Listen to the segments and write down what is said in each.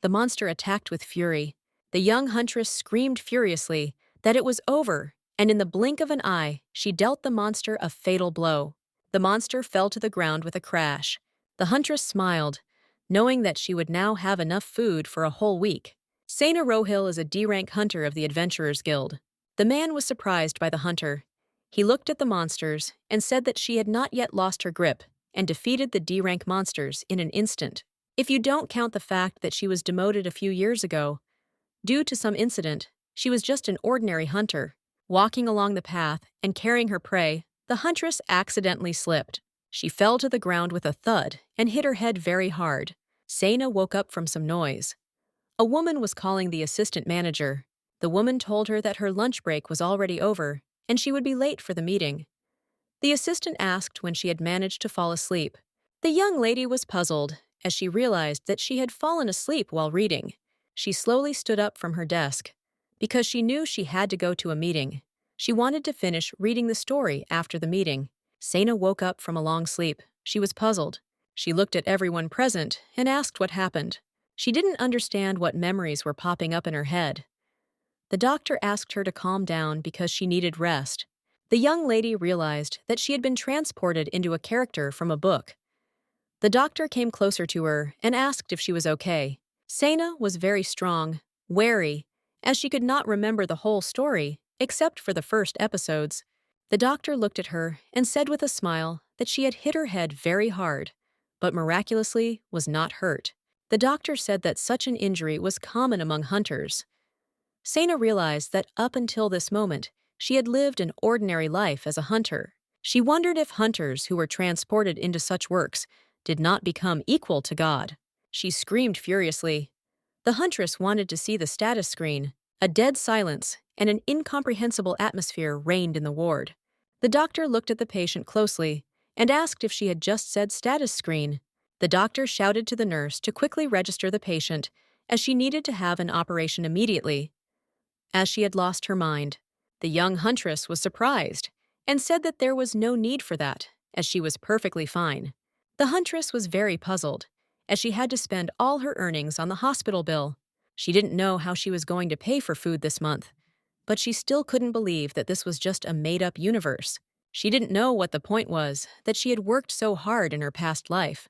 the monster attacked with fury. The young huntress screamed furiously that it was over, and in the blink of an eye, she dealt the monster a fatal blow. The monster fell to the ground with a crash. The huntress smiled, knowing that she would now have enough food for a whole week. Sena Rohil is a D-rank hunter of the Adventurers Guild. The man was surprised by the hunter. He looked at the monsters and said that she had not yet lost her grip and defeated the D-rank monsters in an instant. If you don't count the fact that she was demoted a few years ago, due to some incident, she was just an ordinary hunter. Walking along the path and carrying her prey, the huntress accidentally slipped. She fell to the ground with a thud and hit her head very hard. Sena woke up from some noise. A woman was calling the assistant manager. The woman told her that her lunch break was already over and she would be late for the meeting. The assistant asked when she had managed to fall asleep. The young lady was puzzled as she realized that she had fallen asleep while reading. She slowly stood up from her desk because she knew she had to go to a meeting. She wanted to finish reading the story after the meeting. Sena woke up from a long sleep. She was puzzled. She looked at everyone present and asked what happened. She didn't understand what memories were popping up in her head. The doctor asked her to calm down because she needed rest. The young lady realized that she had been transported into a character from a book. The doctor came closer to her and asked if she was okay. Sena was very strong, wary, as she could not remember the whole story except for the first episodes. The doctor looked at her and said with a smile that she had hit her head very hard, but miraculously was not hurt. The doctor said that such an injury was common among hunters. Sena realized that up until this moment, she had lived an ordinary life as a hunter. She wondered if hunters who were transported into such works did not become equal to God. She screamed furiously. The huntress wanted to see the status screen. A dead silence and an incomprehensible atmosphere reigned in the ward. The doctor looked at the patient closely and asked if she had just said status screen. The doctor shouted to the nurse to quickly register the patient as she needed to have an operation immediately. As she had lost her mind, the young huntress was surprised and said that there was no need for that, as she was perfectly fine. The huntress was very puzzled, as she had to spend all her earnings on the hospital bill. She didn't know how she was going to pay for food this month, but she still couldn't believe that this was just a made-up universe. She didn't know what the point was, that she had worked so hard in her past life.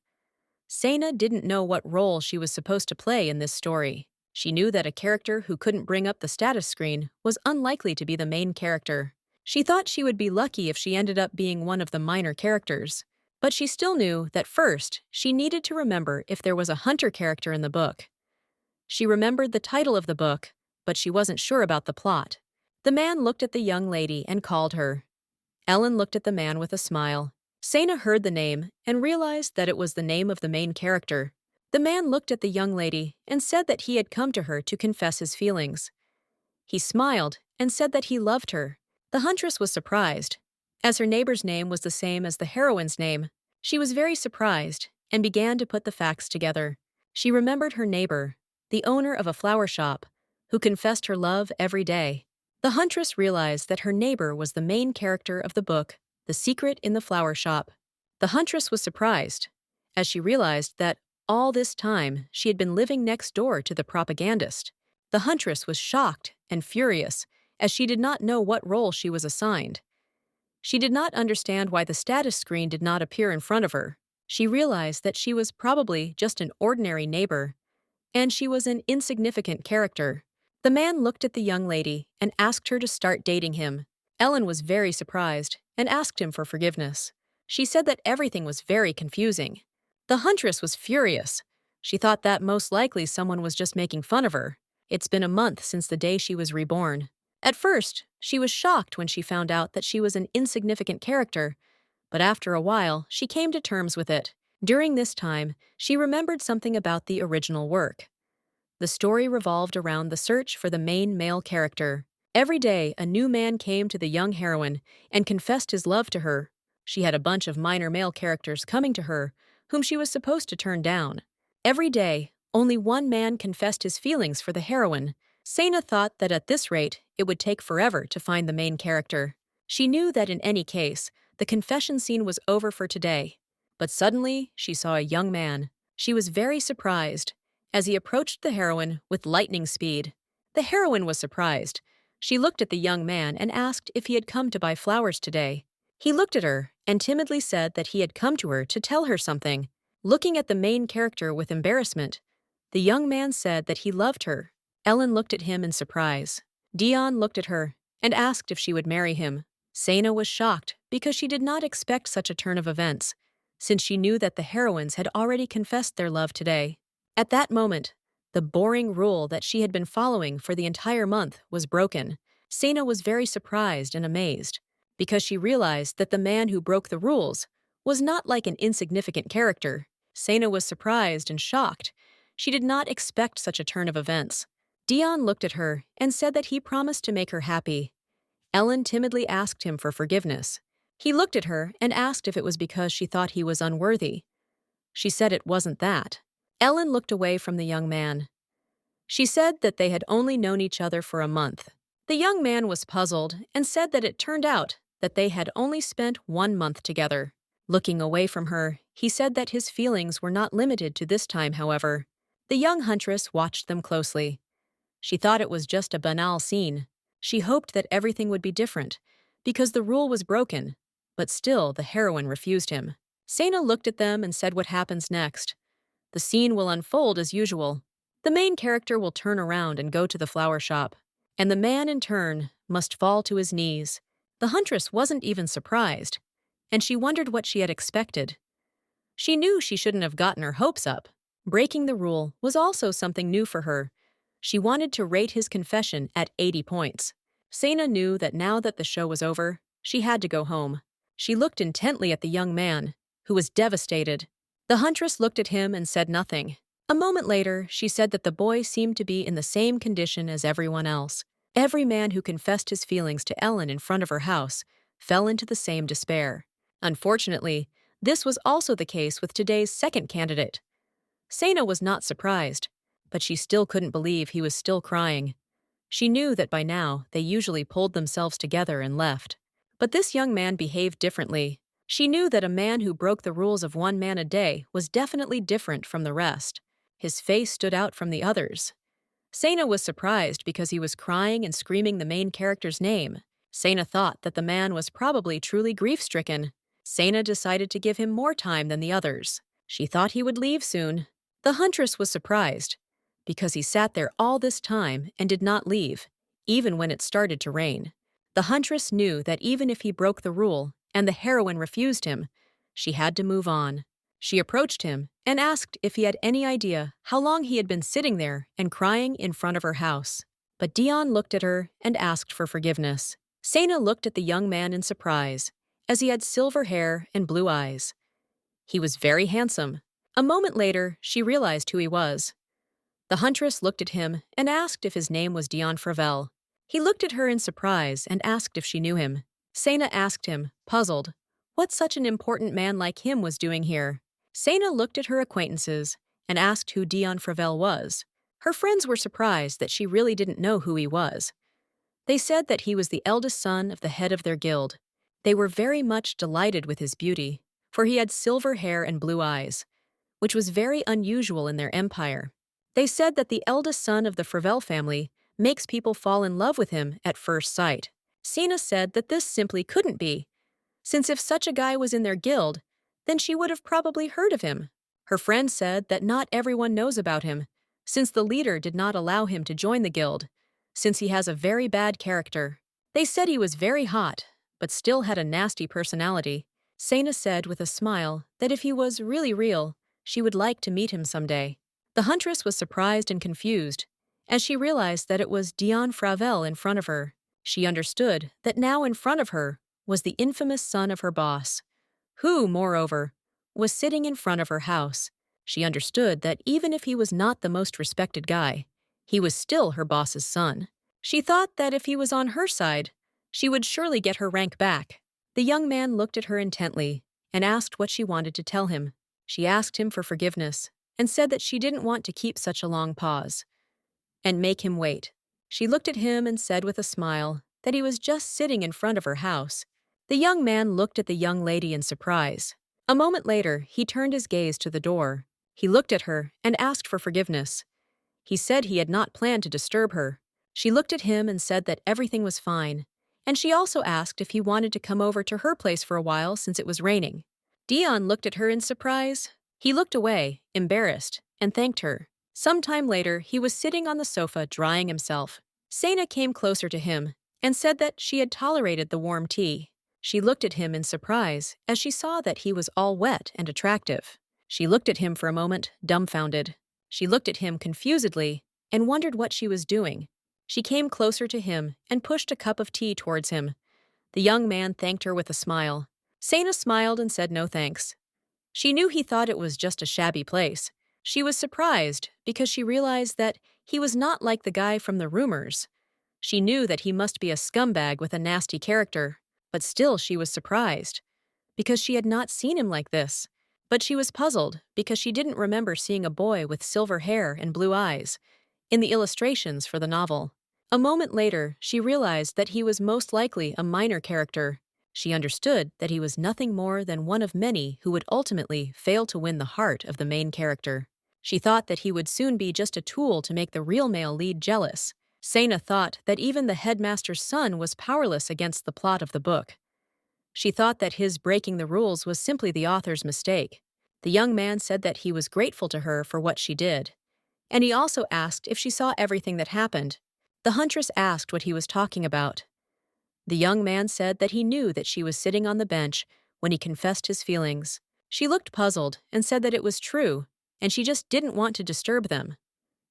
Sena didn't know what role she was supposed to play in this story. She knew that a character who couldn't bring up the status screen was unlikely to be the main character. She thought she would be lucky if she ended up being one of the minor characters. But she still knew that first, she needed to remember if there was a hunter character in the book. She remembered the title of the book, but she wasn't sure about the plot. The man looked at the young lady and called her. Ellen looked at the man with a smile. Sena heard the name and realized that it was the name of the main character. The man looked at the young lady and said that he had come to her to confess his feelings. He smiled and said that he loved her. The huntress was surprised. As her neighbor's name was the same as the heroine's name, she was very surprised and began to put the facts together. She remembered her neighbor, the owner of a flower shop, who confessed her love every day. The huntress realized that her neighbor was the main character of the book, The Secret in the Flower Shop. The huntress was surprised, as she realized that all this time she had been living next door to the propagandist. The huntress was shocked and furious, as she did not know what role she was assigned. She did not understand why the status screen did not appear in front of her. She realized that she was probably just an ordinary neighbor, and she was an insignificant character. The man looked at the young lady and asked her to start dating him. Ellen was very surprised and asked him for forgiveness. She said that everything was very confusing. The huntress was furious. She thought that most likely someone was just making fun of her. It's been a month since the day she was reborn. At first, she was shocked when she found out that she was an insignificant character, but after a while, she came to terms with it. During this time, she remembered something about the original work. The story revolved around the search for the main male character. Every day, a new man came to the young heroine and confessed his love to her. She had a bunch of minor male characters coming to her, whom she was supposed to turn down. Every day, only one man confessed his feelings for the heroine. Sena thought that at this rate, it would take forever to find the main character. She knew that in any case, the confession scene was over for today. But suddenly, she saw a young man. She was very surprised, as he approached the heroine with lightning speed. The heroine was surprised. She looked at the young man and asked if he had come to buy flowers today. He looked at her and timidly said that he had come to her to tell her something. Looking at the main character with embarrassment, the young man said that he loved her. Ellen looked at him in surprise. Dion looked at her and asked if she would marry him. Sana was shocked because she did not expect such a turn of events, since she knew that the heroines had already confessed their love today. At that moment, the boring rule that she had been following for the entire month was broken. Sana was very surprised and amazed, because she realized that the man who broke the rules was not like an insignificant character. Sana was surprised and shocked. She did not expect such a turn of events. Dion looked at her and said that he promised to make her happy. Ellen timidly asked him for forgiveness. He looked at her and asked if it was because she thought he was unworthy. She said it wasn't that. Ellen looked away from the young man. She said that they had only known each other for a month. The young man was puzzled and said that it turned out that they had only spent 1 month together. Looking away from her, he said that his feelings were not limited to this time, however. The young huntress watched them closely. She thought it was just a banal scene. She hoped that everything would be different, because the rule was broken, but still the heroine refused him. Sana looked at them and said what happens next. The scene will unfold as usual. The main character will turn around and go to the flower shop, and the man in turn must fall to his knees. The huntress wasn't even surprised, and she wondered what she had expected. She knew she shouldn't have gotten her hopes up. Breaking the rule was also something new for her. She wanted to rate his confession at 80 points. Sana knew that now that the show was over, she had to go home. She looked intently at the young man, who was devastated. The huntress looked at him and said nothing. A moment later, she said that the boy seemed to be in the same condition as everyone else. Every man who confessed his feelings to Ellen in front of her house fell into the same despair. Unfortunately, this was also the case with today's second candidate. Sana was not surprised, but she still couldn't believe he was still crying. She knew that by now they usually pulled themselves together and left. But this young man behaved differently. She knew that a man who broke the rules of 1 man a day was definitely different from the rest. His face stood out from the others. Sana was surprised because he was crying and screaming the main character's name. Sana thought that the man was probably truly grief-stricken. Sana decided to give him more time than the others. She thought he would leave soon. The huntress was surprised, because he sat there all this time and did not leave, even when it started to rain. The huntress knew that even if he broke the rule and the heroine refused him, she had to move on. She approached him and asked if he had any idea how long he had been sitting there and crying in front of her house. But Dion looked at her and asked for forgiveness. Sana looked at the young man in surprise, as he had silver hair and blue eyes. He was very handsome. A moment later, she realized who he was. The huntress looked at him and asked if his name was Dion Fravel. He looked at her in surprise and asked if she knew him. Sana asked him, puzzled, what such an important man like him was doing here. Sana looked at her acquaintances and asked who Dion Fravel was. Her friends were surprised that she really didn't know who he was. They said that he was the eldest son of the head of their guild. They were very much delighted with his beauty, for he had silver hair and blue eyes, which was very unusual in their empire. They said that the eldest son of the Fravel family makes people fall in love with him at first sight. Sana said that this simply couldn't be, since if such a guy was in their guild, then she would have probably heard of him. Her friend said that not everyone knows about him, since the leader did not allow him to join the guild, since he has a very bad character. They said he was very hot, but still had a nasty personality. Sana said with a smile that if he was really real, she would like to meet him someday. The huntress was surprised and confused, as she realized that it was Dion Fravel in front of her. She understood that now in front of her was the infamous son of her boss, who, moreover, was sitting in front of her house. She understood that even if he was not the most respected guy, he was still her boss's son. She thought that if he was on her side, she would surely get her rank back. The young man looked at her intently and asked what she wanted to tell him. She asked him for forgiveness and said that she didn't want to keep such a long pause and make him wait. She looked at him and said with a smile that he was just sitting in front of her house. The young man looked at the young lady in surprise. A moment later, he turned his gaze to the door. He looked at her and asked for forgiveness. He said he had not planned to disturb her. She looked at him and said that everything was fine, and she also asked if he wanted to come over to her place for a while since it was raining. Dion looked at her in surprise. He looked away, embarrassed, and thanked her. Some time later, he was sitting on the sofa drying himself. Sena came closer to him and said that she had tolerated the warm tea. She looked at him in surprise as she saw that he was all wet and attractive. She looked at him for a moment, dumbfounded. She looked at him confusedly and wondered what she was doing. She came closer to him and pushed a cup of tea towards him. The young man thanked her with a smile. Sena smiled and said no thanks. She knew he thought it was just a shabby place. She was surprised because she realized that he was not like the guy from the rumors. She knew that he must be a scumbag with a nasty character, but still she was surprised because she had not seen him like this. But she was puzzled because she didn't remember seeing a boy with silver hair and blue eyes in the illustrations for the novel. A moment later, she realized that he was most likely a minor character. She understood that he was nothing more than one of many who would ultimately fail to win the heart of the main character. She thought that he would soon be just a tool to make the real male lead jealous. Sena thought that even the headmaster's son was powerless against the plot of the book. She thought that his breaking the rules was simply the author's mistake. The young man said that he was grateful to her for what she did, and he also asked if she saw everything that happened. The huntress asked what he was talking about. The young man said that he knew that she was sitting on the bench when he confessed his feelings. She looked puzzled and said that it was true, and she just didn't want to disturb them.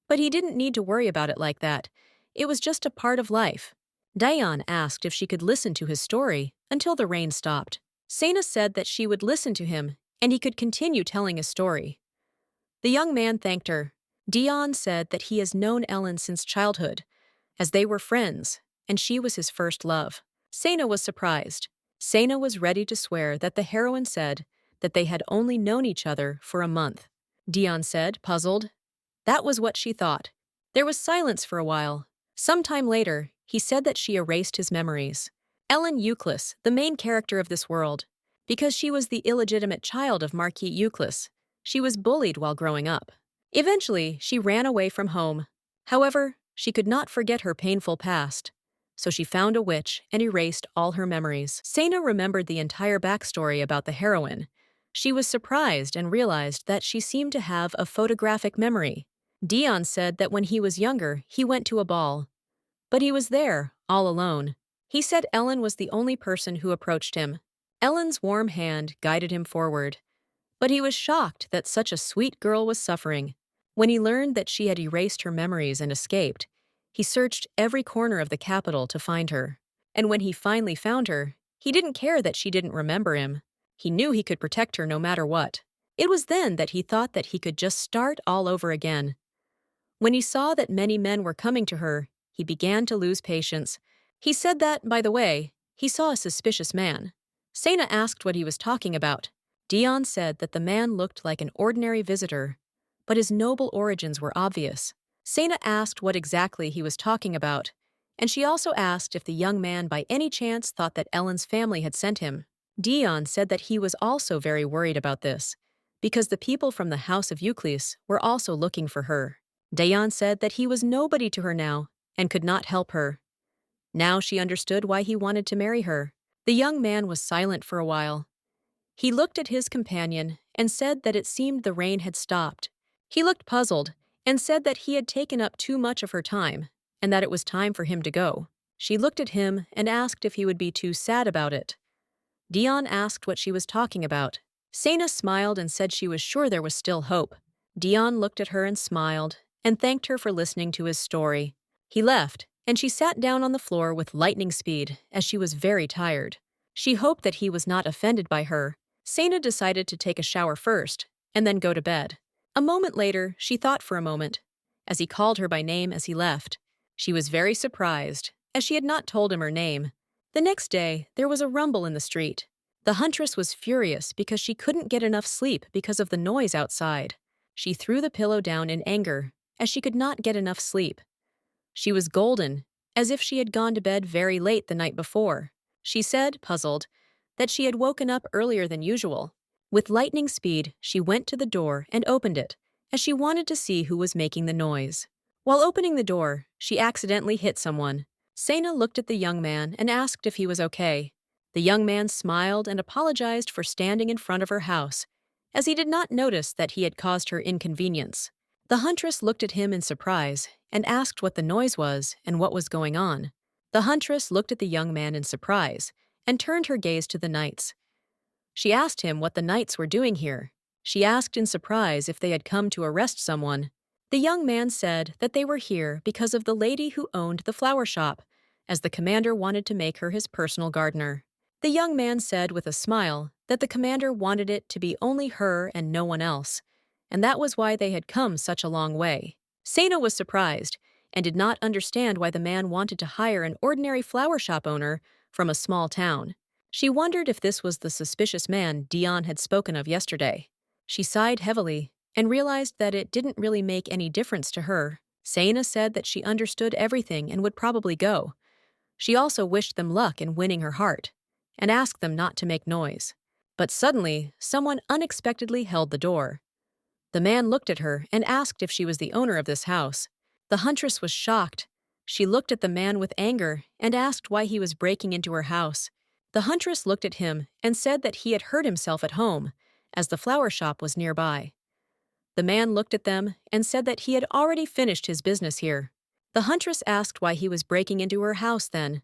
But he didn't need to worry about it like that. It was just a part of life. Dion asked if she could listen to his story until the rain stopped. Sena said that she would listen to him and he could continue telling his story. The young man thanked her. Dion said that he has known Ellen since childhood, as they were friends, and she was his first love. Sena was surprised. Sena was ready to swear that the heroine said that they had only known each other for a month. Dion said, puzzled. That was what she thought. There was silence for a while. Some time later, he said that she erased his memories. Ellen Euclid, the main character of this world, because she was the illegitimate child of Marquis Euclid. She was bullied while growing up. Eventually, she ran away from home. However, she could not forget her painful past, so she found a witch and erased all her memories. Sena remembered the entire backstory about the heroine. She was surprised and realized that she seemed to have a photographic memory. Dion said that when he was younger, he went to a ball, but he was there, all alone. He said Ellen was the only person who approached him. Ellen's warm hand guided him forward, but he was shocked that such a sweet girl was suffering. When he learned that she had erased her memories and escaped, he searched every corner of the capital to find her. And when he finally found her, he didn't care that she didn't remember him. He knew he could protect her no matter what. It was then that he thought that he could just start all over again. When he saw that many men were coming to her, he began to lose patience. He said that, by the way, he saw a suspicious man. Sena asked what he was talking about. Dion said that the man looked like an ordinary visitor, but his noble origins were obvious. Sena asked what exactly he was talking about, and she also asked if the young man by any chance thought that Ellen's family had sent him. Dion said that he was also very worried about this, because the people from the house of Euclid were also looking for her. Dion said that he was nobody to her now and could not help her. Now she understood why he wanted to marry her. The young man was silent for a while. He looked at his companion and said that it seemed the rain had stopped. He looked puzzled and said that he had taken up too much of her time and that it was time for him to go. She looked at him and asked if he would be too sad about it. Dion asked what she was talking about. Sena smiled and said she was sure there was still hope. Dion looked at her and smiled and thanked her for listening to his story. He left, and she sat down on the floor with lightning speed as she was very tired. She hoped that he was not offended by her. Sena decided to take a shower first and then go to bed. A moment later, she thought for a moment, as he called her by name as he left. She was very surprised, as she had not told him her name. The next day, there was a rumble in the street. The huntress was furious because she couldn't get enough sleep because of the noise outside. She threw the pillow down in anger, as she could not get enough sleep. She was golden, as if she had gone to bed very late the night before. She said, puzzled, that she had woken up earlier than usual. With lightning speed, she went to the door and opened it, as she wanted to see who was making the noise. While opening the door, she accidentally hit someone. Sena looked at the young man and asked if he was okay. The young man smiled and apologized for standing in front of her house, as he did not notice that he had caused her inconvenience. The huntress looked at him in surprise and asked what the noise was and what was going on. The huntress looked at the young man in surprise and turned her gaze to the knights. She asked him what the knights were doing here. She asked in surprise if they had come to arrest someone. The young man said that they were here because of the lady who owned the flower shop, as the commander wanted to make her his personal gardener. The young man said with a smile that the commander wanted it to be only her and no one else, and that was why they had come such a long way. Sena was surprised and did not understand why the man wanted to hire an ordinary flower shop owner from a small town. She wondered if this was the suspicious man Dion had spoken of yesterday. She sighed heavily and realized that it didn't really make any difference to her. Sena said that she understood everything and would probably go. She also wished them luck in winning her heart and asked them not to make noise. But suddenly, someone unexpectedly held the door. The man looked at her and asked if she was the owner of this house. The huntress was shocked. She looked at the man with anger and asked why he was breaking into her house. The huntress looked at him and said that he had hurt himself at home, as the flower shop was nearby. The man looked at them and said that he had already finished his business here. The huntress asked why he was breaking into her house then.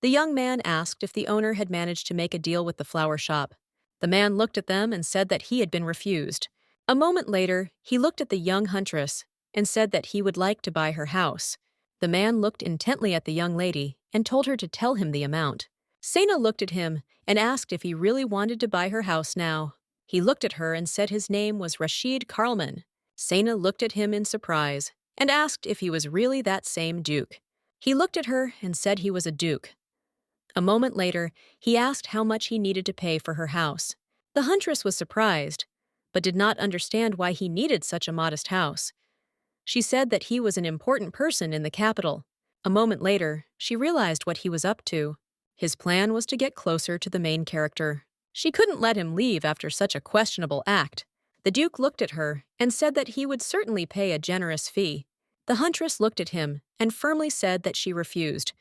The young man asked if the owner had managed to make a deal with the flower shop. The man looked at them and said that he had been refused. A moment later, he looked at the young huntress and said that he would like to buy her house. The man looked intently at the young lady and told her to tell him the amount. Sena looked at him and asked if he really wanted to buy her house now. He looked at her and said his name was Rashid Karlman. Sena looked at him in surprise and asked if he was really that same duke. He looked at her and said he was a duke. A moment later, he asked how much he needed to pay for her house. The huntress was surprised, but did not understand why he needed such a modest house. She said that he was an important person in the capital. A moment later, she realized what he was up to. His plan was to get closer to the main character. She couldn't let him leave after such a questionable act. The duke looked at her and said that he would certainly pay a generous fee. The huntress looked at him and firmly said that she refused,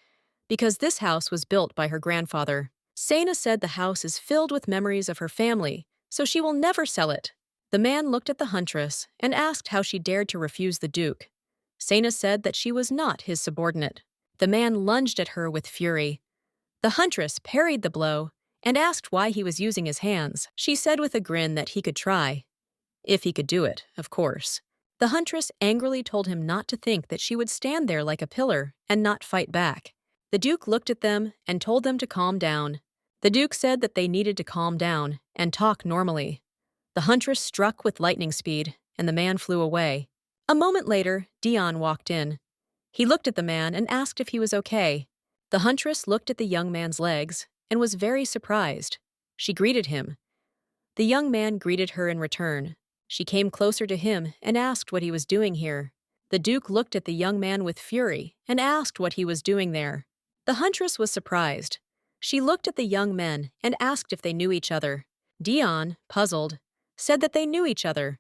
because this house was built by her grandfather. Sena said the house is filled with memories of her family, so she will never sell it. The man looked at the huntress and asked how she dared to refuse the duke. Sena said that she was not his subordinate. The man lunged at her with fury. The huntress parried the blow and asked why he was using his hands. She said with a grin that he could try. If he could do it, of course. The huntress angrily told him not to think that she would stand there like a pillar and not fight back. The duke looked at them and told them to calm down. The duke said that they needed to calm down and talk normally. The huntress struck with lightning speed, and the man flew away. A moment later, Dion walked in. He looked at the man and asked if he was okay. The huntress looked at the young man's legs and was very surprised. She greeted him. The young man greeted her in return. She came closer to him and asked what he was doing here. The duke looked at the young man with fury and asked what he was doing there. The huntress was surprised. She looked at the young men and asked if they knew each other. Dion, puzzled, said that they knew each other.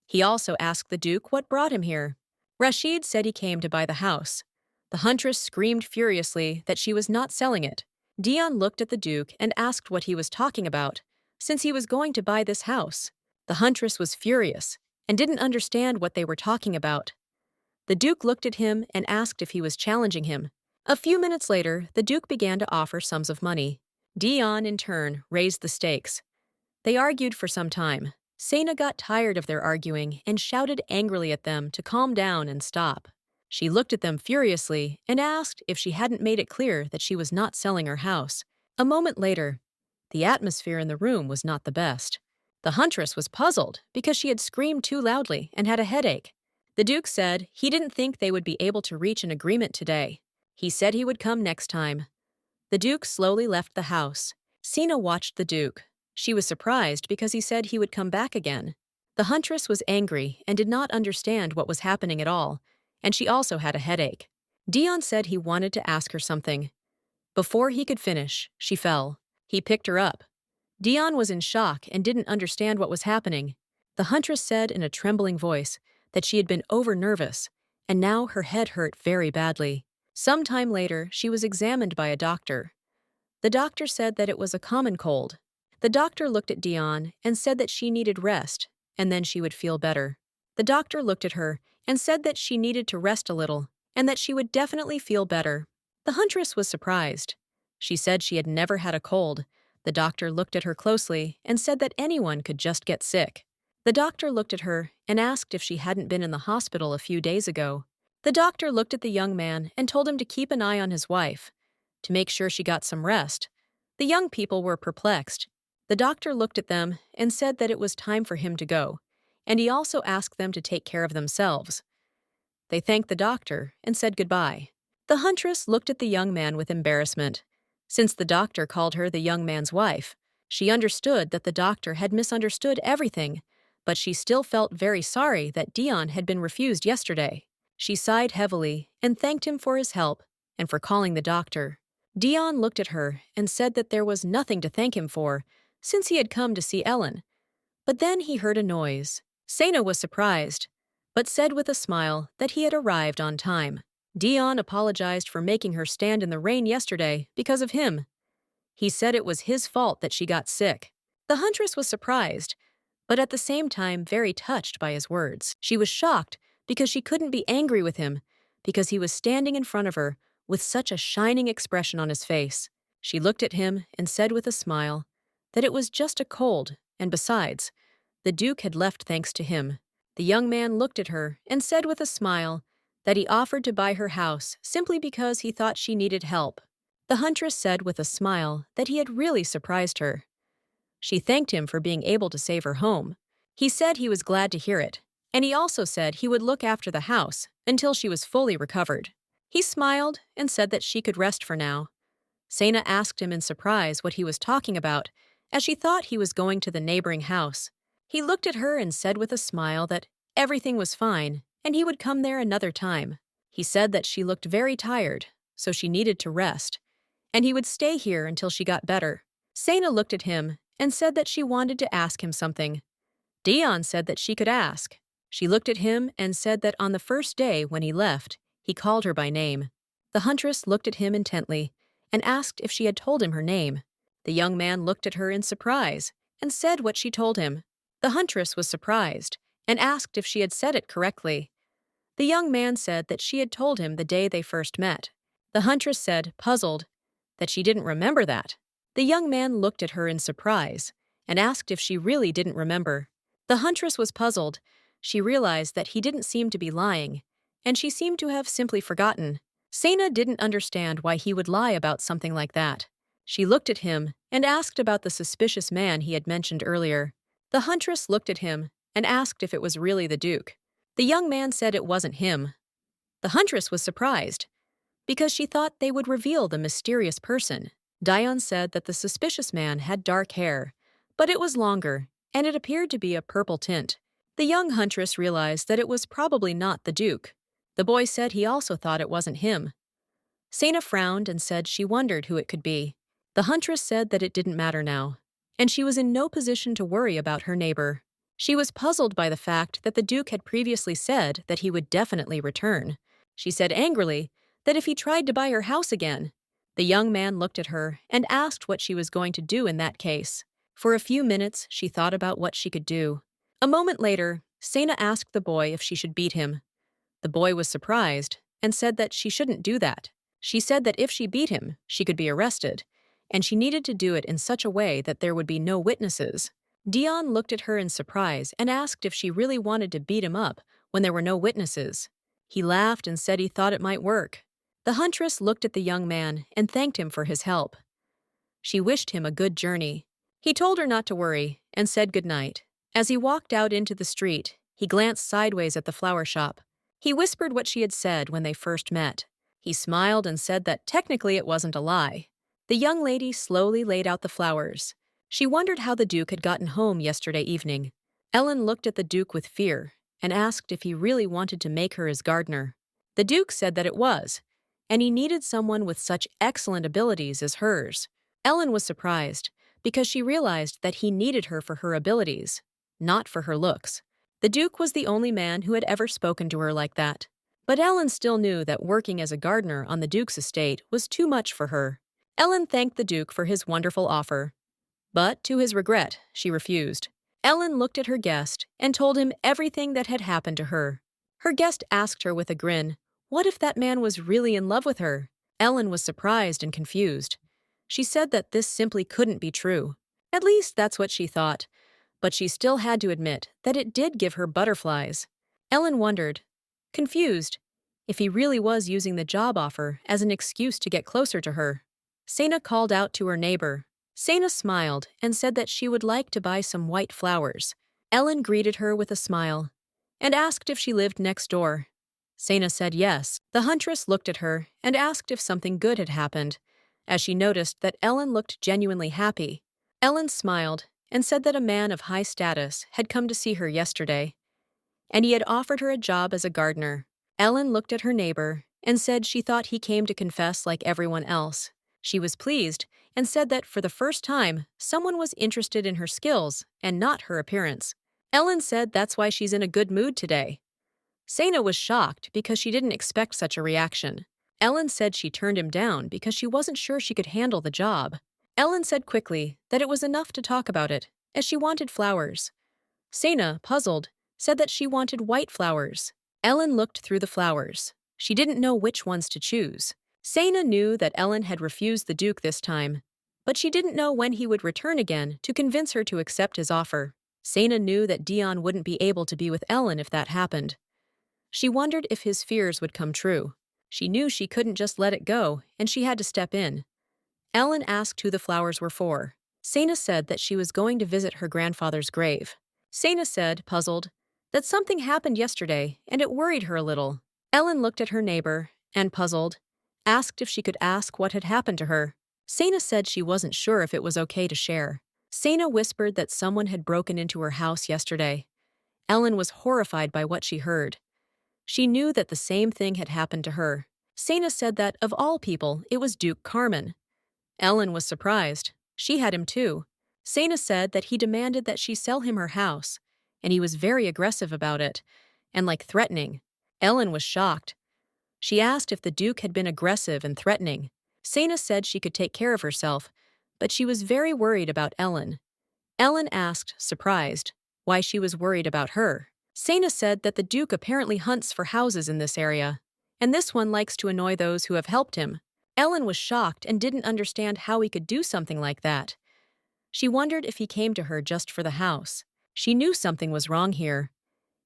He also asked the duke what brought him here. Rashid said he came to buy the house. The huntress screamed furiously that she was not selling it. Dion looked at the duke and asked what he was talking about, since he was going to buy this house. The huntress was furious and didn't understand what they were talking about. The duke looked at him and asked if he was challenging him. A few minutes later, the duke began to offer sums of money. Dion, in turn, raised the stakes. They argued for some time. Sena got tired of their arguing and shouted angrily at them to calm down and stop. She looked at them furiously and asked if she hadn't made it clear that she was not selling her house. A moment later, the atmosphere in the room was not the best. The huntress was puzzled because she had screamed too loudly and had a headache. The duke said he didn't think they would be able to reach an agreement today. He said he would come next time. The duke slowly left the house. Sena watched the duke. She was surprised because he said he would come back again. The huntress was angry and did not understand what was happening at all, and she also had a headache. Dion said he wanted to ask her something. Before he could finish, she fell. He picked her up. Dion was in shock and didn't understand what was happening. The huntress said in a trembling voice that she had been over-nervous, and now her head hurt very badly. Some time later, she was examined by a doctor. The doctor said that it was a common cold. The doctor looked at Dion and said that she needed rest, and then she would feel better. The doctor looked at her and said that she needed to rest a little, and that she would definitely feel better. The huntress was surprised. She said she had never had a cold. The doctor looked at her closely and said that anyone could just get sick. The doctor looked at her and asked if she hadn't been in the hospital a few days ago. The doctor looked at the young man and told him to keep an eye on his wife, to make sure she got some rest. The young people were perplexed. The doctor looked at them and said that it was time for him to go, and he also asked them to take care of themselves. They thanked the doctor and said goodbye. The huntress looked at the young man with embarrassment. Since the doctor called her the young man's wife, she understood that the doctor had misunderstood everything, but she still felt very sorry that Dion had been refused yesterday. She sighed heavily and thanked him for his help and for calling the doctor. Dion looked at her and said that there was nothing to thank him for, since he had come to see Ellen. But then he heard a noise. Sena was surprised, but said with a smile that he had arrived on time. Dion apologized for making her stand in the rain yesterday because of him. He said it was his fault that she got sick. The huntress was surprised, but at the same time very touched by his words. She was shocked because she couldn't be angry with him, because he was standing in front of her with such a shining expression on his face. She looked at him and said with a smile that it was just a cold, and besides, the Duke had left thanks to him. The young man looked at her and said with a smile that he offered to buy her house simply because he thought she needed help. The huntress said with a smile that he had really surprised her. She thanked him for being able to save her home. He said he was glad to hear it, and he also said he would look after the house until she was fully recovered. He smiled and said that she could rest for now. Sena asked him in surprise what he was talking about, as she thought he was going to the neighboring house. He looked at her and said with a smile that everything was fine and he would come there another time. He said that she looked very tired, so she needed to rest, and he would stay here until she got better. Sena looked at him and said that she wanted to ask him something. Dion said that she could ask. She looked at him and said that on the first day when he left, he called her by name. The huntress looked at him intently and asked if she had told him her name. The young man looked at her in surprise and said what she told him. The huntress was surprised and asked if she had said it correctly. The young man said that she had told him the day they first met. The huntress said, puzzled, that she didn't remember that. The young man looked at her in surprise and asked if she really didn't remember. The huntress was puzzled. She realized that he didn't seem to be lying, and she seemed to have simply forgotten. Sena didn't understand why he would lie about something like that. She looked at him and asked about the suspicious man he had mentioned earlier. The huntress looked at him and asked if it was really the Duke. The young man said it wasn't him. The huntress was surprised, because she thought they would reveal the mysterious person. Dion said that the suspicious man had dark hair, but it was longer, and it appeared to be a purple tint. The young huntress realized that it was probably not the Duke. The boy said he also thought it wasn't him. Sena frowned and said she wondered who it could be. The huntress said that it didn't matter now, and she was in no position to worry about her neighbor. She was puzzled by the fact that the Duke had previously said that he would definitely return. She said angrily that if he tried to buy her house again. The young man looked at her and asked what she was going to do in that case. For a few minutes, she thought about what she could do. A moment later, Sena asked the boy if she should beat him. The boy was surprised and said that she shouldn't do that. She said that if she beat him, she could be arrested, and she needed to do it in such a way that there would be no witnesses. Dion looked at her in surprise and asked if she really wanted to beat him up when there were no witnesses. He laughed and said he thought it might work. The huntress looked at the young man and thanked him for his help. She wished him a good journey. He told her not to worry and said goodnight. As he walked out into the street, he glanced sideways at the flower shop. He whispered what she had said when they first met. He smiled and said that technically it wasn't a lie. The young lady slowly laid out the flowers. She wondered how the Duke had gotten home yesterday evening. Ellen looked at the Duke with fear and asked if he really wanted to make her his gardener. The Duke said that it was, and he needed someone with such excellent abilities as hers. Ellen was surprised, because she realized that he needed her for her abilities, not for her looks. The Duke was the only man who had ever spoken to her like that. But Ellen still knew that working as a gardener on the Duke's estate was too much for her. Ellen thanked the Duke for his wonderful offer, but to his regret, she refused. Ellen looked at her guest and told him everything that had happened to her. Her guest asked her with a grin, what if that man was really in love with her? Ellen was surprised and confused. She said that this simply couldn't be true. At least that's what she thought, but she still had to admit that it did give her butterflies. Ellen wondered, confused, if he really was using the job offer as an excuse to get closer to her. Sena called out to her neighbor. Sena smiled and said that she would like to buy some white flowers. Ellen greeted her with a smile and asked if she lived next door. Sena said yes. The huntress looked at her and asked if something good had happened, as she noticed that Ellen looked genuinely happy. Ellen smiled and said that a man of high status had come to see her yesterday, and he had offered her a job as a gardener. Ellen looked at her neighbor and said she thought he came to confess like everyone else. She was pleased and said that for the first time, someone was interested in her skills and not her appearance. Ellen said that's why she's in a good mood today. Sena was shocked because she didn't expect such a reaction. Ellen said she turned him down because she wasn't sure she could handle the job. Ellen said quickly that it was enough to talk about it, as she wanted flowers. Sena, puzzled, said that she wanted white flowers. Ellen looked through the flowers. She didn't know which ones to choose. Sena knew that Ellen had refused the Duke this time, but she didn't know when he would return again to convince her to accept his offer. Sena knew that Dion wouldn't be able to be with Ellen if that happened. She wondered if his fears would come true. She knew she couldn't just let it go, and she had to step in. Ellen asked who the flowers were for. Sena said that she was going to visit her grandfather's grave. Sena said, puzzled, that something happened yesterday and it worried her a little. Ellen looked at her neighbor and, puzzled, asked if she could ask what had happened to her. Sena said she wasn't sure if it was okay to share. Sena whispered that someone had broken into her house yesterday. Ellen was horrified by what she heard. She knew that the same thing had happened to her. Sena said that, of all people, it was Duke Carmen. Ellen was surprised. She had him too. Sena said that he demanded that she sell him her house, and he was very aggressive about it, and threatening. Ellen was shocked. She asked if the Duke had been aggressive and threatening. Sena said she could take care of herself, but she was very worried about Ellen. Ellen asked, surprised, why she was worried about her. Sena said that the Duke apparently hunts for houses in this area, and this one likes to annoy those who have helped him. Ellen was shocked and didn't understand how he could do something like that. She wondered if he came to her just for the house. She knew something was wrong here.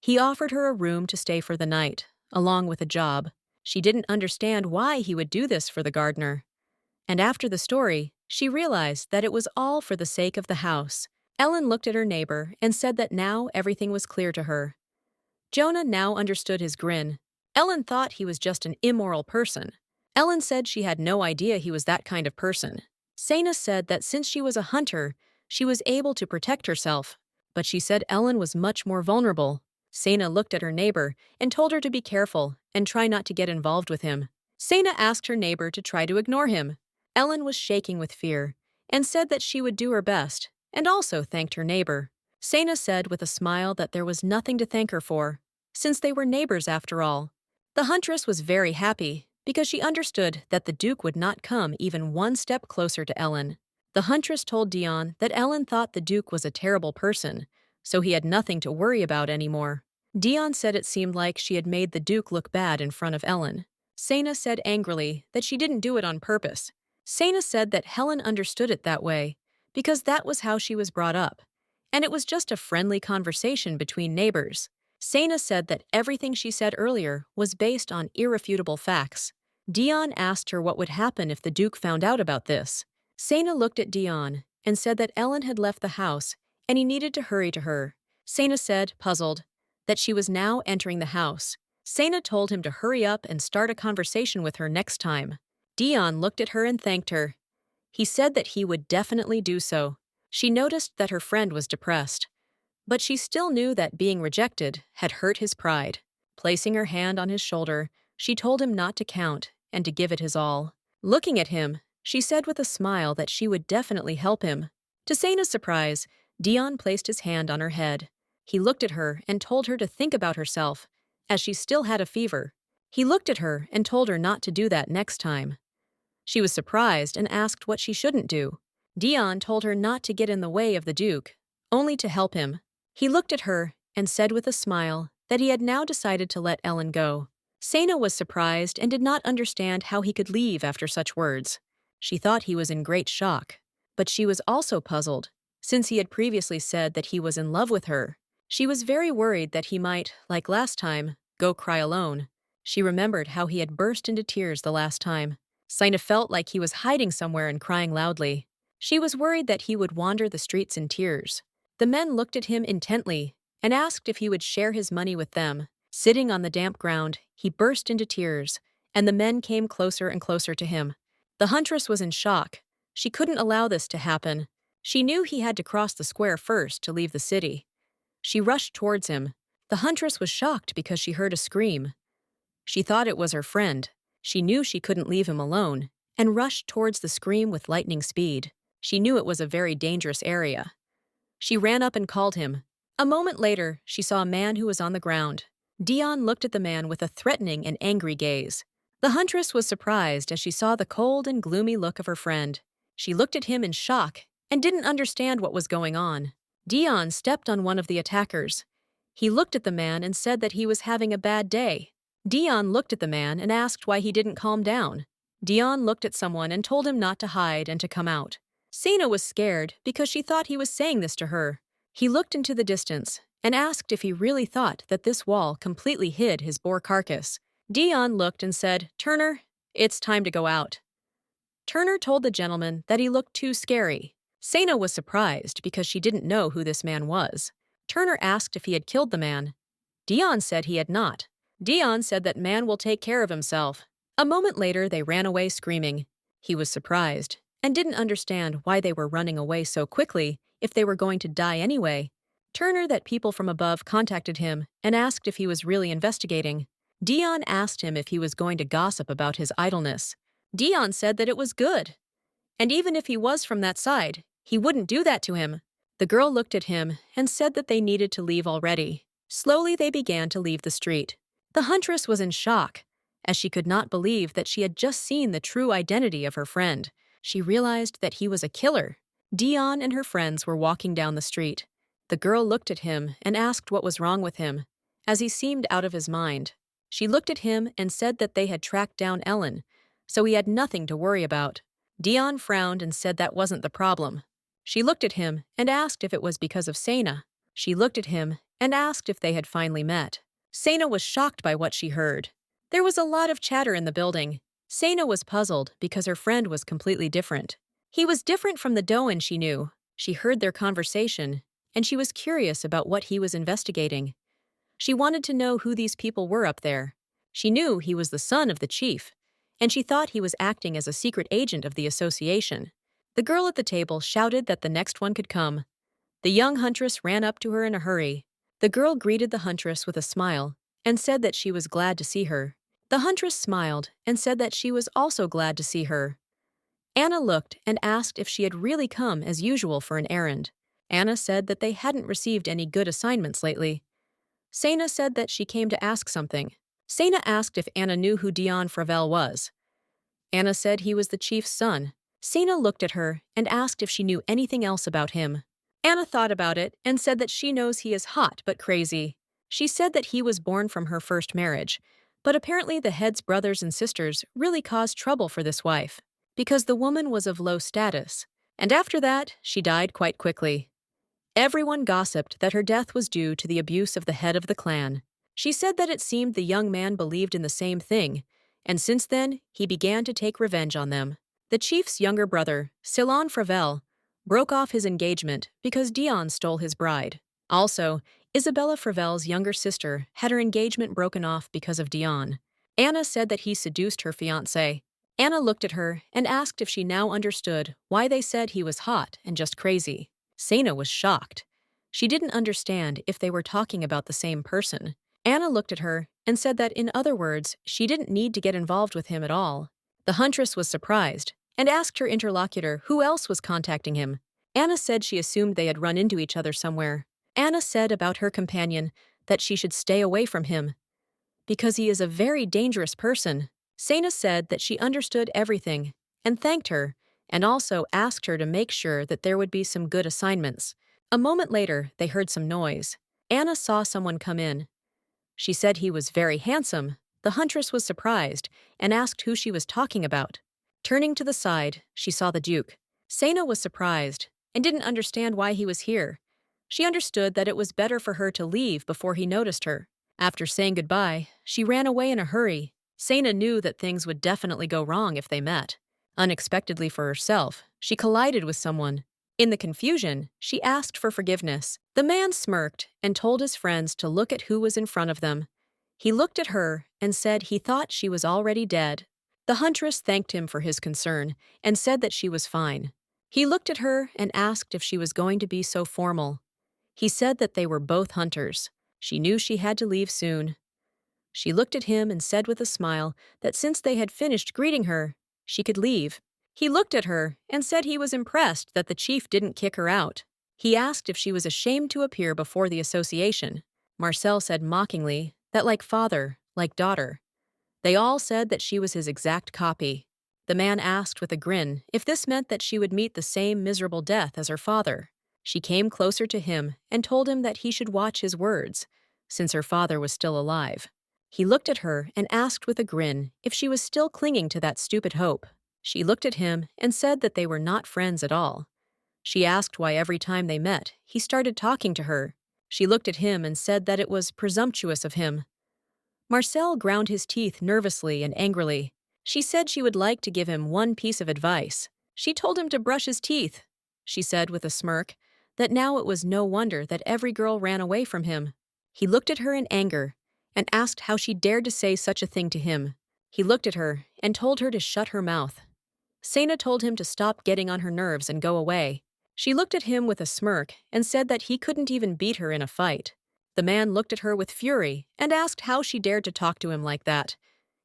He offered her a room to stay for the night, along with a job. She didn't understand why he would do this for the gardener. And after the story, she realized that it was all for the sake of the house. Ellen looked at her neighbor and said that now everything was clear to her. Jonah now understood his grin. Ellen thought he was just an immoral person. Ellen said she had no idea he was that kind of person. Sena said that since she was a hunter, she was able to protect herself, but she said Ellen was much more vulnerable. Sena looked at her neighbor and told her to be careful and try not to get involved with him. Sena asked her neighbor to try to ignore him. Ellen was shaking with fear and said that she would do her best, and also thanked her neighbor. Sena said with a smile that there was nothing to thank her for, since they were neighbors after all. The huntress was very happy because she understood that the Duke would not come even one step closer to Ellen. The huntress told Dion that Ellen thought the Duke was a terrible person, so he had nothing to worry about anymore. Dion said it seemed like she had made the Duke look bad in front of Ellen. Sena said angrily that she didn't do it on purpose. Sena said that Helen understood it that way, because that was how she was brought up, and it was just a friendly conversation between neighbors. Sena said that everything she said earlier was based on irrefutable facts. Dion asked her what would happen if the Duke found out about this. Sena looked at Dion and said that Ellen had left the house and he needed to hurry to her. Sena said, puzzled, that she was now entering the house. Sena told him to hurry up and start a conversation with her next time. Dion looked at her and thanked her. He said that he would definitely do so. She noticed that her friend was depressed, but she still knew that being rejected had hurt his pride. Placing her hand on his shoulder, she told him not to count and to give it his all. Looking at him, she said with a smile that she would definitely help him. To Sena's surprise, Dion placed his hand on her head. He looked at her and told her to think about herself, as she still had a fever. He looked at her and told her not to do that next time. She was surprised and asked what she shouldn't do. Dion told her not to get in the way of the Duke, only to help him. He looked at her and said with a smile that he had now decided to let Ellen go. Sena was surprised and did not understand how he could leave after such words. She thought he was in great shock, but she was also puzzled, since he had previously said that he was in love with her. She was very worried that he might, like last time, go cry alone. She remembered how he had burst into tears the last time. Sena felt like he was hiding somewhere and crying loudly. She was worried that he would wander the streets in tears. The men looked at him intently and asked if he would share his money with them. Sitting on the damp ground, he burst into tears, and the men came closer and closer to him. The huntress was in shock. She couldn't allow this to happen. She knew he had to cross the square first to leave the city. She rushed towards him. The huntress was shocked because she heard a scream. She thought it was her friend. She knew she couldn't leave him alone, and rushed towards the scream with lightning speed. She knew it was a very dangerous area. She ran up and called him. A moment later, she saw a man who was on the ground. Dion looked at the man with a threatening and angry gaze. The huntress was surprised as she saw the cold and gloomy look of her friend. She looked at him in shock and didn't understand what was going on. Dion stepped on one of the attackers. He looked at the man and said that he was having a bad day. Dion looked at the man and asked why he didn't calm down. Dion looked at someone and told him not to hide and to come out. Sena was scared because she thought he was saying this to her. He looked into the distance and asked if he really thought that this wall completely hid his boar carcass. Dion looked and said, "Turner, it's time to go out." Turner told the gentleman that he looked too scary. Sena was surprised because she didn't know who this man was. Turner asked if he had killed the man. Dion said he had not. Dion said that man will take care of himself. A moment later, they ran away screaming. He was surprised and didn't understand why they were running away so quickly if they were going to die anyway. Turner that people from above contacted him and asked if he was really investigating. Dion asked him if he was going to gossip about his idleness. Dion said that it was good. And even if he was from that side, he wouldn't do that to him. The girl looked at him and said that they needed to leave already. Slowly they began to leave the street. The huntress was in shock, as she could not believe that she had just seen the true identity of her friend. She realized that he was a killer. Dion and her friends were walking down the street. The girl looked at him and asked what was wrong with him, as he seemed out of his mind. She looked at him and said that they had tracked down Ellen, so he had nothing to worry about. Dion frowned and said that wasn't the problem. She looked at him and asked if it was because of Sena. She looked at him and asked if they had finally met. Sena was shocked by what she heard. There was a lot of chatter in the building. Sena was puzzled because her friend was completely different. He was different from the Doan she knew. She heard their conversation, and she was curious about what he was investigating. She wanted to know who these people were up there. She knew he was the son of the chief, and she thought he was acting as a secret agent of the association. The girl at the table shouted that the next one could come. The young huntress ran up to her in a hurry. The girl greeted the huntress with a smile and said that she was glad to see her. The huntress smiled and said that she was also glad to see her. Anna looked and asked if she had really come as usual for an errand. Anna said that they hadn't received any good assignments lately. Sena said that she came to ask something. Sena asked if Anna knew who Dion Fravel was. Anna said he was the chief's son. Sena looked at her and asked if she knew anything else about him. Anna thought about it and said that she knows he is hot but crazy. She said that he was born from her first marriage, but apparently the head's brothers and sisters really caused trouble for this wife, because the woman was of low status, and after that, she died quite quickly. Everyone gossiped that her death was due to the abuse of the head of the clan. She said that it seemed the young man believed in the same thing, and since then, he began to take revenge on them. The chief's younger brother, Silon Fravel, broke off his engagement because Dion stole his bride. Also, Isabella Fravel's younger sister had her engagement broken off because of Dion. Anna said that he seduced her fiancé. Anna looked at her and asked if she now understood why they said he was hot and just crazy. Sena was shocked. She didn't understand if they were talking about the same person. Anna looked at her and said that, in other words, she didn't need to get involved with him at all. The huntress was surprised and asked her interlocutor who else was contacting him. Anna said she assumed they had run into each other somewhere. Anna said about her companion that she should stay away from him because he is a very dangerous person. Sana said that she understood everything and thanked her, and also asked her to make sure that there would be some good assignments. A moment later, they heard some noise. Anna saw someone come in. She said he was very handsome. The huntress was surprised and asked who she was talking about. Turning to the side, she saw the Duke. Sana was surprised and didn't understand why he was here. She understood that it was better for her to leave before he noticed her. After saying goodbye, she ran away in a hurry. Sana knew that things would definitely go wrong if they met. Unexpectedly for herself, she collided with someone. In the confusion, she asked for forgiveness. The man smirked and told his friends to look at who was in front of them. He looked at her and said he thought she was already dead. The huntress thanked him for his concern and said that she was fine. He looked at her and asked if she was going to be so formal. He said that they were both hunters. She knew she had to leave soon. She looked at him and said with a smile that since they had finished greeting her, she could leave. He looked at her and said he was impressed that the chief didn't kick her out. He asked if she was ashamed to appear before the association. Marcel said mockingly that like father, like daughter. They all said that she was his exact copy. The man asked with a grin if this meant that she would meet the same miserable death as her father. She came closer to him and told him that he should watch his words, since her father was still alive. He looked at her and asked with a grin if she was still clinging to that stupid hope. She looked at him and said that they were not friends at all. She asked why every time they met, he started talking to her. She looked at him and said that it was presumptuous of him. Marcel ground his teeth nervously and angrily. She said she would like to give him one piece of advice. She told him to brush his teeth. She said with a smirk that now it was no wonder that every girl ran away from him. He looked at her in anger and asked how she dared to say such a thing to him. He looked at her and told her to shut her mouth. Sana told him to stop getting on her nerves and go away. She looked at him with a smirk and said that he couldn't even beat her in a fight. The man looked at her with fury and asked how she dared to talk to him like that.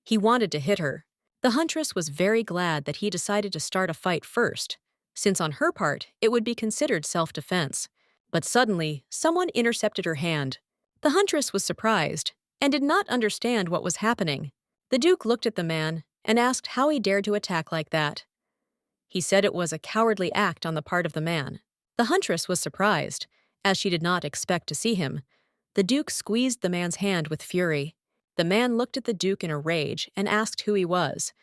He wanted to hit her. The huntress was very glad that he decided to start a fight first, since on her part it would be considered self-defense. But suddenly, someone intercepted her hand. The huntress was surprised and did not understand what was happening. The Duke looked at the man and asked how he dared to attack like that. He said it was a cowardly act on the part of the man. The huntress was surprised, as she did not expect to see him. The Duke squeezed the man's hand with fury. The man looked at the Duke in a rage and asked who he was,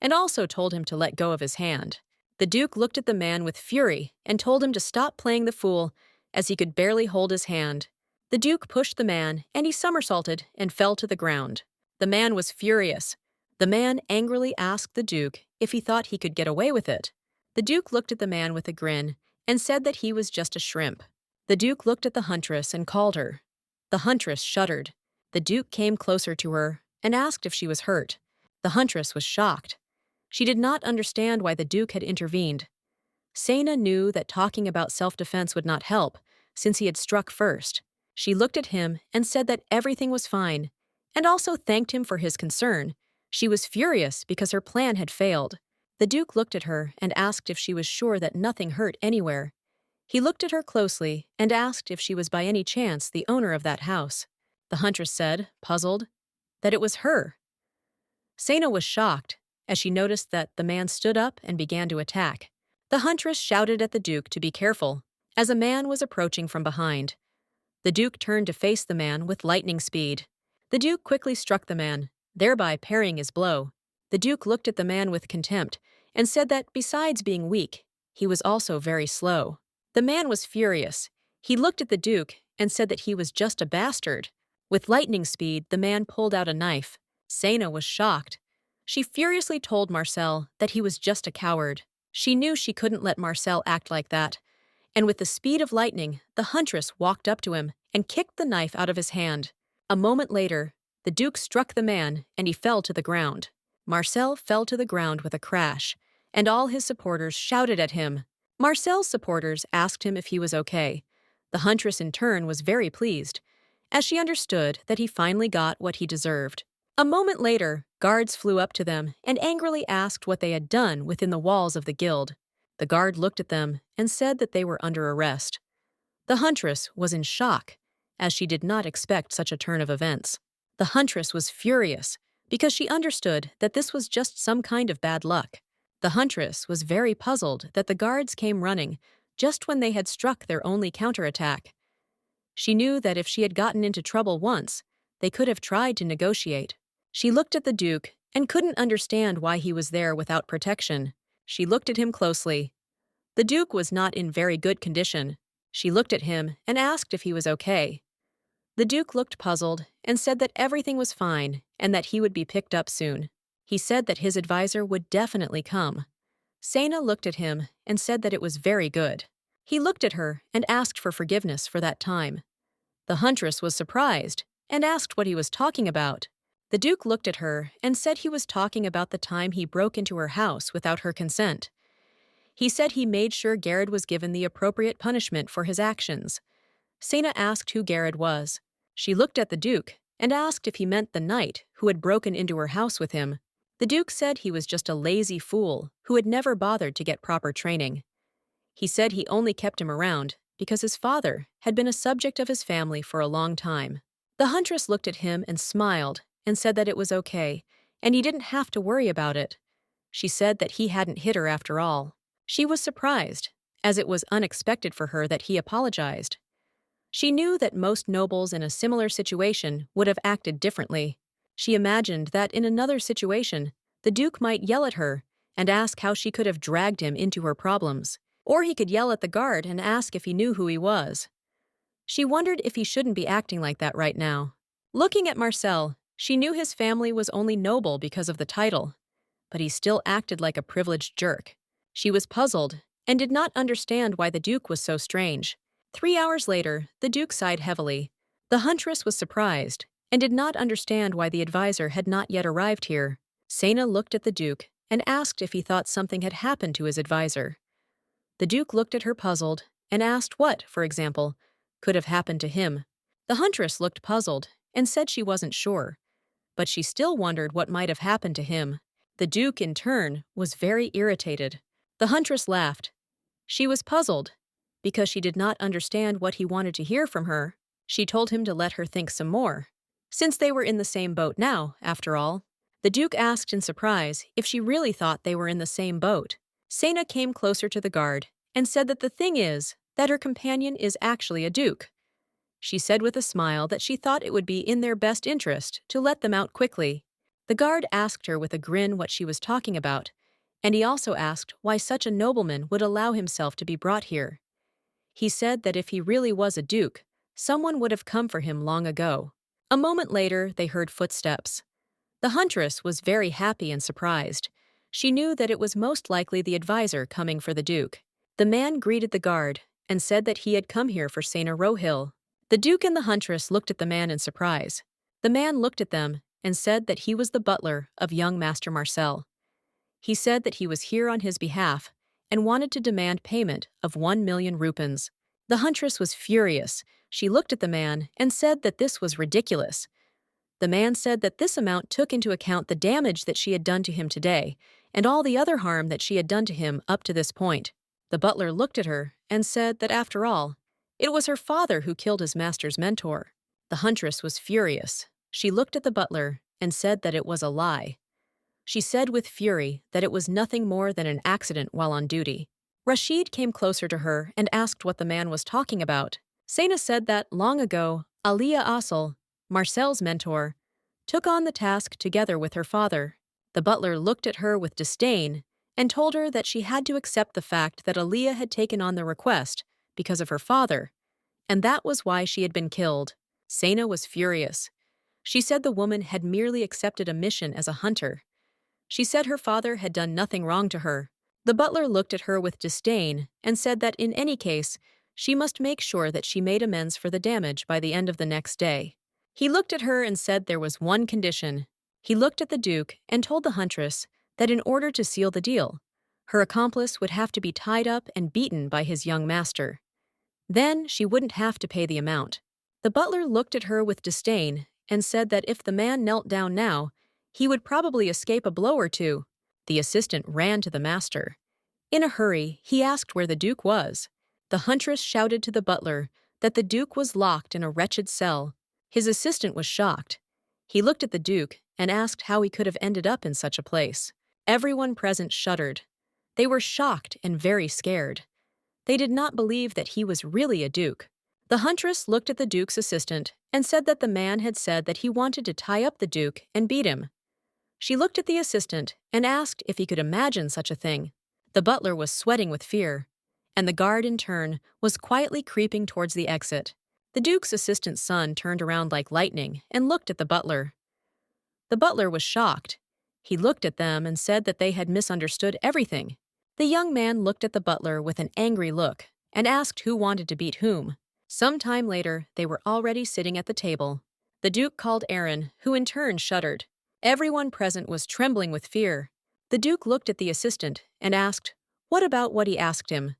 and also told him to let go of his hand. The Duke looked at the man with fury and told him to stop playing the fool, as he could barely hold his hand. The Duke pushed the man, and he somersaulted and fell to the ground. The man was furious. The man angrily asked the Duke if he thought he could get away with it. The Duke looked at the man with a grin and said that he was just a shrimp. The Duke looked at the huntress and called her. The huntress shuddered. The Duke came closer to her and asked if she was hurt. The huntress was shocked. She did not understand why the Duke had intervened. Sana knew that talking about self-defense would not help, since he had struck first. She looked at him and said that everything was fine, and also thanked him for his concern. She was furious because her plan had failed. The Duke looked at her and asked if she was sure that nothing hurt anywhere. He looked at her closely and asked if she was by any chance the owner of that house. The huntress said, puzzled, that it was her. Sana was shocked as she noticed that the man stood up and began to attack. The huntress shouted at the Duke to be careful, as a man was approaching from behind. The Duke turned to face the man with lightning speed. The Duke quickly struck the man, thereby parrying his blow. The Duke looked at the man with contempt and said that besides being weak, he was also very slow. The man was furious. He looked at the Duke and said that he was just a bastard. With lightning speed, the man pulled out a knife. Sana was shocked. She furiously told Marcel that he was just a coward. She knew she couldn't let Marcel act like that. And with the speed of lightning, the huntress walked up to him and kicked the knife out of his hand. A moment later, the Duke struck the man and he fell to the ground. Marcel fell to the ground with a crash, and all his supporters shouted at him. Marcel's supporters asked him if he was okay. The huntress in turn was very pleased, as she understood that he finally got what he deserved. A moment later, guards flew up to them and angrily asked what they had done within the walls of the guild. The guard looked at them and said that they were under arrest. The huntress was in shock, as she did not expect such a turn of events. The huntress was furious because she understood that this was just some kind of bad luck. The huntress was very puzzled that the guards came running just when they had struck their only counterattack. She knew that if she had gotten into trouble once, they could have tried to negotiate. She looked at the Duke and couldn't understand why he was there without protection. She looked at him closely. The Duke was not in very good condition. She looked at him and asked if he was okay. The Duke looked puzzled and said that everything was fine and that he would be picked up soon. He said that his advisor would definitely come. Sena looked at him and said that it was very good. He looked at her and asked for forgiveness for that time. The huntress was surprised and asked what he was talking about. The Duke looked at her and said he was talking about the time he broke into her house without her consent. He said he made sure Garrett was given the appropriate punishment for his actions. Sena asked who Garrett was. She looked at the Duke and asked if he meant the knight who had broken into her house with him. The Duke said he was just a lazy fool who had never bothered to get proper training. He said he only kept him around because his father had been a subject of his family for a long time. The huntress looked at him and smiled and said that it was okay, and he didn't have to worry about it. She said that he hadn't hit her after all. She was surprised, as it was unexpected for her that he apologized. She knew that most nobles in a similar situation would have acted differently. She imagined that in another situation, the Duke might yell at her and ask how she could have dragged him into her problems, or he could yell at the guard and ask if he knew who he was. She wondered if he shouldn't be acting like that right now. Looking at Marcel, she knew his family was only noble because of the title, but he still acted like a privileged jerk. She was puzzled and did not understand why the Duke was so strange. 3 hours later, the Duke sighed heavily. The huntress was surprised and did not understand why the advisor had not yet arrived here. Sena looked at the Duke and asked if he thought something had happened to his advisor. The Duke looked at her puzzled and asked what, for example, could have happened to him. The huntress looked puzzled and said she wasn't sure, but she still wondered what might have happened to him. The Duke, in turn, was very irritated. The huntress laughed. She was puzzled because she did not understand what he wanted to hear from her. She told him to let her think some more, since they were in the same boat now, after all. The Duke asked in surprise if she really thought they were in the same boat. Sena came closer to the guard and said that the thing is that her companion is actually a duke. She said with a smile that she thought it would be in their best interest to let them out quickly. The guard asked her with a grin what she was talking about, and he also asked why such a nobleman would allow himself to be brought here. He said that if he really was a duke, someone would have come for him long ago. A moment later, they heard footsteps. The huntress was very happy and surprised. She knew that it was most likely the advisor coming for the Duke. The man greeted the guard and said that he had come here for Sena Rohill. The Duke and the huntress looked at the man in surprise. The man looked at them and said that he was the butler of young Master Marcel. He said that he was here on his behalf and wanted to demand payment of 1,000,000 rupins. The huntress was furious. She looked at the man and said that this was ridiculous. The man said that this amount took into account the damage that she had done to him today and all the other harm that she had done to him up to this point. The butler looked at her and said that after all, it was her father who killed his master's mentor. The huntress was furious. She looked at the butler and said that it was a lie. She said with fury that it was nothing more than an accident while on duty. Rashid came closer to her and asked what the man was talking about. Sena said that, long ago, Aliyah Asl, Marcel's mentor, took on the task together with her father. The butler looked at her with disdain and told her that she had to accept the fact that Aliyah had taken on the request because of her father, and that was why she had been killed. Sena was furious. She said the woman had merely accepted a mission as a hunter. She said her father had done nothing wrong to her. The butler looked at her with disdain and said that in any case, she must make sure that she made amends for the damage by the end of the next day. He looked at her and said there was one condition. He looked at the Duke and told the huntress that in order to seal the deal, her accomplice would have to be tied up and beaten by his young master. Then she wouldn't have to pay the amount. The butler looked at her with disdain and said that if the man knelt down now, he would probably escape a blow or two. The assistant ran to the master. In a hurry, he asked where the Duke was. The huntress shouted to the butler that the Duke was locked in a wretched cell. His assistant was shocked. He looked at the Duke and asked how he could have ended up in such a place. Everyone present shuddered. They were shocked and very scared. They did not believe that he was really a duke. The huntress looked at the Duke's assistant and said that the man had said that he wanted to tie up the Duke and beat him. She looked at the assistant and asked if he could imagine such a thing. The butler was sweating with fear, and the guard in turn was quietly creeping towards the exit. The Duke's assistant's son turned around like lightning and looked at the butler. The butler was shocked. He looked at them and said that they had misunderstood everything. The young man looked at the butler with an angry look and asked who wanted to beat whom. Some time later, they were already sitting at the table. The Duke called Aaron, who in turn shuddered. Everyone present was trembling with fear. The Duke looked at the assistant and asked, "What about what he asked him?"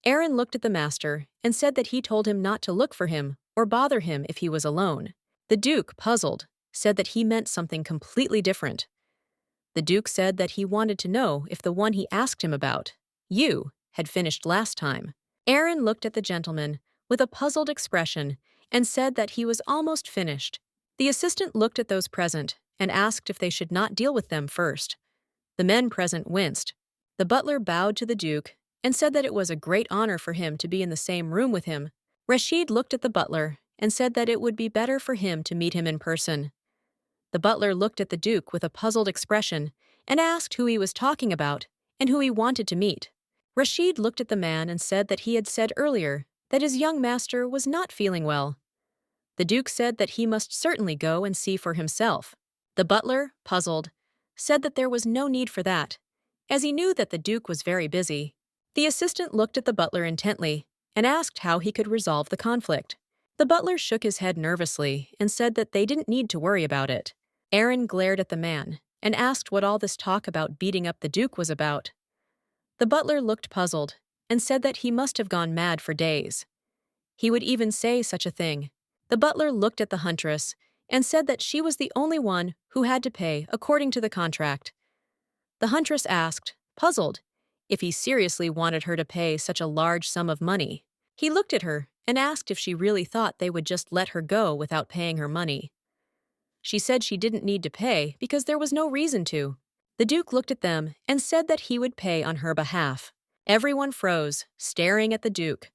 Aaron looked at the master and said that he told him not to look for him or bother him if he was alone. The Duke, puzzled, said that he meant something completely different. The Duke said that he wanted to know if the one he asked him about, you, had finished last time. Aaron looked at the gentleman with a puzzled expression and said that he was almost finished. The assistant looked at those present and asked if they should not deal with them first. The men present winced. The butler bowed to the Duke and said that it was a great honor for him to be in the same room with him. Rashid looked at the butler and said that it would be better for him to meet him in person. The butler looked at the Duke with a puzzled expression and asked who he was talking about and who he wanted to meet. Rashid looked at the man and said that he had said earlier that his young master was not feeling well. The Duke said that he must certainly go and see for himself. The butler, puzzled, said that there was no need for that, as he knew that the Duke was very busy. The assistant looked at the butler intently and asked how he could resolve the conflict. The butler shook his head nervously and said that they didn't need to worry about it. Aaron glared at the man and asked what all this talk about beating up the Duke was about. The butler looked puzzled and said that he must have gone mad for days. He would even say such a thing. The butler looked at the huntress and said that she was the only one who had to pay according to the contract. The huntress asked, puzzled, if he seriously wanted her to pay such a large sum of money. He looked at her and asked if she really thought they would just let her go without paying her money. She said she didn't need to pay because there was no reason to. The Duke looked at them and said that he would pay on her behalf. Everyone froze, staring at the Duke.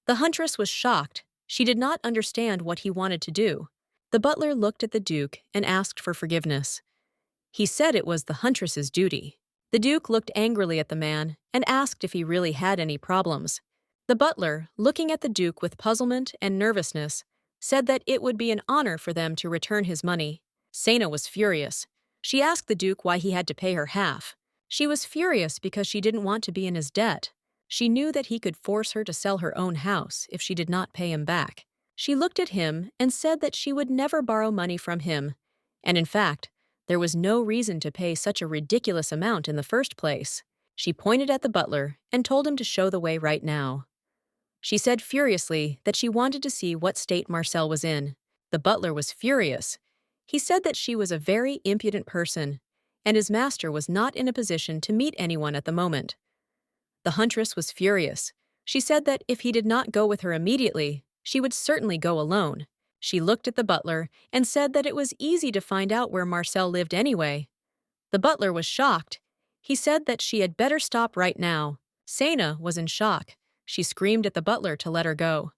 The huntress was shocked. She did not understand what he wanted to do. The butler looked at the Duke and asked for forgiveness. He said it was the huntress's duty. The Duke looked angrily at the man and asked if he really had any problems. The butler, looking at the Duke with puzzlement and nervousness, said that it would be an honor for them to return his money. Sena was furious. She asked the Duke why he had to pay her half. She was furious because she didn't want to be in his debt. She knew that he could force her to sell her own house if she did not pay him back. She looked at him and said that she would never borrow money from him, and in fact, there was no reason to pay such a ridiculous amount in the first place. She pointed at the butler and told him to show the way right now. She said furiously that she wanted to see what state Marcel was in. The butler was furious. He said that she was a very impudent person, and his master was not in a position to meet anyone at the moment. The huntress was furious. She said that if he did not go with her immediately, she would certainly go alone. She looked at the butler and said that it was easy to find out where Marcel lived anyway. The butler was shocked. He said that she had better stop right now. Sena was in shock. She screamed at the butler to let her go.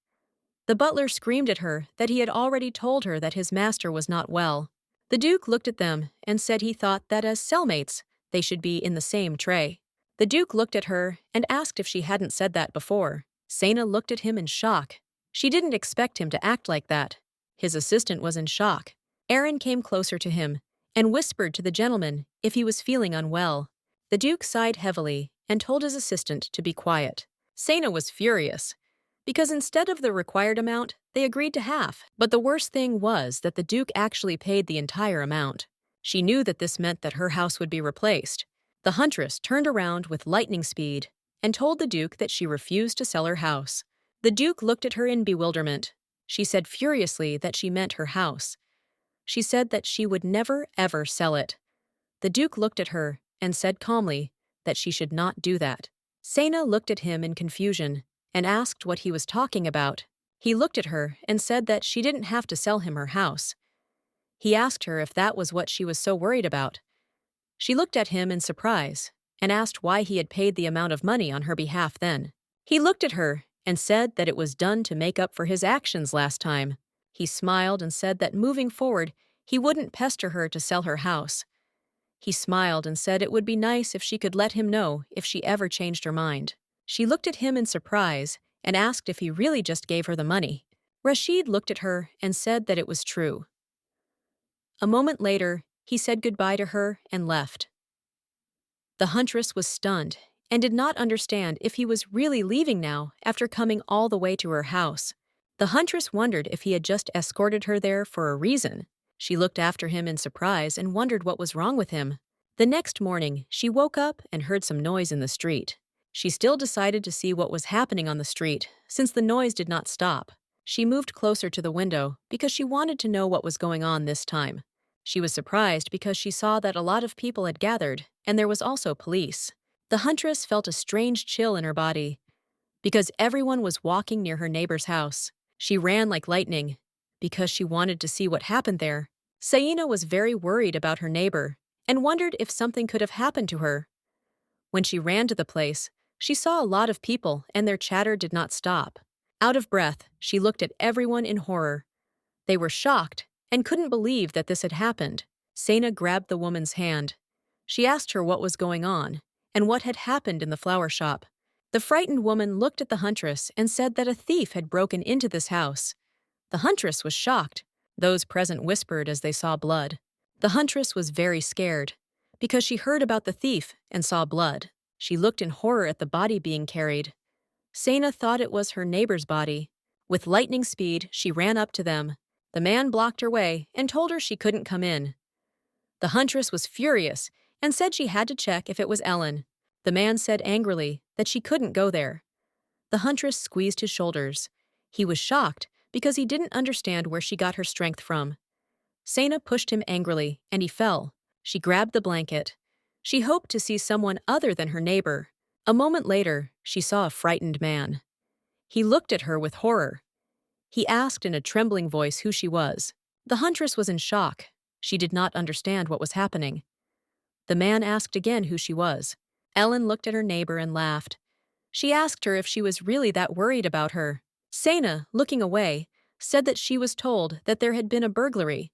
The butler screamed at her that he had already told her that his master was not well. The Duke looked at them and said he thought that as cellmates, they should be in the same tray. The Duke looked at her and asked if she hadn't said that before. Sena looked at him in shock. She didn't expect him to act like that. His assistant was in shock. Aaron came closer to him and whispered to the gentleman if he was feeling unwell. The Duke sighed heavily and told his assistant to be quiet. Sena was furious, because instead of the required amount, they agreed to half. But the worst thing was that the Duke actually paid the entire amount. She knew that this meant that her house would be replaced. The huntress turned around with lightning speed and told the Duke that she refused to sell her house. The Duke looked at her in bewilderment. She said furiously that she meant her house. She said that she would never, ever sell it. The Duke looked at her and said calmly that she should not do that. Sena looked at him in confusion and asked what he was talking about. He looked at her and said that she didn't have to sell him her house. He asked her if that was what she was so worried about. She looked at him in surprise and asked why he had paid the amount of money on her behalf then. He looked at her and said that it was done to make up for his actions last time. He smiled and said that moving forward, he wouldn't pester her to sell her house. He smiled and said it would be nice if she could let him know if she ever changed her mind. She looked at him in surprise and asked if he really just gave her the money. Rashid looked at her and said that it was true. A moment later, he said goodbye to her and left. The huntress was stunned and did not understand if he was really leaving now after coming all the way to her house. The huntress wondered if he had just escorted her there for a reason. She looked after him in surprise and wondered what was wrong with him. The next morning, she woke up and heard some noise in the street. She still decided to see what was happening on the street, since the noise did not stop. She moved closer to the window because she wanted to know what was going on this time. She was surprised because she saw that a lot of people had gathered, and there was also police. The huntress felt a strange chill in her body because everyone was walking near her neighbor's house. She ran like lightning because she wanted to see what happened there. Saina was very worried about her neighbor and wondered if something could have happened to her. When she ran to the place, she saw a lot of people and their chatter did not stop. Out of breath, she looked at everyone in horror. They were shocked and couldn't believe that this had happened. Saina grabbed the woman's hand. She asked her what was going on and what had happened in the flower shop. The frightened woman looked at the huntress and said that a thief had broken into this house. The huntress was shocked. Those present whispered as they saw blood. The huntress was very scared because she heard about the thief and saw blood. She looked in horror at the body being carried. Saina thought it was her neighbor's body. With lightning speed, she ran up to them. The man blocked her way and told her she couldn't come in. The huntress was furious and said she had to check if it was Ellen. The man said angrily that she couldn't go there. The huntress squeezed his shoulders. He was shocked because he didn't understand where she got her strength from. Saina pushed him angrily, and he fell. She grabbed the blanket. She hoped to see someone other than her neighbor. A moment later, she saw a frightened man. He looked at her with horror. He asked in a trembling voice who she was. The huntress was in shock. She did not understand what was happening. The man asked again who she was. Ellen looked at her neighbor and laughed. She asked her if she was really that worried about her. Saina, looking away, said that she was told that there had been a burglary,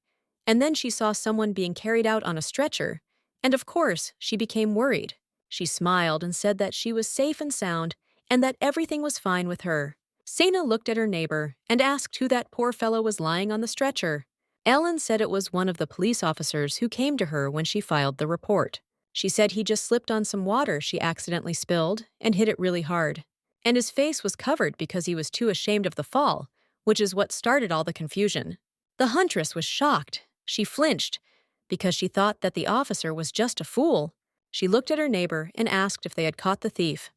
and then she saw someone being carried out on a stretcher, and of course, she became worried. She smiled and said that she was safe and sound and that everything was fine with her. Saina looked at her neighbor and asked who that poor fellow was lying on the stretcher. Ellen said it was one of the police officers who came to her when she filed the report. She said he just slipped on some water she accidentally spilled and hit it really hard. And his face was covered because he was too ashamed of the fall, which is what started all the confusion. The huntress was shocked. She flinched because she thought that the officer was just a fool. She looked at her neighbor and asked if they had caught the thief.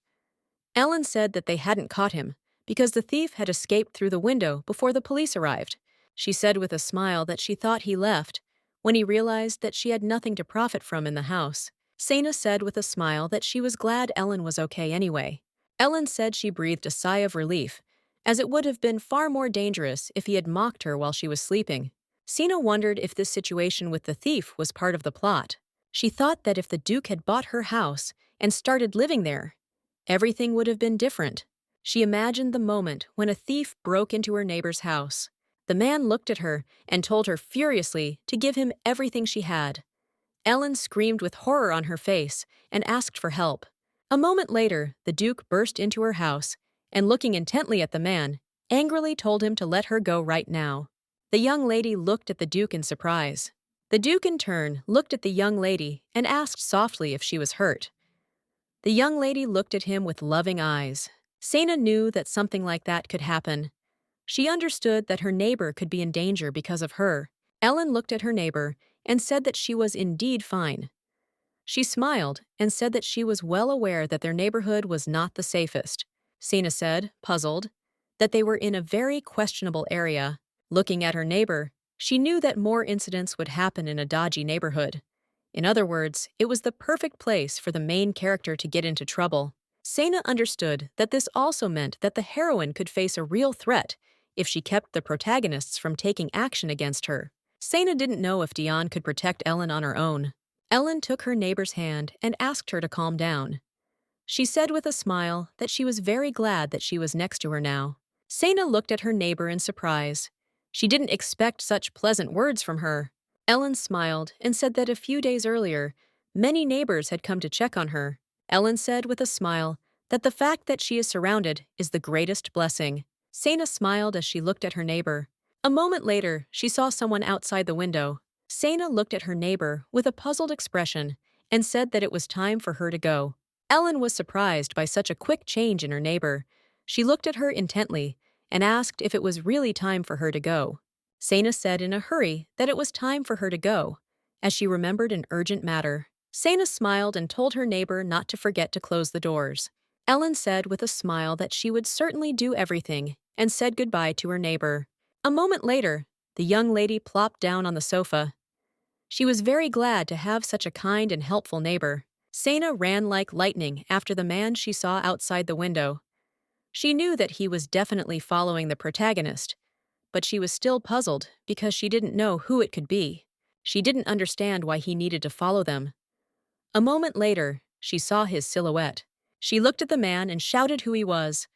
Ellen said that they hadn't caught him because the thief had escaped through the window before the police arrived. She said with a smile that she thought he left when he realized that she had nothing to profit from in the house. Saina said with a smile that she was glad Ellen was okay anyway. Ellen said she breathed a sigh of relief, as it would have been far more dangerous if he had mocked her while she was sleeping. Saina wondered if this situation with the thief was part of the plot. She thought that if the Duke had bought her house and started living there, everything would have been different. She imagined the moment when a thief broke into her neighbor's house. The man looked at her and told her furiously to give him everything she had. Ellen screamed with horror on her face and asked for help. A moment later, the Duke burst into her house and, looking intently at the man, angrily told him to let her go right now. The young lady looked at the Duke in surprise. The Duke, in turn, looked at the young lady and asked softly if she was hurt. The young lady looked at him with loving eyes. Saina knew that something like that could happen. She understood that her neighbor could be in danger because of her. Ellen looked at her neighbor and said that she was indeed fine. She smiled and said that she was well aware that their neighborhood was not the safest. Saina said, puzzled, that they were in a very questionable area. Looking at her neighbor, she knew that more incidents would happen in a dodgy neighborhood. In other words, it was the perfect place for the main character to get into trouble. Sana understood that this also meant that the heroine could face a real threat if she kept the protagonists from taking action against her. Sana didn't know if Dion could protect Ellen on her own. Ellen took her neighbor's hand and asked her to calm down. She said with a smile that she was very glad that she was next to her now. Sana looked at her neighbor in surprise. She didn't expect such pleasant words from her. Ellen smiled and said that a few days earlier, many neighbors had come to check on her. Ellen said with a smile that the fact that she is surrounded is the greatest blessing. Sana smiled as she looked at her neighbor. A moment later, she saw someone outside the window. Sana looked at her neighbor with a puzzled expression and said that it was time for her to go. Ellen was surprised by such a quick change in her neighbor. She looked at her intently and asked if it was really time for her to go. Sana said in a hurry that it was time for her to go, as she remembered an urgent matter. Sana smiled and told her neighbor not to forget to close the doors. Ellen said with a smile that she would certainly do everything and said goodbye to her neighbor. A moment later, the young lady plopped down on the sofa. She was very glad to have such a kind and helpful neighbor. Sana ran like lightning after the man she saw outside the window. She knew that he was definitely following the protagonist, but she was still puzzled because she didn't know who it could be. She didn't understand why he needed to follow them. A moment later, she saw his silhouette. She looked at the man and shouted who he was.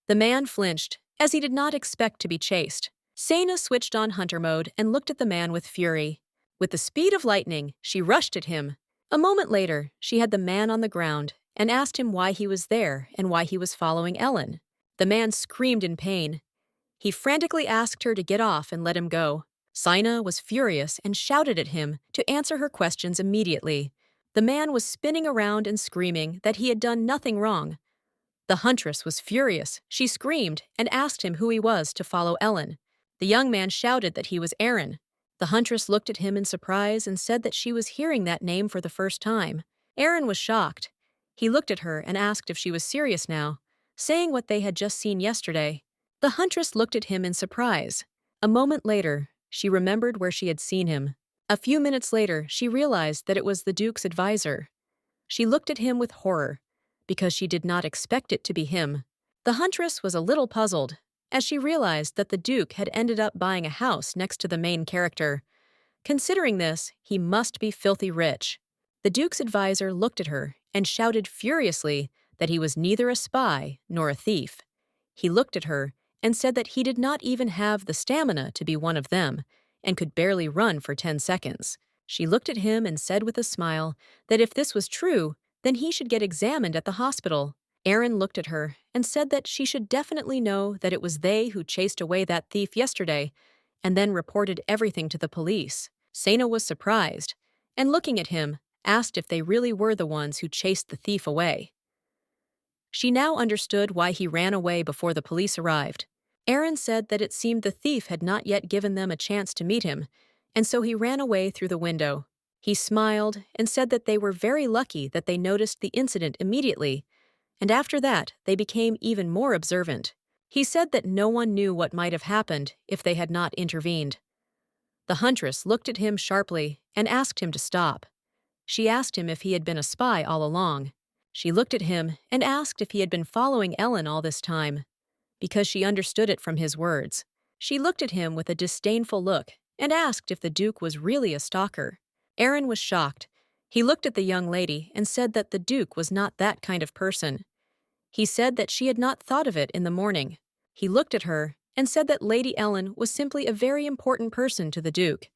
The man flinched, as he did not expect to be chased. Sana switched on hunter mode and looked at the man with fury. With the speed of lightning, she rushed at him. A moment later, she had the man on the ground and asked him why he was there and why he was following Ellen. The man screamed in pain. He frantically asked her to get off and let him go. Sana was furious and shouted at him to answer her questions immediately. The man was spinning around and screaming that he had done nothing wrong. The huntress was furious. She screamed and asked him who he was to follow Ellen. The young man shouted that he was Aaron. The huntress looked at him in surprise and said that she was hearing that name for the first time. Aaron was shocked. He looked at her and asked if she was serious now, saying what they had just seen yesterday. The huntress looked at him in surprise. A moment later, she remembered where she had seen him. A few minutes later, she realized that it was the Duke's advisor. She looked at him with horror, because she did not expect it to be him. The huntress was a little puzzled, as she realized that the Duke had ended up buying a house next to the main character. Considering this, he must be filthy rich. The Duke's advisor looked at her and shouted furiously that he was neither a spy nor a thief. He looked at her and said that he did not even have the stamina to be one of them and could barely run for 10 seconds. She looked at him and said with a smile that if this was true, then he should get examined at the hospital. Aaron looked at her and said that she should definitely know that it was they who chased away that thief yesterday and then reported everything to the police. Sana was surprised and, looking at him, asked if they really were the ones who chased the thief away. She now understood why he ran away before the police arrived. Aaron said that it seemed the thief had not yet given them a chance to meet him, and so he ran away through the window. He smiled and said that they were very lucky that they noticed the incident immediately, and after that they became even more observant. He said that no one knew what might have happened if they had not intervened. The huntress looked at him sharply and asked him to stop. She asked him if he had been a spy all along. She looked at him and asked if he had been following Ellen all this time, because she understood it from his words. She looked at him with a disdainful look and asked if the Duke was really a stalker. Aaron was shocked. He looked at the young lady and said that the Duke was not that kind of person. He said that she had not thought of it in the morning. He looked at her and said that Lady Ellen was simply a very important person to the Duke,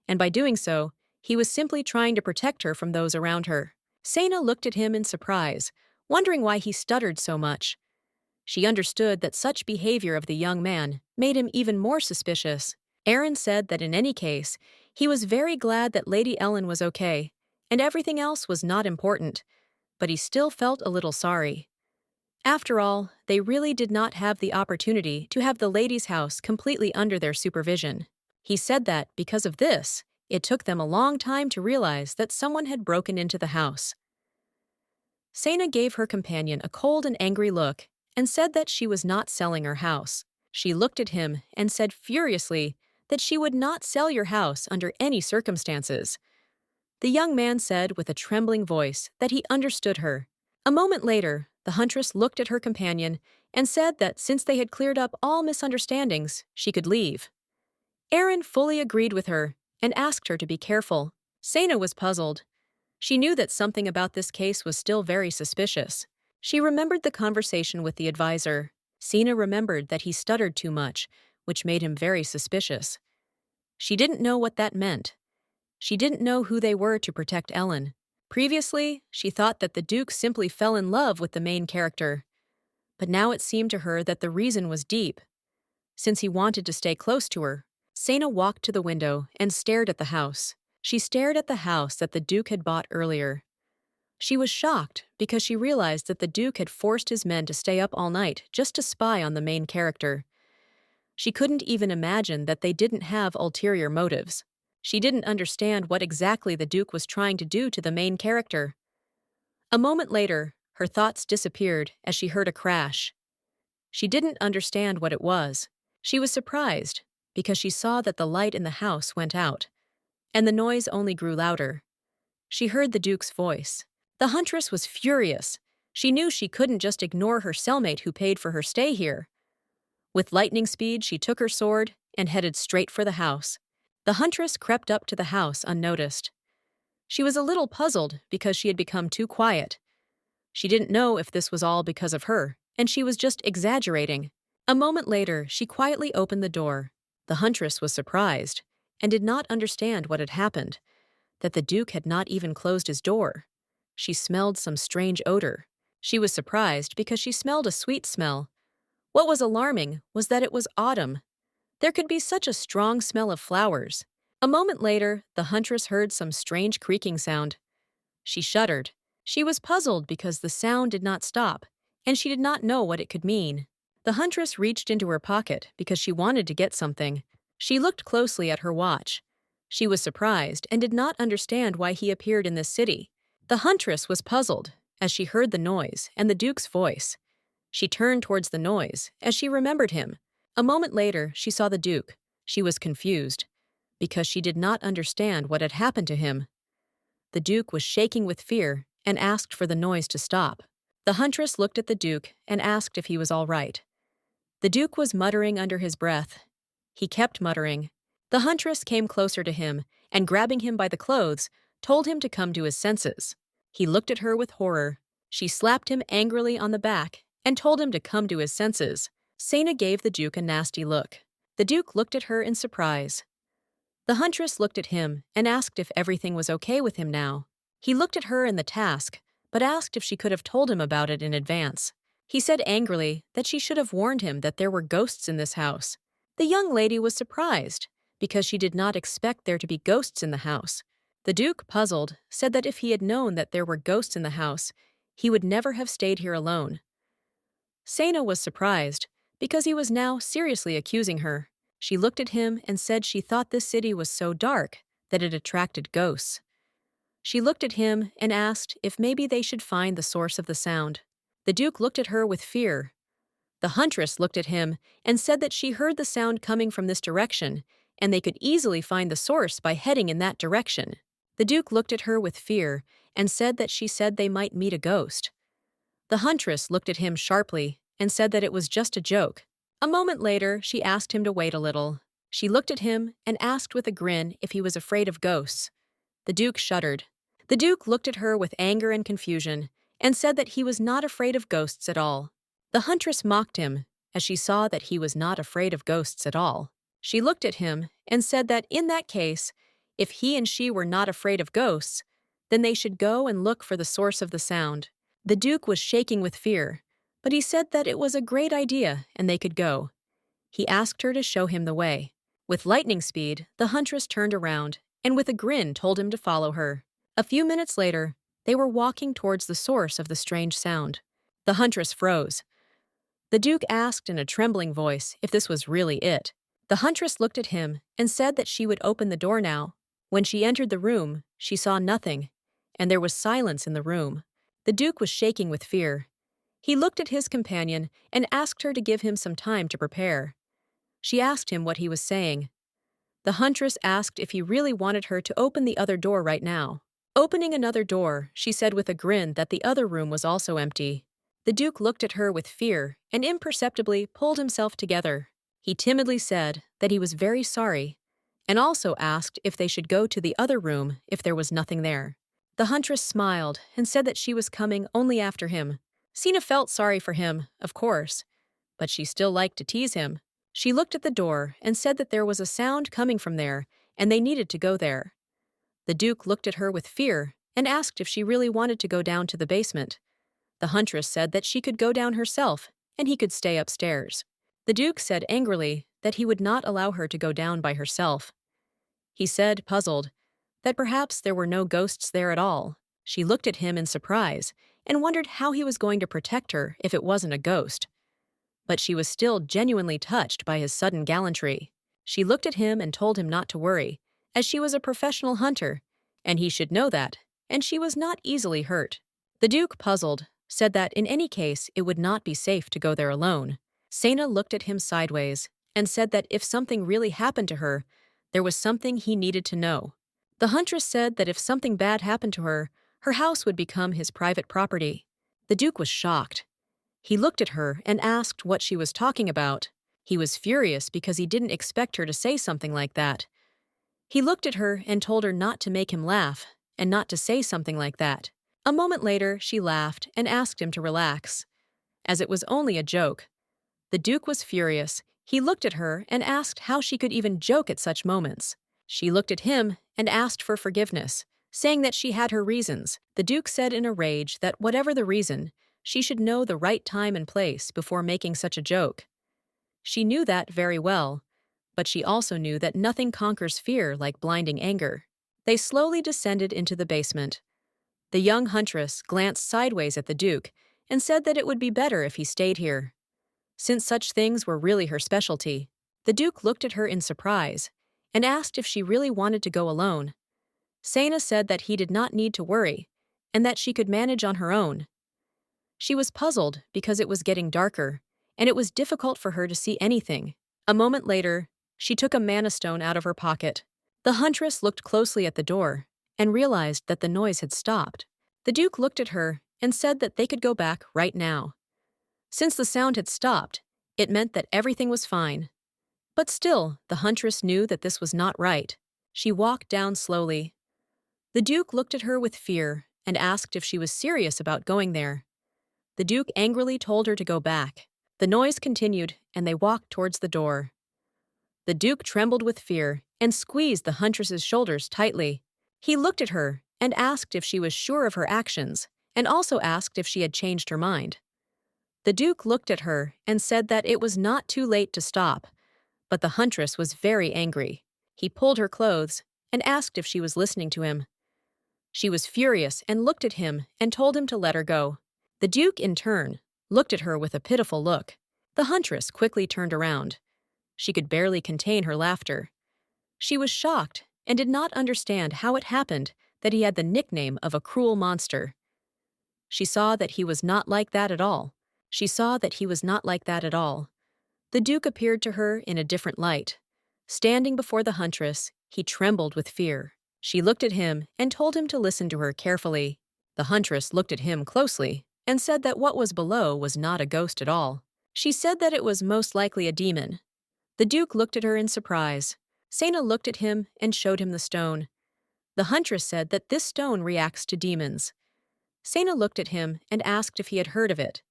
and by doing so, he was simply trying to protect her from those around her. Sana looked at him in surprise, wondering why he stuttered so much. She understood that such behavior of the young man made him even more suspicious. Aaron said that in any case, he was very glad that Lady Ellen was okay, and everything else was not important, but he still felt a little sorry. After all, they really did not have the opportunity to have the lady's house completely under their supervision. He said that, because of this, it took them a long time to realize that someone had broken into the house. Sana gave her companion a cold and angry look and said that she was not selling her house. She looked at him and said furiously that she would not sell your house under any circumstances. The young man said with a trembling voice that he understood her. A moment later, The huntress looked at her companion and said that since they had cleared up all misunderstandings, she could leave. Erin fully agreed with her and asked her to be careful. Sena was puzzled. She knew that something about this case was still very suspicious. She remembered the conversation with the advisor. Sena remembered that he stuttered too much, which made him very suspicious. She didn't know what that meant. She didn't know who they were to protect Ellen. Previously, she thought that the Duke simply fell in love with the main character. But now it seemed to her that the reason was deep. Since he wanted to stay close to her, Sena walked to the window and stared at the house. She stared at the house that the Duke had bought earlier. She was shocked because she realized that the Duke had forced his men to stay up all night just to spy on the main character. She couldn't even imagine that they didn't have ulterior motives. She didn't understand what exactly the Duke was trying to do to the main character. A moment later, her thoughts disappeared as she heard a crash. She didn't understand what it was. She was surprised because she saw that the light in the house went out, and the noise only grew louder. She heard the Duke's voice. The huntress was furious. She knew she couldn't just ignore her cellmate who paid for her stay here. With lightning speed, she took her sword and headed straight for the house. The huntress crept up to the house unnoticed. She was a little puzzled because she had become too quiet. She didn't know if this was all because of her, and she was just exaggerating. A moment later, she quietly opened the door. The huntress was surprised and did not understand what had happened, that the Duke had not even closed his door. She smelled some strange odor. She was surprised because she smelled a sweet smell. What was alarming was that it was autumn. There could be such a strong smell of flowers. A moment later, the huntress heard some strange creaking sound. She shuddered. She was puzzled because the sound did not stop, and she did not know what it could mean. The huntress reached into her pocket because she wanted to get something. She looked closely at her watch. She was surprised and did not understand why he appeared in this city. The huntress was puzzled as she heard the noise and the Duke's voice. She turned towards the noise as she remembered him. A moment later, she saw the Duke. She was confused because she did not understand what had happened to him. The Duke was shaking with fear and asked for the noise to stop. The huntress looked at the Duke and asked if he was all right. The Duke was muttering under his breath. He kept muttering. The huntress came closer to him and, grabbing him by the clothes, told him to come to his senses. He looked at her with horror. She slapped him angrily on the back and told him to come to his senses. Sena gave the Duke a nasty look. The Duke looked at her in surprise. The huntress looked at him and asked if everything was okay with him now. He looked at her and the task, but asked if she could have told him about it in advance. He said angrily that she should have warned him that there were ghosts in this house. The young lady was surprised because she did not expect there to be ghosts in the house. The Duke, puzzled, said that if he had known that there were ghosts in the house, he would never have stayed here alone. Sena was surprised because he was now seriously accusing her. She looked at him and said she thought this city was so dark that it attracted ghosts. She looked at him and asked if maybe they should find the source of the sound. The Duke looked at her with fear. The huntress looked at him and said that she heard the sound coming from this direction, and they could easily find the source by heading in that direction. The Duke looked at her with fear and said that she said they might meet a ghost. The huntress looked at him sharply and said that it was just a joke. A moment later, she asked him to wait a little. She looked at him and asked with a grin if he was afraid of ghosts. The Duke shuddered. The Duke looked at her with anger and confusion and said that he was not afraid of ghosts at all. The huntress mocked him as she saw that he was not afraid of ghosts at all. She looked at him and said that in that case, if he and she were not afraid of ghosts, then they should go and look for the source of the sound. The Duke was shaking with fear, but he said that it was a great idea and they could go. He asked her to show him the way. With lightning speed, the huntress turned around and with a grin told him to follow her. A few minutes later, they were walking towards the source of the strange sound. The huntress froze. The Duke asked in a trembling voice if this was really it. The huntress looked at him and said that she would open the door now. When she entered the room, she saw nothing, and there was silence in the room. The Duke was shaking with fear. He looked at his companion and asked her to give him some time to prepare. She asked him what he was saying. The huntress asked if he really wanted her to open the other door right now. Opening another door, she said with a grin that the other room was also empty. The Duke looked at her with fear and imperceptibly pulled himself together. He timidly said that he was very sorry and also asked if they should go to the other room if there was nothing there. The huntress smiled and said that she was coming only after him. Sina felt sorry for him, of course, but she still liked to tease him. She looked at the door and said that there was a sound coming from there and they needed to go there. The Duke looked at her with fear and asked if she really wanted to go down to the basement. The huntress said that she could go down herself and he could stay upstairs. The Duke said angrily that he would not allow her to go down by herself. He said, puzzled, that perhaps there were no ghosts there at all. She looked at him in surprise and wondered how he was going to protect her if it wasn't a ghost. But she was still genuinely touched by his sudden gallantry. She looked at him and told him not to worry, as she was a professional hunter, and he should know that, and she was not easily hurt. The Duke, puzzled, said that in any case it would not be safe to go there alone. Sena looked at him sideways and said that if something really happened to her, there was something he needed to know. The huntress said that if something bad happened to her, her house would become his private property. The Duke was shocked. He looked at her and asked what she was talking about. He was furious because he didn't expect her to say something like that. He looked at her and told her not to make him laugh and not to say something like that. A moment later, she laughed and asked him to relax, as it was only a joke. The Duke was furious. He looked at her and asked how she could even joke at such moments. She looked at him and asked for forgiveness, saying that she had her reasons. The Duke said in a rage that whatever the reason, she should know the right time and place before making such a joke. She knew that very well, but she also knew that nothing conquers fear like blinding anger. They slowly descended into the basement. The young huntress glanced sideways at the Duke and said that it would be better if he stayed here, since such things were really her specialty. The Duke looked at her in surprise and asked if she really wanted to go alone. Sena said that he did not need to worry and that she could manage on her own. She was puzzled because it was getting darker and it was difficult for her to see anything. A moment later, she took a mana stone out of her pocket. The huntress looked closely at the door and realized that the noise had stopped. The Duke looked at her and said that they could go back right now. Since the sound had stopped, it meant that everything was fine. But still, the huntress knew that this was not right. She walked down slowly. The Duke looked at her with fear and asked if she was serious about going there. The Duke angrily told her to go back. The noise continued, and they walked towards the door. The Duke trembled with fear and squeezed the huntress's shoulders tightly. He looked at her and asked if she was sure of her actions, and also asked if she had changed her mind. The Duke looked at her and said that it was not too late to stop, but the huntress was very angry. He pulled her clothes and asked if she was listening to him. She was furious and looked at him and told him to let her go. The Duke, in turn, looked at her with a pitiful look. The huntress quickly turned around. She could barely contain her laughter. She was shocked and did not understand how it happened that he had the nickname of a cruel monster. She saw that he was not like that at all. The Duke appeared to her in a different light. Standing before the huntress, he trembled with fear. She looked at him and told him to listen to her carefully. The huntress looked at him closely and said that what was below was not a ghost at all. She said that it was most likely a demon. The Duke looked at her in surprise. Sena looked at him and showed him the stone. The huntress said that this stone reacts to demons. Sena looked at him and asked if he had heard of it.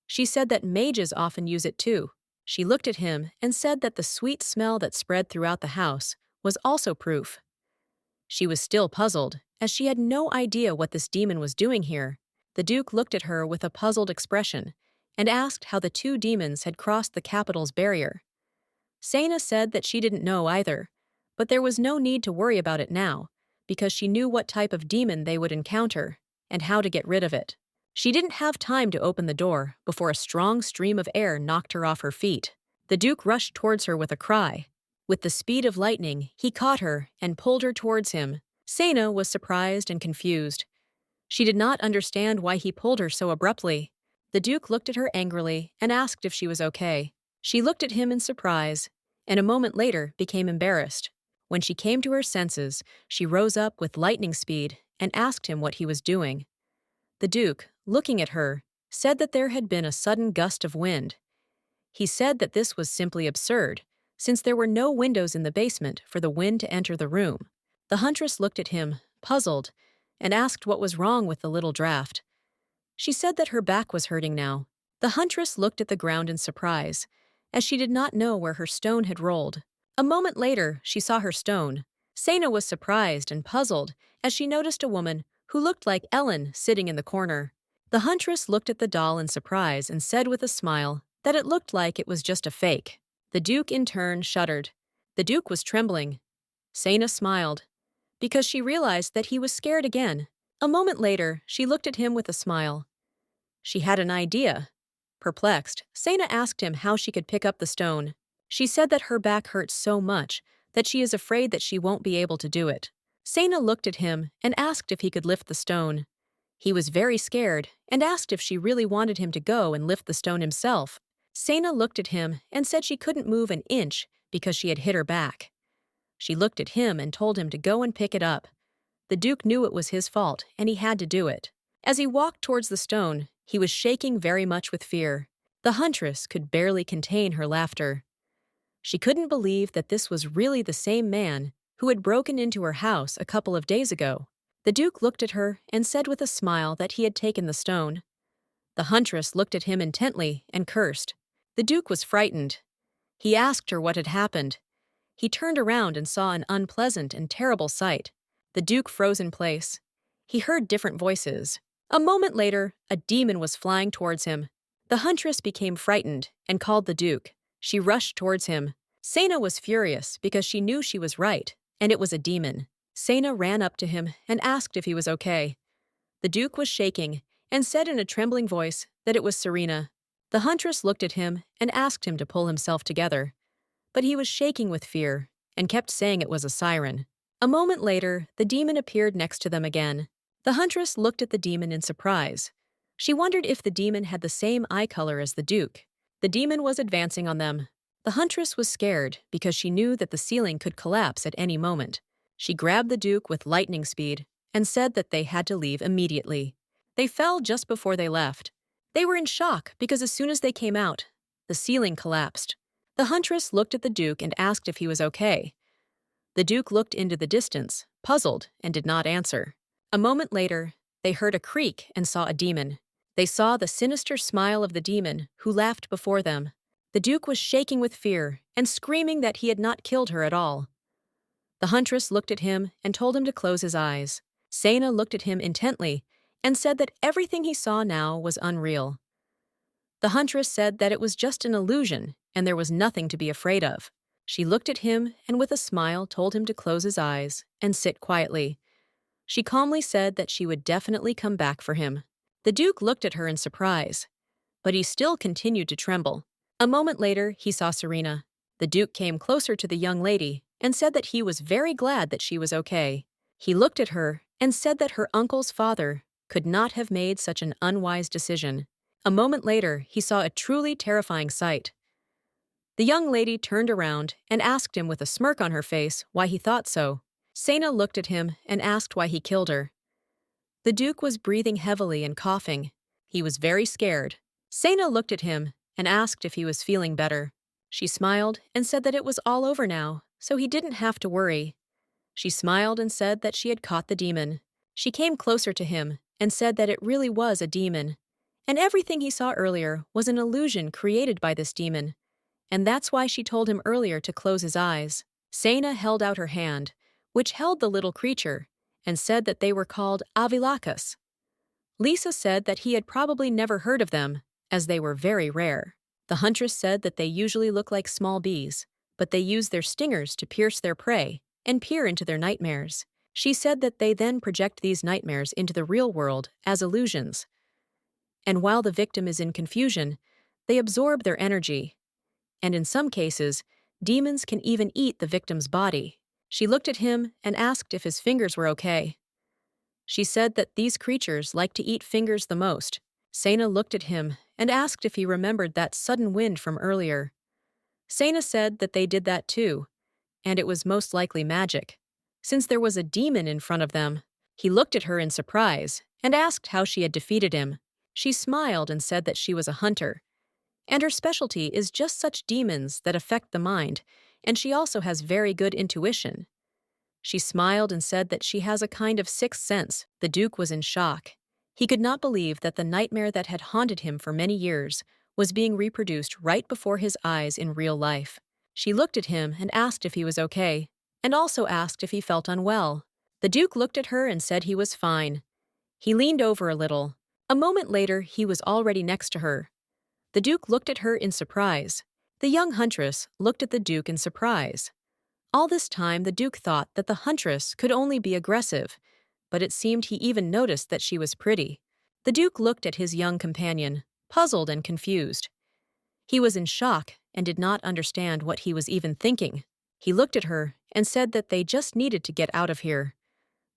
She said that mages often use it too. She looked at him and said that the sweet smell that spread throughout the house was also proof. She was still puzzled, as she had no idea what this demon was doing here. The Duke looked at her with a puzzled expression and asked how the two demons had crossed the capital's barrier. Sena said that she didn't know either, but there was no need to worry about it now, because she knew what type of demon they would encounter and how to get rid of it. She didn't have time to open the door before a strong stream of air knocked her off her feet. The Duke rushed towards her with a cry. With the speed of lightning, he caught her and pulled her towards him. Sena was surprised and confused. She did not understand why he pulled her so abruptly. The Duke looked at her angrily and asked if she was okay. She looked at him in surprise, and a moment later became embarrassed. When she came to her senses, she rose up with lightning speed and asked him what he was doing. The Duke, looking at her, said that there had been a sudden gust of wind. He said that this was simply absurd, since there were no windows in the basement for the wind to enter the room. The huntress looked at him, puzzled, and asked what was wrong with the little draft. She said that her back was hurting now. The huntress looked at the ground in surprise, as she did not know where her stone had rolled. A moment later, she saw her stone. Sena was surprised and puzzled as she noticed a woman who looked like Ellen sitting in the corner. The huntress looked at the doll in surprise and said with a smile that it looked like it was just a fake. The Duke in turn shuddered. The Duke was trembling. Sena smiled, because she realized that he was scared again. A moment later, she looked at him with a smile. She had an idea. Perplexed, Sena asked him how she could pick up the stone. She said that her back hurts so much that she is afraid that she won't be able to do it. Sena looked at him and asked if he could lift the stone. He was very scared and asked if she really wanted him to go and lift the stone himself. Sena looked at him and said she couldn't move an inch because she had hit her back. She looked at him and told him to go and pick it up. The Duke knew it was his fault, and he had to do it. As he walked towards the stone, he was shaking very much with fear. The huntress could barely contain her laughter. She couldn't believe that this was really the same man who had broken into her house a couple of days ago. The Duke looked at her and said with a smile that he had taken the stone. The huntress looked at him intently and cursed. The Duke was frightened. He asked her what had happened. He turned around and saw an unpleasant and terrible sight. The Duke froze in place. He heard different voices. A moment later, a demon was flying towards him. The huntress became frightened and called the Duke. She rushed towards him. Sena was furious because she knew she was right, and it was a demon. Sena ran up to him and asked if he was okay. The Duke was shaking and said in a trembling voice that it was Serena. The huntress looked at him and asked him to pull himself together. But he was shaking with fear and kept saying it was a siren. A moment later, the demon appeared next to them again. The huntress looked at the demon in surprise. She wondered if the demon had the same eye color as the Duke. The demon was advancing on them. The huntress was scared because she knew that the ceiling could collapse at any moment. She grabbed the Duke with lightning speed and said that they had to leave immediately. They fell just before they left. They were in shock because as soon as they came out, the ceiling collapsed. The huntress looked at the Duke and asked if he was okay. The Duke looked into the distance, puzzled, and did not answer. A moment later, they heard a creak and saw a demon. They saw the sinister smile of the demon who laughed before them. The Duke was shaking with fear and screaming that he had not killed her at all. The huntress looked at him and told him to close his eyes. Sena looked at him intently and said that everything he saw now was unreal. The huntress said that it was just an illusion and there was nothing to be afraid of. She looked at him and with a smile told him to close his eyes and sit quietly. She calmly said that she would definitely come back for him. The Duke looked at her in surprise, but he still continued to tremble. A moment later, he saw Serena. The Duke came closer to the young lady and said that he was very glad that she was okay. He looked at her and said that her uncle's father could not have made such an unwise decision. A moment later, he saw a truly terrifying sight. The young lady turned around and asked him with a smirk on her face why he thought so. Sena looked at him and asked why he killed her. The Duke was breathing heavily and coughing. He was very scared. Sena looked at him and asked if he was feeling better. She smiled and said that it was all over now, so he didn't have to worry. She smiled and said that she had caught the demon. She came closer to him and said that it really was a demon, and everything he saw earlier was an illusion created by this demon, and that's why she told him earlier to close his eyes. Sena held out her hand, which held the little creature, and said that they were called avilakas. Lisa said that he had probably never heard of them, as they were very rare. The huntress said that they usually look like small bees, but they use their stingers to pierce their prey and peer into their nightmares. She said that they then project these nightmares into the real world as illusions. And while the victim is in confusion, they absorb their energy. And in some cases, demons can even eat the victim's body. She looked at him and asked if his fingers were okay. She said that these creatures like to eat fingers the most. Sena looked at him and asked if he remembered that sudden wind from earlier. Sena said that they did that too, and it was most likely magic, since there was a demon in front of them. He looked at her in surprise and asked how she had defeated him. She smiled and said that she was a hunter, and her specialty is just such demons that affect the mind, and she also has very good intuition. She smiled and said that she has a kind of sixth sense. The Duke was in shock. He could not believe that the nightmare that had haunted him for many years was being reproduced right before his eyes in real life. She looked at him and asked if he was okay, and also asked if he felt unwell. The Duke looked at her and said he was fine. He leaned over a little. A moment later, he was already next to her. The Duke looked at her in surprise. The young huntress looked at the Duke in surprise. All this time, the Duke thought that the huntress could only be aggressive, but it seemed he even noticed that she was pretty. The Duke looked at his young companion, puzzled and confused. He was in shock and did not understand what he was even thinking. He looked at her and said that they just needed to get out of here.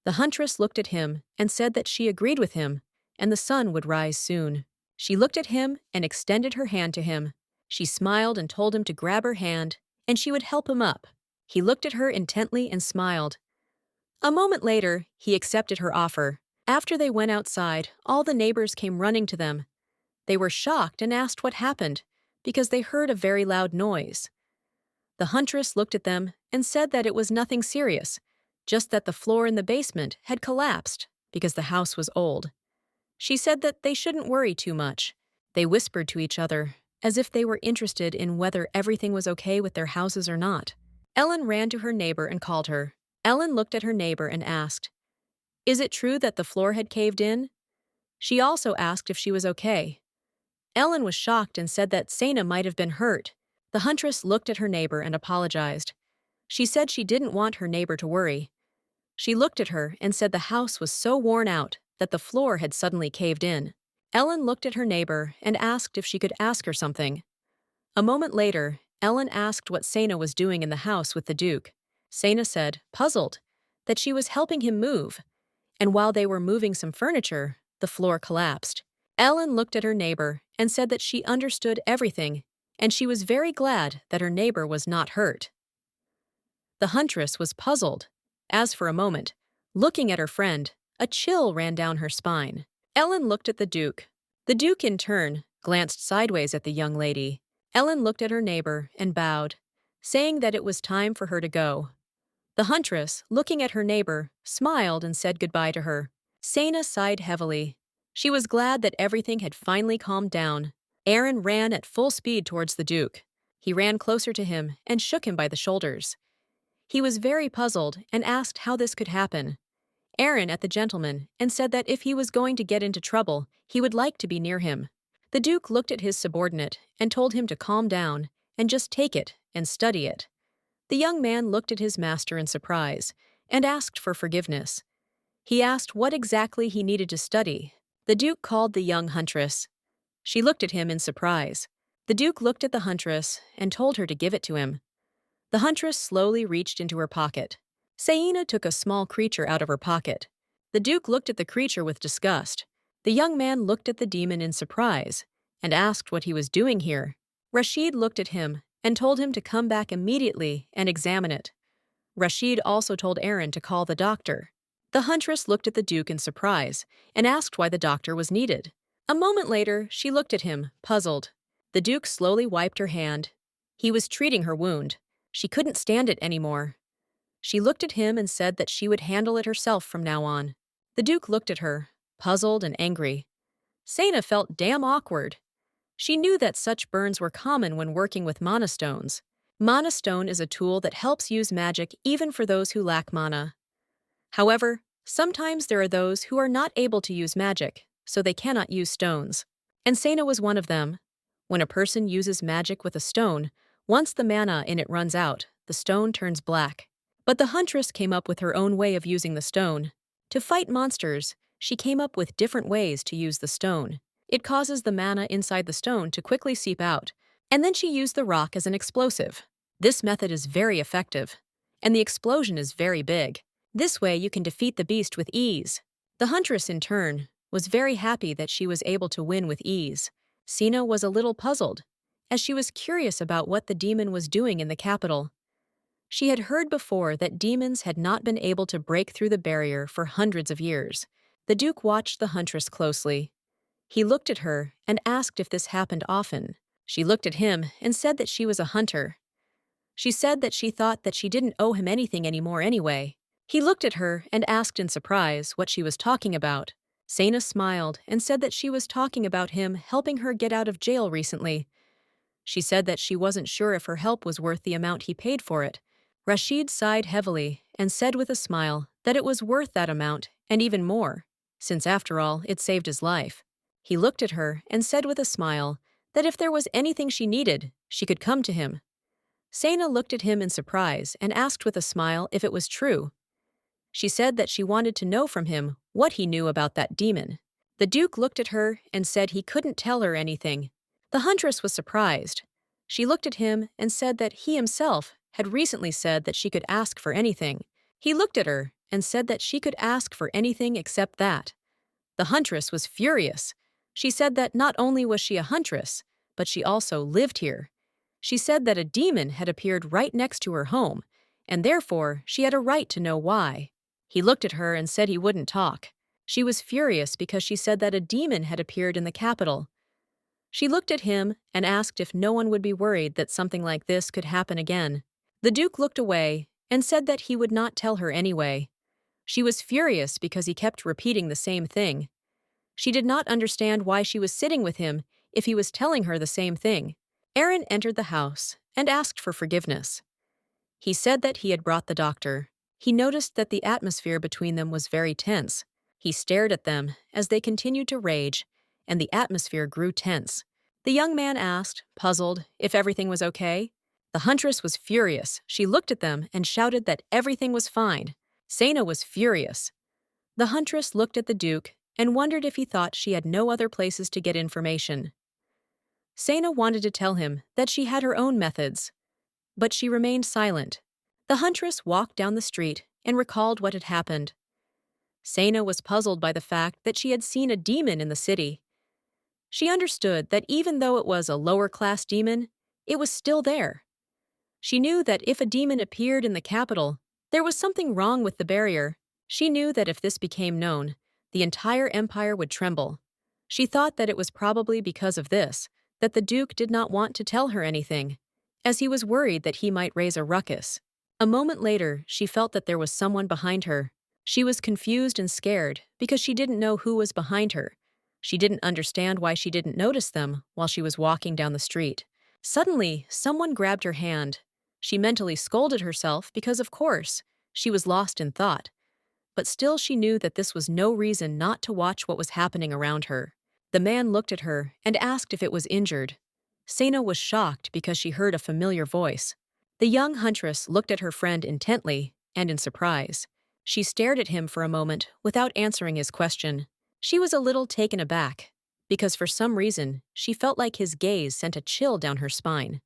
The huntress looked at him and said that she agreed with him, and the sun would rise soon. She looked at him and extended her hand to him. She smiled and told him to grab her hand, and she would help him up. He looked at her intently and smiled. A moment later, he accepted her offer. After they went outside, all the neighbors came running to them. They were shocked and asked what happened, because they heard a very loud noise. The huntress looked at them and said that it was nothing serious, just that the floor in the basement had collapsed because the house was old. She said that they shouldn't worry too much. They whispered to each other, as if they were interested in whether everything was okay with their houses or not. Ellen ran to her neighbor and called her. Ellen looked at her neighbor and asked, "Is it true that the floor had caved in?" She also asked if she was okay. Ellen was shocked and said that Sana might have been hurt. The huntress looked at her neighbor and apologized. She said she didn't want her neighbor to worry. She looked at her and said the house was so worn out that the floor had suddenly caved in. Ellen looked at her neighbor and asked if she could ask her something. A moment later, Ellen asked what Sana was doing in the house with the Duke. Sana said, puzzled, that she was helping him move, and while they were moving some furniture, the floor collapsed. Ellen looked at her neighbor and said that she understood everything, and she was very glad that her neighbor was not hurt. The huntress was puzzled, as for a moment, looking at her friend, a chill ran down her spine. Ellen looked at the Duke. The Duke, in turn, glanced sideways at the young lady. Ellen looked at her neighbor and bowed, saying that it was time for her to go. The huntress, looking at her neighbor, smiled and said goodbye to her. Sana sighed heavily. She was glad that everything had finally calmed down. Aaron ran at full speed towards the Duke. He ran closer to him and shook him by the shoulders. He was very puzzled and asked how this could happen. Aaron at the gentleman and said that if he was going to get into trouble, he would like to be near him. The Duke looked at his subordinate and told him to calm down and just take it and study it. The young man looked at his master in surprise and asked for forgiveness. He asked what exactly he needed to study. The Duke called the young huntress. She looked at him in surprise. The Duke looked at the huntress and told her to give it to him. The huntress slowly reached into her pocket. Saina took a small creature out of her pocket. The Duke looked at the creature with disgust. The young man looked at the demon in surprise and asked what he was doing here. Rashid looked at him and told him to come back immediately and examine it. Rashid also told Aaron to call the doctor. The huntress looked at the Duke in surprise and asked why the doctor was needed. A moment later, she looked at him, puzzled. The Duke slowly wiped her hand. He was treating her wound. She couldn't stand it anymore. She looked at him and said that she would handle it herself from now on. The Duke looked at her, puzzled and angry. Sana felt damn awkward. She knew that such burns were common when working with mana stones. Mana stone is a tool that helps use magic even for those who lack mana. However, sometimes there are those who are not able to use magic, so they cannot use stones. And Sana was one of them. When a person uses magic with a stone, once the mana in it runs out, the stone turns black. But the huntress came up with her own way of using the stone. To fight monsters, she came up with different ways to use the stone. It causes the mana inside the stone to quickly seep out, and then she used the rock as an explosive. This method is very effective, and the explosion is very big. This way you can defeat the beast with ease. The huntress, in turn, was very happy that she was able to win with ease. Sina was a little puzzled, as she was curious about what the demon was doing in the capital. She had heard before that demons had not been able to break through the barrier for hundreds of years. The Duke watched the huntress closely. He looked at her and asked if this happened often. She looked at him and said that she was a hunter. She said that she thought that she didn't owe him anything anymore anyway. He looked at her and asked in surprise what she was talking about. Sana smiled and said that she was talking about him helping her get out of jail recently. She said that she wasn't sure if her help was worth the amount he paid for it. Rashid sighed heavily and said with a smile that it was worth that amount and even more, since after all, it saved his life. He looked at her and said with a smile that if there was anything she needed, she could come to him. Sana looked at him in surprise and asked with a smile if it was true. She said that she wanted to know from him what he knew about that demon. The Duke looked at her and said he couldn't tell her anything. The huntress was surprised. She looked at him and said that he himself had recently said that she could ask for anything. He looked at her and said that she could ask for anything except that. The huntress was furious. She said that not only was she a huntress, but she also lived here. She said that a demon had appeared right next to her home, and therefore she had a right to know why. He looked at her and said he wouldn't talk. She was furious because she said that a demon had appeared in the capital. She looked at him and asked if no one would be worried that something like this could happen again. The Duke looked away and said that he would not tell her anyway. She was furious because he kept repeating the same thing. She did not understand why she was sitting with him if he was telling her the same thing. Aaron entered the house and asked for forgiveness. He said that he had brought the doctor. He noticed that the atmosphere between them was very tense. He stared at them as they continued to rage, and the atmosphere grew tense. The young man asked, puzzled, if everything was okay. The huntress was furious. She looked at them and shouted that everything was fine. Sana was furious. The huntress looked at the Duke and wondered if he thought she had no other places to get information. Sana wanted to tell him that she had her own methods, but she remained silent. The huntress walked down the street and recalled what had happened. Sana was puzzled by the fact that she had seen a demon in the city. She understood that even though it was a lower-class demon, it was still there. She knew that if a demon appeared in the capital, there was something wrong with the barrier. She knew that if this became known, the entire empire would tremble. She thought that it was probably because of this that the Duke did not want to tell her anything, as he was worried that he might raise a ruckus. A moment later, she felt that there was someone behind her. She was confused and scared because she didn't know who was behind her. She didn't understand why she didn't notice them while she was walking down the street. Suddenly, someone grabbed her hand. She mentally scolded herself because, of course, she was lost in thought. But still she knew that this was no reason not to watch what was happening around her. The man looked at her and asked if it was injured. Sana was shocked because she heard a familiar voice. The young huntress looked at her friend intently and in surprise. She stared at him for a moment without answering his question. She was a little taken aback, because for some reason she felt like his gaze sent a chill down her spine.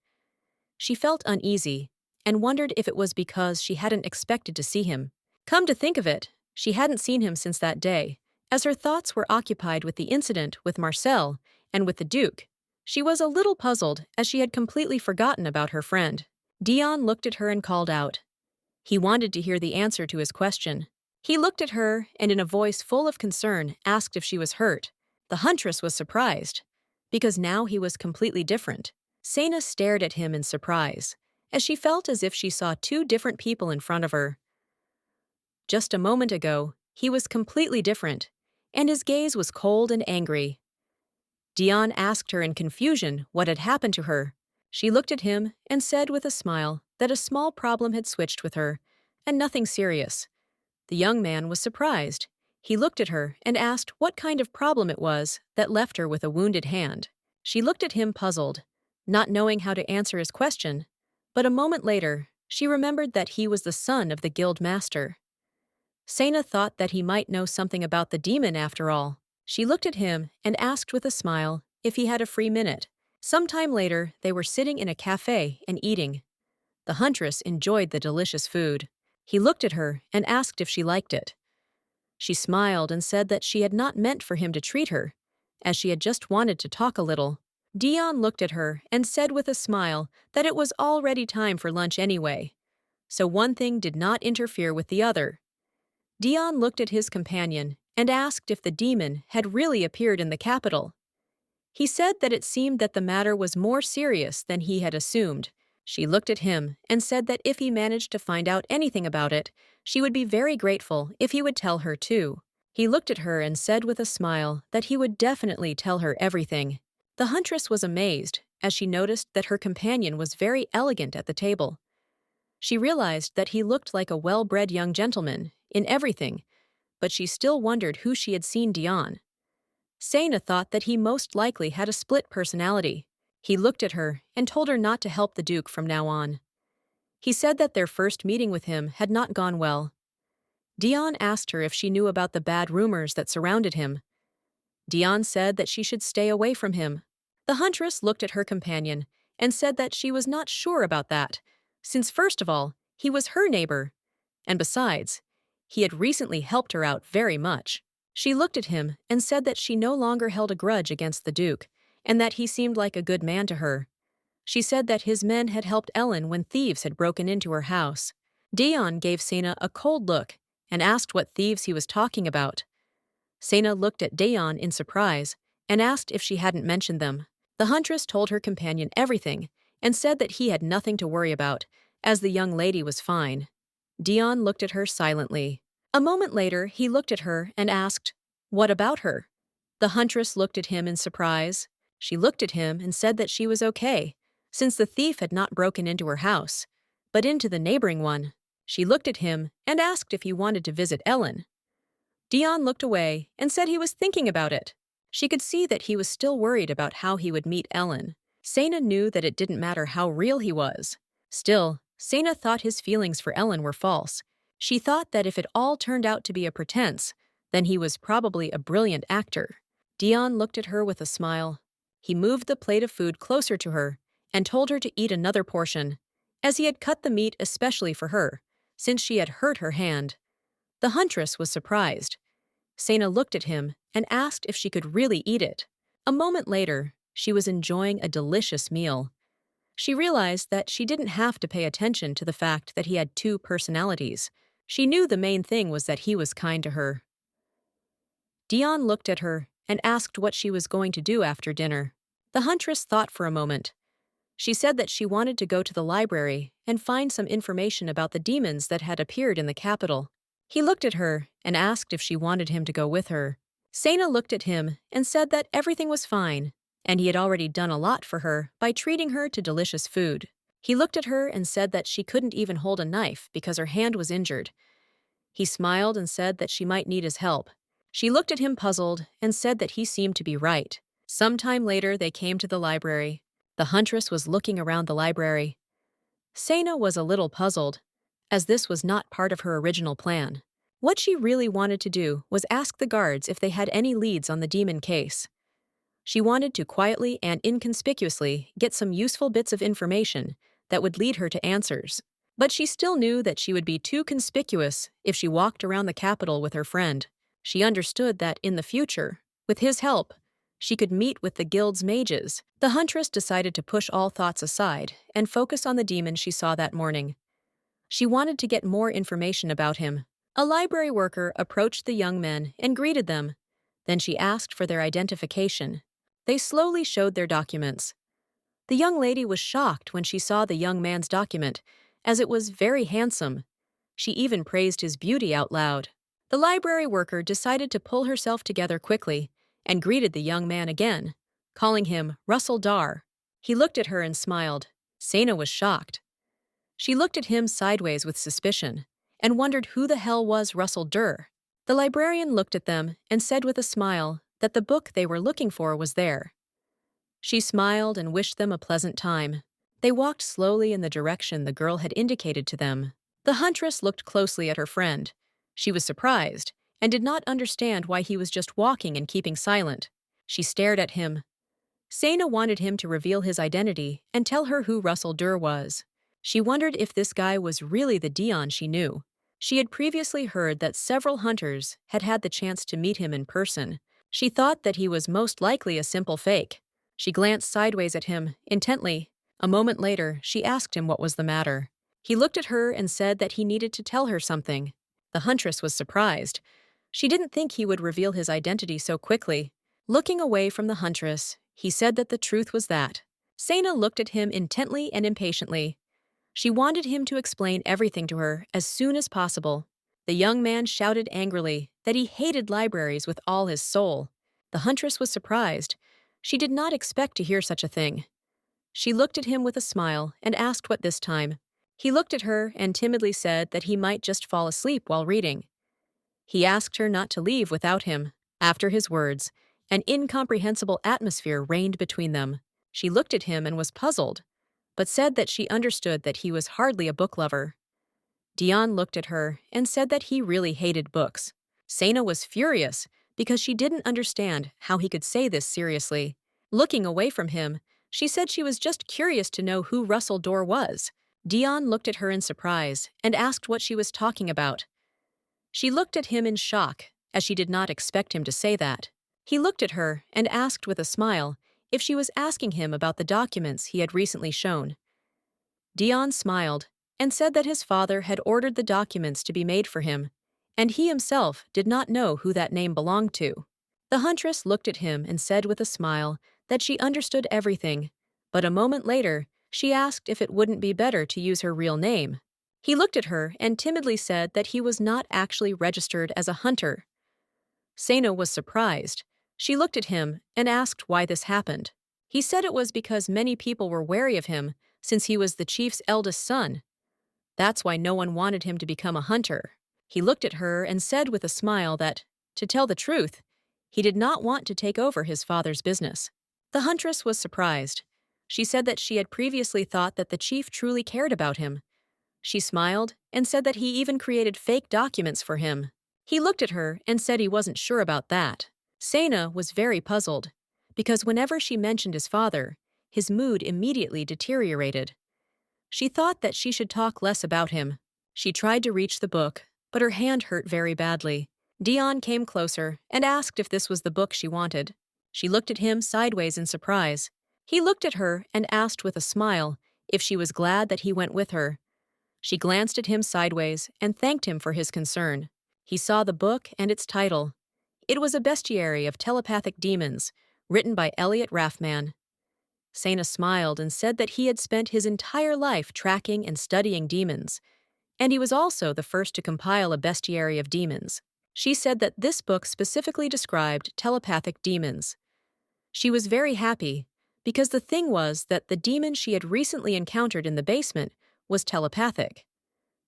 She felt uneasy and wondered if it was because she hadn't expected to see him. Come to think of it, she hadn't seen him since that day, as her thoughts were occupied with the incident with Marcel and with the Duke. She was a little puzzled as she had completely forgotten about her friend. Dion looked at her and called out. He wanted to hear the answer to his question. He looked at her and in a voice full of concern asked if she was hurt. The huntress was surprised, because now he was completely different. Sana stared at him in surprise, as she felt as if she saw two different people in front of her. Just a moment ago, he was completely different, and his gaze was cold and angry. Dion asked her in confusion what had happened to her. She looked at him and said with a smile that a small problem had switched with her, and nothing serious. The young man was surprised. He looked at her and asked what kind of problem it was that left her with a wounded hand. She looked at him puzzled, not knowing how to answer his question, but a moment later, she remembered that he was the son of the guild master. Sana thought that he might know something about the demon after all. She looked at him and asked with a smile if he had a free minute. Sometime later, they were sitting in a cafe and eating. The huntress enjoyed the delicious food. He looked at her and asked if she liked it. She smiled and said that she had not meant for him to treat her, as she had just wanted to talk a little. Dion looked at her and said with a smile that it was already time for lunch anyway, so one thing did not interfere with the other. Dion looked at his companion and asked if the demon had really appeared in the capital. He said that it seemed that the matter was more serious than he had assumed. She looked at him and said that if he managed to find out anything about it, she would be very grateful if he would tell her too. He looked at her and said with a smile that he would definitely tell her everything. The huntress was amazed as she noticed that her companion was very elegant at the table. She realized that he looked like a well-bred young gentleman in everything, but she still wondered who she had seen Dion. Sena thought that he most likely had a split personality. He looked at her and told her not to help the Duke from now on. He said that their first meeting with him had not gone well. Dion asked her if she knew about the bad rumors that surrounded him. Dion said that she should stay away from him. The huntress looked at her companion and said that she was not sure about that, since first of all, he was her neighbor, and besides, he had recently helped her out very much. She looked at him and said that she no longer held a grudge against the Duke, and that he seemed like a good man to her. She said that his men had helped Ellen when thieves had broken into her house. Dion gave Sena a cold look and asked what thieves he was talking about. Sena looked at Dion in surprise and asked if she hadn't mentioned them. The huntress told her companion everything and said that he had nothing to worry about, as the young lady was fine. Dion looked at her silently. A moment later, he looked at her and asked, "What about her?" The huntress looked at him in surprise. She looked at him and said that she was okay, since the thief had not broken into her house, but into the neighboring one. She looked at him and asked if he wanted to visit Ellen. Dion looked away and said he was thinking about it. She could see that he was still worried about how he would meet Ellen. Sena knew that it didn't matter how real he was. Still, Sena thought his feelings for Ellen were false. She thought that if it all turned out to be a pretense, then he was probably a brilliant actor. Dion looked at her with a smile. He moved the plate of food closer to her and told her to eat another portion, as he had cut the meat especially for her, since she had hurt her hand. The huntress was surprised. Sena looked at him and asked if she could really eat it. A moment later, she was enjoying a delicious meal. She realized that she didn't have to pay attention to the fact that he had two personalities. She knew the main thing was that he was kind to her. Dion looked at her and asked what she was going to do after dinner. The huntress thought for a moment. She said that she wanted to go to the library and find some information about the demons that had appeared in the capital. He looked at her and asked if she wanted him to go with her. Sena looked at him and said that everything was fine, and he had already done a lot for her by treating her to delicious food. He looked at her and said that she couldn't even hold a knife because her hand was injured. He smiled and said that she might need his help. She looked at him puzzled and said that he seemed to be right. Sometime later, they came to the library. The huntress was looking around the library. Sena was a little puzzled, as this was not part of her original plan. What she really wanted to do was ask the guards if they had any leads on the demon case. She wanted to quietly and inconspicuously get some useful bits of information that would lead her to answers. But she still knew that she would be too conspicuous if she walked around the capital with her friend. She understood that in the future, with his help, she could meet with the guild's mages. The huntress decided to push all thoughts aside and focus on the demon she saw that morning. She wanted to get more information about him. A library worker approached the young men and greeted them. Then she asked for their identification. They slowly showed their documents. The young lady was shocked when she saw the young man's document, as it was very handsome. She even praised his beauty out loud. The library worker decided to pull herself together quickly and greeted the young man again, calling him Russell Dar. He looked at her and smiled. Sena was shocked. She looked at him sideways with suspicion and wondered who the hell was Russell Durr. The librarian looked at them and said with a smile that the book they were looking for was there. She smiled and wished them a pleasant time. They walked slowly in the direction the girl had indicated to them. The huntress looked closely at her friend. She was surprised and did not understand why he was just walking and keeping silent. She stared at him. Sena wanted him to reveal his identity and tell her who Russell Durr was. She wondered if this guy was really the Dion she knew. She had previously heard that several hunters had had the chance to meet him in person. She thought that he was most likely a simple fake. She glanced sideways at him, intently. A moment later, she asked him what was the matter. He looked at her and said that he needed to tell her something. The huntress was surprised. She didn't think he would reveal his identity so quickly. Looking away from the huntress, he said that the truth was that. Sena looked at him intently and impatiently. She wanted him to explain everything to her as soon as possible. The young man shouted angrily that he hated libraries with all his soul. The huntress was surprised. She did not expect to hear such a thing. She looked at him with a smile and asked what this time. He looked at her and timidly said that he might just fall asleep while reading. He asked her not to leave without him. After his words, an incomprehensible atmosphere reigned between them. She looked at him and was puzzled, but said that she understood that he was hardly a book lover. Dion looked at her and said that he really hated books. Sena was furious because she didn't understand how he could say this seriously. Looking away from him, she said she was just curious to know who Russell Dorr was. Dion looked at her in surprise and asked what she was talking about. She looked at him in shock, as she did not expect him to say that. He looked at her and asked with a smile if she was asking him about the documents he had recently shown. Dion smiled and said that his father had ordered the documents to be made for him, and he himself did not know who that name belonged to. The huntress looked at him and said with a smile that she understood everything, but a moment later, she asked if it wouldn't be better to use her real name. He looked at her and timidly said that he was not actually registered as a hunter. Sena was surprised. She looked at him and asked why this happened. He said it was because many people were wary of him since he was the chief's eldest son. That's why no one wanted him to become a hunter. He looked at her and said with a smile that, to tell the truth, he did not want to take over his father's business. The huntress was surprised. She said that she had previously thought that the chief truly cared about him. She smiled and said that he even created fake documents for him. He looked at her and said he wasn't sure about that. Sena was very puzzled, because whenever she mentioned his father, his mood immediately deteriorated. She thought that she should talk less about him. She tried to reach the book, but her hand hurt very badly. Dion came closer and asked if this was the book she wanted. She looked at him sideways in surprise. He looked at her and asked with a smile if she was glad that he went with her. She glanced at him sideways and thanked him for his concern. He saw the book and its title. It was a bestiary of telepathic demons, written by Elliot Raffman. Sena smiled and said that he had spent his entire life tracking and studying demons, and he was also the first to compile a bestiary of demons. She said that this book specifically described telepathic demons. She was very happy, because the thing was that the demon she had recently encountered in the basement was telepathic.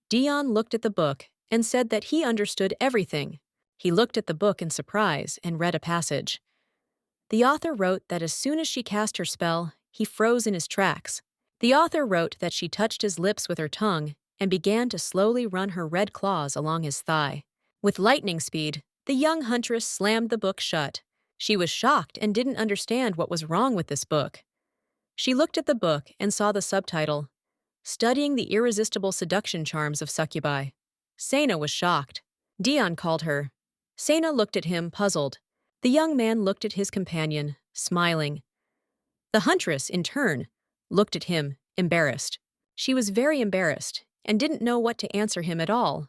Dion looked at the book and said that he understood everything. He looked at the book in surprise and read a passage. The author wrote that as soon as she cast her spell, he froze in his tracks. The author wrote that she touched his lips with her tongue and began to slowly run her red claws along his thigh. With lightning speed, the young huntress slammed the book shut. She was shocked and didn't understand what was wrong with this book. She looked at the book and saw the subtitle, Studying the Irresistible Seduction Charms of Succubi. Sena was shocked. Dion called her. Sena looked at him, puzzled. The young man looked at his companion, smiling. The huntress, in turn, looked at him, embarrassed. She was very embarrassed and didn't know what to answer him at all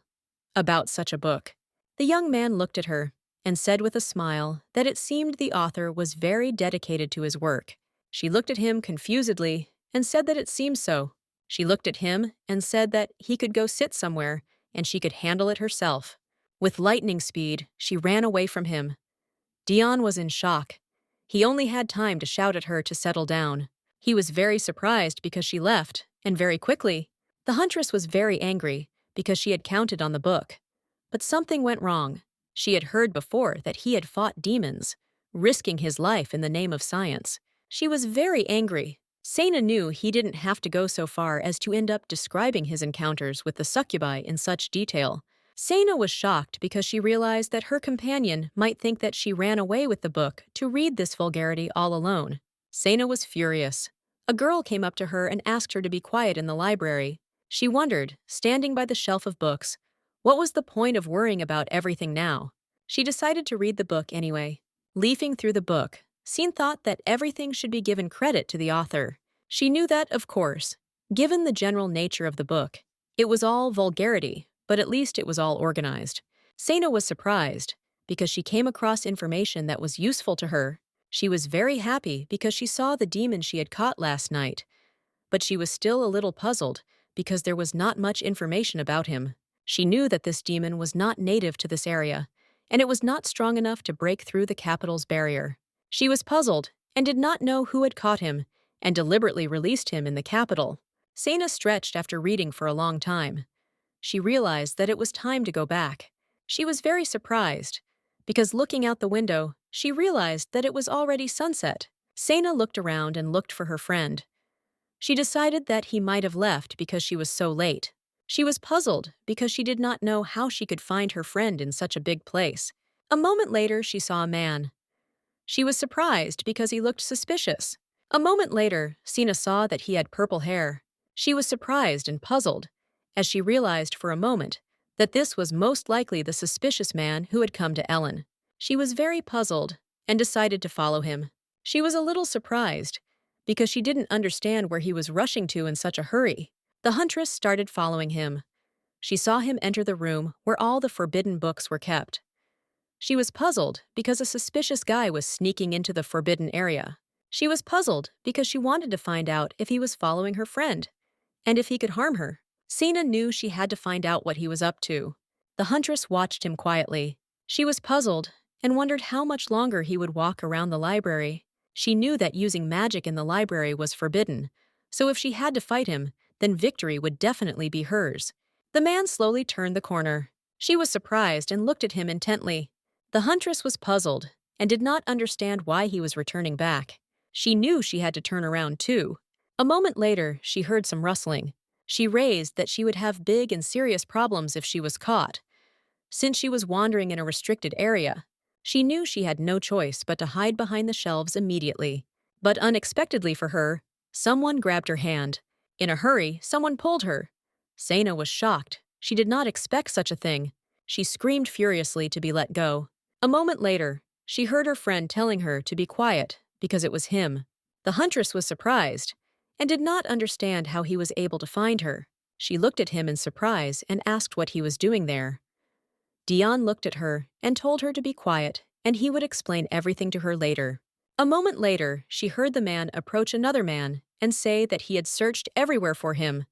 about such a book. The young man looked at her and said with a smile that it seemed the author was very dedicated to his work. She looked at him confusedly and said that it seemed so. She looked at him and said that he could go sit somewhere and she could handle it herself. With lightning speed, she ran away from him. Dion was in shock. He only had time to shout at her to settle down. He was very surprised because she left, and very quickly. The huntress was very angry because she had counted on the book. But something went wrong. She had heard before that he had fought demons, risking his life in the name of science. She was very angry. Sena knew he didn't have to go so far as to end up describing his encounters with the succubi in such detail. Sena was shocked because she realized that her companion might think that she ran away with the book to read this vulgarity all alone. Sena was furious. A girl came up to her and asked her to be quiet in the library. She wondered, standing by the shelf of books, what was the point of worrying about everything now? She decided to read the book anyway. Leafing through the book, Sena thought that everything should be given credit to the author. She knew that, of course, given the general nature of the book, it was all vulgarity, but at least it was all organized. Sena was surprised. because she came across information that was useful to her. She was very happy because she saw the demon she had caught last night, but she was still a little puzzled because there was not much information about him. She knew that this demon was not native to this area, and it was not strong enough to break through the capital's barrier. She was puzzled and did not know who had caught him and deliberately released him in the capital. Sana stretched after reading for a long time. She realized that it was time to go back. She was very surprised, because looking out the window, she realized that it was already sunset. Sana looked around and looked for her friend. She decided that he might have left because she was so late. She was puzzled because she did not know how she could find her friend in such a big place. A moment later, she saw a man. She was surprised because he looked suspicious. A moment later, Sina saw that he had purple hair. She was surprised and puzzled, as she realized for a moment that this was most likely the suspicious man who had come to Ellen. She was very puzzled and decided to follow him. She was a little surprised because she didn't understand where he was rushing to in such a hurry. The huntress started following him. She saw him enter the room where all the forbidden books were kept. She was puzzled because a suspicious guy was sneaking into the forbidden area. She was puzzled because she wanted to find out if he was following her friend and if he could harm her. Sina knew she had to find out what he was up to. The huntress watched him quietly. She was puzzled and wondered how much longer he would walk around the library. She knew that using magic in the library was forbidden, so if she had to fight him, then victory would definitely be hers. The man slowly turned the corner. She was surprised and looked at him intently. The huntress was puzzled and did not understand why he was returning back. She knew she had to turn around too. A moment later, she heard some rustling. She raised that she would have big and serious problems if she was caught. Since she was wandering in a restricted area, she knew she had no choice but to hide behind the shelves immediately. But unexpectedly for her, someone grabbed her hand. In a hurry, someone pulled her. Sana was shocked. She did not expect such a thing. She screamed furiously to be let go. A moment later, she heard her friend telling her to be quiet because it was him. The huntress was surprised and did not understand how he was able to find her. She looked at him in surprise and asked what he was doing there. Dion looked at her and told her to be quiet, and he would explain everything to her later. A moment later, she heard the man approach another man and say that he had searched everywhere for him.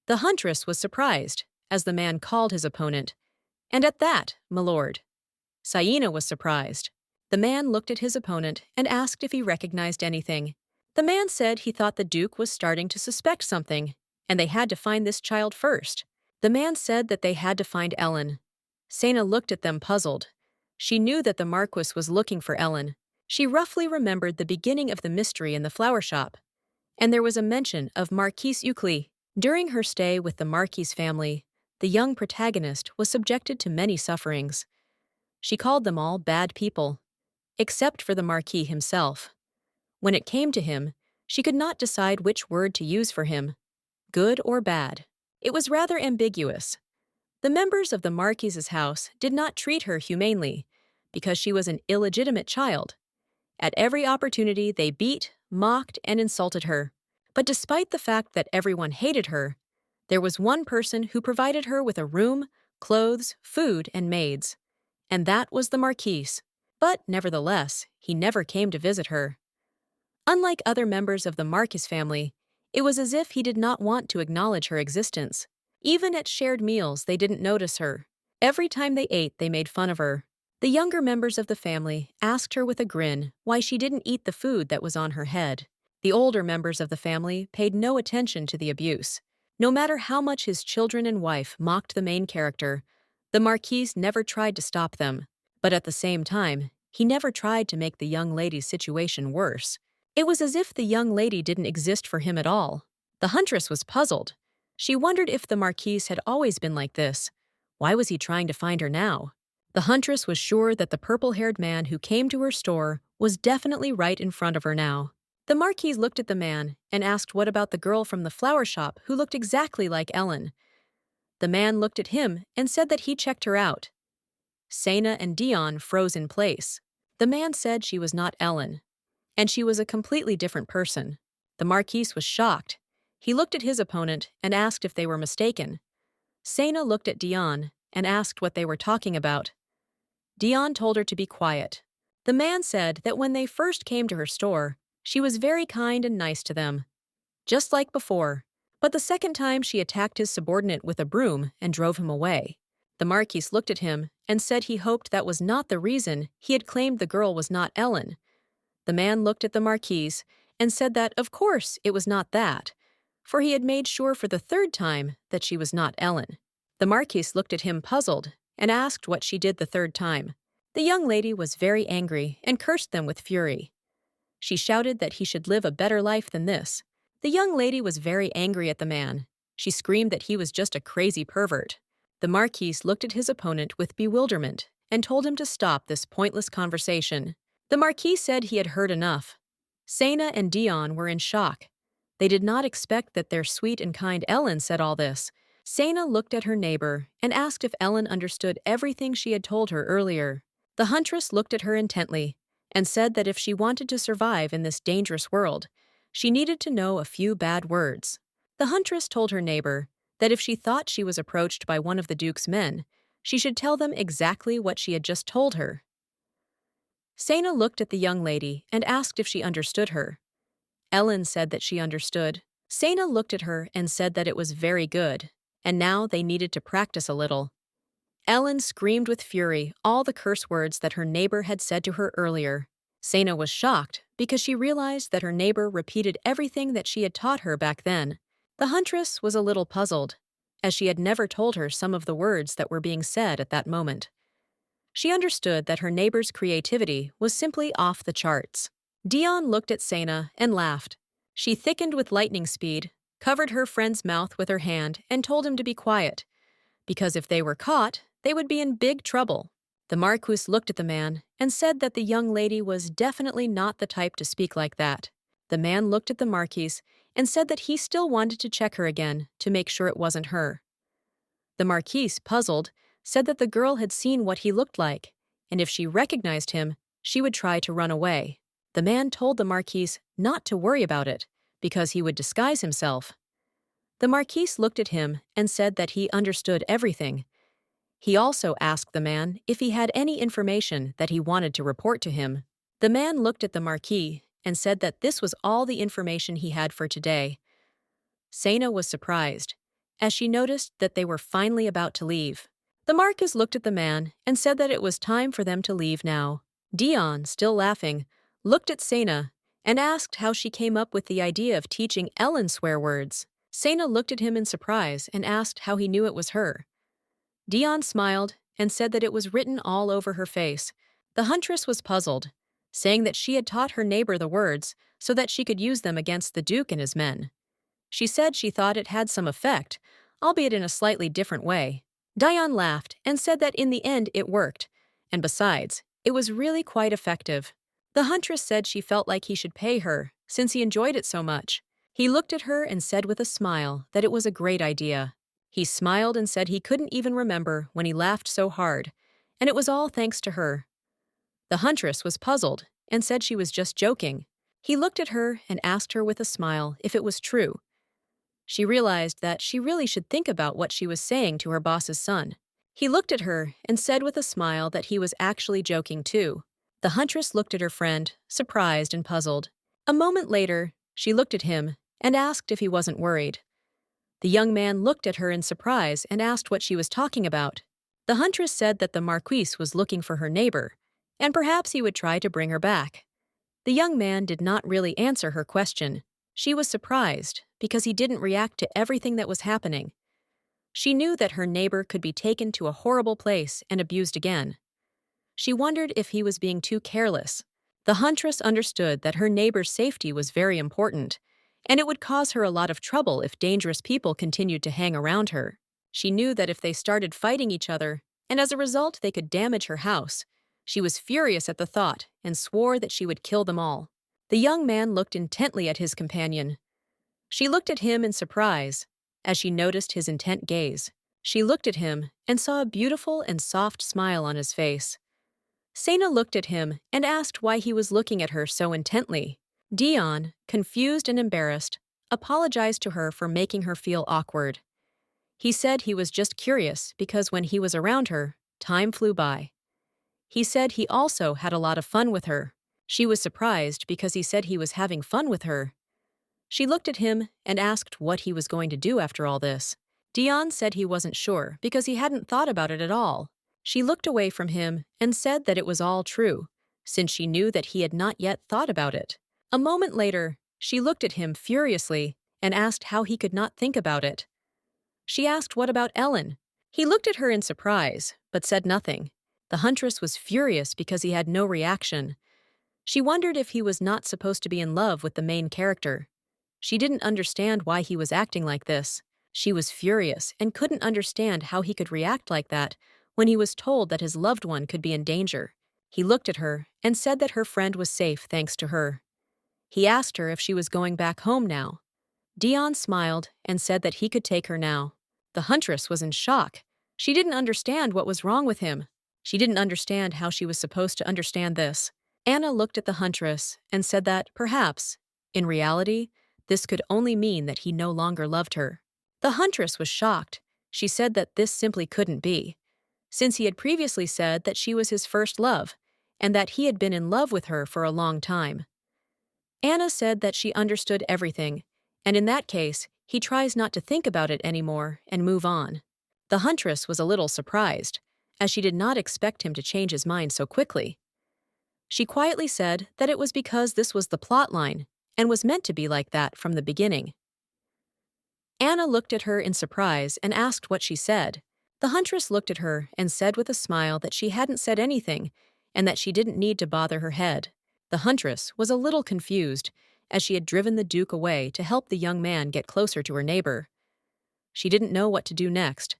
The huntress was surprised, as the man called his opponent. And at that, my lord. Saina was surprised. The man looked at his opponent and asked if he recognized anything. The man said he thought the Duke was starting to suspect something, and they had to find this child first. The man said that they had to find Ellen. Sana looked at them puzzled. She knew that the Marquis was looking for Ellen. She roughly remembered the beginning of the mystery in the flower shop, and there was a mention of Marquise Euclid. During her stay with the Marquis family, the young protagonist was subjected to many sufferings. She called them all bad people, except for the Marquis himself. When it came to him, she could not decide which word to use for him, good or bad. It was rather ambiguous. The members of the Marquis's house did not treat her humanely because she was an illegitimate child. At every opportunity, they beat, mocked, and insulted her. But despite the fact that everyone hated her, there was one person who provided her with a room, clothes, food, and maids. And that was the Marquis. But nevertheless, he never came to visit her. Unlike other members of the Marquis family, it was as if he did not want to acknowledge her existence. Even at shared meals, they didn't notice her. Every time they ate, they made fun of her. The younger members of the family asked her with a grin why she didn't eat the food that was on her head. The older members of the family paid no attention to the abuse. No matter how much his children and wife mocked the main character, the Marquis never tried to stop them. But at the same time, he never tried to make the young lady's situation worse. It was as if the young lady didn't exist for him at all. The huntress was puzzled. She wondered if the Marquis had always been like this. Why was he trying to find her now? The huntress was sure that the purple-haired man who came to her store was definitely right in front of her now. The Marquis looked at the man and asked what about the girl from the flower shop who looked exactly like Ellen. The man looked at him and said that he checked her out. Sana and Dion froze in place. The man said she was not Ellen, and she was a completely different person. The Marquis was shocked. He looked at his opponent and asked if they were mistaken. Sana looked at Dion and asked what they were talking about. Dion told her to be quiet. The man said that when they first came to her store, she was very kind and nice to them, just like before. But the second time she attacked his subordinate with a broom and drove him away. The Marquis looked at him and said he hoped that was not the reason he had claimed the girl was not Ellen. The man looked at the Marquis and said that, of course, it was not that, for he had made sure for the third time that she was not Ellen. The Marquis looked at him puzzled and asked what she did the third time. The young lady was very angry and cursed them with fury. She shouted that he should live a better life than this. The young lady was very angry at the man. She screamed that he was just a crazy pervert. The Marquis looked at his opponent with bewilderment and told him to stop this pointless conversation. The Marquis said he had heard enough. Sena and Dion were in shock. They did not expect that their sweet and kind Ellen said all this. Sena looked at her neighbor and asked if Ellen understood everything she had told her earlier. The huntress looked at her intently and said that if she wanted to survive in this dangerous world, she needed to know a few bad words. The huntress told her neighbor that if she thought she was approached by one of the Duke's men, she should tell them exactly what she had just told her. Sena looked at the young lady and asked if she understood her. Ellen said that she understood. Sena looked at her and said that it was very good, and now they needed to practice a little. Ellen screamed with fury all the curse words that her neighbor had said to her earlier. Sena was shocked because she realized that her neighbor repeated everything that she had taught her back then. The huntress was a little puzzled, as she had never told her some of the words that were being said at that moment. She understood that her neighbor's creativity was simply off the charts. Dion looked at Sena and laughed. She thickened with lightning speed, covered her friend's mouth with her hand, and told him to be quiet, because if they were caught, they would be in big trouble. The Marquis looked at the man and said that the young lady was definitely not the type to speak like that. The man looked at the Marquis and said that he still wanted to check her again to make sure it wasn't her. The Marquis, puzzled, said that the girl had seen what he looked like, and if she recognized him, she would try to run away. The man told the Marquis not to worry about it, because he would disguise himself. The Marquis looked at him and said that he understood everything. He also asked the man if he had any information that he wanted to report to him. The man looked at the Marquis and said that this was all the information he had for today. Sena was surprised, as she noticed that they were finally about to leave. The Marquis looked at the man and said that it was time for them to leave now. Dion, still laughing, looked at Sena and asked how she came up with the idea of teaching Ellen swear words. Sena looked at him in surprise and asked how he knew it was her. Dion smiled and said that it was written all over her face. The huntress was puzzled, saying that she had taught her neighbor the words so that she could use them against the Duke and his men. She said she thought it had some effect, albeit in a slightly different way. Dion laughed and said that in the end it worked, and besides, it was really quite effective. The huntress said she felt like he should pay her, since he enjoyed it so much. He looked at her and said with a smile that it was a great idea. He smiled and said he couldn't even remember when he laughed so hard, and it was all thanks to her. The huntress was puzzled and said she was just joking. He looked at her and asked her with a smile if it was true. She realized that she really should think about what she was saying to her boss's son. He looked at her and said with a smile that he was actually joking too. The huntress looked at her friend, surprised and puzzled. A moment later, she looked at him and asked if he wasn't worried. The young man looked at her in surprise and asked what she was talking about. The huntress said that the Marquis was looking for her neighbor, and perhaps he would try to bring her back. The young man did not really answer her question. She was surprised because he didn't react to everything that was happening. She knew that her neighbor could be taken to a horrible place and abused again. She wondered if he was being too careless. The huntress understood that her neighbor's safety was very important, and it would cause her a lot of trouble if dangerous people continued to hang around her. She knew that if they started fighting each other, and as a result they could damage her house, she was furious at the thought and swore that she would kill them all. The young man looked intently at his companion. She looked at him in surprise, as she noticed his intent gaze. She looked at him and saw a beautiful and soft smile on his face. Sena looked at him and asked why he was looking at her so intently. Dion, confused and embarrassed, apologized to her for making her feel awkward. He said he was just curious because when he was around her, time flew by. He said he also had a lot of fun with her. She was surprised because he said he was having fun with her. She looked at him and asked what he was going to do after all this. Dion said he wasn't sure because he hadn't thought about it at all. She looked away from him and said that it was all true, since she knew that he had not yet thought about it. A moment later, she looked at him furiously and asked how he could not think about it. She asked what about Ellen. He looked at her in surprise, but said nothing. The huntress was furious because he had no reaction. She wondered if he was not supposed to be in love with the main character. She didn't understand why he was acting like this. She was furious and couldn't understand how he could react like that when he was told that his loved one could be in danger. He looked at her and said that her friend was safe thanks to her. He asked her if she was going back home now. Dion smiled and said that he could take her now. The huntress was in shock. She didn't understand what was wrong with him. She didn't understand how she was supposed to understand this. Anna looked at the huntress and said that, perhaps, in reality, this could only mean that he no longer loved her. The huntress was shocked. She said that this simply couldn't be, since he had previously said that she was his first love, and that he had been in love with her for a long time. Anna said that she understood everything, and in that case, he tries not to think about it anymore and move on. The huntress was a little surprised, as she did not expect him to change his mind so quickly. She quietly said that it was because this was the plot line and was meant to be like that from the beginning. Anna looked at her in surprise and asked what she said. The huntress looked at her and said with a smile that she hadn't said anything and that she didn't need to bother her head. The huntress was a little confused, as she had driven the Duke away to help the young man get closer to her neighbor. She didn't know what to do next.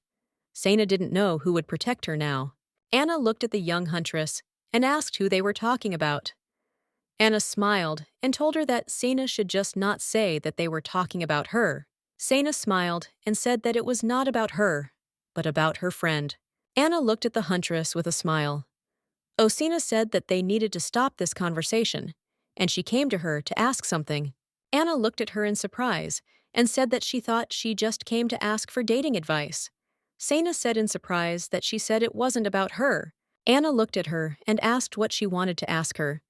Sena didn't know who would protect her now. Anna looked at the young huntress and asked who they were talking about. Anna smiled and told her that Sena should just not say that they were talking about her. Sena smiled and said that it was not about her, but about her friend. Anna looked at the huntress with a smile. Osina said that they needed to stop this conversation, and she came to her to ask something. Anna looked at her in surprise and said that she thought she just came to ask for dating advice. Sena said in surprise that she said it wasn't about her. Anna looked at her and asked what she wanted to ask her.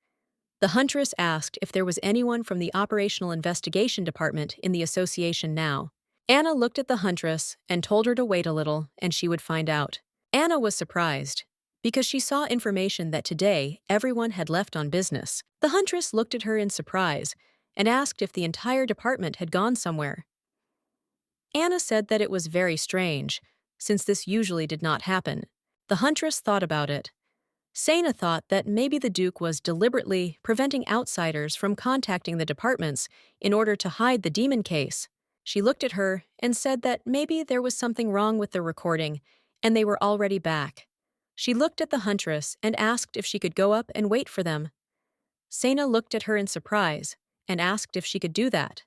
The huntress asked if there was anyone from the Operational Investigation Department in the association now. Anna looked at the huntress and told her to wait a little and she would find out. Anna was surprised, because she saw information that today everyone had left on business. The huntress looked at her in surprise and asked if the entire department had gone somewhere. Anna said that it was very strange, since this usually did not happen. The huntress thought about it. Sena thought that maybe the Duke was deliberately preventing outsiders from contacting the departments in order to hide the demon case. She looked at her and said that maybe there was something wrong with the recording and they were already back. She looked at the huntress and asked if she could go up and wait for them. Sena looked at her in surprise and asked if she could do that.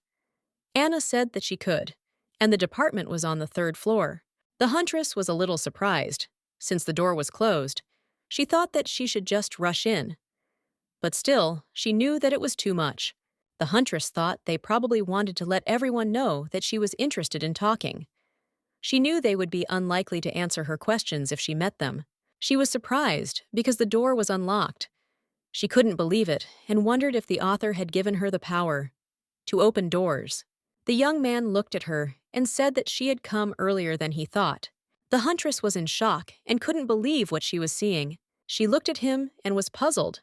Anna said that she could, and the department was on the 3rd floor. The huntress was a little surprised. Since the door was closed, she thought that she should just rush in. But still, she knew that it was too much. The huntress thought they probably wanted to let everyone know that she was interested in talking. She knew they would be unlikely to answer her questions if she met them. She was surprised because the door was unlocked. She couldn't believe it and wondered if the author had given her the power to open doors. The young man looked at her and said that she had come earlier than he thought. The huntress was in shock and couldn't believe what she was seeing. She looked at him and was puzzled,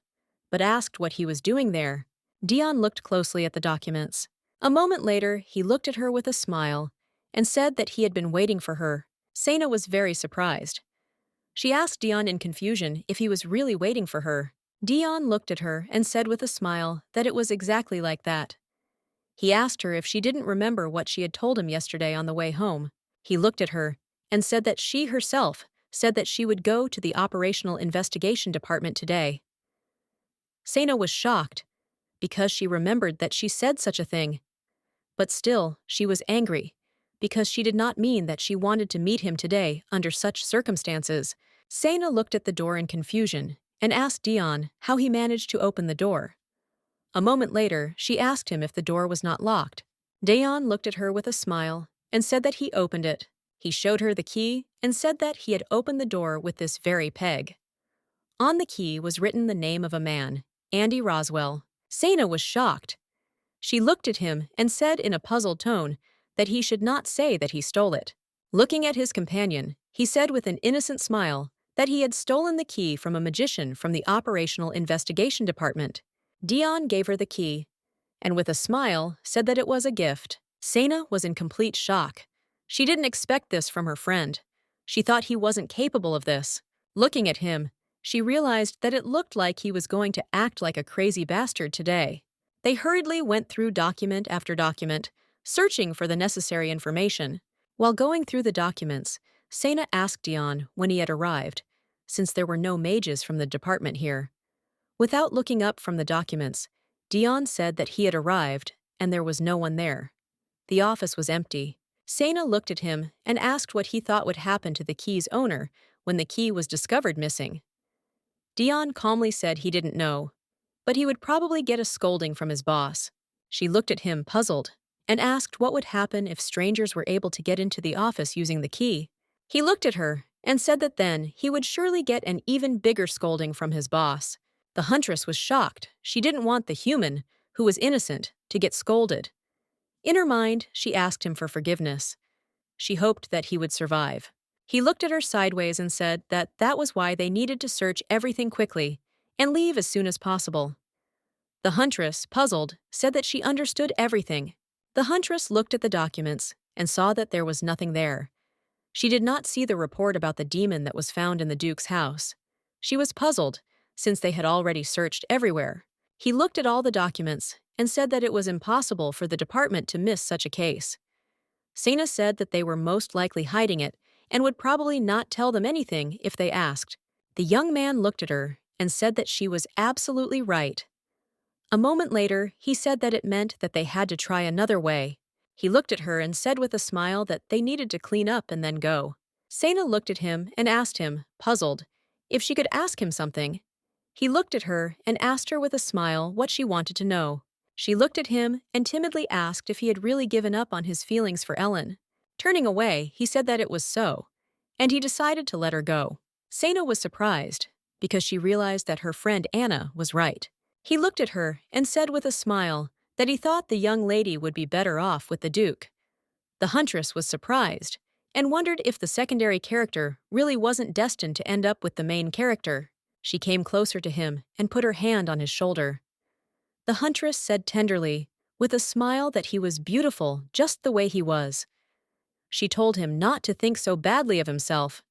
but asked what he was doing there. Dion looked closely at the documents. A moment later, he looked at her with a smile and said that he had been waiting for her. Sena was very surprised. She asked Dion in confusion if he was really waiting for her. Dion looked at her and said with a smile that it was exactly like that. He asked her if she didn't remember what she had told him yesterday on the way home. He looked at her and said that she herself said that she would go to the Operational Investigation Department today. Sena was shocked because she remembered that she said such a thing. But still, she was angry because she did not mean that she wanted to meet him today under such circumstances. Sena looked at the door in confusion and asked Dion how he managed to open the door. A moment later, she asked him if the door was not locked. Dion looked at her with a smile and said that he opened it. He showed her the key and said that he had opened the door with this very peg. On the key was written the name of a man, Andy Roswell. Sana was shocked. She looked at him and said in a puzzled tone that he should not say that he stole it. Looking at his companion, he said with an innocent smile that he had stolen the key from a magician from the Operational Investigation Department. Dion gave her the key, and with a smile said that it was a gift. Sana was in complete shock. She didn't expect this from her friend. She thought he wasn't capable of this. Looking at him, she realized that it looked like he was going to act like a crazy bastard today. They hurriedly went through document after document, searching for the necessary information. While going through the documents, Sana asked Dion when he had arrived, since there were no mages from the department here. Without looking up from the documents, Dion said that he had arrived and there was no one there. The office was empty. Sana looked at him and asked what he thought would happen to the key's owner when the key was discovered missing. Dion calmly said he didn't know, but he would probably get a scolding from his boss. She looked at him puzzled and asked what would happen if strangers were able to get into the office using the key. He looked at her and said that then he would surely get an even bigger scolding from his boss. The huntress was shocked. She didn't want the human, who was innocent, to get scolded. In her mind, she asked him for forgiveness. She hoped that he would survive. He looked at her sideways and said that that was why they needed to search everything quickly and leave as soon as possible. The huntress, puzzled, said that she understood everything. The huntress looked at the documents and saw that there was nothing there. She did not see the report about the demon that was found in the Duke's house. She was puzzled, since they had already searched everywhere. He looked at all the documents and said that it was impossible for the department to miss such a case. Sana said that they were most likely hiding it and would probably not tell them anything if they asked. The young man looked at her and said that she was absolutely right. A moment later, he said that it meant that they had to try another way. He looked at her and said with a smile that they needed to clean up and then go. Sana looked at him and asked him, puzzled, if she could ask him something. He looked at her and asked her with a smile what she wanted to know. She looked at him and timidly asked if he had really given up on his feelings for Ellen. Turning away, he said that it was so, and he decided to let her go. Sana was surprised, because she realized that her friend Anna was right. He looked at her and said with a smile that he thought the young lady would be better off with the Duke. The huntress was surprised and wondered if the secondary character really wasn't destined to end up with the main character. She came closer to him and put her hand on his shoulder. The huntress said tenderly, with a smile, that he was beautiful just the way he was. She told him not to think so badly of himself.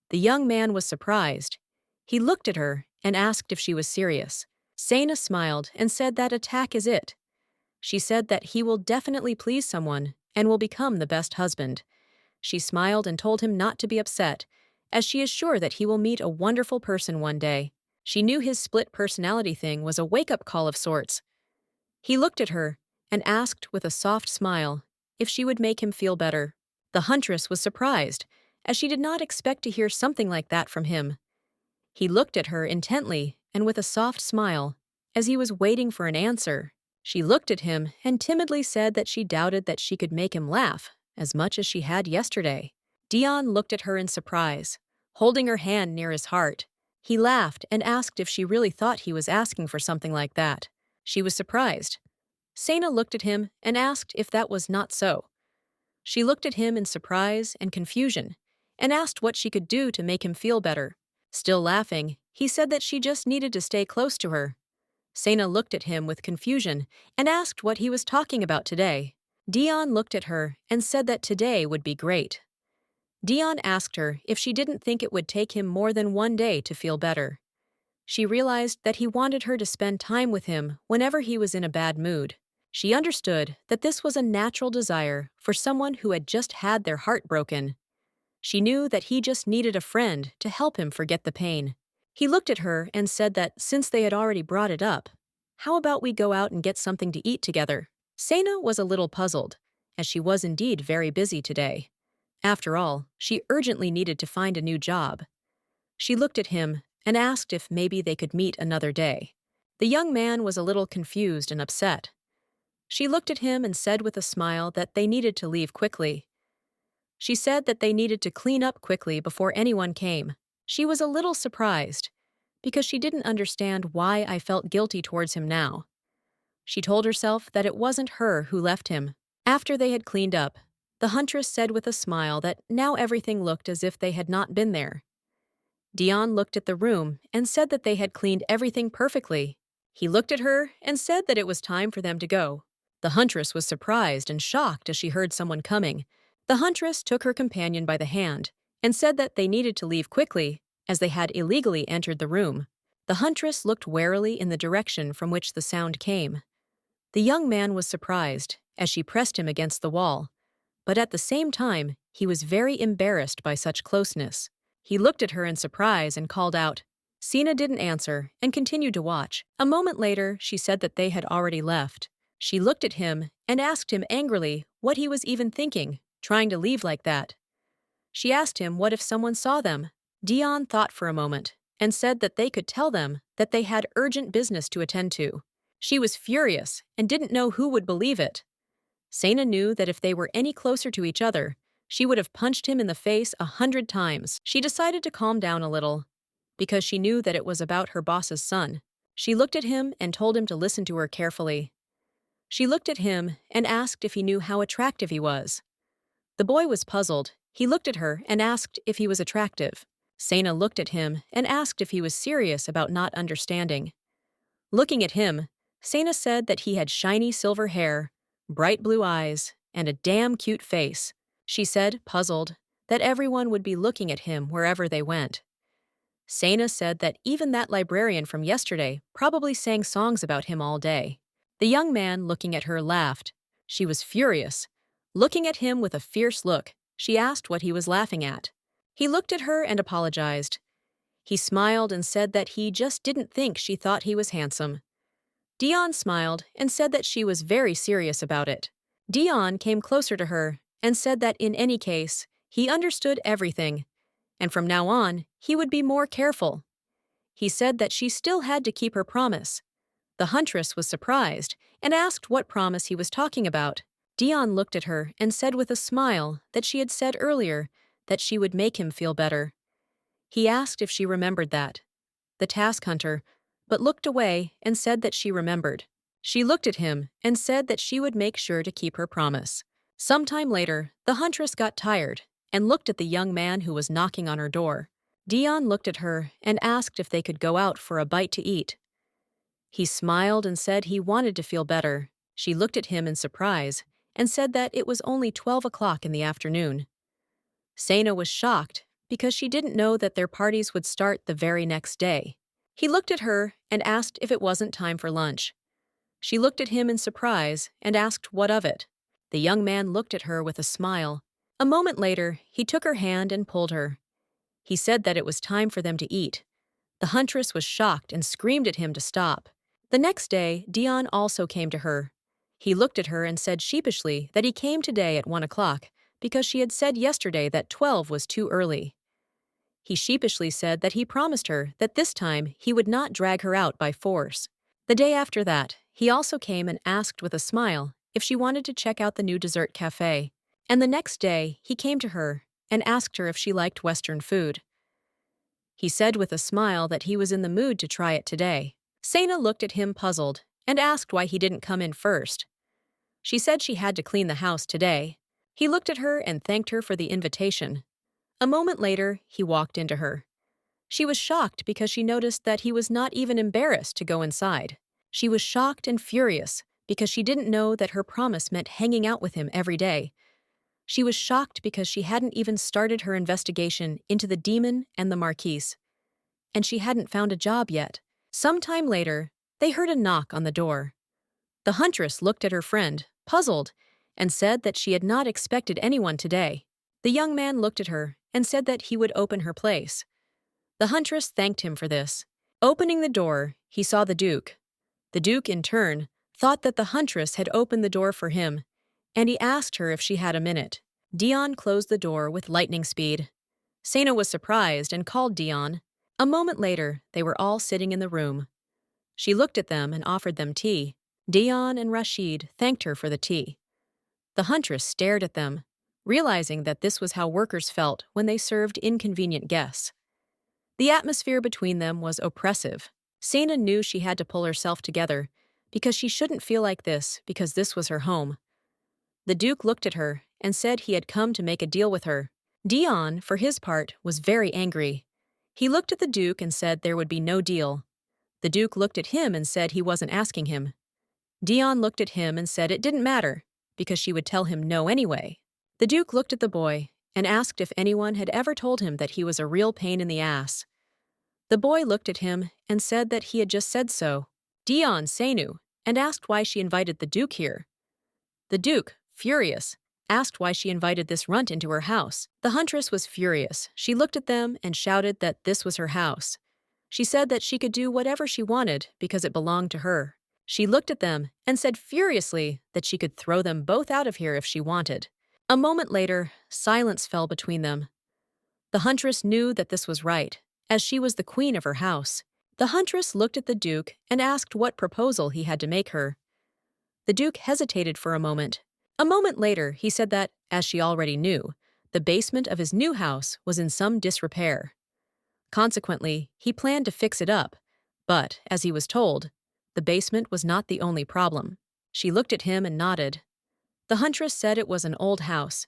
The young man was surprised. He looked at her and asked if she was serious. Sana smiled and said that attack is it. She said that he will definitely please someone and will become the best husband. She smiled and told him not to be upset, as she is sure that he will meet a wonderful person one day. She knew his split personality thing was a wake-up call of sorts. He looked at her and asked with a soft smile if she would make him feel better. The huntress was surprised, as she did not expect to hear something like that from him. He looked at her intently and with a soft smile, as he was waiting for an answer. She looked at him and timidly said that she doubted that she could make him laugh as much as she had yesterday. Dion looked at her in surprise, holding her hand near his heart. He laughed and asked if she really thought he was asking for something like that. She was surprised. Sana looked at him and asked if that was not so. She looked at him in surprise and confusion and asked what she could do to make him feel better. Still laughing, he said that she just needed to stay close to her. Sana looked at him with confusion and asked what he was talking about today. Dion looked at her and said that today would be great. Dion asked her if she didn't think it would take him more than one day to feel better. She realized that he wanted her to spend time with him whenever he was in a bad mood. She understood that this was a natural desire for someone who had just had their heart broken. She knew that he just needed a friend to help him forget the pain. He looked at her and said that since they had already brought it up, how about we go out and get something to eat together? Sana was a little puzzled, as she was indeed very busy today. After all, she urgently needed to find a new job. She looked at him and asked if maybe they could meet another day. The young man was a little confused and upset. She looked at him and said with a smile that they needed to leave quickly. She said that they needed to clean up quickly before anyone came. She was a little surprised, because she didn't understand why I felt guilty towards him now. She told herself that it wasn't her who left him. After they had cleaned up, the huntress said with a smile that now everything looked as if they had not been there. Dion looked at the room and said that they had cleaned everything perfectly. He looked at her and said that it was time for them to go. The huntress was surprised and shocked as she heard someone coming. The huntress took her companion by the hand and said that they needed to leave quickly, as they had illegally entered the room. The huntress looked warily in the direction from which the sound came. The young man was surprised as she pressed him against the wall, but at the same time, he was very embarrassed by such closeness. He looked at her in surprise and called out. Sina didn't answer and continued to watch. A moment later, she said that they had already left. She looked at him and asked him angrily what he was even thinking, trying to leave like that. She asked him what if someone saw them. Dion thought for a moment and said that they could tell them that they had urgent business to attend to. She was furious and didn't know who would believe it. Sena knew that if they were any closer to each other, she would have punched him in the face 100 times. She decided to calm down a little, because she knew that it was about her boss's son. She looked at him and told him to listen to her carefully. She looked at him and asked if he knew how attractive he was. The boy was puzzled. He looked at her and asked if he was attractive. Sena looked at him and asked if he was serious about not understanding. Looking at him, Sena said that he had shiny silver hair, bright blue eyes, and a damn cute face. She said, puzzled, that everyone would be looking at him wherever they went. Sena said that even that librarian from yesterday probably sang songs about him all day. The young man, looking at her, laughed. She was furious. Looking at him with a fierce look, she asked what he was laughing at. He looked at her and apologized. He smiled and said that he just didn't think she thought he was handsome. Dion smiled and said that she was very serious about it. Dion came closer to her and said that in any case, he understood everything, and from now on, he would be more careful. He said that she still had to keep her promise. The huntress was surprised and asked what promise he was talking about. Dion looked at her and said with a smile that she had said earlier that she would make him feel better. He asked if she remembered that. The task hunter, but looked away and said that she remembered. She looked at him and said that she would make sure to keep her promise. Sometime later, the huntress got tired and looked at the young man who was knocking on her door. Dion looked at her and asked if they could go out for a bite to eat. He smiled and said he wanted to feel better. She looked at him in surprise and said that it was only 12 o'clock in the afternoon. Sena was shocked because she didn't know that their parties would start the very next day. He looked at her and asked if it wasn't time for lunch. She looked at him in surprise and asked what of it. The young man looked at her with a smile. A moment later, he took her hand and pulled her. He said that it was time for them to eat. The huntress was shocked and screamed at him to stop. The next day, Dion also came to her. He looked at her and said sheepishly that he came today at 1 o'clock because she had said yesterday that 12 was too early. He sheepishly said that he promised her that this time he would not drag her out by force. The day after that, he also came and asked with a smile if she wanted to check out the new dessert cafe. And the next day, he came to her and asked her if she liked Western food. He said with a smile that he was in the mood to try it today. Sena looked at him puzzled and asked why he didn't come in first. She said she had to clean the house today. He looked at her and thanked her for the invitation. A moment later, he walked into her. She was shocked because she noticed that he was not even embarrassed to go inside. She was shocked and furious because she didn't know that her promise meant hanging out with him every day. She was shocked because she hadn't even started her investigation into the demon and the marquise. And she hadn't found a job yet. Sometime later, they heard a knock on the door. The huntress looked at her friend, puzzled, and said that she had not expected anyone today. The young man looked at her and said that he would open her place. The huntress thanked him for this. Opening the door, he saw the Duke. The Duke, in turn, thought that the huntress had opened the door for him, and he asked her if she had a minute. Dion closed the door with lightning speed. Sena was surprised and called Dion. A moment later, they were all sitting in the room. She looked at them and offered them tea. Dion and Rashid thanked her for the tea. The huntress stared at them, realizing that this was how workers felt when they served inconvenient guests. The atmosphere between them was oppressive. Sana knew she had to pull herself together because she shouldn't feel like this because this was her home. The Duke looked at her and said he had come to make a deal with her. Dion, for his part, was very angry. He looked at the Duke and said there would be no deal. The Duke looked at him and said he wasn't asking him. Dion looked at him and said it didn't matter, because she would tell him no anyway. The Duke looked at the boy and asked if anyone had ever told him that he was a real pain in the ass. The boy looked at him and said that he had just said so. Dion Senu, and asked why she invited the Duke here. The Duke, furious, asked why she invited this runt into her house. The huntress was furious. She looked at them and shouted that this was her house. She said that she could do whatever she wanted because it belonged to her. She looked at them and said furiously that she could throw them both out of here if she wanted. A moment later, silence fell between them. The huntress knew that this was right, as she was the queen of her house. The huntress looked at the Duke and asked what proposal he had to make her. The Duke hesitated for a moment. A moment later, he said that, as she already knew, the basement of his new house was in some disrepair. Consequently, he planned to fix it up, but, as he was told, the basement was not the only problem. She looked at him and nodded. The huntress said it was an old house.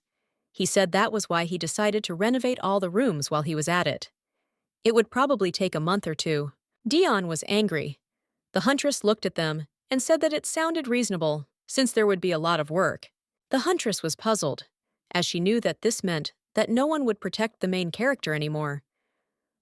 He said that was why he decided to renovate all the rooms while he was at it. It would probably take a month or two. Dion was angry. The huntress looked at them and said that it sounded reasonable, since there would be a lot of work. The huntress was puzzled, as she knew that this meant that no one would protect the main character anymore.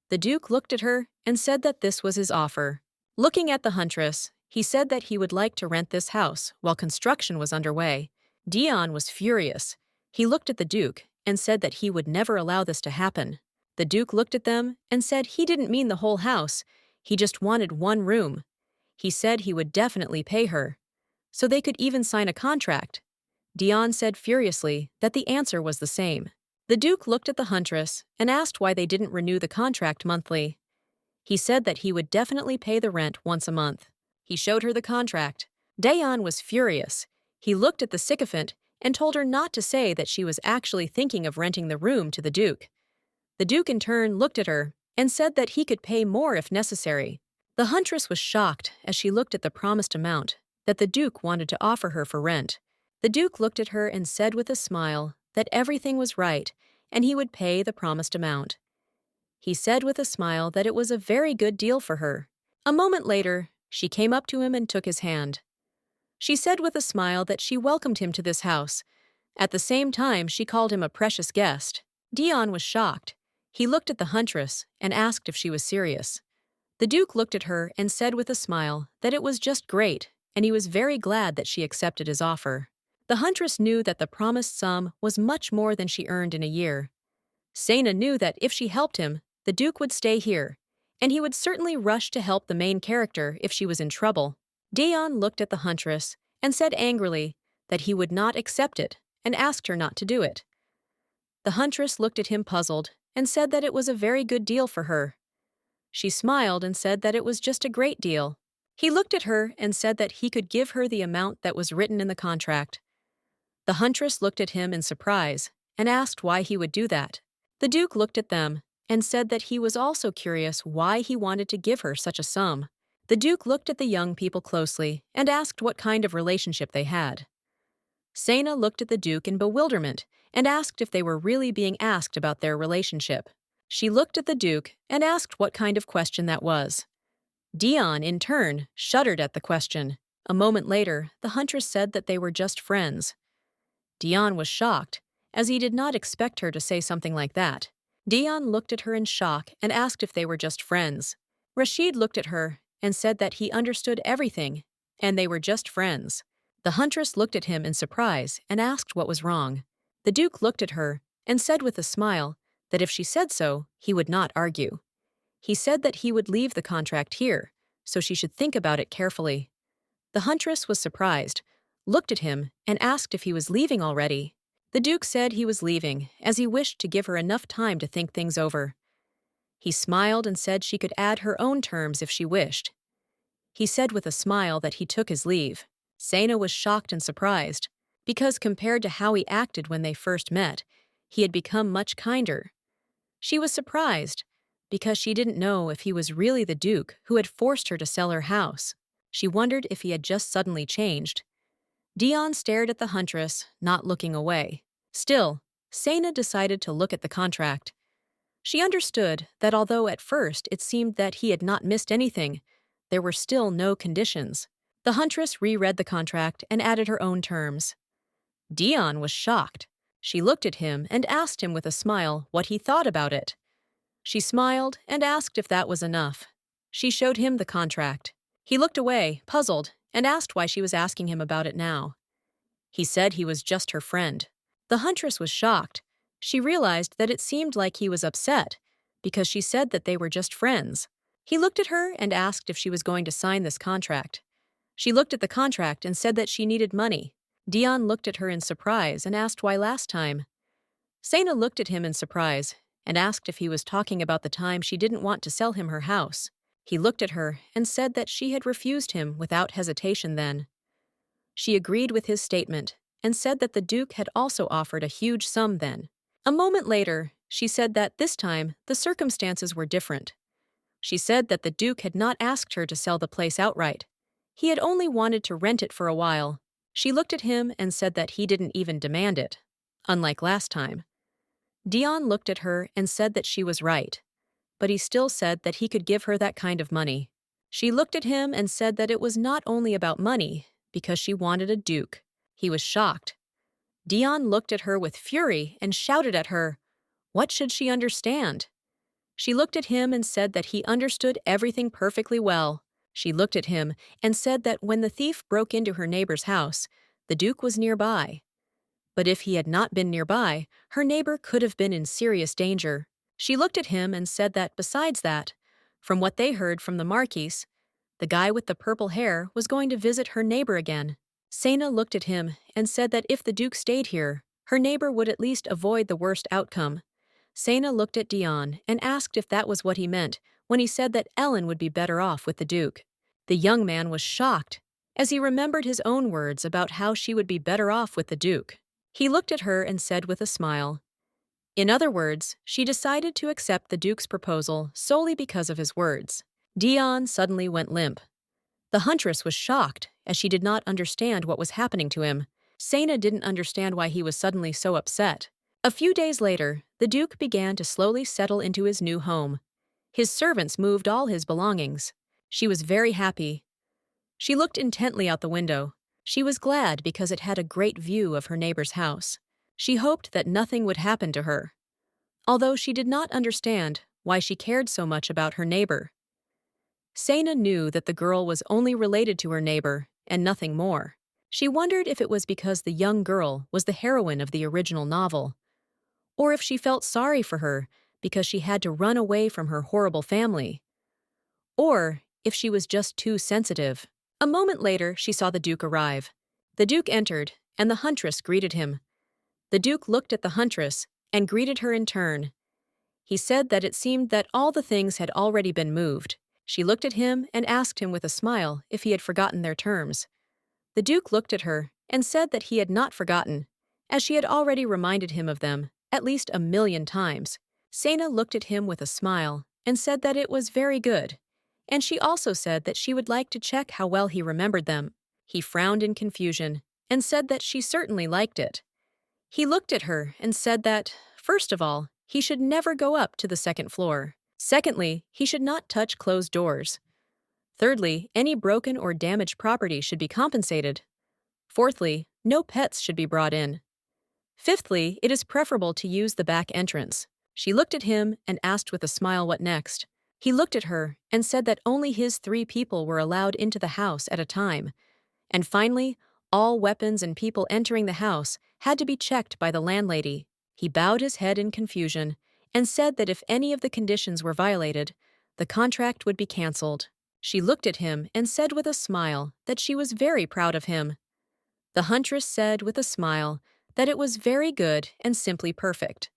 The Duke looked at her and said that this was his offer. Looking at the huntress, he said that he would like to rent this house while construction was underway. Dion was furious. He looked at the Duke and said that he would never allow this to happen. The Duke looked at them and said he didn't mean the whole house, he just wanted one room. He said he would definitely pay her, so they could even sign a contract. Dion said furiously that the answer was the same. The Duke looked at the huntress and asked why they didn't renew the contract monthly. He said that he would definitely pay the rent once a month. He showed her the contract. Dion was furious. He looked at the sycophant and told her not to say that she was actually thinking of renting the room to the Duke. The Duke in turn looked at her and said that he could pay more if necessary. The huntress was shocked as she looked at the promised amount that the Duke wanted to offer her for rent. The Duke looked at her and said with a smile that everything was right and he would pay the promised amount. He said with a smile that it was a very good deal for her. A moment later, she came up to him and took his hand. She said with a smile that she welcomed him to this house. At the same time, she called him a precious guest. Dion was shocked. He looked at the huntress and asked if she was serious. The Duke looked at her and said with a smile that it was just great, and he was very glad that she accepted his offer. The huntress knew that the promised sum was much more than she earned in a year. Sana knew that if she helped him, the Duke would stay here, and he would certainly rush to help the main character if she was in trouble. Dion looked at the huntress and said angrily that he would not accept it and asked her not to do it. The huntress looked at him puzzled and said that it was a very good deal for her. She smiled and said that it was just a great deal. He looked at her and said that he could give her the amount that was written in the contract. The huntress looked at him in surprise and asked why he would do that. The Duke looked at them and said that he was also curious why he wanted to give her such a sum. The Duke looked at the young people closely and asked what kind of relationship they had. Sana looked at the Duke in bewilderment and asked if they were really being asked about their relationship. She looked at the Duke and asked what kind of question that was. Dion, in turn, shuddered at the question. A moment later, the huntress said that they were just friends. Dion was shocked, as he did not expect her to say something like that. Dion looked at her in shock and asked if they were just friends. Rashid looked at her and said that he understood everything, and they were just friends. The huntress looked at him in surprise and asked what was wrong. The Duke looked at her and said with a smile that if she said so, he would not argue. He said that he would leave the contract here, so she should think about it carefully. The huntress was surprised, looked at him, and asked if he was leaving already. The Duke said he was leaving, as he wished to give her enough time to think things over. He smiled and said she could add her own terms if she wished. He said with a smile that he took his leave. Sana was shocked and surprised, because compared to how he acted when they first met, he had become much kinder. She was surprised, because she didn't know if he was really the Duke who had forced her to sell her house. She wondered if he had just suddenly changed. Dion stared at the huntress, not looking away. Still, Sena decided to look at the contract. She understood that although at first it seemed that he had not missed anything, there were still no conditions. The huntress reread the contract and added her own terms. Dion was shocked. She looked at him and asked him with a smile what he thought about it. She smiled and asked if that was enough. She showed him the contract. He looked away, puzzled, and asked why she was asking him about it now. He said he was just her friend. The huntress was shocked. She realized that it seemed like he was upset, because she said that they were just friends. He looked at her and asked if she was going to sign this contract. She looked at the contract and said that she needed money. Dion looked at her in surprise and asked why last time. Sena looked at him in surprise and asked if he was talking about the time she didn't want to sell him her house. He looked at her and said that she had refused him without hesitation then. She agreed with his statement and said that the Duke had also offered a huge sum then. A moment later, she said that this time the circumstances were different. She said that the Duke had not asked her to sell the place outright. He had only wanted to rent it for a while. She looked at him and said that he didn't even demand it, unlike last time. Dion looked at her and said that she was right, but he still said that he could give her that kind of money. She looked at him and said that it was not only about money, because she wanted a duke. He was shocked. Dion looked at her with fury and shouted at her. What should she understand? She looked at him and said that he understood everything perfectly well. She looked at him and said that when the thief broke into her neighbor's house, the Duke was nearby. But if he had not been nearby, her neighbor could have been in serious danger. She looked at him and said that besides that, from what they heard from the Marquise, the guy with the purple hair was going to visit her neighbor again. Sena looked at him and said that if the Duke stayed here, her neighbor would at least avoid the worst outcome. Sena looked at Dion and asked if that was what he meant when he said that Ellen would be better off with the Duke. The young man was shocked, as he remembered his own words about how she would be better off with the Duke. He looked at her and said with a smile. In other words, she decided to accept the Duke's proposal solely because of his words. Dion suddenly went limp. The huntress was shocked, as she did not understand what was happening to him. Sena didn't understand why he was suddenly so upset. A few days later, the Duke began to slowly settle into his new home. His servants moved all his belongings. She was very happy. She looked intently out the window. She was glad because it had a great view of her neighbor's house. She hoped that nothing would happen to her, although she did not understand why she cared so much about her neighbor. Sena knew that the girl was only related to her neighbor and nothing more. She wondered if it was because the young girl was the heroine of the original novel, or if she felt sorry for her because she had to run away from her horrible family, or if she was just too sensitive. A moment later, she saw the Duke arrive. The Duke entered, and the huntress greeted him. The Duke looked at the huntress and greeted her in turn. He said that it seemed that all the things had already been moved. She looked at him and asked him with a smile if he had forgotten their terms. The Duke looked at her and said that he had not forgotten, as she had already reminded him of them at least 1,000,000 times. Sena looked at him with a smile and said that it was very good, and she also said that she would like to check how well he remembered them. He frowned in confusion and said that she certainly liked it. He looked at her and said that, first of all, he should never go up to the second floor. Secondly, he should not touch closed doors. Thirdly, any broken or damaged property should be compensated. Fourthly, no pets should be brought in. Fifthly, it is preferable to use the back entrance. She looked at him and asked with a smile what next. He looked at her and said that only his 3 people were allowed into the house at a time. And finally, all weapons and people entering the house had to be checked by the landlady. He bowed his head in confusion and said that if any of the conditions were violated, the contract would be canceled. She looked at him and said with a smile that she was very proud of him. The huntress said with a smile that it was very good and simply perfect.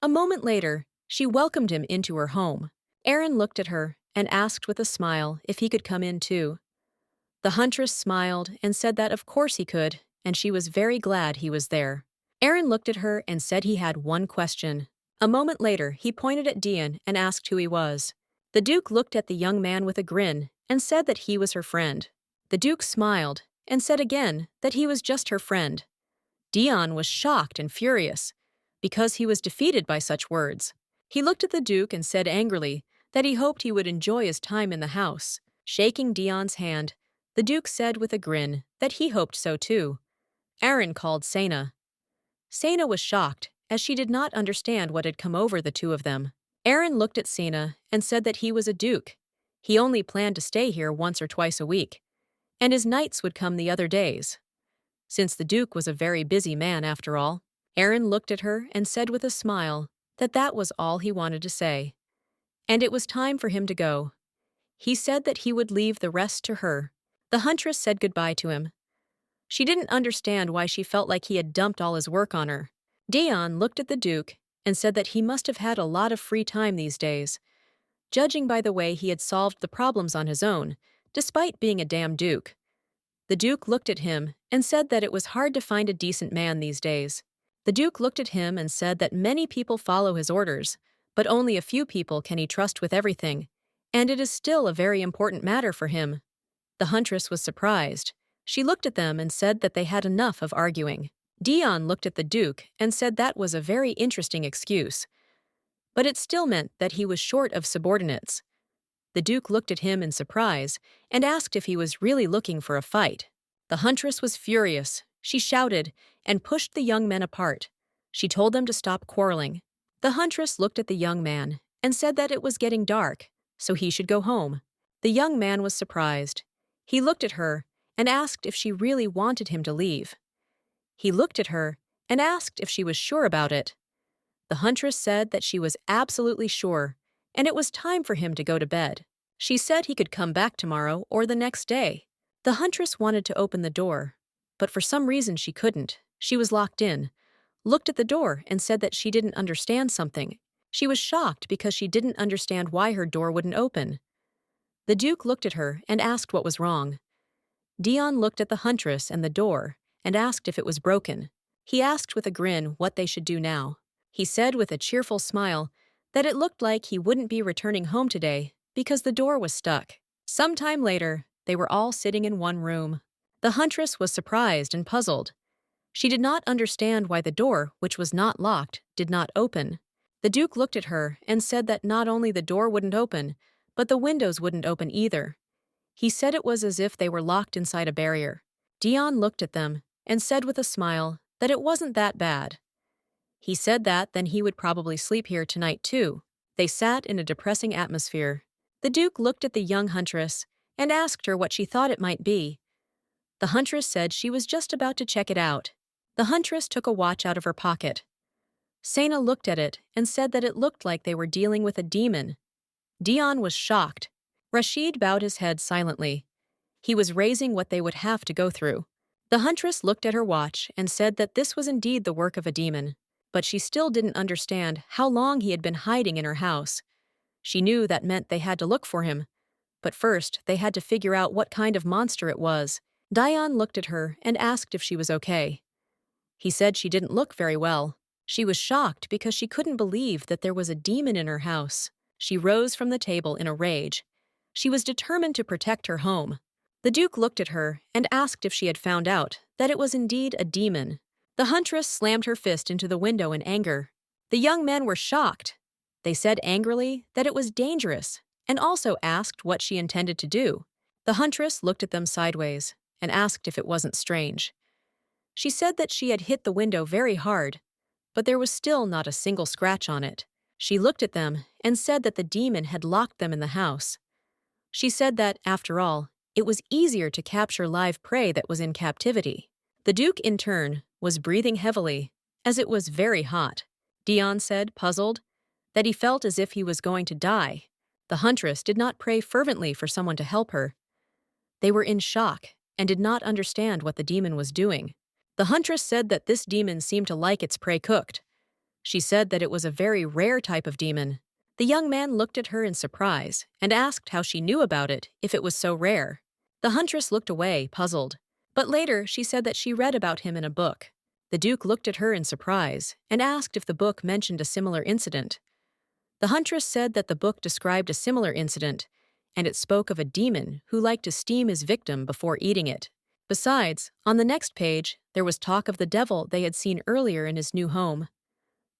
A moment later, she welcomed him into her home. Aaron looked at her and asked with a smile if he could come in too. The huntress smiled and said that of course he could, and she was very glad he was there. Aaron looked at her and said he had one question. A moment later, he pointed at Dion and asked who he was. The Duke looked at the young man with a grin and said that he was her friend. The Duke smiled and said again that he was just her friend. Dion was shocked and furious because he was defeated by such words. He looked at the Duke and said angrily that he hoped he would enjoy his time in the house. Shaking Dion's hand, the Duke said with a grin that he hoped so too. Aaron called Sena. Sena was shocked, as she did not understand what had come over the two of them. Aaron looked at Sena and said that he was a duke. He only planned to stay here once or twice a week, and his nights would come the other days. Since the Duke was a very busy man after all, Aaron looked at her and said with a smile that that was all he wanted to say. And it was time for him to go. He said that he would leave the rest to her. The huntress said goodbye to him. She didn't understand why she felt like he had dumped all his work on her. Dion looked at the Duke and said that he must have had a lot of free time these days, judging by the way he had solved the problems on his own, despite being a damn Duke. The Duke looked at him and said that it was hard to find a decent man these days. The Duke looked at him and said that many people follow his orders, but only a few people can he trust with everything, and it is still a very important matter for him. The huntress was surprised. She looked at them and said that they had enough of arguing. Dion looked at the Duke and said that was a very interesting excuse, but it still meant that he was short of subordinates. The Duke looked at him in surprise and asked if he was really looking for a fight. The huntress was furious. She shouted and pushed the young men apart. She told them to stop quarreling. The huntress looked at the young man and said that it was getting dark, so he should go home. The young man was surprised. He looked at her and asked if she really wanted him to leave. He looked at her and asked if she was sure about it. The huntress said that she was absolutely sure, and it was time for him to go to bed. She said he could come back tomorrow or the next day. The huntress wanted to open the door, but for some reason she couldn't. She was locked in, looked at the door and said that she didn't understand something. She was shocked because she didn't understand why her door wouldn't open. The Duke looked at her and asked what was wrong. Dion looked at the huntress and the door and asked if it was broken. He asked with a grin what they should do now. He said with a cheerful smile that it looked like he wouldn't be returning home today because the door was stuck. Sometime later, they were all sitting in one room. The huntress was surprised and puzzled. She did not understand why the door, which was not locked, did not open. The Duke looked at her and said that not only the door wouldn't open, but the windows wouldn't open either. He said it was as if they were locked inside a barrier. Dion looked at them and said with a smile that it wasn't that bad. He said that then he would probably sleep here tonight too. They sat in a depressing atmosphere. The Duke looked at the young huntress and asked her what she thought it might be. The huntress said she was just about to check it out. The huntress took a watch out of her pocket. Sena looked at it and said that it looked like they were dealing with a demon. Dion was shocked. Rashid bowed his head silently. He was raising what they would have to go through. The huntress looked at her watch and said that this was indeed the work of a demon, but she still didn't understand how long he had been hiding in her house. She knew that meant they had to look for him, but first they had to figure out what kind of monster it was. Dion looked at her and asked if she was okay. He said she didn't look very well. She was shocked because she couldn't believe that there was a demon in her house. She rose from the table in a rage. She was determined to protect her home. The Duke looked at her and asked if she had found out that it was indeed a demon. The huntress slammed her fist into the window in anger. The young men were shocked. They said angrily that it was dangerous and also asked what she intended to do. The huntress looked at them sideways and asked if it wasn't strange. She said that she had hit the window very hard, but there was still not a single scratch on it. She looked at them and said that the demon had locked them in the house. She said that, after all, it was easier to capture live prey that was in captivity. The Duke, in turn, was breathing heavily, as it was very hot. Dion said, puzzled, that he felt as if he was going to die. The huntress did not pray fervently for someone to help her. They were in shock and did not understand what the demon was doing. The huntress said that this demon seemed to like its prey cooked. She said that it was a very rare type of demon. The young man looked at her in surprise and asked how she knew about it if it was so rare. The huntress looked away, puzzled. But later she said that she read about him in a book. The Duke looked at her in surprise and asked if the book mentioned a similar incident. The huntress said that the book described a similar incident, and it spoke of a demon who liked to steam his victim before eating it. Besides, on the next page, there was talk of the devil they had seen earlier in his new home.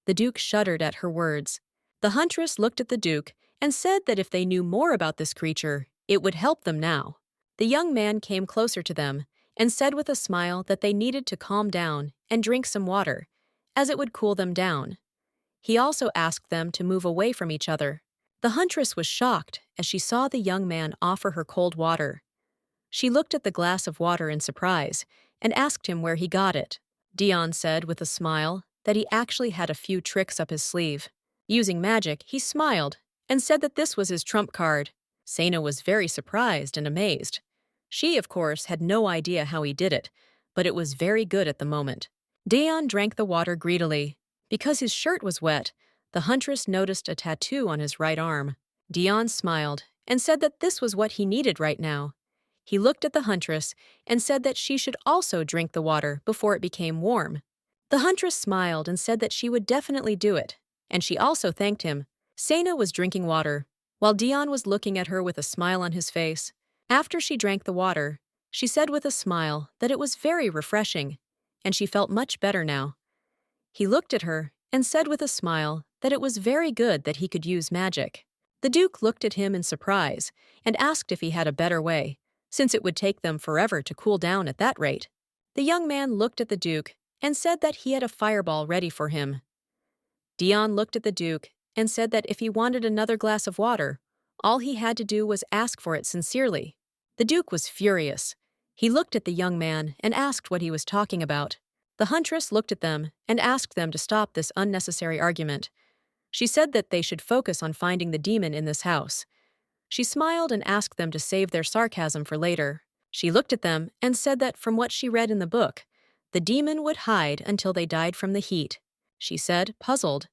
The Duke shuddered at her words. The huntress looked at the Duke and said that if they knew more about this creature, it would help them now. The young man came closer to them and said with a smile that they needed to calm down and drink some water, as it would cool them down. He also asked them to move away from each other. The huntress was shocked as she saw the young man offer her cold water. She looked at the glass of water in surprise and asked him where he got it. Dion said with a smile that he actually had a few tricks up his sleeve. Using magic, he smiled and said that this was his trump card. Sena was very surprised and amazed. She, of course, had no idea how he did it, but it was very good at the moment. Dion drank the water greedily. Because his shirt was wet, the huntress noticed a tattoo on his right arm. Dion smiled and said that this was what he needed right now. He looked at the huntress and said that she should also drink the water before it became warm. The huntress smiled and said that she would definitely do it, and she also thanked him. Sena was drinking water, while Dion was looking at her with a smile on his face. After she drank the water, she said with a smile that it was very refreshing, and she felt much better now. He looked at her and said with a smile that it was very good that he could use magic. The Duke looked at him in surprise and asked if he had a better way, since it would take them forever to cool down at that rate. The young man looked at the Duke and said that he had a fireball ready for him. Dion looked at the Duke and said that if he wanted another glass of water, all he had to do was ask for it sincerely. The Duke was furious. He looked at the young man and asked what he was talking about. The huntress looked at them and asked them to stop this unnecessary argument. She said that they should focus on finding the demon in this house. She smiled and asked them to save their sarcasm for later. She looked at them and said that from what she read in the book, the demon would hide until they died from the heat. She said, puzzled,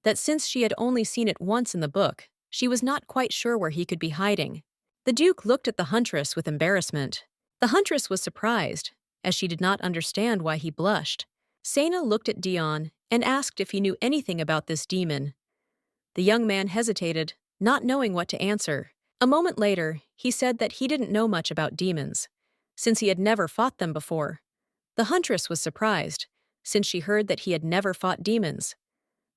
that since she had only seen it once in the book, she was not quite sure where he could be hiding. The Duke looked at the huntress with embarrassment. The huntress was surprised, as she did not understand why he blushed. Sena looked at Dion and asked if he knew anything about this demon. The young man hesitated, not knowing what to answer. A moment later, he said that he didn't know much about demons, since he had never fought them before. The huntress was surprised, since she heard that he had never fought demons.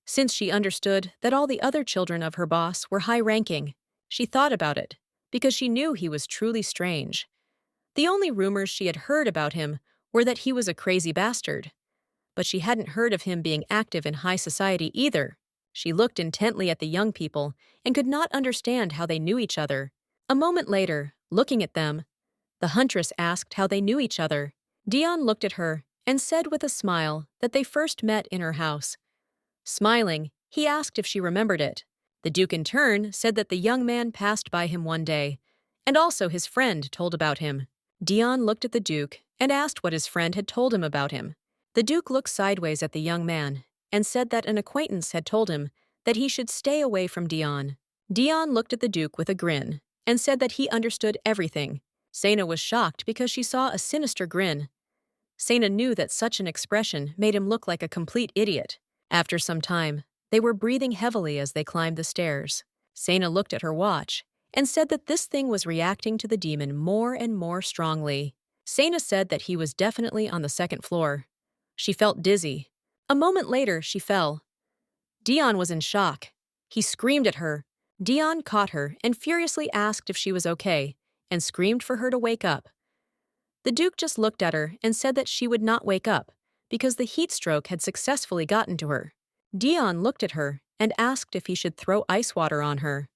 Since she understood that all the other children of her boss were high-ranking, she thought about it, because she knew he was truly strange. The only rumors she had heard about him were that he was a crazy bastard. But she hadn't heard of him being active in high society either. She looked intently at the young people and could not understand how they knew each other. A moment later, looking at them, the huntress asked how they knew each other. Dion looked at her and said with a smile that they first met in her house. Smiling, he asked if she remembered it. The Duke in turn said that the young man passed by him one day, and also his friend told about him. Dion looked at the Duke and asked what his friend had told him about him. The Duke looked sideways at the young man and said that an acquaintance had told him that he should stay away from Dion. Dion looked at the Duke with a grin and said that he understood everything. Sena was shocked because she saw a sinister grin. Sena knew that such an expression made him look like a complete idiot. After some time, they were breathing heavily as they climbed the stairs. Sena looked at her watch and said that this thing was reacting to the demon more and more strongly. Sena said that he was definitely on the second floor. She felt dizzy. A moment later, she fell. Dion was in shock. He screamed at her. Dion caught her and furiously asked if she was okay, and screamed for her to wake up. The Duke just looked at her and said that she would not wake up, because the heat stroke had successfully gotten to her. Dion looked at her and asked if he should throw ice water on her.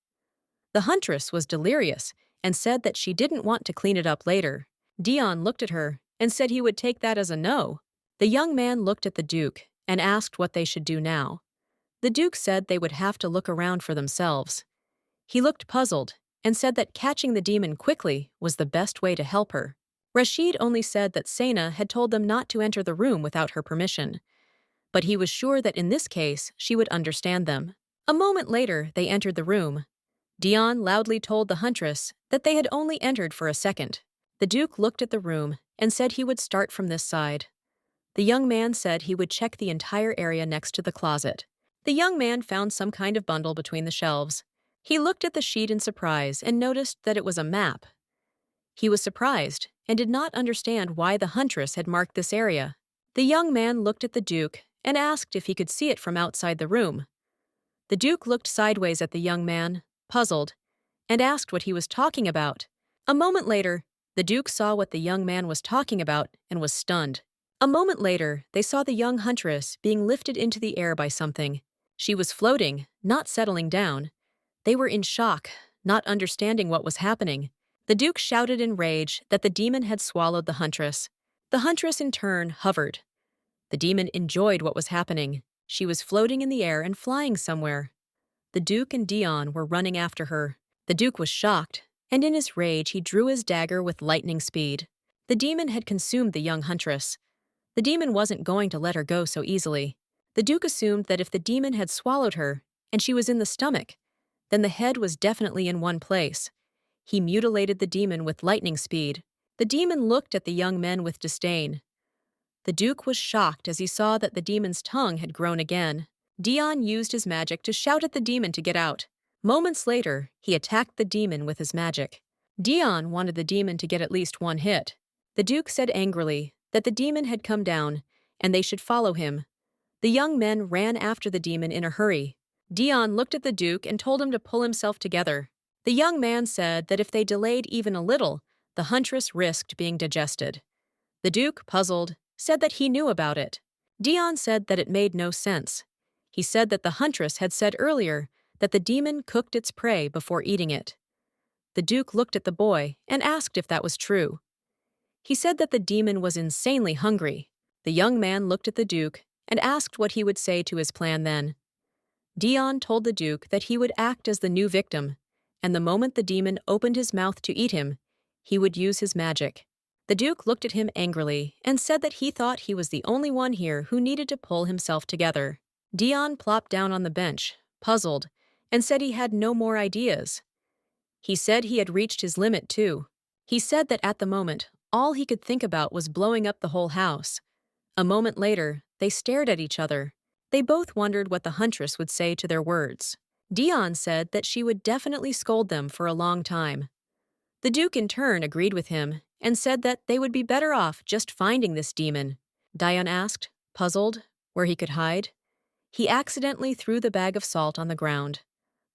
The huntress was delirious and said that she didn't want to clean it up later. Dion looked at her and said he would take that as a no. The young man looked at the Duke and asked what they should do now. The Duke said they would have to look around for themselves. He looked puzzled and said that catching the demon quickly was the best way to help her. Rashid only said that Sena had told them not to enter the room without her permission, but he was sure that in this case she would understand them. A moment later, they entered the room. Dion loudly told the huntress that they had only entered for a second. The Duke looked at the room and said he would start from this side. The young man said he would check the entire area next to the closet. The young man found some kind of bundle between the shelves. He looked at the sheet in surprise and noticed that it was a map. He was surprised and did not understand why the huntress had marked this area. The young man looked at the Duke and asked if he could see it from outside the room. The Duke looked sideways at the young man, puzzled, and asked what he was talking about. A moment later, the Duke saw what the young man was talking about and was stunned. A moment later, they saw the young huntress being lifted into the air by something. She was floating, not settling down. They were in shock, not understanding what was happening. The Duke shouted in rage that the demon had swallowed the huntress. The huntress in turn hovered. The demon enjoyed what was happening. She was floating in the air and flying somewhere. The Duke and Dion were running after her. The Duke was shocked, and in his rage he drew his dagger with lightning speed. The demon had consumed the young huntress. The demon wasn't going to let her go so easily. The Duke assumed that if the demon had swallowed her, and she was in the stomach, then the head was definitely in one place. He mutilated the demon with lightning speed. The demon looked at the young men with disdain. The Duke was shocked as he saw that the demon's tongue had grown again. Dion used his magic to shout at the demon to get out. Moments later, he attacked the demon with his magic. Dion wanted the demon to get at least one hit. The Duke said angrily that the demon had come down and they should follow him. The young men ran after the demon in a hurry. Dion looked at the Duke and told him to pull himself together. The young man said that if they delayed even a little, the huntress risked being digested. The Duke, puzzled, said that he knew about it. Dion said that it made no sense. He said that the huntress had said earlier that the demon cooked its prey before eating it. The Duke looked at the boy and asked if that was true. He said that the demon was insanely hungry. The young man looked at the Duke and asked what he would say to his plan then. Dion told the Duke that he would act as the new victim, and the moment the demon opened his mouth to eat him, he would use his magic. The Duke looked at him angrily and said that he thought he was the only one here who needed to pull himself together. Dion plopped down on the bench, puzzled, and said he had no more ideas. He said he had reached his limit too. He said that at the moment, all he could think about was blowing up the whole house. A moment later, they stared at each other. They both wondered what the huntress would say to their words. Dion said that she would definitely scold them for a long time. The Duke in turn agreed with him and said that they would be better off just finding this demon. Dion asked, puzzled, where he could hide. He accidentally threw the bag of salt on the ground.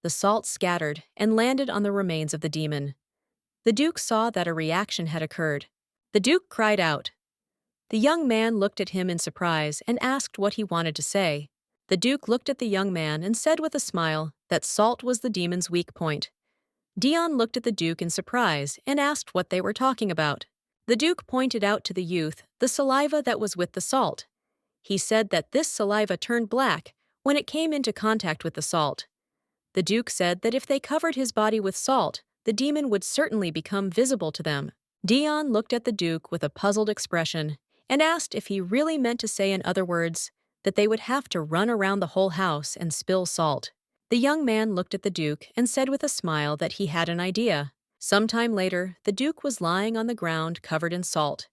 The salt scattered and landed on the remains of the demon. The Duke saw that a reaction had occurred. The Duke cried out. The young man looked at him in surprise and asked what he wanted to say. The Duke looked at the young man and said with a smile that salt was the demon's weak point. Dion looked at the Duke in surprise and asked what they were talking about. The Duke pointed out to the youth the saliva that was with the salt. He said that this saliva turned black when it came into contact with the salt. The Duke said that if they covered his body with salt, the demon would certainly become visible to them. Dion looked at the Duke with a puzzled expression and asked if he really meant to say in other words that they would have to run around the whole house and spill salt. The young man looked at the Duke and said with a smile that he had an idea. Sometime later, the Duke was lying on the ground covered in salt.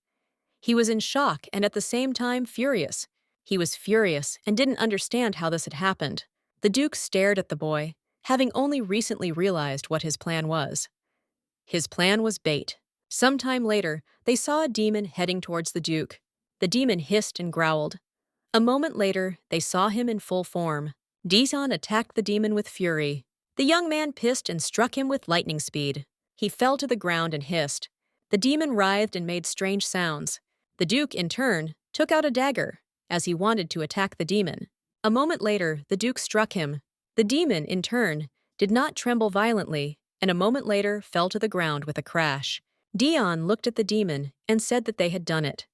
He was in shock and at the same time furious. He was furious and didn't understand how this had happened. The Duke stared at the boy, having only recently realized what his plan was. His plan was bait. Sometime later, they saw a demon heading towards the Duke. The demon hissed and growled. A moment later, they saw him in full form. Dion attacked the demon with fury. The young man pissed and struck him with lightning speed. He fell to the ground and hissed. The demon writhed and made strange sounds. The Duke, in turn, took out a dagger, as he wanted to attack the demon. A moment later, the Duke struck him. The demon, in turn, did not tremble violently, and a moment later fell to the ground with a crash. Dion looked at the demon and said that they had done it.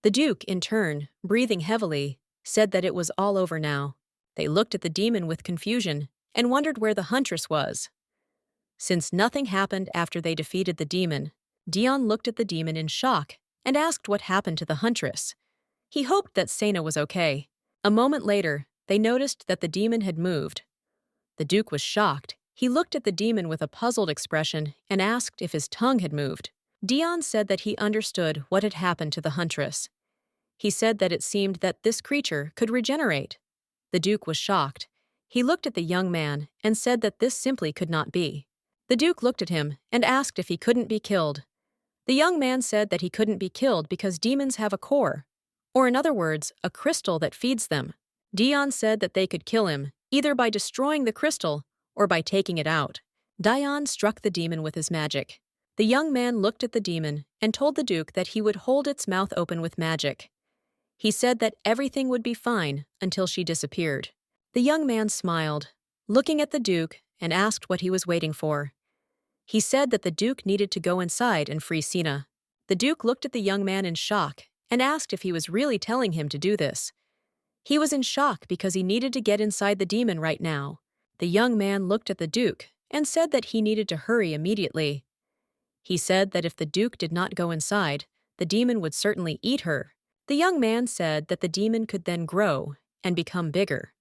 The Duke, in turn, breathing heavily, said that it was all over now. They looked at the demon with confusion and wondered where the huntress was. Since nothing happened after they defeated the demon, Dion looked at the demon in shock and asked what happened to the huntress. He hoped that Sena was okay. A moment later, they noticed that the demon had moved. The Duke was shocked. He looked at the demon with a puzzled expression and asked if his tongue had moved. Dion said that he understood what had happened to the huntress. He said that it seemed that this creature could regenerate. The Duke was shocked. He looked at the young man and said that this simply could not be. The Duke looked at him and asked if he couldn't be killed. The young man said that he couldn't be killed because demons have a core, or in other words, a crystal that feeds them. Dion said that they could kill him, either by destroying the crystal or by taking it out. Dion struck the demon with his magic. The young man looked at the demon and told the Duke that he would hold its mouth open with magic. He said that everything would be fine until she disappeared. The young man smiled, looking at the Duke, and asked what he was waiting for. He said that the Duke needed to go inside and free Sina. The Duke looked at the young man in shock and asked if he was really telling him to do this. He was in shock because he needed to get inside the demon right now. The young man looked at the Duke and said that he needed to hurry immediately. He said that if the Duke did not go inside, the demon would certainly eat her. The young man said that the demon could then grow and become bigger.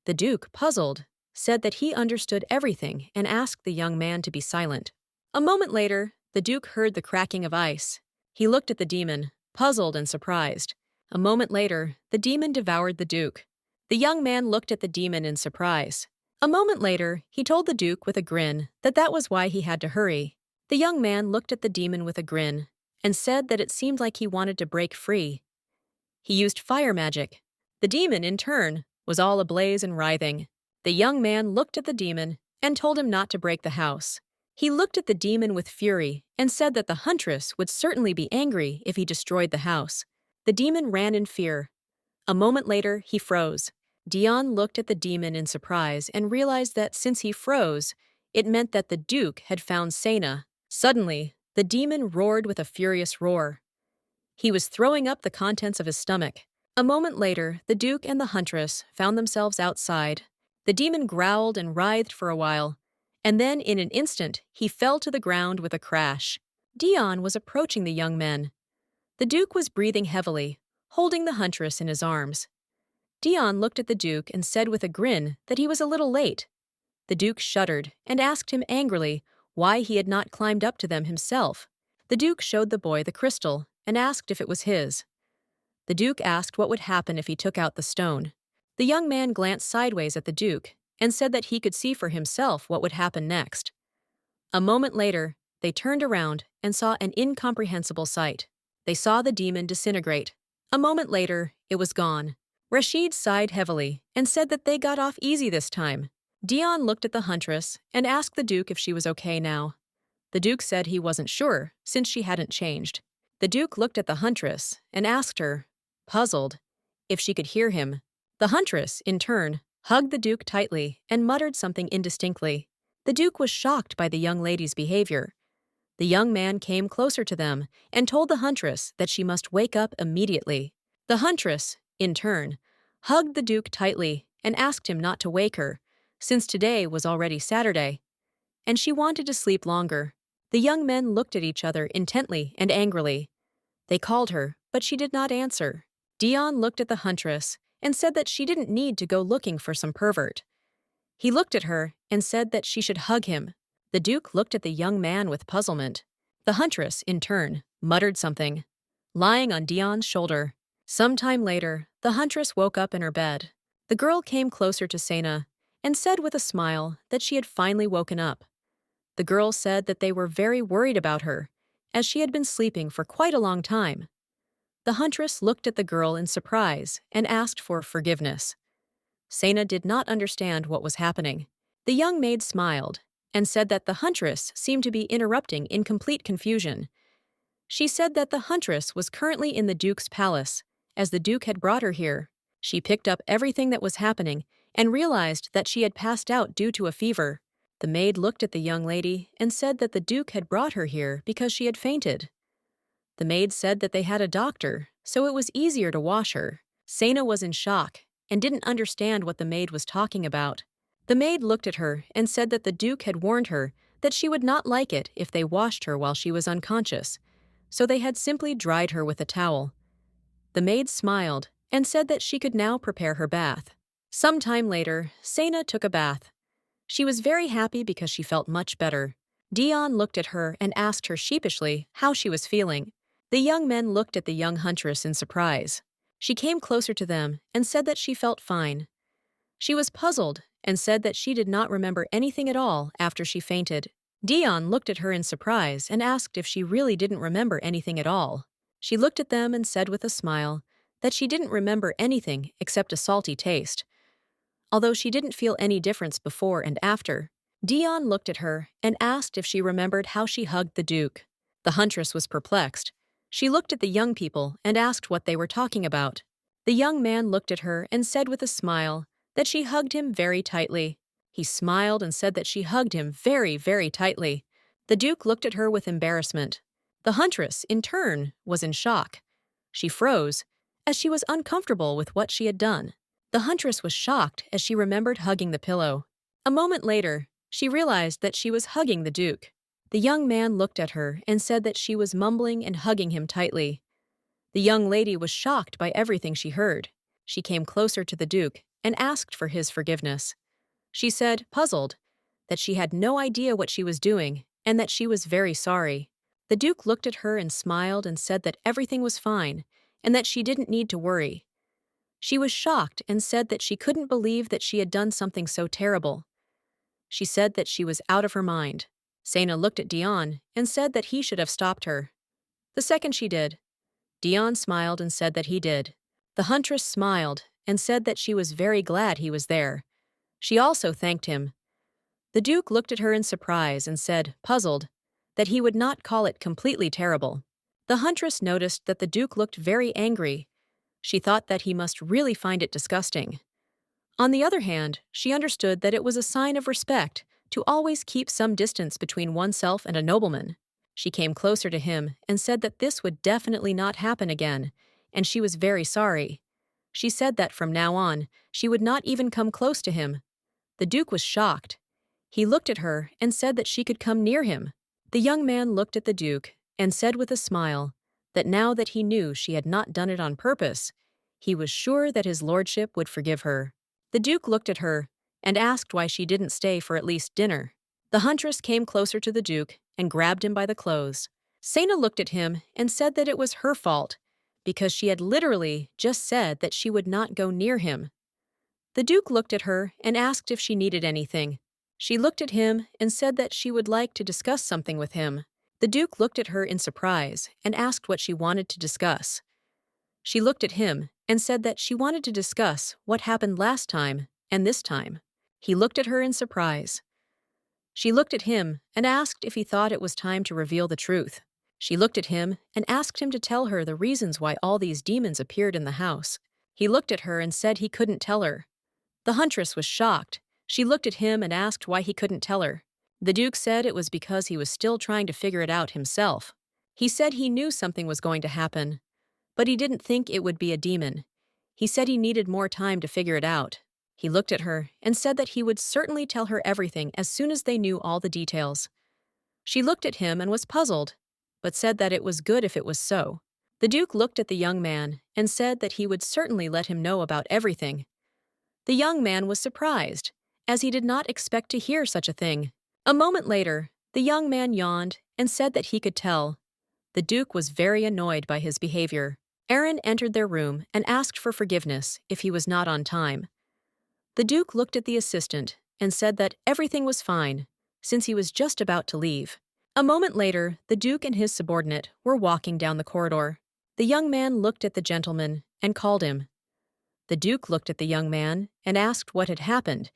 The Duke, puzzled, said that he understood everything and asked the young man to be silent. A moment later, the Duke heard the cracking of ice. He looked at the demon, puzzled and surprised. A moment later, the demon devoured the Duke. The young man looked at the demon in surprise. A moment later, he told the Duke with a grin that that was why he had to hurry. The young man looked at the demon with a grin and said that it seemed like he wanted to break free. He used fire magic. The demon, in turn, was all ablaze and writhing. The young man looked at the demon and told him not to break the house. He looked at the demon with fury and said that the huntress would certainly be angry if he destroyed the house. The demon ran in fear. A moment later, he froze. Dion looked at the demon in surprise and realized that since he froze, it meant that the Duke had found Sena. Suddenly, the demon roared with a furious roar. He was throwing up the contents of his stomach. A moment later, the Duke and the huntress found themselves outside. The demon growled and writhed for a while, and then in an instant, he fell to the ground with a crash. Dion was approaching the young men. The Duke was breathing heavily, holding the huntress in his arms. Dion looked at the Duke and said with a grin that he was a little late. The Duke shuddered and asked him angrily why he had not climbed up to them himself. The Duke showed the boy the crystal and asked if it was his. The Duke asked what would happen if he took out the stone. The young man glanced sideways at the Duke and said that he could see for himself what would happen next. A moment later, they turned around and saw an incomprehensible sight. They saw the demon disintegrate. A moment later, it was gone. Rashid sighed heavily and said that they got off easy this time. Dion looked at the huntress and asked the Duke if she was okay now. The Duke said he wasn't sure, since she hadn't changed. The Duke looked at the huntress and asked her, puzzled, if she could hear him. The huntress, in turn, hugged the Duke tightly and muttered something indistinctly. The Duke was shocked by the young lady's behavior. The young man came closer to them and told the huntress that she must wake up immediately. The huntress, in turn, hugged the Duke tightly and asked him not to wake her, since today was already Saturday, and she wanted to sleep longer. The young men looked at each other intently and angrily. They called her, but she did not answer. Dion looked at the huntress and said that she didn't need to go looking for some pervert. He looked at her and said that she should hug him. The Duke looked at the young man with puzzlement. The huntress, in turn, muttered something, lying on Dion's shoulder. Some time later, the huntress woke up in her bed. The girl came closer to Sena and said with a smile that she had finally woken up. The girl said that they were very worried about her, as she had been sleeping for quite a long time. The huntress looked at the girl in surprise and asked for forgiveness. Sena did not understand what was happening. The young maid smiled and said that the huntress seemed to be interrupting in complete confusion. She said that the huntress was currently in the Duke's palace, as the Duke had brought her here. She picked up everything that was happening and realized that she had passed out due to a fever. The maid looked at the young lady and said that the Duke had brought her here because she had fainted. The maid said that they had a doctor, so it was easier to wash her. Sena was in shock and didn't understand what the maid was talking about. The maid looked at her and said that the Duke had warned her that she would not like it if they washed her while she was unconscious, so they had simply dried her with a towel. The maid smiled and said that she could now prepare her bath. Some time later, Sena took a bath. She was very happy because she felt much better. Dion looked at her and asked her sheepishly how she was feeling. The young men looked at the young huntress in surprise. She came closer to them and said that she felt fine. She was puzzled and said that she did not remember anything at all after she fainted. Dion looked at her in surprise and asked if she really didn't remember anything at all. She looked at them and said with a smile that she didn't remember anything except a salty taste, although she didn't feel any difference before and after. Dion looked at her and asked if she remembered how she hugged the Duke. The huntress was perplexed. She looked at the young people and asked what they were talking about. The young man looked at her and said with a smile that she hugged him very tightly. He smiled and said that she hugged him very, very tightly. The Duke looked at her with embarrassment. The huntress, in turn, was in shock. She froze, as she was uncomfortable with what she had done. The huntress was shocked as she remembered hugging the pillow. A moment later, she realized that she was hugging the Duke. The young man looked at her and said that she was mumbling and hugging him tightly. The young lady was shocked by everything she heard. She came closer to the Duke and asked for his forgiveness. She said, puzzled, that she had no idea what she was doing and that she was very sorry. The Duke looked at her and smiled and said that everything was fine and that she didn't need to worry. She was shocked and said that she couldn't believe that she had done something so terrible. She said that she was out of her mind. Sena looked at Dion and said that he should have stopped her. The second she did, Dion smiled and said that he did. The huntress smiled and said that she was very glad he was there. She also thanked him. The Duke looked at her in surprise and said, puzzled, that he would not call it completely terrible. The huntress noticed that the Duke looked very angry. She thought that he must really find it disgusting. On the other hand, she understood that it was a sign of respect to always keep some distance between oneself and a nobleman. She came closer to him and said that this would definitely not happen again, and she was very sorry. She said that from now on, she would not even come close to him. The Duke was shocked. He looked at her and said that she could come near him. The young man looked at the Duke and said with a smile that now that he knew she had not done it on purpose, he was sure that his lordship would forgive her. The Duke looked at her and asked why she didn't stay for at least dinner. The huntress came closer to the Duke and grabbed him by the clothes. Sena looked at him and said that it was her fault, because she had literally just said that she would not go near him. The Duke looked at her and asked if she needed anything. She looked at him and said that she would like to discuss something with him. The Duke looked at her in surprise and asked what she wanted to discuss. She looked at him and said that she wanted to discuss what happened last time and this time. He looked at her in surprise. She looked at him and asked if he thought it was time to reveal the truth. She looked at him and asked him to tell her the reasons why all these demons appeared in the house. He looked at her and said he couldn't tell her. The huntress was shocked. She looked at him and asked why he couldn't tell her. The Duke said it was because he was still trying to figure it out himself. He said he knew something was going to happen, but he didn't think it would be a demon. He said he needed more time to figure it out. He looked at her and said that he would certainly tell her everything as soon as they knew all the details. She looked at him and was puzzled, but said that it was good if it was so. The Duke looked at the young man and said that he would certainly let him know about everything. The young man was surprised, as he did not expect to hear such a thing. A moment later, the young man yawned and said that he could tell. The Duke was very annoyed by his behavior. Aaron entered their room and asked for forgiveness if he was not on time. The Duke looked at the assistant and said that everything was fine, since he was just about to leave. A moment later, the Duke and his subordinate were walking down the corridor. The young man looked at the gentleman and called him. The Duke looked at the young man and asked what had happened,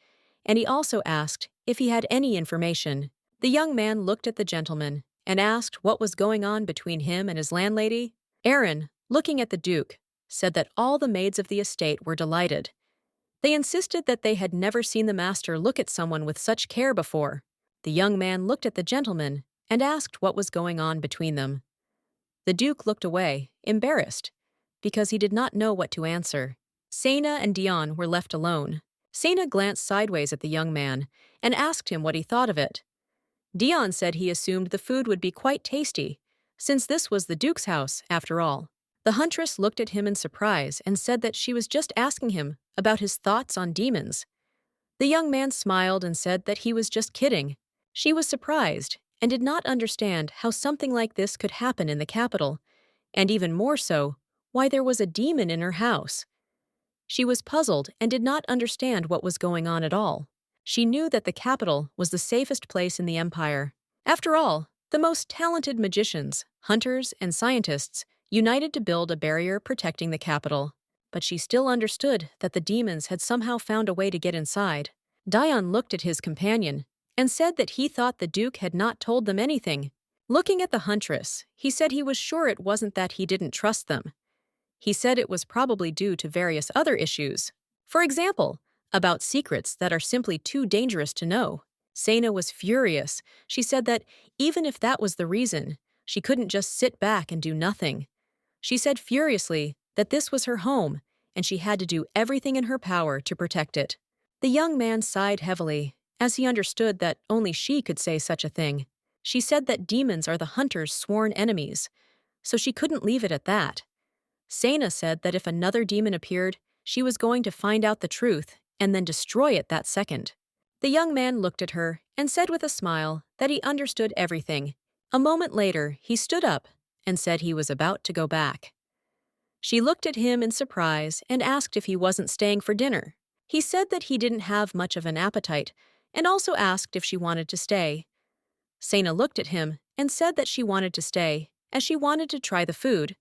and he also asked if he had any information. The young man looked at the gentleman and asked what was going on between him and his landlady. Aaron, looking at the Duke, said that all the maids of the estate were delighted. They insisted that they had never seen the master look at someone with such care before. The young man looked at the gentleman and asked what was going on between them. The Duke looked away, embarrassed, because he did not know what to answer. Sena and Dion were left alone. Sena glanced sideways at the young man and asked him what he thought of it. Dion said he assumed the food would be quite tasty, since this was the Duke's house, after all. The huntress looked at him in surprise and said that she was just asking him about his thoughts on demons. The young man smiled and said that he was just kidding. She was surprised and did not understand how something like this could happen in the capital, and even more so, why there was a demon in her house. She was puzzled and did not understand what was going on at all. She knew that the capital was the safest place in the empire. After all, the most talented magicians, hunters, and scientists united to build a barrier protecting the capital. But she still understood that the demons had somehow found a way to get inside. Dion looked at his companion and said that he thought the Duke had not told them anything. Looking at the huntress, he said he was sure it wasn't that he didn't trust them. He said it was probably due to various other issues. For example, about secrets that are simply too dangerous to know. Sena was furious. She said that even if that was the reason, she couldn't just sit back and do nothing. She said furiously that this was her home, and she had to do everything in her power to protect it. The young man sighed heavily, as he understood that only she could say such a thing. She said that demons are the hunter's sworn enemies, so she couldn't leave it at that. Sena said that if another demon appeared, she was going to find out the truth and then destroy it that second. The young man looked at her and said with a smile that he understood everything. A moment later, he stood up and said he was about to go back. She looked at him in surprise and asked if he wasn't staying for dinner. He said that he didn't have much of an appetite and also asked if she wanted to stay. Sena looked at him and said that she wanted to stay, as she wanted to try the food.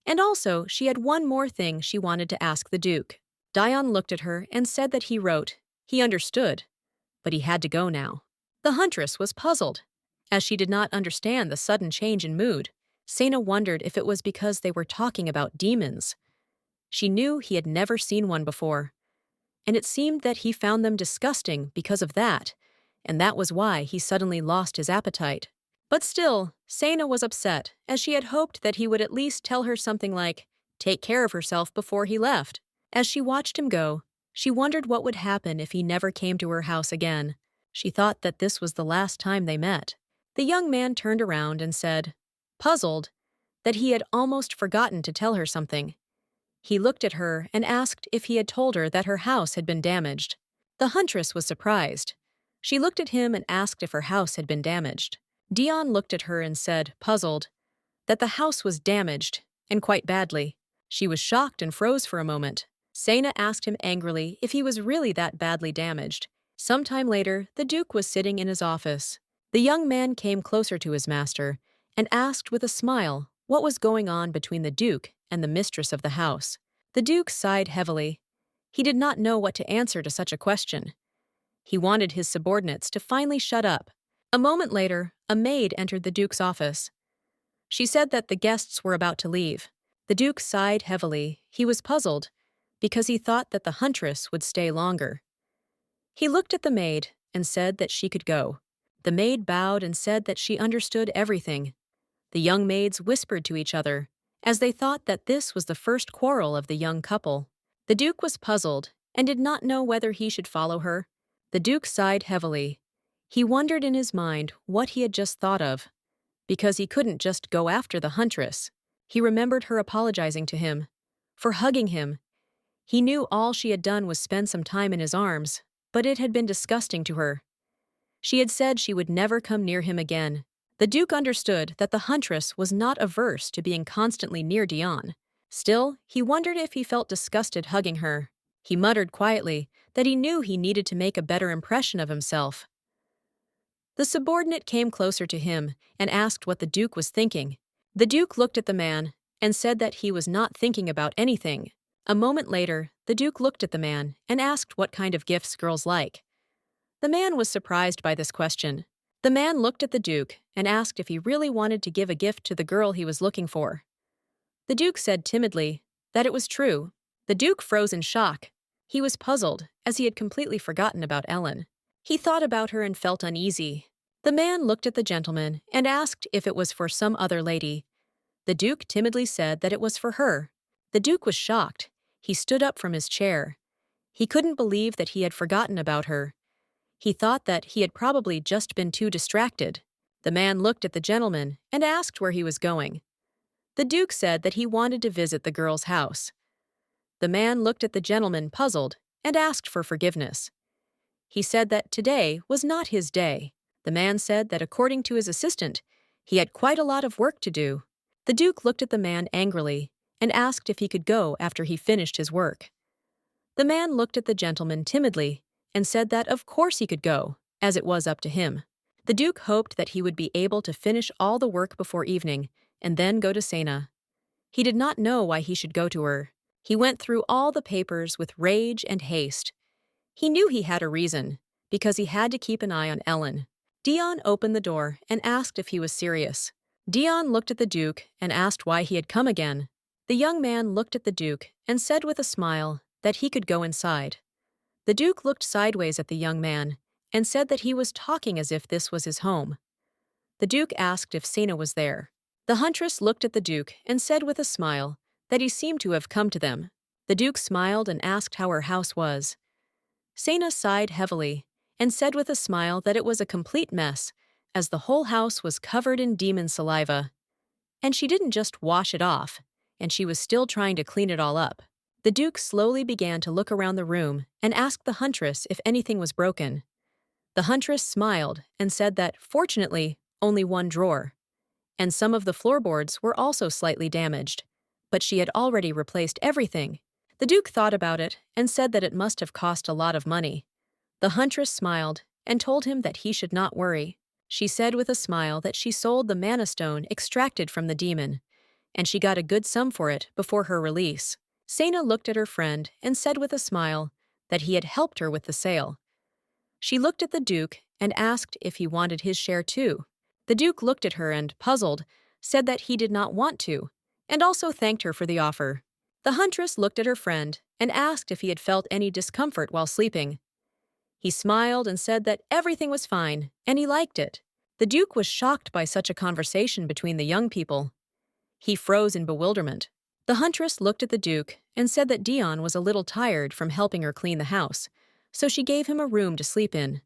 And also, she had one more thing she wanted to ask the Duke. Dion looked at her and said that he wrote. He understood, but he had to go now. The huntress was puzzled, as she did not understand the sudden change in mood. Sena wondered if it was because they were talking about demons. She knew he had never seen one before, and it seemed that he found them disgusting because of that, and that was why he suddenly lost his appetite. But still, Sena was upset, as she had hoped that he would at least tell her something like, take care of herself before he left. As she watched him go, she wondered what would happen if he never came to her house again. She thought that this was the last time they met. The young man turned around and said, puzzled, that he had almost forgotten to tell her something. He looked at her and asked if he had told her that her house had been damaged. The huntress was surprised. She looked at him and asked if her house had been damaged. Dion looked at her and said, puzzled, that the house was damaged, and quite badly. She was shocked and froze for a moment. Sena asked him angrily if he was really that badly damaged. Sometime later, the Duke was sitting in his office. The young man came closer to his master and asked with a smile what was going on between the Duke and the mistress of the house. The Duke sighed heavily. He did not know what to answer to such a question. He wanted his subordinates to finally shut up. A moment later, a maid entered the Duke's office. She said that the guests were about to leave. The Duke sighed heavily. He was puzzled, because he thought that the huntress would stay longer. He looked at the maid and said that she could go. The maid bowed and said that she understood everything. The young maids whispered to each other, as they thought that this was the first quarrel of the young couple. The Duke was puzzled and did not know whether he should follow her. The Duke sighed heavily. He wondered in his mind what he had just thought of, because he couldn't just go after the huntress. He remembered her apologizing to him, for hugging him. He knew all she had done was spend some time in his arms, but it had been disgusting to her. She had said she would never come near him again. The Duke understood that the huntress was not averse to being constantly near Dion. Still, he wondered if he felt disgusted hugging her. He muttered quietly that he knew he needed to make a better impression of himself. The subordinate came closer to him and asked what the Duke was thinking. The Duke looked at the man and said that he was not thinking about anything. A moment later, the Duke looked at the man and asked what kind of gifts girls like. The man was surprised by this question. The man looked at the Duke and asked if he really wanted to give a gift to the girl he was looking for. The Duke said timidly that it was true. The Duke froze in shock. He was puzzled, as he had completely forgotten about Ellen. He thought about her and felt uneasy. The man looked at the gentleman and asked if it was for some other lady. The Duke timidly said that it was for her. The Duke was shocked. He stood up from his chair. He couldn't believe that he had forgotten about her. He thought that he had probably just been too distracted. The man looked at the gentleman and asked where he was going. The Duke said that he wanted to visit the girl's house. The man looked at the gentleman puzzled and asked for forgiveness. He said that today was not his day. The man said that according to his assistant, he had quite a lot of work to do. The Duke looked at the man angrily and asked if he could go after he finished his work. The man looked at the gentleman timidly and said that of course he could go, as it was up to him. The Duke hoped that he would be able to finish all the work before evening and then go to Sena. He did not know why he should go to her. He went through all the papers with rage and haste. He knew he had a reason, because he had to keep an eye on Ellen. Dion opened the door and asked if he was serious. Dion looked at the Duke and asked why he had come again. The young man looked at the Duke and said with a smile that he could go inside. The Duke looked sideways at the young man and said that he was talking as if this was his home. The Duke asked if Sena was there. The huntress looked at the Duke and said with a smile that he seemed to have come to them. The Duke smiled and asked how her house was. Sena sighed heavily and said with a smile that it was a complete mess, as the whole house was covered in demon saliva. And she didn't just wash it off, and she was still trying to clean it all up. The Duke slowly began to look around the room and asked the huntress if anything was broken. The huntress smiled and said that, fortunately, only one drawer, and some of the floorboards were also slightly damaged, but she had already replaced everything. The Duke thought about it and said that it must have cost a lot of money. The huntress smiled and told him that he should not worry. She said with a smile that she sold the mana stone extracted from the demon, and she got a good sum for it before her release. Sena looked at her friend and said with a smile that he had helped her with the sale. She looked at the Duke and asked if he wanted his share too. The Duke looked at her and, puzzled, said that he did not want to, and also thanked her for the offer. The huntress looked at her friend and asked if he had felt any discomfort while sleeping. He smiled and said that everything was fine, and he liked it. The Duke was shocked by such a conversation between the young people. He froze in bewilderment. The huntress looked at the Duke and said that Dion was a little tired from helping her clean the house, so she gave him a room to sleep in.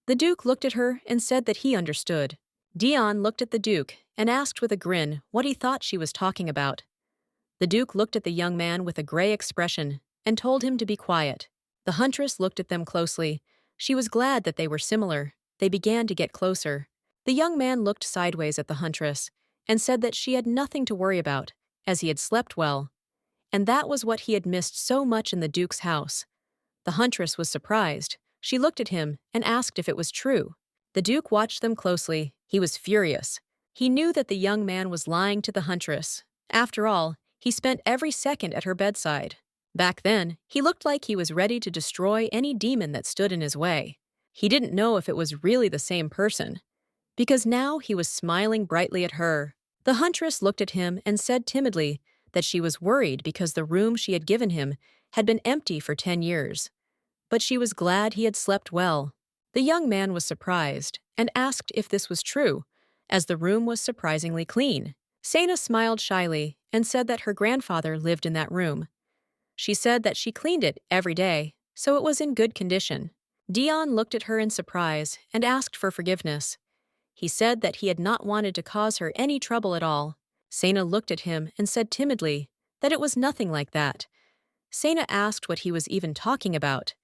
The Duke looked at her and said that he understood. Dion looked at the Duke and asked with a grin what he thought she was talking about. The Duke looked at the young man with a gray expression and told him to be quiet. The huntress looked at them closely. She was glad that they were similar. They began to get closer. The young man looked sideways at the huntress and said that she had nothing to worry about, as he had slept well. And that was what he had missed so much in the Duke's house. The huntress was surprised. She looked at him and asked if it was true. The Duke watched them closely. He was furious. He knew that the young man was lying to the huntress. After all, he spent every second at her bedside. Back then, he looked like he was ready to destroy any demon that stood in his way. He didn't know if it was really the same person, because now he was smiling brightly at her. The huntress looked at him and said timidly that she was worried because the room she had given him had been empty for 10 years. But she was glad he had slept well. The young man was surprised and asked if this was true, as the room was surprisingly clean. Sena smiled shyly and said that her grandfather lived in that room. She said that she cleaned it every day, so it was in good condition. Dion looked at her in surprise and asked for forgiveness. He said that he had not wanted to cause her any trouble at all. Sena looked at him and said timidly that it was nothing like that. Sena asked what he was even talking about.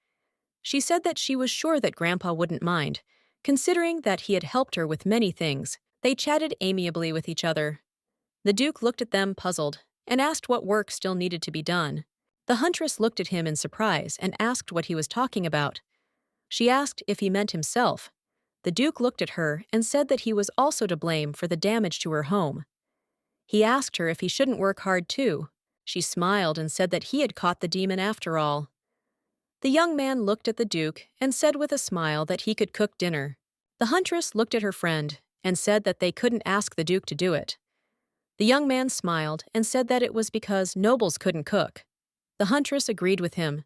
She said that she was sure that Grandpa wouldn't mind, considering that he had helped her with many things. They chatted amiably with each other. The Duke looked at them puzzled and asked what work still needed to be done. The huntress looked at him in surprise and asked what he was talking about. She asked if he meant himself. The Duke looked at her and said that he was also to blame for the damage to her home. He asked her if he shouldn't work hard too. She smiled and said that he had caught the demon after all. The young man looked at the Duke and said with a smile that he could cook dinner. The huntress looked at her friend and said that they couldn't ask the Duke to do it. The young man smiled and said that it was because nobles couldn't cook. The huntress agreed with him.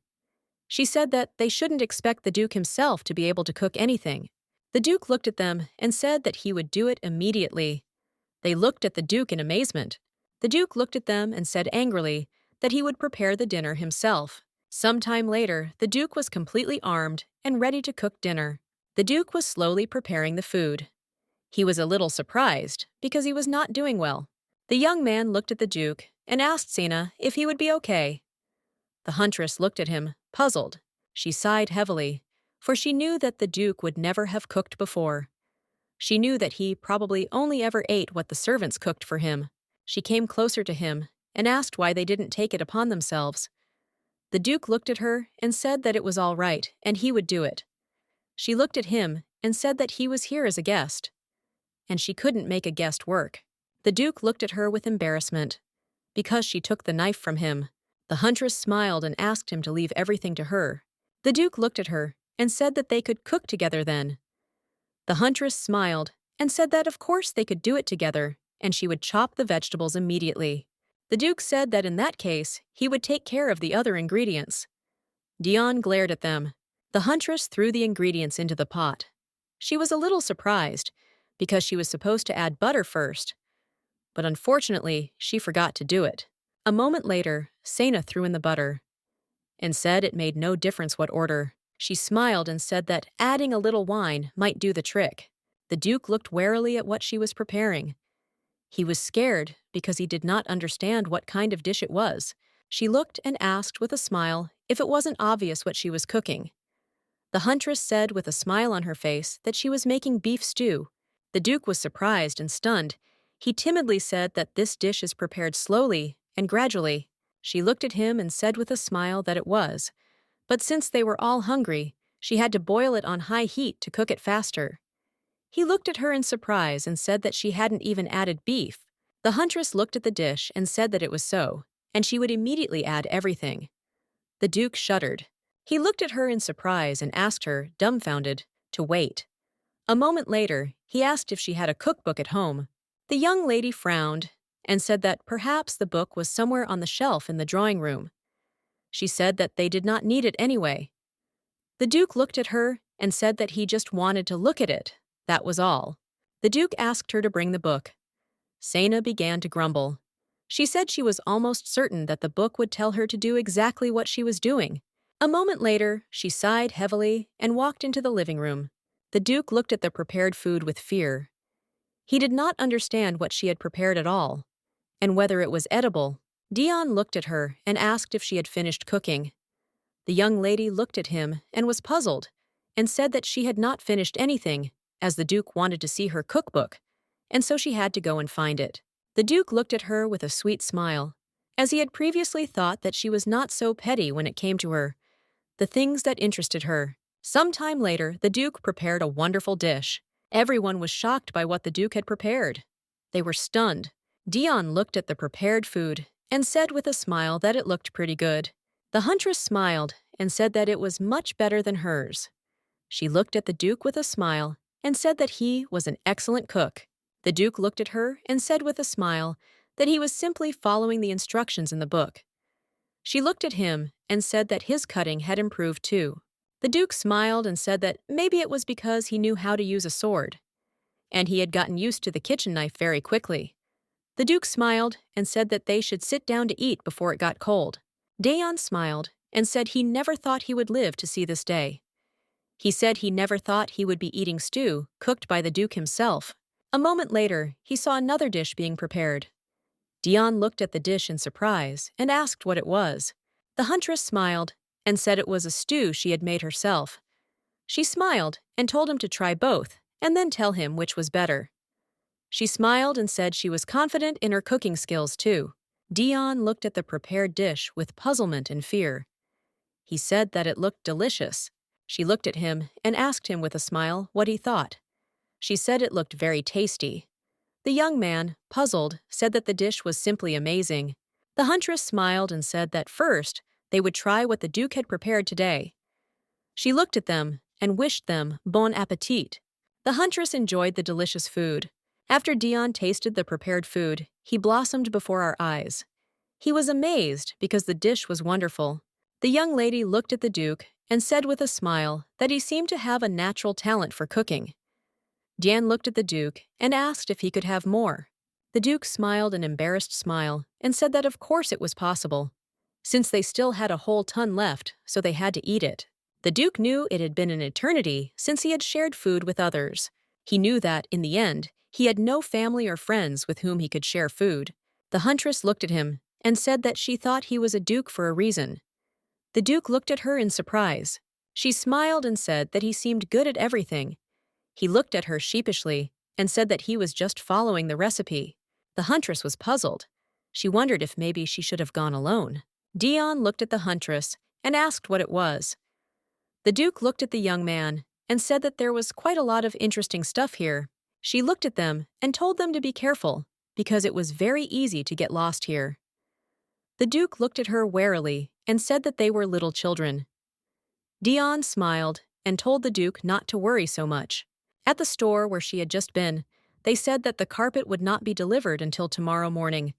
She said that they shouldn't expect the Duke himself to be able to cook anything. The Duke looked at them and said that he would do it immediately. They looked at the Duke in amazement. The Duke looked at them and said angrily that he would prepare the dinner himself. Sometime later, the Duke was completely armed and ready to cook dinner. The Duke was slowly preparing the food. He was a little surprised because he was not doing well. The young man looked at the Duke and asked Sena if he would be okay. The huntress looked at him, puzzled. She sighed heavily, for she knew that the Duke would never have cooked before. She knew that he probably only ever ate what the servants cooked for him. She came closer to him and asked why they didn't take it upon themselves. The Duke looked at her and said that it was all right and he would do it. She looked at him and said that he was here as a guest, and she couldn't make a guest work. The Duke looked at her with embarrassment because she took the knife from him. The huntress smiled and asked him to leave everything to her. The Duke looked at her and said that they could cook together then. The huntress smiled and said that of course they could do it together, and she would chop the vegetables immediately. The Duke said that in that case, he would take care of the other ingredients. Dion glared at them. The huntress threw the ingredients into the pot. She was a little surprised, because she was supposed to add butter first. But unfortunately, she forgot to do it. A moment later, Sena threw in the butter and said it made no difference what order. She smiled and said that adding a little wine might do the trick. The Duke looked warily at what she was preparing. He was scared because he did not understand what kind of dish it was. She looked and asked with a smile if it wasn't obvious what she was cooking. The huntress said with a smile on her face that she was making beef stew. The Duke was surprised and stunned. He timidly said that this dish is prepared slowly and gradually. She looked at him and said with a smile that it was. But since they were all hungry, she had to boil it on high heat to cook it faster. He looked at her in surprise and said that she hadn't even added beef. The huntress looked at the dish and said that it was so, and she would immediately add everything. The Duke shuddered. He looked at her in surprise and asked her, dumbfounded, to wait. A moment later, he asked if she had a cookbook at home. The young lady frowned and said that perhaps the book was somewhere on the shelf in the drawing room. She said that they did not need it anyway. The Duke looked at her and said that he just wanted to look at it. That was all. The Duke asked her to bring the book. Sena began to grumble. She said she was almost certain that the book would tell her to do exactly what she was doing. A moment later, she sighed heavily and walked into the living room. The Duke looked at the prepared food with fear. He did not understand what she had prepared at all, and whether it was edible. Dion looked at her and asked if she had finished cooking. The young lady looked at him and was puzzled, and said that she had not finished anything, as the Duke wanted to see her cookbook, and so she had to go and find it. The Duke looked at her with a sweet smile, as he had previously thought that she was not so petty when it came to her, the things that interested her. Some time later, the Duke prepared a wonderful dish. Everyone was shocked by what the Duke had prepared. They were stunned. Dion looked at the prepared food and said with a smile that it looked pretty good. The huntress smiled and said that it was much better than hers. She looked at the Duke with a smile and said that he was an excellent cook. The Duke looked at her and said with a smile that he was simply following the instructions in the book. She looked at him and said that his cutting had improved too. The Duke smiled and said that maybe it was because he knew how to use a sword, and he had gotten used to the kitchen knife very quickly. The Duke smiled and said that they should sit down to eat before it got cold. Dayon smiled and said he never thought he would live to see this day. He said he never thought he would be eating stew cooked by the Duke himself. A moment later, he saw another dish being prepared. Dion looked at the dish in surprise and asked what it was. The huntress smiled and said it was a stew she had made herself. She smiled and told him to try both and then tell him which was better. She smiled and said she was confident in her cooking skills too. Dion looked at the prepared dish with puzzlement and fear. He said that it looked delicious. She looked at him and asked him with a smile what he thought. She said it looked very tasty. The young man, puzzled, said that the dish was simply amazing. The huntress smiled and said that first they would try what the Duke had prepared today. She looked at them and wished them bon appétit. The huntress enjoyed the delicious food. After Dion tasted the prepared food, he blossomed before our eyes. He was amazed because the dish was wonderful. The young lady looked at the Duke and said with a smile that he seemed to have a natural talent for cooking. Dion looked at the Duke and asked if he could have more. The Duke smiled an embarrassed smile and said that of course it was possible, since they still had a whole ton left, so they had to eat it. The Duke knew it had been an eternity since he had shared food with others. He knew that, in the end, he had no family or friends with whom he could share food. The huntress looked at him and said that she thought he was a duke for a reason. The Duke looked at her in surprise. She smiled and said that he seemed good at everything. He looked at her sheepishly and said that he was just following the recipe. The huntress was puzzled. She wondered if maybe she should have gone alone. Dion looked at the huntress and asked what it was. The Duke looked at the young man and said that there was quite a lot of interesting stuff here. She looked at them and told them to be careful, because it was very easy to get lost here. The Duke looked at her warily and said that they were little children. Dion smiled and told the Duke not to worry so much. At the store where she had just been, they said that the carpet would not be delivered until tomorrow morning.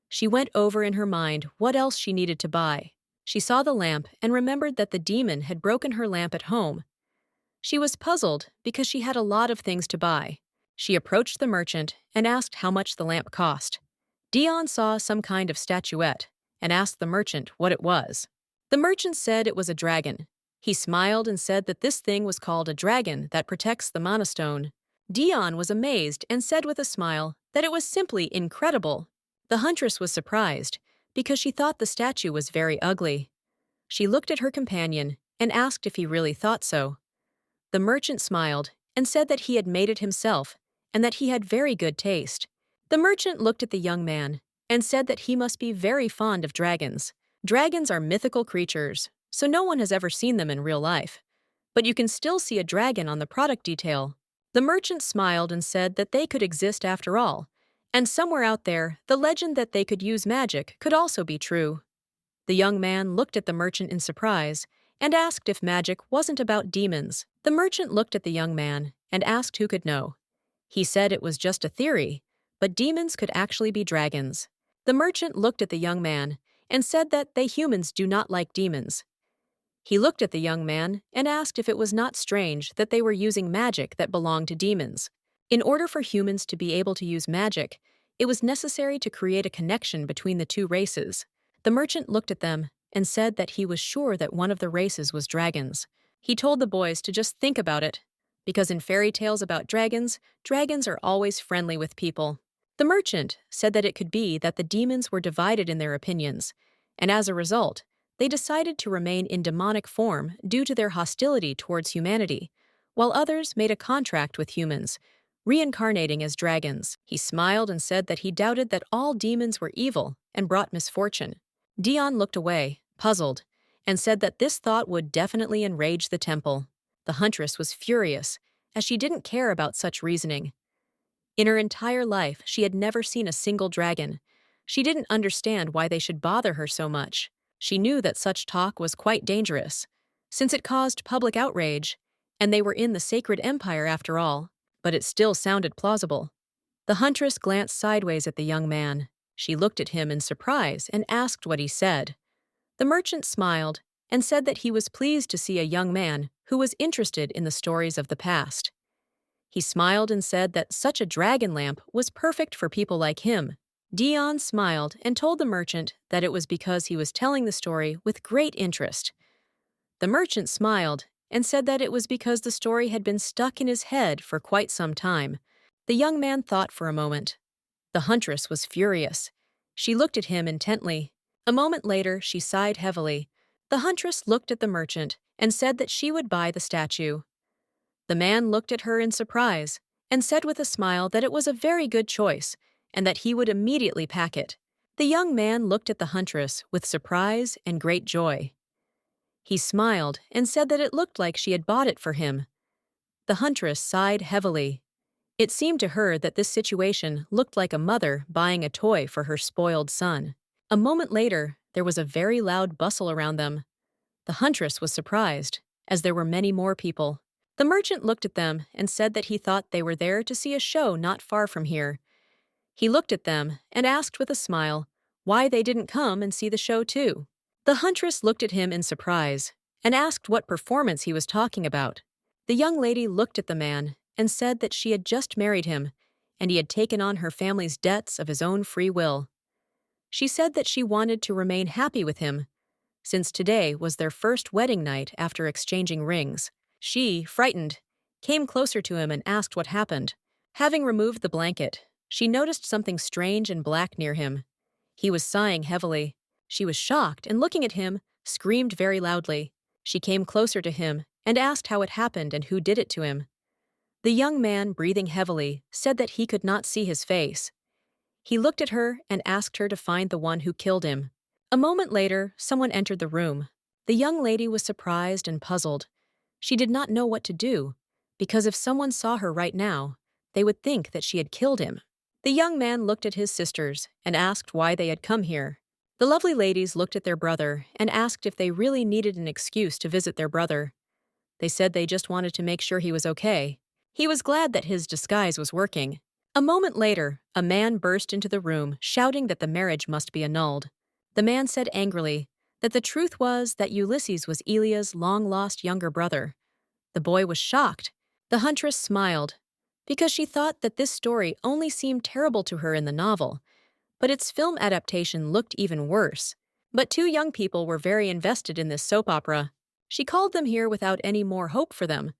She went over in her mind what else she needed to buy. She saw the lamp and remembered that the demon had broken her lamp at home. She was puzzled because she had a lot of things to buy. She approached the merchant and asked how much the lamp cost. Dion saw some kind of statuette and asked the merchant what it was. The merchant said it was a dragon. He smiled and said that this thing was called a dragon that protects the mana stone. Dion was amazed and said with a smile that it was simply incredible. The huntress was surprised because she thought the statue was very ugly. She looked at her companion and asked if he really thought so. The merchant smiled and said that he had made it himself and that he had very good taste. The merchant looked at the young man and said that he must be very fond of dragons. Dragons are mythical creatures, so no one has ever seen them in real life. But you can still see a dragon on the product detail. The merchant smiled and said that they could exist after all, and somewhere out there, the legend that they could use magic could also be true. The young man looked at the merchant in surprise and asked if magic wasn't about demons. The merchant looked at the young man and asked who could know. He said it was just a theory, but demons could actually be dragons. The merchant looked at the young man and said that they humans do not like demons. He looked at the young man and asked if it was not strange that they were using magic that belonged to demons. In order for humans to be able to use magic, it was necessary to create a connection between the two races. The merchant looked at them and said that he was sure that one of the races was dragons. He told the boys to just think about it, because in fairy tales about dragons, dragons are always friendly with people. The merchant said that it could be that the demons were divided in their opinions, and as a result, they decided to remain in demonic form due to their hostility towards humanity, while others made a contract with humans, reincarnating as dragons. He smiled and said that he doubted that all demons were evil and brought misfortune. Dion looked away, puzzled, and said that this thought would definitely enrage the temple. The huntress was furious, as she didn't care about such reasoning. In her entire life, she had never seen a single dragon. She didn't understand why they should bother her so much. She knew that such talk was quite dangerous, since it caused public outrage, and they were in the sacred empire after all, but it still sounded plausible. The huntress glanced sideways at the young man. She looked at him in surprise and asked what he said. The merchant smiled and said that he was pleased to see a young man who was interested in the stories of the past. He smiled and said that such a dragon lamp was perfect for people like him. Dion smiled and told the merchant that it was because he was telling the story with great interest. The merchant smiled and said that it was because the story had been stuck in his head for quite some time. The young man thought for a moment. The huntress was furious. She looked at him intently. A moment later, she sighed heavily. The huntress looked at the merchant and said that she would buy the statue. The man looked at her in surprise and said with a smile that it was a very good choice and that he would immediately pack it. The young man looked at the huntress with surprise and great joy. He smiled and said that it looked like she had bought it for him. The huntress sighed heavily. It seemed to her that this situation looked like a mother buying a toy for her spoiled son. A moment later, there was a very loud bustle around them. The huntress was surprised, as there were many more people. The merchant looked at them and said that he thought they were there to see a show not far from here. He looked at them and asked with a smile why they didn't come and see the show too. The huntress looked at him in surprise and asked what performance he was talking about. The young lady looked at the man and said that she had just married him and he had taken on her family's debts of his own free will. She said that she wanted to remain happy with him, since today was their first wedding night after exchanging rings. She, frightened, came closer to him and asked what happened. Having removed the blanket, she noticed something strange and black near him. He was sighing heavily. She was shocked and, looking at him, screamed very loudly. She came closer to him and asked how it happened and who did it to him. The young man, breathing heavily, said that he could not see his face. He looked at her and asked her to find the one who killed him. A moment later, someone entered the room. The young lady was surprised and puzzled. She did not know what to do, because if someone saw her right now, they would think that she had killed him. The young man looked at his sisters and asked why they had come here. The lovely ladies looked at their brother and asked if they really needed an excuse to visit their brother. They said they just wanted to make sure he was okay. He was glad that his disguise was working. A moment later, a man burst into the room, shouting that the marriage must be annulled. The man said angrily that the truth was that Ulysses was Elia's long-lost younger brother. The boy was shocked. The huntress smiled, because she thought that this story only seemed terrible to her in the novel, but its film adaptation looked even worse. But two young people were very invested in this soap opera. She called them here without any more hope for them,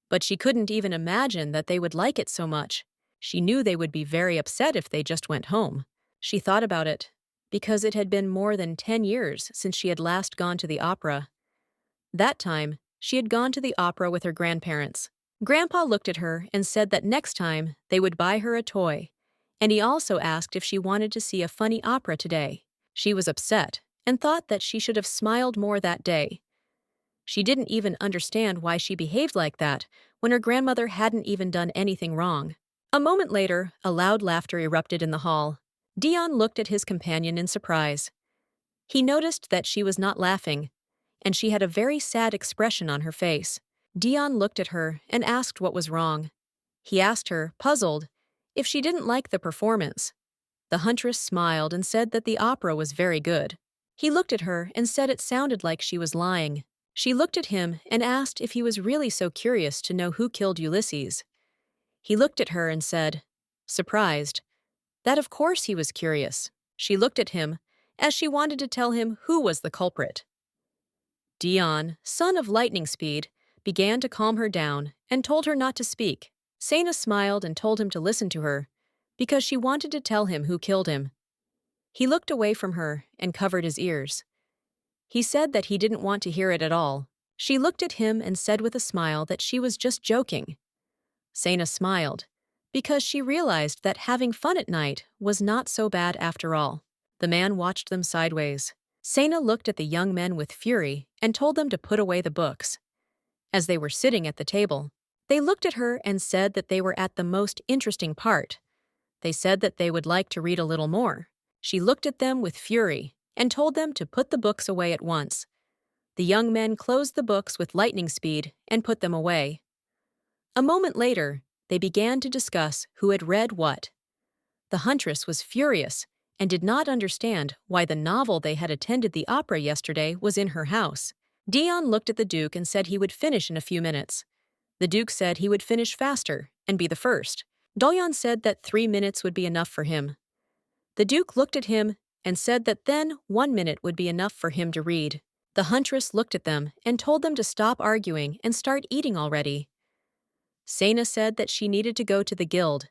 but she couldn't even imagine that they would like it so much. She knew they would be very upset if they just went home. She thought about it, because it had been more than 10 years since she had last gone to the opera. That time, she had gone to the opera with her grandparents. Grandpa looked at her and said that next time they would buy her a toy, and he also asked if she wanted to see a funny opera today. She was upset and thought that she should have smiled more that day. She didn't even understand why she behaved like that when her grandmother hadn't even done anything wrong. A moment later, a loud laughter erupted in the hall. Dion looked at his companion in surprise. He noticed that she was not laughing, and she had a very sad expression on her face. Dion looked at her and asked what was wrong. He asked her, puzzled, if she didn't like the performance. The huntress smiled and said that the opera was very good. He looked at her and said it sounded like she was lying. She looked at him and asked if he was really so curious to know who killed Ulysses. He looked at her and said, surprised, that of course he was curious. She looked at him, as she wanted to tell him who was the culprit. Dion, son of lightning speed, began to calm her down and told her not to speak. Sena smiled and told him to listen to her, because she wanted to tell him who killed him. He looked away from her and covered his ears. He said that he didn't want to hear it at all. She looked at him and said with a smile that she was just joking. Sena smiled, because she realized that having fun at night was not so bad after all. The man watched them sideways. Sena looked at the young men with fury and told them to put away the books. As they were sitting at the table, they looked at her and said that they were at the most interesting part. They said that they would like to read a little more. She looked at them with fury and told them to put the books away at once. The young men closed the books with lightning speed and put them away. A moment later, they began to discuss who had read what. The huntress was furious and did not understand why the novel they had attended the opera yesterday was in her house. Dion looked at the Duke and said he would finish in a few minutes. The Duke said he would finish faster and be the first. Dolyon said that 3 minutes would be enough for him. The Duke looked at him and said that then 1 minute would be enough for him to read. The huntress looked at them and told them to stop arguing and start eating already. Sena said that she needed to go to the guild.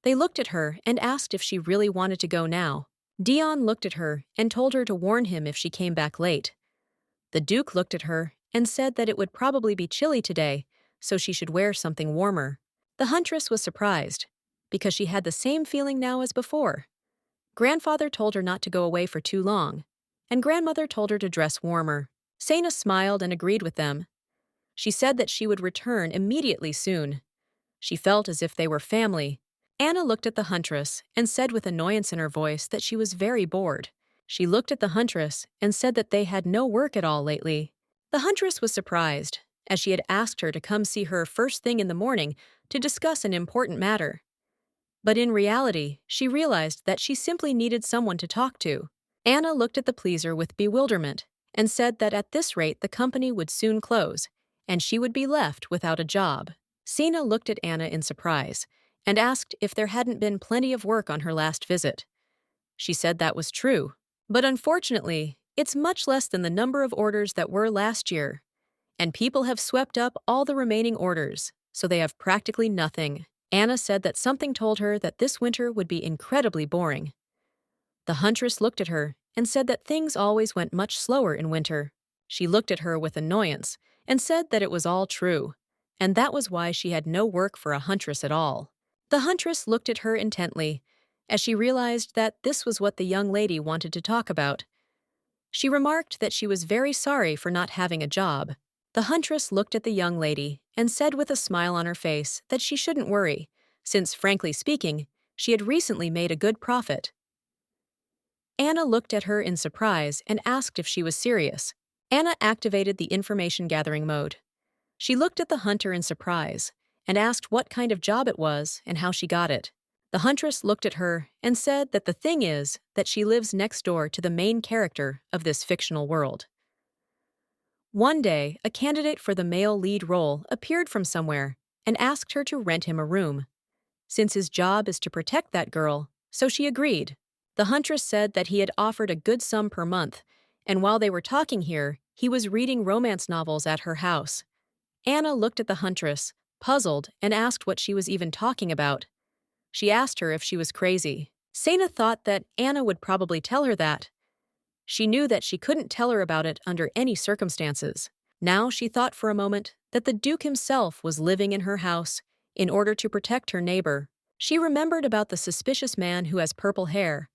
They looked at her and asked if she really wanted to go now. Dion looked at her and told her to warn him if she came back late. The Duke looked at her and said that it would probably be chilly today, so she should wear something warmer. The huntress was surprised, because she had the same feeling now as before. Grandfather told her not to go away for too long, and grandmother told her to dress warmer. Sena smiled and agreed with them. She said that she would return immediately soon. She felt as if they were family. Anna looked at the huntress and said with annoyance in her voice that she was very bored. She looked at the huntress and said that they had no work at all lately. The huntress was surprised, as she had asked her to come see her first thing in the morning to discuss an important matter. But in reality, she realized that she simply needed someone to talk to. Anna looked at the pleaser with bewilderment and said that at this rate the company would soon close, and she would be left without a job. Sena looked at Anna in surprise and asked if there hadn't been plenty of work on her last visit. She said that was true, but unfortunately, it's much less than the number of orders that were last year, and people have swept up all the remaining orders, so they have practically nothing. Anna said that something told her that this winter would be incredibly boring. The huntress looked at her and said that things always went much slower in winter. She looked at her with annoyance and said that it was all true, and that was why she had no work for a huntress at all. The huntress looked at her intently as she realized that this was what the young lady wanted to talk about. She remarked that she was very sorry for not having a job. The huntress looked at the young lady and said with a smile on her face that she shouldn't worry, since, frankly speaking, she had recently made a good profit. Anna looked at her in surprise and asked if she was serious. Anna activated the information gathering mode. She looked at the hunter in surprise and asked what kind of job it was and how she got it. The huntress looked at her and said that the thing is that she lives next door to the main character of this fictional world. One day, a candidate for the male lead role appeared from somewhere and asked her to rent him a room, since his job is to protect that girl, so she agreed. The huntress said that he had offered a good sum per month, and while they were talking here, he was reading romance novels at her house. Anna looked at the huntress, puzzled, and asked what she was even talking about. She asked her if she was crazy. Sana thought that Anna would probably tell her that. She knew that she couldn't tell her about it under any circumstances. Now she thought for a moment that the Duke himself was living in her house in order to protect her neighbor. She remembered about the suspicious man who has purple hair.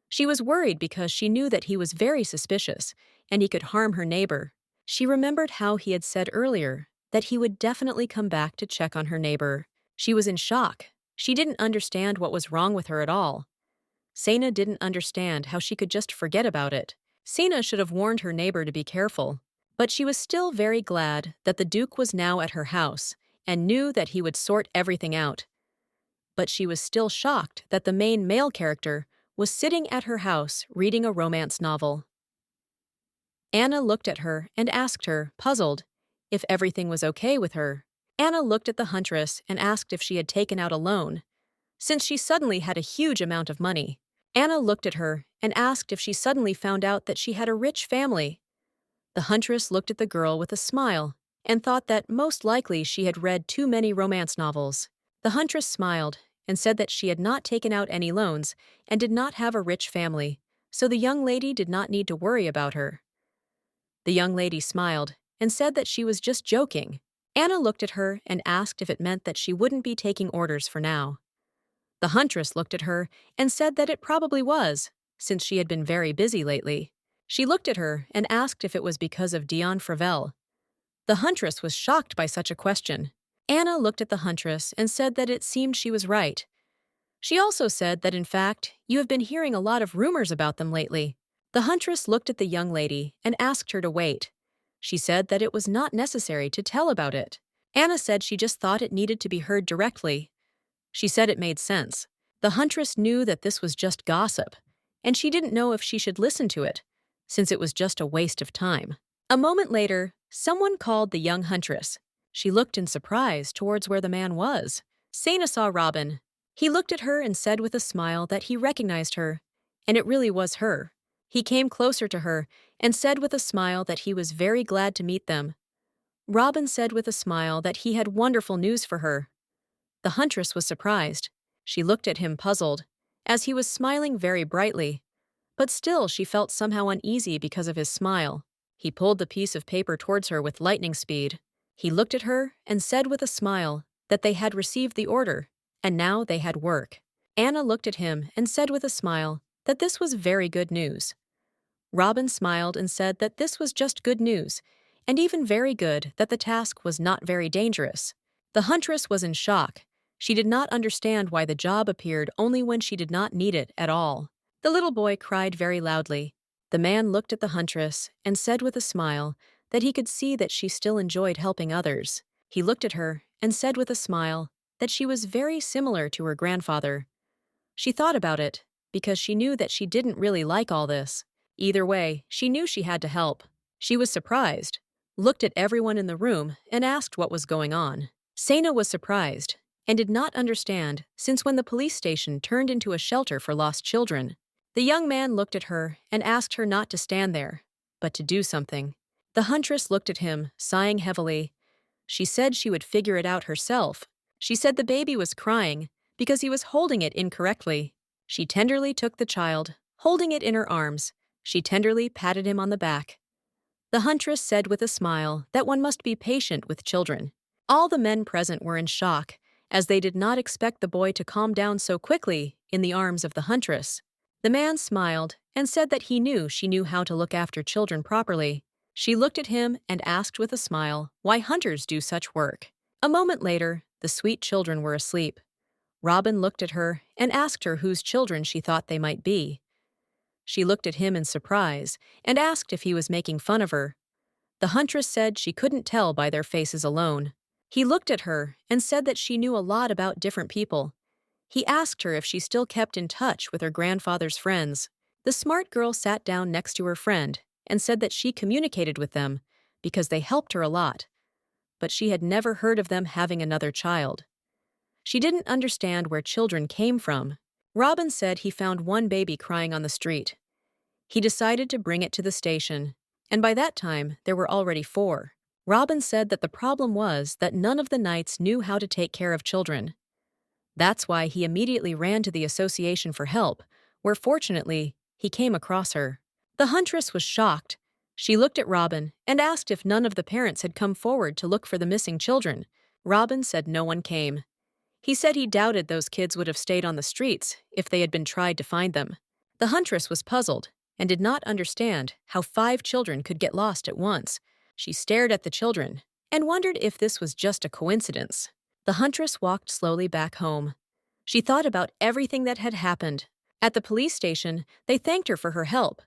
She was worried because she knew that he was very suspicious and he could harm her neighbor. She remembered how he had said earlier that he would definitely come back to check on her neighbor. She was in shock. She didn't understand what was wrong with her at all. Sana didn't understand how she could just forget about it. Sana should have warned her neighbor to be careful. But she was still very glad that the Duke was now at her house and knew that he would sort everything out. But she was still shocked that the main male character was sitting at her house reading a romance novel. Anna looked at her and asked her, puzzled, if everything was okay with her. Anna looked at the huntress and asked if she had taken out a loan, since she suddenly had a huge amount of money. Anna looked at her and asked if she suddenly found out that she had a rich family. The huntress looked at the girl with a smile and thought that most likely she had read too many romance novels. The huntress smiled and said that she had not taken out any loans and did not have a rich family, so the young lady did not need to worry about her. The young lady smiled and said that she was just joking. Anna looked at her and asked if it meant that she wouldn't be taking orders for now. The huntress looked at her and said that it probably was, since she had been very busy lately. She looked at her and asked if it was because of Dion Fravel. The huntress was shocked by such a question. Anna looked at the huntress and said that it seemed she was right. She also said that in fact, you have been hearing a lot of rumors about them lately. The huntress looked at the young lady and asked her to wait. She said that it was not necessary to tell about it. Anna said she just thought it needed to be heard directly. She said it made sense. The huntress knew that this was just gossip, and she didn't know if she should listen to it, since it was just a waste of time. A moment later, someone called the young huntress. She looked in surprise towards where the man was. Sana saw Robin. He looked at her and said with a smile that he recognized her, and it really was her. He came closer to her and said with a smile that he was very glad to meet them. Robin said with a smile that he had wonderful news for her. The huntress was surprised. She looked at him puzzled, as he was smiling very brightly. But still she felt somehow uneasy because of his smile. He pulled the piece of paper towards her with lightning speed. He looked at her and said with a smile that they had received the order, and now they had work. Anna looked at him and said with a smile that this was very good news. Robin smiled and said that this was just good news, and even very good that the task was not very dangerous. The huntress was in shock. She did not understand why the job appeared only when she did not need it at all. The little boy cried very loudly. The man looked at the huntress and said with a smile that he could see that she still enjoyed helping others. He looked at her and said with a smile that she was very similar to her grandfather. She thought about it because she knew that she didn't really like all this. Either way, she knew she had to help. She was surprised, looked at everyone in the room, and asked what was going on. Sana was surprised and did not understand since when the police station turned into a shelter for lost children. The young man looked at her and asked her not to stand there, but to do something. The huntress looked at him, sighing heavily. She said she would figure it out herself. She said the baby was crying because he was holding it incorrectly. She tenderly took the child, holding it in her arms. She tenderly patted him on the back. The huntress said with a smile that one must be patient with children. All the men present were in shock, as they did not expect the boy to calm down so quickly in the arms of the huntress. The man smiled and said that he knew she knew how to look after children properly. She looked at him and asked with a smile why hunters do such work. A moment later, the sweet children were asleep. Robin looked at her and asked her whose children she thought they might be. She looked at him in surprise and asked if he was making fun of her. The huntress said she couldn't tell by their faces alone. He looked at her and said that she knew a lot about different people. He asked her if she still kept in touch with her grandfather's friends. The smart girl sat down next to her friend and said that she communicated with them because they helped her a lot, but she had never heard of them having another child. She didn't understand where children came from. Robin said he found one baby crying on the street. He decided to bring it to the station, and by that time there were already 4. Robin said that the problem was that none of the knights knew how to take care of children. That's why he immediately ran to the association for help, where fortunately he came across her. The huntress was shocked. She looked at Robin and asked if none of the parents had come forward to look for the missing children. Robin said no one came. He said he doubted those kids would have stayed on the streets if they had been tried to find them. The huntress was puzzled and did not understand how 5 children could get lost at once. She stared at the children and wondered if this was just a coincidence. The huntress walked slowly back home. She thought about everything that had happened. At the police station, they thanked her for her help.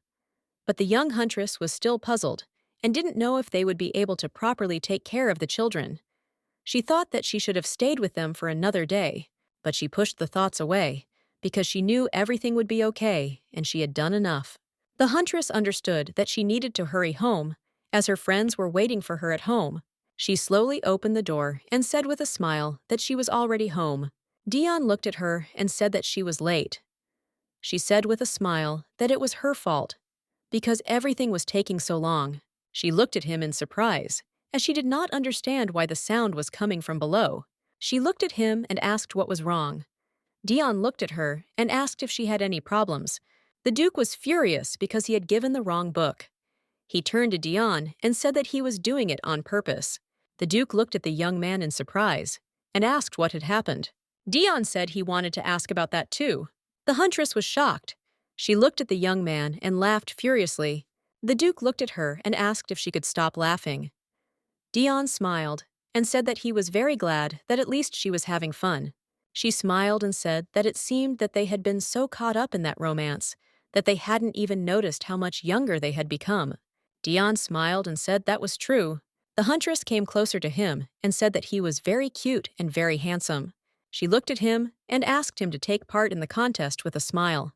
But the young huntress was still puzzled and didn't know if they would be able to properly take care of the children. She thought that she should have stayed with them for another day, but she pushed the thoughts away because she knew everything would be okay and she had done enough. The huntress understood that she needed to hurry home as her friends were waiting for her at home. She slowly opened the door and said with a smile that she was already home. Dion looked at her and said that she was late. She said with a smile that it was her fault because everything was taking so long. She looked at him in surprise, as she did not understand why the sound was coming from below. She looked at him and asked what was wrong. Dion looked at her and asked if she had any problems. The Duke was furious because he had given the wrong book. He turned to Dion and said that he was doing it on purpose. The Duke looked at the young man in surprise and asked what had happened. Dion said he wanted to ask about that too. The huntress was shocked. She looked at the young man and laughed furiously. The Duke looked at her and asked if she could stop laughing. Dion smiled and said that he was very glad that at least she was having fun. She smiled and said that it seemed that they had been so caught up in that romance that they hadn't even noticed how much younger they had become. Dion smiled and said that was true. The huntress came closer to him and said that he was very cute and very handsome. She looked at him and asked him to take part in the contest with a smile.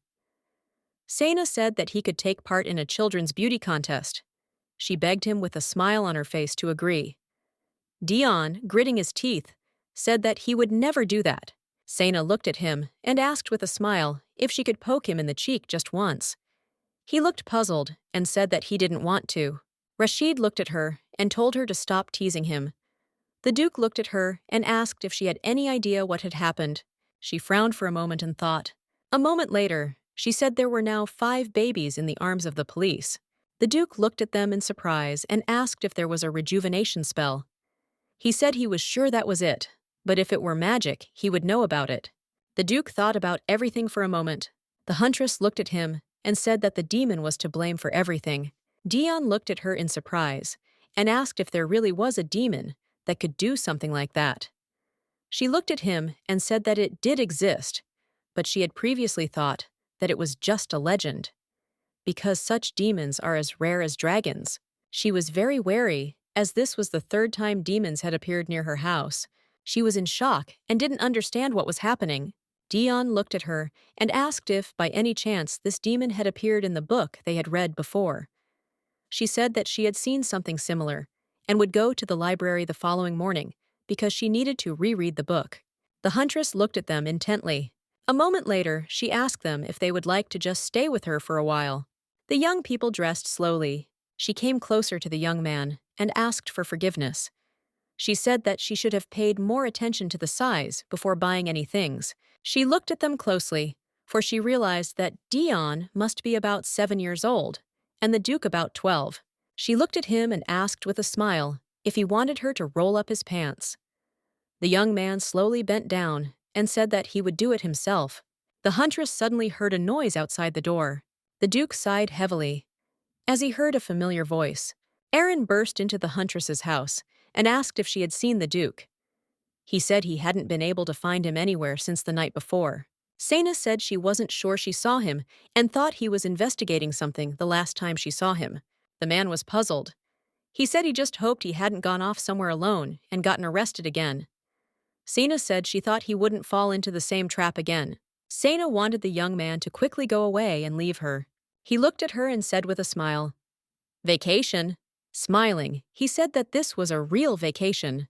Saina said that he could take part in a children's beauty contest. She begged him with a smile on her face to agree. Dion, gritting his teeth, said that he would never do that. Saina looked at him and asked with a smile if she could poke him in the cheek just once. He looked puzzled and said that he didn't want to. Rashid looked at her and told her to stop teasing him. The Duke looked at her and asked if she had any idea what had happened. She frowned for a moment and thought. A moment later, she said there were now 5 babies in the arms of the police. The Duke looked at them in surprise and asked if there was a rejuvenation spell. He said he was sure that was it, but if it were magic, he would know about it. The Duke thought about everything for a moment. The huntress looked at him and said that the demon was to blame for everything. Dion looked at her in surprise and asked if there really was a demon that could do something like that. She looked at him and said that it did exist, but she had previously thought that it was just a legend. Because such demons are as rare as dragons, she was very wary, as this was the 3rd time demons had appeared near her house. She was in shock and didn't understand what was happening. Dion looked at her and asked if, by any chance, this demon had appeared in the book they had read before. She said that she had seen something similar and would go to the library the following morning because she needed to reread the book. The huntress looked at them intently. A moment later, she asked them if they would like to just stay with her for a while. The young people dressed slowly. She came closer to the young man and asked for forgiveness. She said that she should have paid more attention to the size before buying any things. She looked at them closely, for she realized that Dion must be about 7 years old, and the Duke about 12. She looked at him and asked with a smile if he wanted her to roll up his pants. The young man slowly bent down and said that he would do it himself. The huntress suddenly heard a noise outside the door. The Duke sighed heavily as he heard a familiar voice. Aaron burst into the huntress's house and asked if she had seen the Duke. He said he hadn't been able to find him anywhere since the night before. Sana said she wasn't sure she saw him and thought he was investigating something the last time she saw him. The man was puzzled. He said he just hoped he hadn't gone off somewhere alone and gotten arrested again. Sana said she thought he wouldn't fall into the same trap again. Sana wanted the young man to quickly go away and leave her. He looked at her and said with a smile, "Vacation." Smiling, he said that this was a real vacation.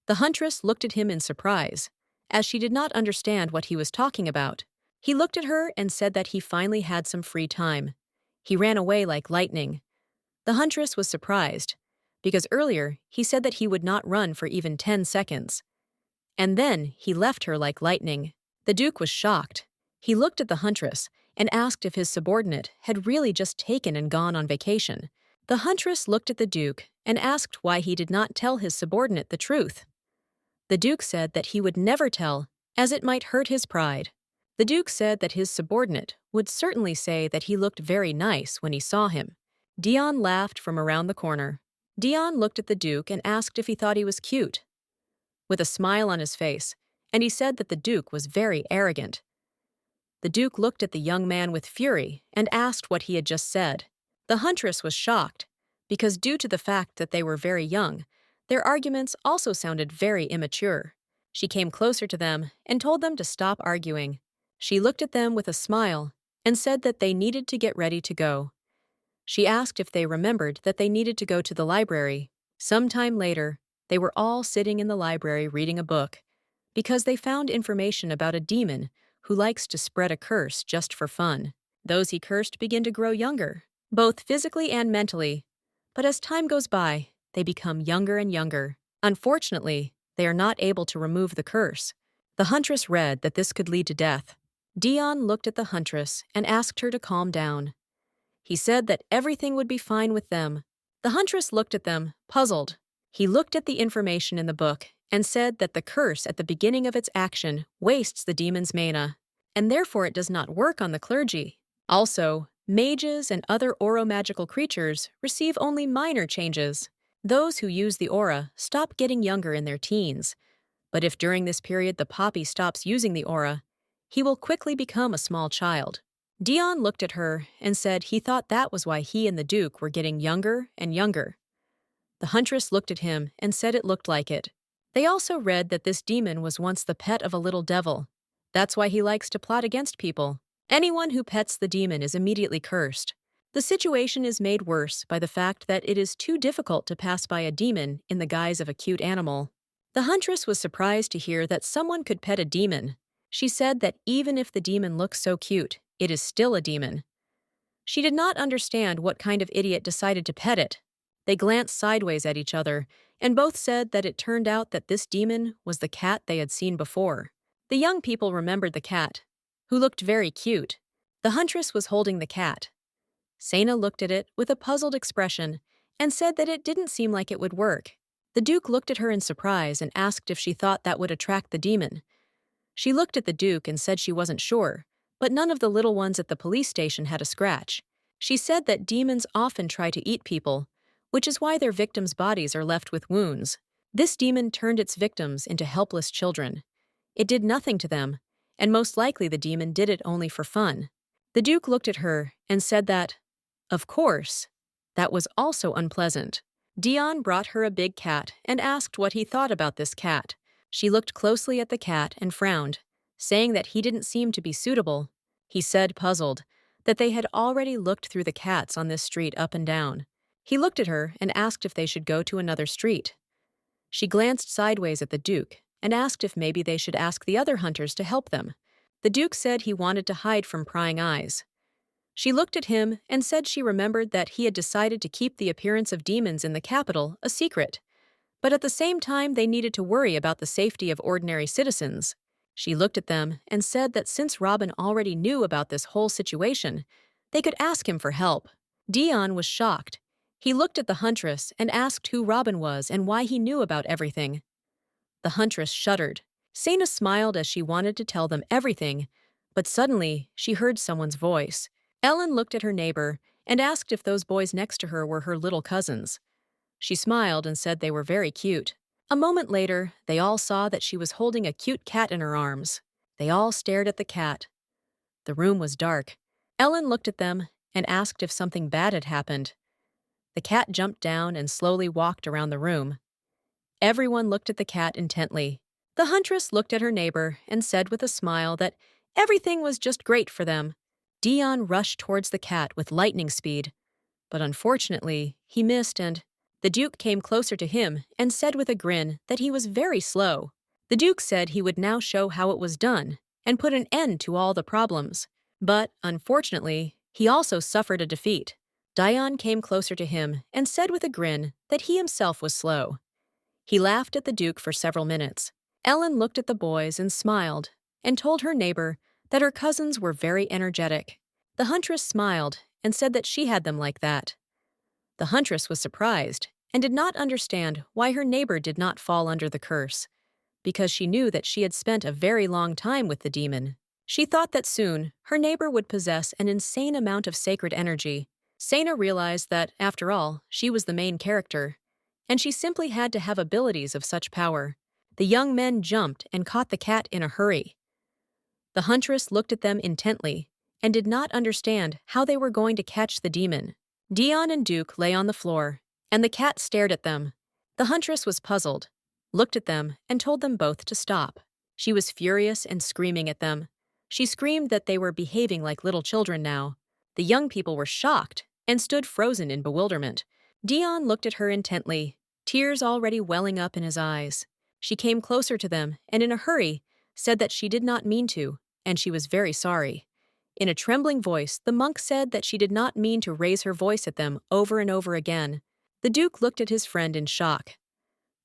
The huntress looked at him in surprise, as she did not understand what he was talking about. He looked at her and said that he finally had some free time. He ran away like lightning. The huntress was surprised, because earlier he said that he would not run for even 10 seconds. And then he left her like lightning. The Duke was shocked. He looked at the huntress and asked if his subordinate had really just taken and gone on vacation. The huntress looked at the Duke and asked why he did not tell his subordinate the truth. The Duke said that he would never tell, as it might hurt his pride. The Duke said that his subordinate would certainly say that he looked very nice when he saw him. Dion laughed from around the corner. Dion looked at the Duke and asked if he thought he was cute, with a smile on his face, and he said that the Duke was very arrogant. The Duke looked at the young man with fury and asked what he had just said. The huntress was shocked, because due to the fact that they were very young, their arguments also sounded very immature. She came closer to them and told them to stop arguing. She looked at them with a smile and said that they needed to get ready to go. She asked if they remembered that they needed to go to the library. Sometime later, they were all sitting in the library reading a book, because they found information about a demon who likes to spread a curse just for fun. Those he cursed begin to grow younger, both physically and mentally. But as time goes by, they become younger and younger. Unfortunately, they are not able to remove the curse. The huntress read that this could lead to death. Dion looked at the huntress and asked her to calm down. He said that everything would be fine with them. The huntress looked at them, puzzled. He looked at the information in the book and said that the curse at the beginning of its action wastes the demon's mana, and therefore it does not work on the clergy. Also, mages and other aura-magical creatures receive only minor changes. Those who use the aura stop getting younger in their teens, but if during this period the poppy stops using the aura, he will quickly become a small child. Dion looked at her and said he thought that was why he and the Duke were getting younger and younger. The huntress looked at him and said it looked like it. They also read that this demon was once the pet of a little devil. That's why he likes to plot against people. Anyone who pets the demon is immediately cursed. The situation is made worse by the fact that it is too difficult to pass by a demon in the guise of a cute animal. The huntress was surprised to hear that someone could pet a demon. She said that even if the demon looks so cute, it is still a demon. She did not understand what kind of idiot decided to pet it. They glanced sideways at each other, and both said that it turned out that this demon was the cat they had seen before. The young people remembered the cat, who looked very cute. The huntress was holding the cat. Sana looked at it with a puzzled expression and said that it didn't seem like it would work. The Duke looked at her in surprise and asked if she thought that would attract the demon. She looked at the Duke and said she wasn't sure, but none of the little ones at the police station had a scratch. She said that demons often try to eat people, which is why their victims' bodies are left with wounds. This demon turned its victims into helpless children. It did nothing to them, and most likely the demon did it only for fun. The Duke looked at her and said that, of course, that was also unpleasant. Dion brought her a big cat and asked what he thought about this cat. She looked closely at the cat and frowned, saying that he didn't seem to be suitable. He said, puzzled, that they had already looked through the cats on this street up and down. He looked at her and asked if they should go to another street. She glanced sideways at the Duke and asked if maybe they should ask the other hunters to help them. The Duke said he wanted to hide from prying eyes. She looked at him and said she remembered that he had decided to keep the appearance of demons in the capital a secret, but at the same time they needed to worry about the safety of ordinary citizens. She looked at them and said that since Robin already knew about this whole situation, they could ask him for help. Dion was shocked. He looked at the huntress and asked who Robin was and why he knew about everything. The huntress shuddered. Sana smiled as she wanted to tell them everything, but suddenly she heard someone's voice. Ellen looked at her neighbor and asked if those boys next to her were her little cousins. She smiled and said they were very cute. A moment later, they all saw that she was holding a cute cat in her arms. They all stared at the cat. The room was dark. Ellen looked at them and asked if something bad had happened. The cat jumped down and slowly walked around the room. Everyone looked at the cat intently. The huntress looked at her neighbor and said with a smile that everything was just great for them. Dion rushed towards the cat with lightning speed, but unfortunately, he missed and the Duke came closer to him and said with a grin that he was very slow. The Duke said he would now show how it was done and put an end to all the problems. But, unfortunately, he also suffered a defeat. Dion came closer to him and said with a grin that he himself was slow. He laughed at the Duke for several minutes. Ellen looked at the boys and smiled and told her neighbor that her cousins were very energetic. The huntress smiled and said that she had them like that. The huntress was surprised and did not understand why her neighbor did not fall under the curse, because she knew that she had spent a very long time with the demon. She thought that soon her neighbor would possess an insane amount of sacred energy. Sana realized that, after all, she was the main character, and she simply had to have abilities of such power. The young men jumped and caught the cat in a hurry. The huntress looked at them intently and did not understand how they were going to catch the demon. Dion and Duke lay on the floor, and the cat stared at them. The huntress was puzzled, looked at them, and told them both to stop. She was furious and screaming at them. She screamed that they were behaving like little children now. The young people were shocked and stood frozen in bewilderment. Dion looked at her intently, tears already welling up in his eyes. She came closer to them and in a hurry said that she did not mean to, and she was very sorry. In a trembling voice, the monk said that she did not mean to raise her voice at them over and over again. The Duke looked at his friend in shock.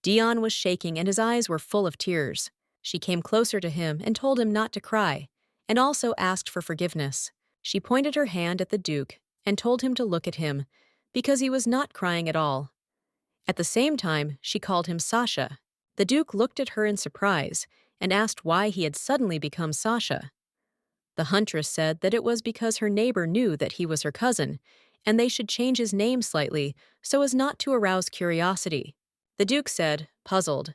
Dion was shaking and his eyes were full of tears. She came closer to him and told him not to cry, and also asked for forgiveness. She pointed her hand at the Duke and told him to look at him, because he was not crying at all. At the same time, she called him Sasha. The Duke looked at her in surprise and asked why he had suddenly become Sasha. The huntress said that it was because her neighbor knew that he was her cousin, and they should change his name slightly so as not to arouse curiosity. The Duke said, puzzled,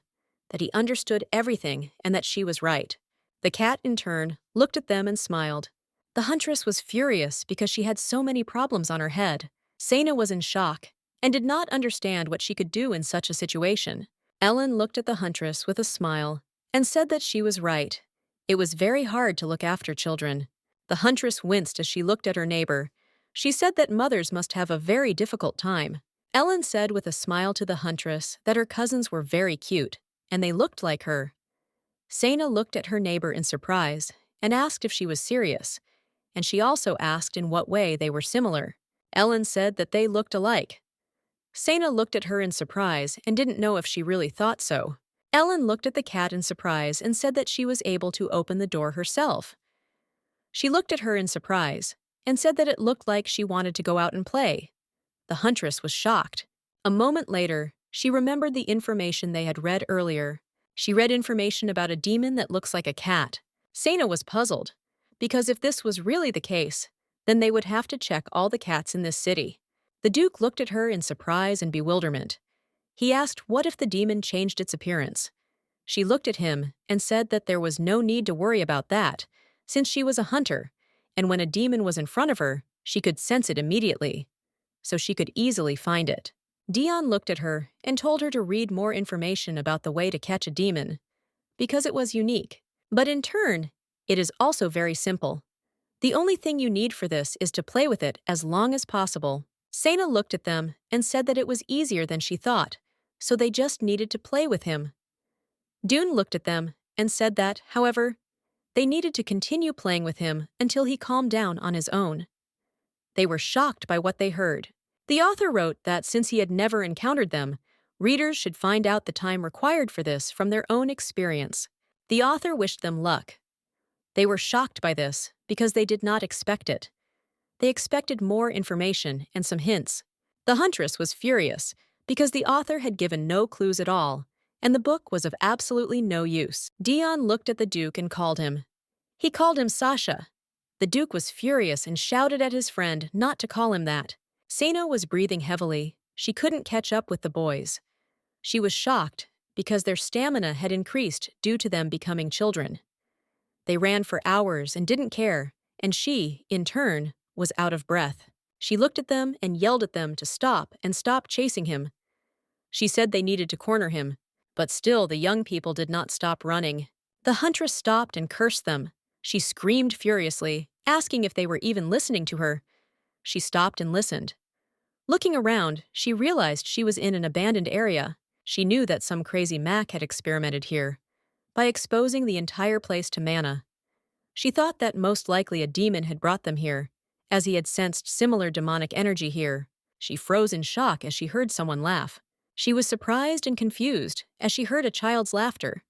that he understood everything and that she was right. The cat, in turn, looked at them and smiled. The huntress was furious because she had so many problems on her head. Sana was in shock and did not understand what she could do in such a situation. Ellen looked at the huntress with a smile and said that she was right. It was very hard to look after children. The huntress winced as she looked at her neighbor. She said that mothers must have a very difficult time. Ellen said with a smile to the huntress that her cousins were very cute, and they looked like her. Sana looked at her neighbor in surprise and asked if she was serious, and she also asked in what way they were similar. Ellen said that they looked alike. Sana looked at her in surprise and didn't know if she really thought so. Ellen looked at the cat in surprise and said that she was able to open the door herself. She looked at her in surprise and said that it looked like she wanted to go out and play. The huntress was shocked. A moment later, she remembered the information they had read earlier. She read information about a demon that looks like a cat. Sana was puzzled, because if this was really the case, then they would have to check all the cats in this city. The Duke looked at her in surprise and bewilderment. He asked what if the demon changed its appearance. She looked at him and said that there was no need to worry about that, since she was a hunter, and when a demon was in front of her, she could sense it immediately, so she could easily find it. Dion looked at her and told her to read more information about the way to catch a demon, because it was unique. But in turn, it is also very simple. The only thing you need for this is to play with it as long as possible. Sana looked at them and said that it was easier than she thought, so they just needed to play with him. Dune looked at them and said that, however, they needed to continue playing with him until he calmed down on his own. They were shocked by what they heard. The author wrote that since he had never encountered them, readers should find out the time required for this from their own experience. The author wished them luck. They were shocked by this because they did not expect it. They expected more information and some hints. The huntress was furious because the author had given no clues at all, and the book was of absolutely no use. Dion looked at the Duke and called him. He called him Sasha. The Duke was furious and shouted at his friend not to call him that. Sano was breathing heavily. She couldn't catch up with the boys. She was shocked because their stamina had increased due to them becoming children. They ran for hours and didn't care, and she, in turn, was out of breath. She looked at them and yelled at them to stop and stop chasing him. She said they needed to corner him, but still the young people did not stop running. The huntress stopped and cursed them. She screamed furiously, asking if they were even listening to her. She stopped and listened. Looking around, she realized she was in an abandoned area. She knew that some crazy Mac had experimented here by exposing the entire place to mana. She thought that most likely a demon had brought them here, as he had sensed similar demonic energy here. She froze in shock as she heard someone laugh. She was surprised and confused as she heard a child's laughter,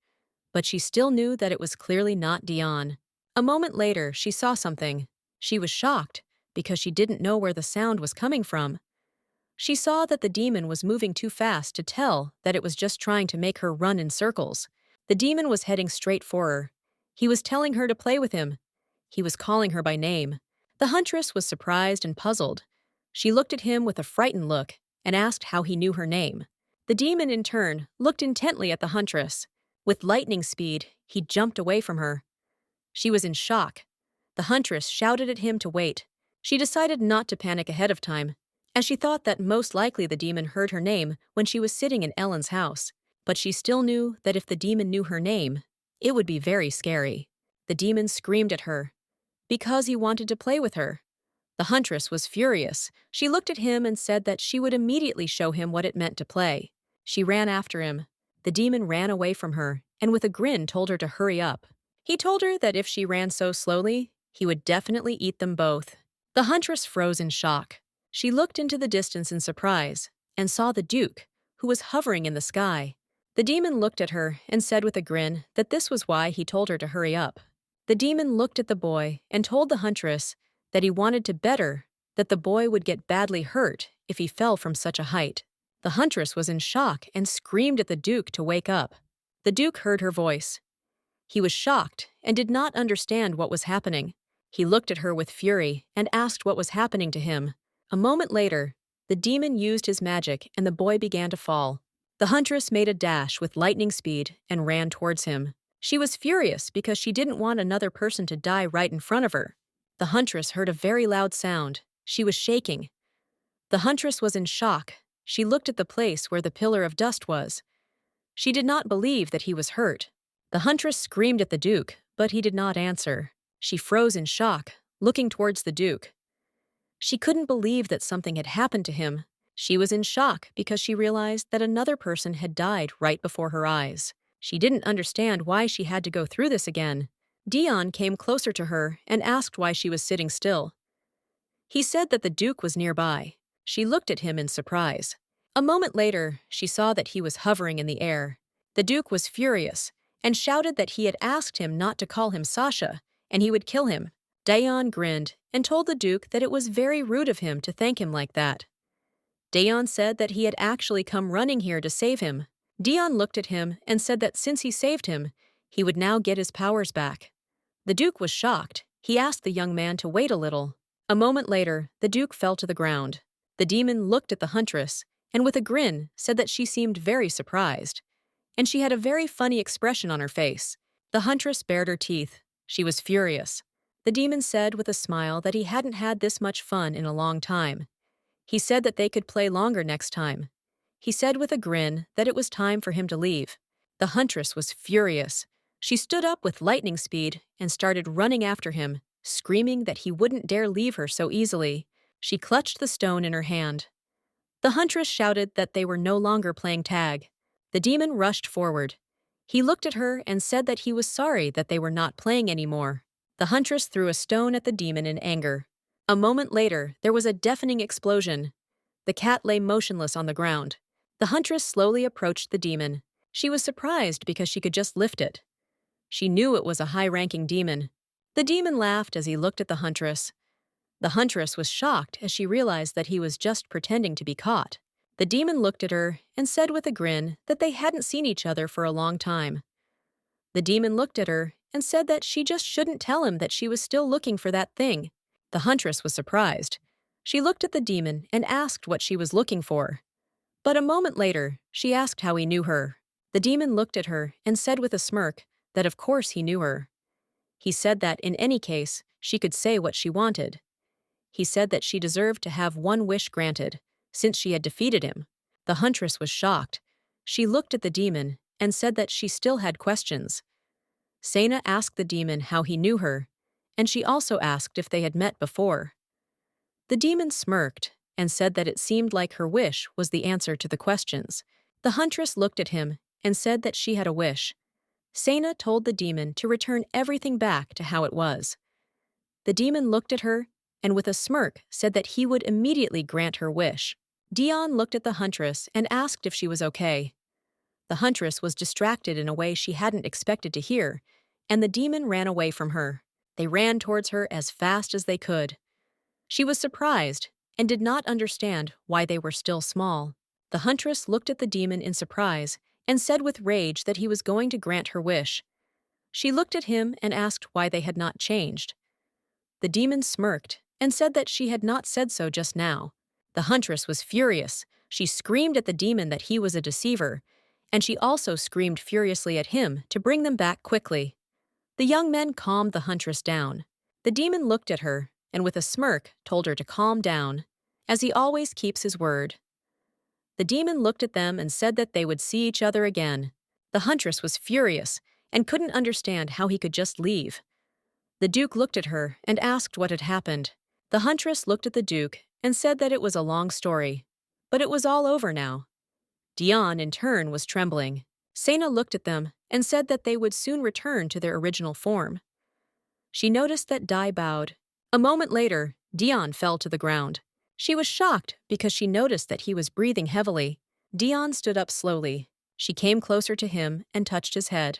but she still knew that it was clearly not Dion. A moment later, she saw something. She was shocked because she didn't know where the sound was coming from. She saw that the demon was moving too fast to tell that it was just trying to make her run in circles. The demon was heading straight for her. He was telling her to play with him. He was calling her by name. The huntress was surprised and puzzled. She looked at him with a frightened look and asked how he knew her name. The demon, in turn, looked intently at the huntress. With lightning speed, he jumped away from her. She was in shock. The huntress shouted at him to wait. She decided not to panic ahead of time, as she thought that most likely the demon heard her name when she was sitting in Ellen's house. But she still knew that if the demon knew her name, it would be very scary. The demon screamed at her because he wanted to play with her. The huntress was furious. She looked at him and said that she would immediately show him what it meant to play. She ran after him. The demon ran away from her and with a grin told her to hurry up. He told her that if she ran so slowly, he would definitely eat them both. The huntress froze in shock. She looked into the distance in surprise and saw the Duke, who was hovering in the sky. The demon looked at her and said with a grin that this was why he told her to hurry up. The demon looked at the boy and told the huntress that he wanted to bet her that the boy would get badly hurt if he fell from such a height. The huntress was in shock and screamed at the Duke to wake up. The Duke heard her voice. He was shocked and did not understand what was happening. He looked at her with fury and asked what was happening to him. A moment later, the demon used his magic and the boy began to fall. The huntress made a dash with lightning speed and ran towards him. She was furious because she didn't want another person to die right in front of her. The huntress heard a very loud sound. She was shaking. The huntress was in shock. She looked at the place where the pillar of dust was. She did not believe that he was hurt. The huntress screamed at the Duke, but he did not answer. She froze in shock, looking towards the Duke. She couldn't believe that something had happened to him. She was in shock because she realized that another person had died right before her eyes. She didn't understand why she had to go through this again. Dion came closer to her and asked why she was sitting still. He said that the Duke was nearby. She looked at him in surprise. A moment later, she saw that he was hovering in the air. The Duke was furious and shouted that he had asked him not to call him Sasha, and he would kill him. Dion grinned and told the Duke that it was very rude of him to thank him like that. Dion said that he had actually come running here to save him. Dion looked at him and said that since he saved him, he would now get his powers back. The Duke was shocked. He asked the young man to wait a little. A moment later, the Duke fell to the ground. The demon looked at the huntress and with a grin said that she seemed very surprised, and she had a very funny expression on her face. The huntress bared her teeth. She was furious. The demon said with a smile that he hadn't had this much fun in a long time. He said that they could play longer next time. He said with a grin that it was time for him to leave. The huntress was furious. She stood up with lightning speed and started running after him, screaming that he wouldn't dare leave her so easily. She clutched the stone in her hand. The huntress shouted that they were no longer playing tag. The demon rushed forward. He looked at her and said that he was sorry that they were not playing anymore. The huntress threw a stone at the demon in anger. A moment later, there was a deafening explosion. The cat lay motionless on the ground. The huntress slowly approached the demon. She was surprised because she could just lift it. She knew it was a high-ranking demon. The demon laughed as he looked at the huntress. The huntress was shocked as she realized that he was just pretending to be caught. The demon looked at her and said with a grin that they hadn't seen each other for a long time. The demon looked at her and said that she just shouldn't tell him that she was still looking for that thing. The huntress was surprised. She looked at the demon and asked what she was looking for. But a moment later, she asked how he knew her. The demon looked at her and said with a smirk that of course he knew her. He said that in any case, she could say what she wanted. He said that she deserved to have one wish granted, since she had defeated him. The huntress was shocked. She looked at the demon and said that she still had questions. Sena asked the demon how he knew her, and she also asked if they had met before. The demon smirked and said that it seemed like her wish was the answer to the questions. The huntress looked at him and said that she had a wish. Sena told the demon to return everything back to how it was. The demon looked at her and with a smirk said that he would immediately grant her wish. Dion looked at the huntress and asked if she was okay. The huntress was distracted in a way she hadn't expected to hear, and the demon ran away from her. They ran towards her as fast as they could. She was surprised and did not understand why they were still small. The huntress looked at the demon in surprise and said with rage that he was going to grant her wish. She looked at him and asked why they had not changed. The demon smirked and said that she had not said so just now. The huntress was furious. She screamed at the demon that he was a deceiver, and she also screamed furiously at him to bring them back quickly. The young men calmed the huntress down. The demon looked at her and with a smirk told her to calm down, as he always keeps his word. The demon looked at them and said that they would see each other again. The huntress was furious and couldn't understand how he could just leave. The duke looked at her and asked what had happened. The huntress looked at the duke and said that it was a long story, but it was all over now. Dion, in turn, was trembling. Sena looked at them and said that they would soon return to their original form. She noticed that Dai bowed. A moment later, Dion fell to the ground. She was shocked because she noticed that he was breathing heavily. Dion stood up slowly. She came closer to him and touched his head.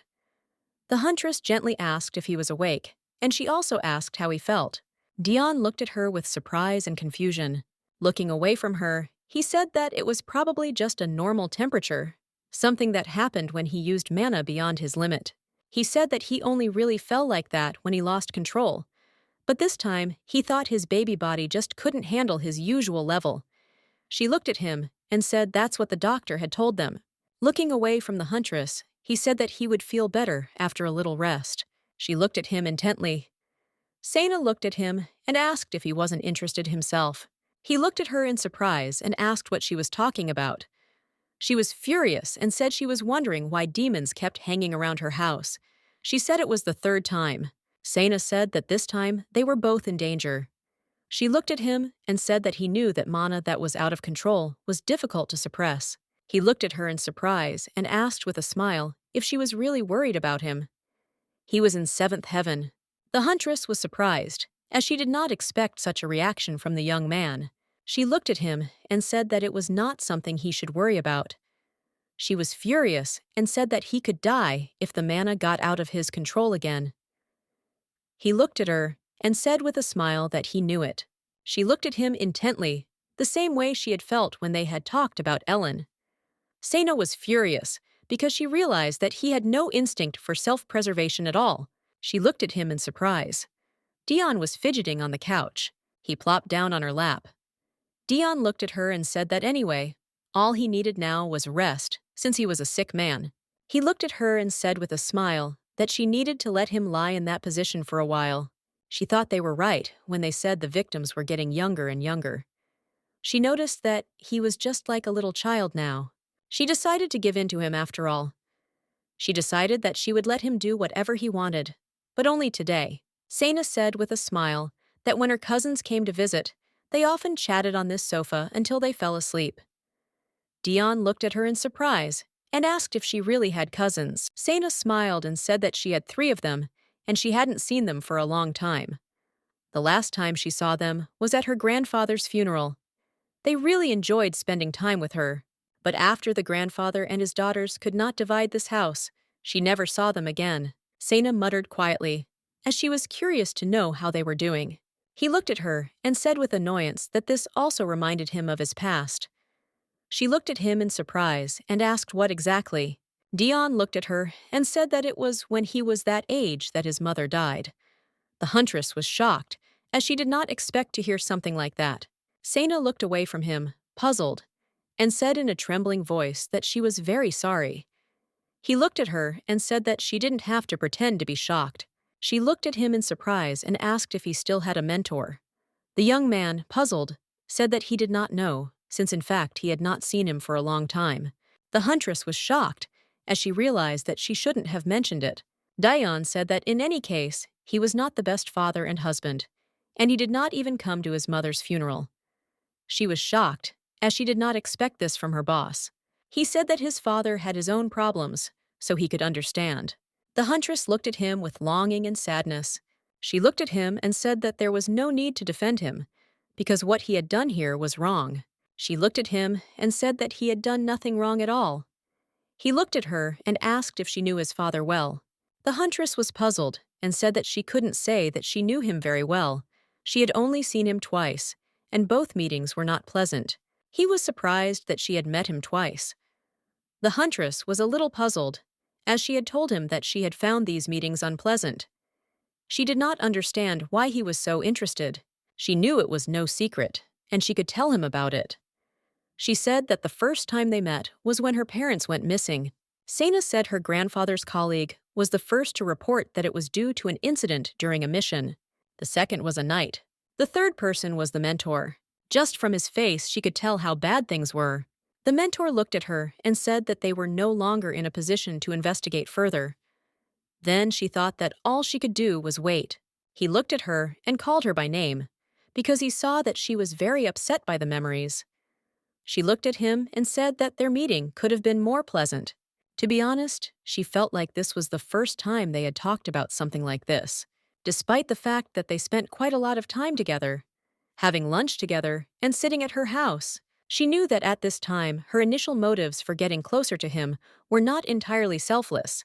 The huntress gently asked if he was awake, and she also asked how he felt. Dion looked at her with surprise and confusion. Looking away from her, he said that it was probably just a normal temperature, something that happened when he used mana beyond his limit. He said that he only really felt like that when he lost control, but this time he thought his baby body just couldn't handle his usual level. She looked at him and said that's what the doctor had told them. Looking away from the huntress, he said that he would feel better after a little rest. She looked at him intently. Sena looked at him and asked if he wasn't interested himself. He looked at her in surprise and asked what she was talking about. She was furious and said she was wondering why demons kept hanging around her house. She said it was the third time. Sena said that this time they were both in danger. She looked at him and said that he knew that mana that was out of control was difficult to suppress. He looked at her in surprise and asked with a smile if she was really worried about him. He was in seventh heaven. The huntress was surprised, as she did not expect such a reaction from the young man. She looked at him and said that it was not something he should worry about. She was furious and said that he could die if the mana got out of his control again. He looked at her and said with a smile that he knew it. She looked at him intently, the same way she had felt when they had talked about Ellen. Sena was furious because she realized that he had no instinct for self-preservation at all. She looked at him in surprise. Dion was fidgeting on the couch. He plopped down on her lap. Dion looked at her and said that anyway, all he needed now was rest, since he was a sick man. He looked at her and said with a smile that she needed to let him lie in that position for a while. She thought they were right when they said the victims were getting younger and younger. She noticed that he was just like a little child now. She decided to give in to him after all. She decided that she would let him do whatever he wanted, but only today. Sena said with a smile that when her cousins came to visit, they often chatted on this sofa until they fell asleep. Dion looked at her in surprise and asked if she really had cousins. Sena smiled and said that she had 3 of them, and she hadn't seen them for a long time. The last time she saw them was at her grandfather's funeral. They really enjoyed spending time with her, but after the grandfather and his daughters could not divide this house, she never saw them again. Sena muttered quietly, as she was curious to know how they were doing. He looked at her and said with annoyance that this also reminded him of his past. She looked at him in surprise and asked what exactly. Dion looked at her and said that it was when he was that age that his mother died. The huntress was shocked, as she did not expect to hear something like that. Sena looked away from him, puzzled, and said in a trembling voice that she was very sorry. He looked at her and said that she didn't have to pretend to be shocked. She looked at him in surprise and asked if he still had a mentor. The young man, puzzled, said that he did not know, since in fact he had not seen him for a long time. The huntress was shocked, as she realized that she shouldn't have mentioned it. Dion said that in any case, he was not the best father and husband, and he did not even come to his mother's funeral. She was shocked, as she did not expect this from her boss. He said that his father had his own problems, so he could understand. The huntress looked at him with longing and sadness. She looked at him and said that there was no need to defend him, because what he had done here was wrong. She looked at him and said that he had done nothing wrong at all. He looked at her and asked if she knew his father well. The huntress was puzzled and said that she couldn't say that she knew him very well. She had only seen him twice, and both meetings were not pleasant. He was surprised that she had met him twice. The huntress was a little puzzled, as she had told him that she had found these meetings unpleasant. She did not understand why he was so interested. She knew it was no secret, and she could tell him about it. She said that the first time they met was when her parents went missing. Sena said her grandfather's colleague was the first to report that it was due to an incident during a mission. The second was a knight. The third person was the mentor. Just from his face, she could tell how bad things were. The mentor looked at her and said that they were no longer in a position to investigate further. Then she thought that all she could do was wait. He looked at her and called her by name, because he saw that she was very upset by the memories. She looked at him and said that their meeting could have been more pleasant. To be honest, she felt like this was the first time they had talked about something like this, despite the fact that they spent quite a lot of time together, having lunch together and sitting at her house. She knew that at this time, her initial motives for getting closer to him were not entirely selfless.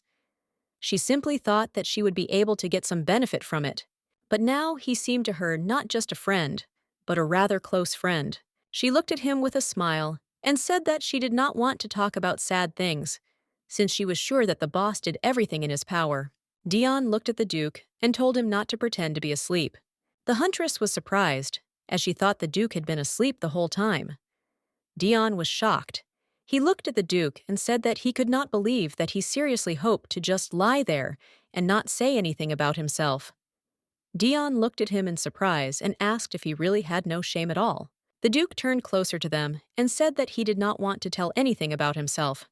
She simply thought that she would be able to get some benefit from it. But now he seemed to her not just a friend, but a rather close friend. She looked at him with a smile and said that she did not want to talk about sad things, since she was sure that the boss did everything in his power. Dion looked at the Duke and told him not to pretend to be asleep. The huntress was surprised, as she thought the Duke had been asleep the whole time. Dion was shocked. He looked at the Duke and said that he could not believe that he seriously hoped to just lie there and not say anything about himself. Dion looked at him in surprise and asked if he really had no shame at all. The Duke turned closer to them and said that he did not want to tell anything about himself.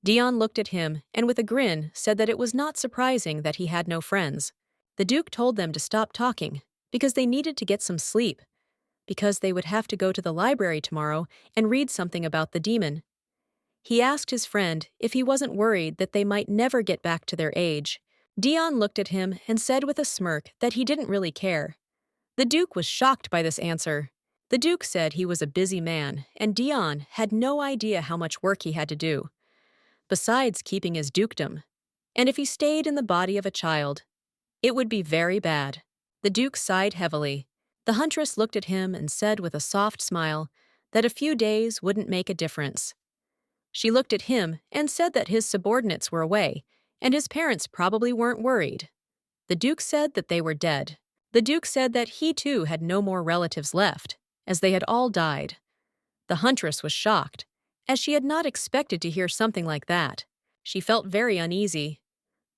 Dion looked at him and with a grin said that it was not surprising that he had no friends. The Duke told them to stop talking because they needed to get some sleep, because they would have to go to the library tomorrow and read something about the demon. He asked his friend if he wasn't worried that they might never get back to their age. Dion looked at him and said with a smirk that he didn't really care. The Duke was shocked by this answer. The Duke said he was a busy man, and Dion had no idea how much work he had to do, besides keeping his dukedom. And if he stayed in the body of a child, it would be very bad. The Duke sighed heavily. The huntress looked at him and said with a soft smile that a few days wouldn't make a difference. She looked at him and said that his subordinates were away, and his parents probably weren't worried. The Duke said that they were dead. The Duke said that he too had no more relatives left, as they had all died. The huntress was shocked, as she had not expected to hear something like that. She felt very uneasy.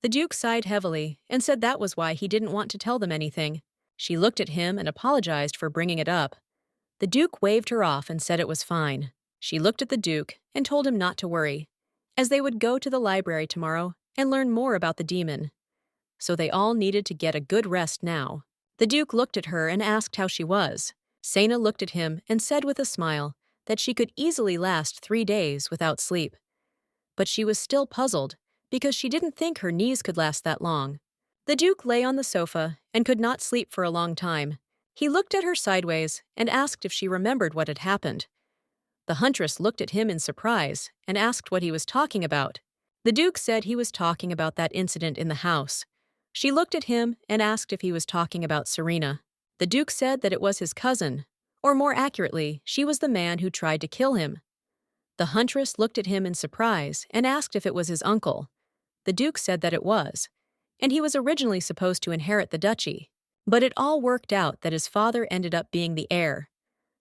The Duke sighed heavily and said that was why he didn't want to tell them anything. She looked at him and apologized for bringing it up. The Duke waved her off and said it was fine. She looked at the Duke and told him not to worry, as they would go to the library tomorrow and learn more about the demon. So they all needed to get a good rest now. The Duke looked at her and asked how she was. Sena looked at him and said with a smile that she could easily last 3 days without sleep. But she was still puzzled because she didn't think her knees could last that long. The Duke lay on the sofa and could not sleep for a long time. He looked at her sideways and asked if she remembered what had happened. The huntress looked at him in surprise and asked what he was talking about. The Duke said he was talking about that incident in the house. She looked at him and asked if he was talking about Serena. The Duke said that it was his cousin, or more accurately, she was the man who tried to kill him. The huntress looked at him in surprise and asked if it was his uncle. The Duke said that it was, and he was originally supposed to inherit the duchy. But it all worked out that his father ended up being the heir,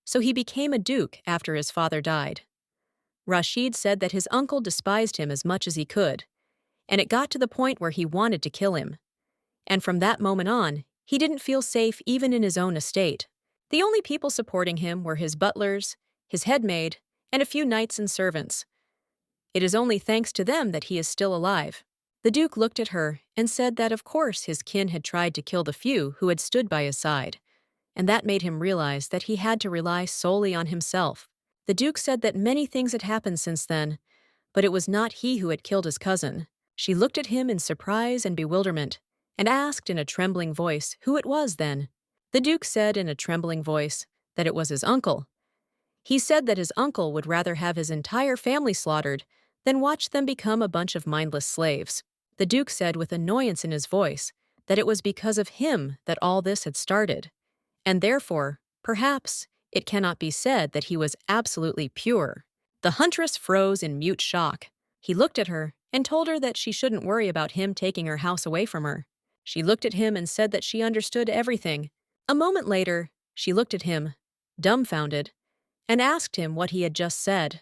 so he became a duke after his father died. Rashid said that his uncle despised him as much as he could, and it got to the point where he wanted to kill him. And from that moment on, he didn't feel safe even in his own estate. The only people supporting him were his butlers, his headmaid, and a few knights and servants. It is only thanks to them that he is still alive. The Duke looked at her and said that of course his kin had tried to kill the few who had stood by his side, and that made him realize that he had to rely solely on himself. The Duke said that many things had happened since then, but it was not he who had killed his cousin. She looked at him in surprise and bewilderment, and asked in a trembling voice who it was then. The Duke said in a trembling voice that it was his uncle. He said that his uncle would rather have his entire family slaughtered than watch them become a bunch of mindless slaves. The Duke said with annoyance in his voice that it was because of him that all this had started, and therefore, perhaps, it cannot be said that he was absolutely pure. The huntress froze in mute shock. He looked at her and told her that she shouldn't worry about him taking her house away from her. She looked at him and said that she understood everything. A moment later, she looked at him, dumbfounded, and asked him what he had just said.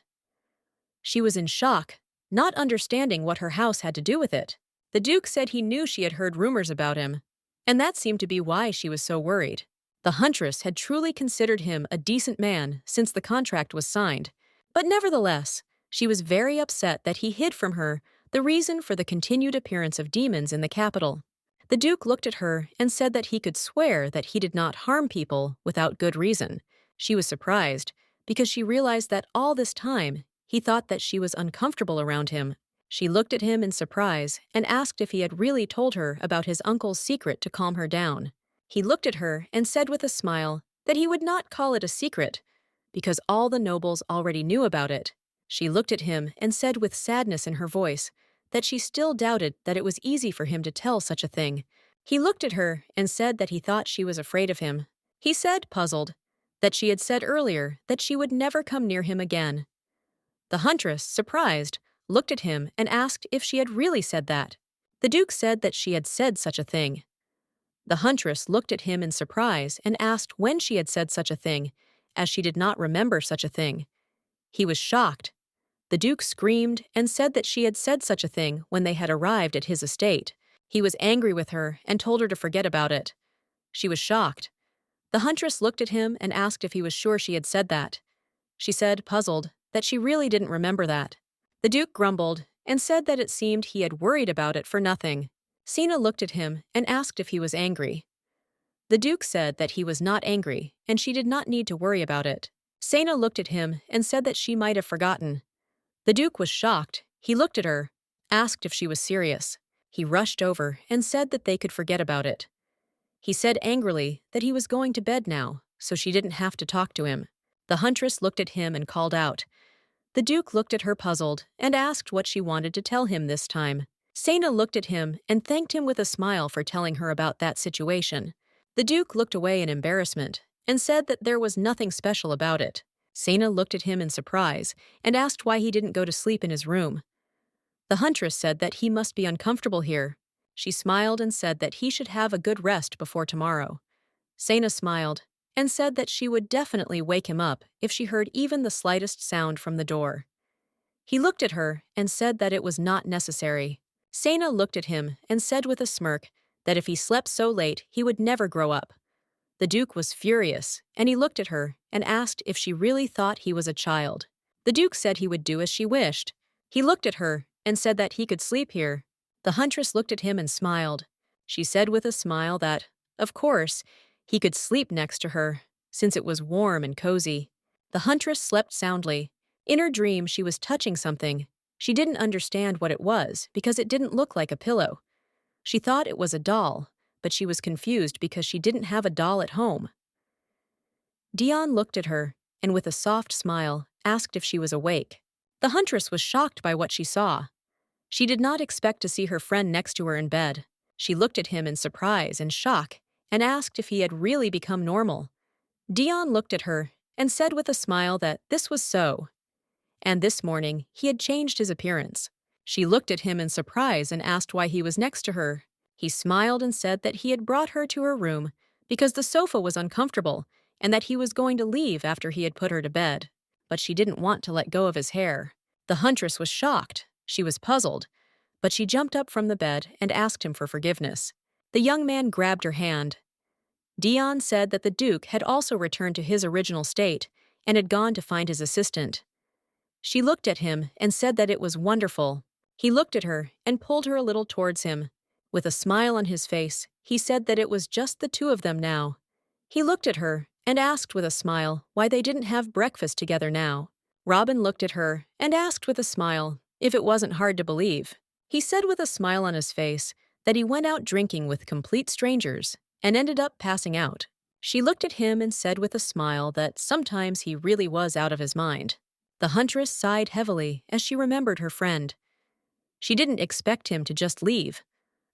She was in shock, not understanding what her house had to do with it. The Duke said he knew she had heard rumors about him, and that seemed to be why she was so worried. The huntress had truly considered him a decent man since the contract was signed, but nevertheless, she was very upset that he hid from her the reason for the continued appearance of demons in the capital. The Duke looked at her and said that he could swear that he did not harm people without good reason. She was surprised, because she realized that all this time, he thought that she was uncomfortable around him. She looked at him in surprise and asked if he had really told her about his uncle's secret to calm her down. He looked at her and said with a smile that he would not call it a secret, because all the nobles already knew about it. She looked at him and said with sadness in her voice that she still doubted that it was easy for him to tell such a thing. He looked at her and said that he thought she was afraid of him. He said, puzzled, that she had said earlier that she would never come near him again. The huntress, surprised, looked at him and asked if she had really said that. The Duke said that she had said such a thing. The huntress looked at him in surprise and asked when she had said such a thing, as she did not remember such a thing. He was shocked. The Duke screamed and said that she had said such a thing when they had arrived at his estate. He was angry with her and told her to forget about it. She was shocked. The huntress looked at him and asked if he was sure she had said that. She said, puzzled, that she really didn't remember that. The Duke grumbled and said that it seemed he had worried about it for nothing. Sina looked at him and asked if he was angry. The Duke said that he was not angry and she did not need to worry about it. Sena looked at him and said that she might have forgotten. The Duke was shocked. He looked at her, asked if she was serious. He rushed over and said that they could forget about it. He said angrily that he was going to bed now, so she didn't have to talk to him. The huntress looked at him and called out. The Duke looked at her puzzled and asked what she wanted to tell him this time. Sena looked at him and thanked him with a smile for telling her about that situation. The Duke looked away in embarrassment and said that there was nothing special about it. Sena looked at him in surprise and asked why he didn't go to sleep in his room. The huntress said that he must be uncomfortable here. She smiled and said that he should have a good rest before tomorrow. Sena smiled and said that she would definitely wake him up if she heard even the slightest sound from the door. He looked at her and said that it was not necessary. Sena looked at him and said with a smirk that if he slept so late, he would never grow up. The Duke was furious, and he looked at her and asked if she really thought he was a child. The Duke said he would do as she wished. He looked at her and said that he could sleep here. The huntress looked at him and smiled. She said with a smile that, of course, he could sleep next to her, since it was warm and cozy. The huntress slept soundly. In her dream, she was touching something. She didn't understand what it was because it didn't look like a pillow. She thought it was a doll, but she was confused because she didn't have a doll at home. Dion looked at her and with a soft smile asked if she was awake. The huntress was shocked by what she saw. She did not expect to see her friend next to her in bed. She looked at him in surprise and shock and asked if he had really become normal. Dion looked at her and said with a smile that this was so, and this morning he had changed his appearance. She looked at him in surprise and asked why he was next to her. He smiled and said that he had brought her to her room because the sofa was uncomfortable and that he was going to leave after he had put her to bed. But she didn't want to let go of his hair. The huntress was shocked. She was puzzled. But she jumped up from the bed and asked him for forgiveness. The young man grabbed her hand. Dion said that the Duke had also returned to his original state and had gone to find his assistant. She looked at him and said that it was wonderful. He looked at her and pulled her a little towards him. With a smile on his face, he said that it was just the two of them now. He looked at her and asked with a smile why they didn't have breakfast together now. Robin looked at her and asked with a smile if it wasn't hard to believe. He said with a smile on his face that he went out drinking with complete strangers and ended up passing out. She looked at him and said with a smile that sometimes he really was out of his mind. The huntress sighed heavily as she remembered her friend. She didn't expect him to just leave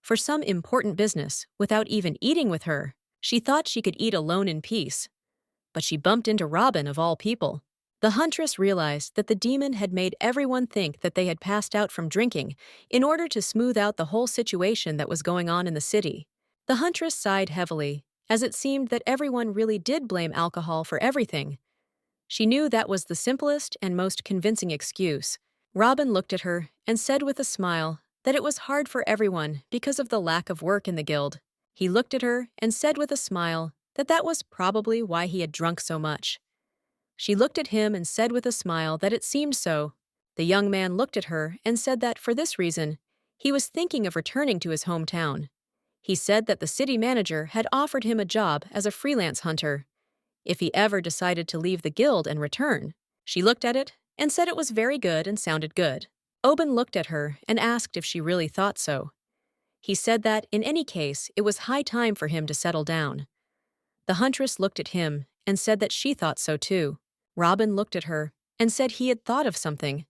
for some important business without even eating with her. She thought she could eat alone in peace. But she bumped into Robin of all people. The huntress realized that the demon had made everyone think that they had passed out from drinking in order to smooth out the whole situation that was going on in the city. The huntress sighed heavily, as it seemed that everyone really did blame alcohol for everything. She knew that was the simplest and most convincing excuse. Robin looked at her and said with a smile that it was hard for everyone because of the lack of work in the guild. He looked at her and said with a smile that that was probably why he had drunk so much. She looked at him and said with a smile that it seemed so. The young man looked at her and said that for this reason, he was thinking of returning to his hometown. He said that the city manager had offered him a job as a freelance hunter if he ever decided to leave the guild and return. She looked at it and said it was very good and sounded good. Oben looked at her and asked if she really thought so. He said that, in any case, it was high time for him to settle down. The huntress looked at him and said that she thought so too. Robin looked at her and said he had thought of something.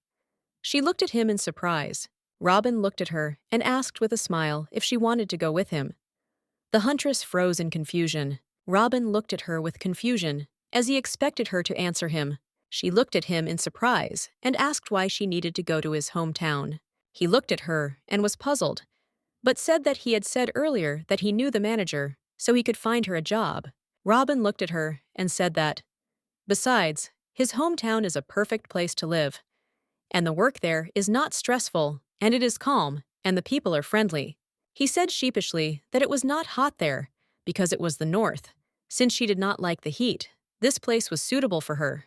She looked at him in surprise. Robin looked at her and asked with a smile if she wanted to go with him. The huntress froze in confusion. Robin looked at her with confusion, as he expected her to answer him. She looked at him in surprise and asked why she needed to go to his hometown. He looked at her and was puzzled, but said that he had said earlier that he knew the manager, so he could find her a job. Robin looked at her and said that, besides, his hometown is a perfect place to live, and the work there is not stressful, and it is calm, and the people are friendly. He said sheepishly that it was not hot there, because it was the north. Since she did not like the heat, this place was suitable for her.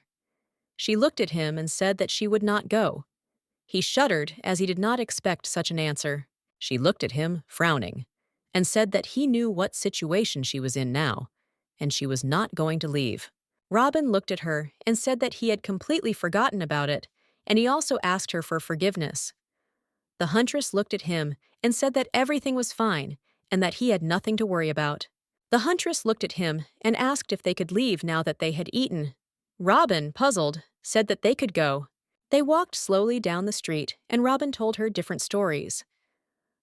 She looked at him and said that she would not go. He shuddered as he did not expect such an answer. She looked at him, frowning, and said that he knew what situation she was in now, and she was not going to leave. Robin looked at her and said that he had completely forgotten about it, and he also asked her for forgiveness. The huntress looked at him and said that everything was fine and that he had nothing to worry about. The huntress looked at him and asked if they could leave now that they had eaten. Robin, puzzled, said that they could go. They walked slowly down the street, and Robin told her different stories.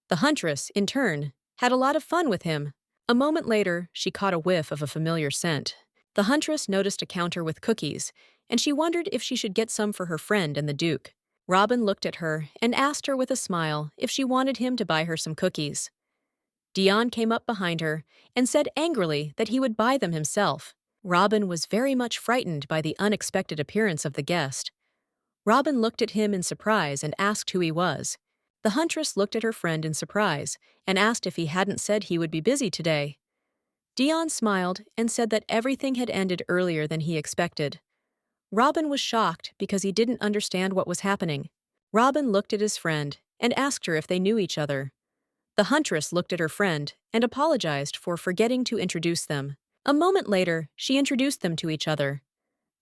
The huntress, in turn, had a lot of fun with him. A moment later, she caught a whiff of a familiar scent. The huntress noticed a counter with cookies, and she wondered if she should get some for her friend and the Duke. Robin looked at her and asked her with a smile if she wanted him to buy her some cookies. Dion came up behind her and said angrily that he would buy them himself. Robin was very much frightened by the unexpected appearance of the guest. Robin looked at him in surprise and asked who he was. The huntress looked at her friend in surprise and asked if he hadn't said he would be busy today. Dion smiled and said that everything had ended earlier than he expected. Robin was shocked because he didn't understand what was happening. Robin looked at his friend and asked her if they knew each other. The huntress looked at her friend and apologized for forgetting to introduce them. A moment later, she introduced them to each other.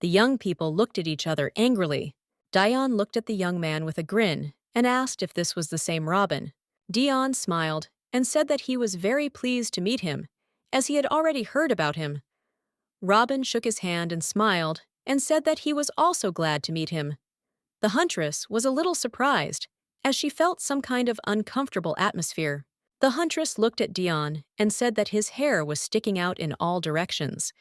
The young people looked at each other angrily. Dion looked at the young man with a grin and asked if this was the same Robin. Dion smiled and said that he was very pleased to meet him, as he had already heard about him. Robin shook his hand and smiled and said that he was also glad to meet him. The huntress was a little surprised, as she felt some kind of uncomfortable atmosphere. The huntress looked at Dion and said that his hair was sticking out in all directions.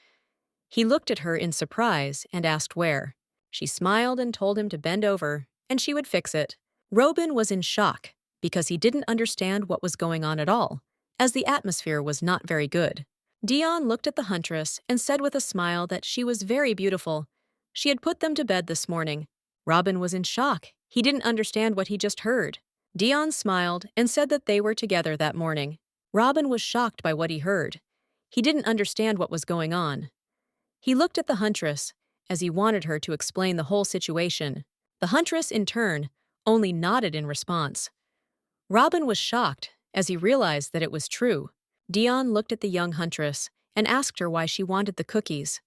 He looked at her in surprise and asked where. She smiled and told him to bend over, and she would fix it. Robin was in shock because he didn't understand what was going on at all, as the atmosphere was not very good. Dion looked at the huntress and said with a smile that she was very beautiful. She had put them to bed this morning. Robin was in shock. He didn't understand what he just heard. Dion smiled and said that they were together that morning. Robin was shocked by what he heard. He didn't understand what was going on. He looked at the huntress as he wanted her to explain the whole situation. The huntress, in turn, only nodded in response. Robin was shocked as he realized that it was true. Dion looked at the young huntress and asked her why she wanted the cookies.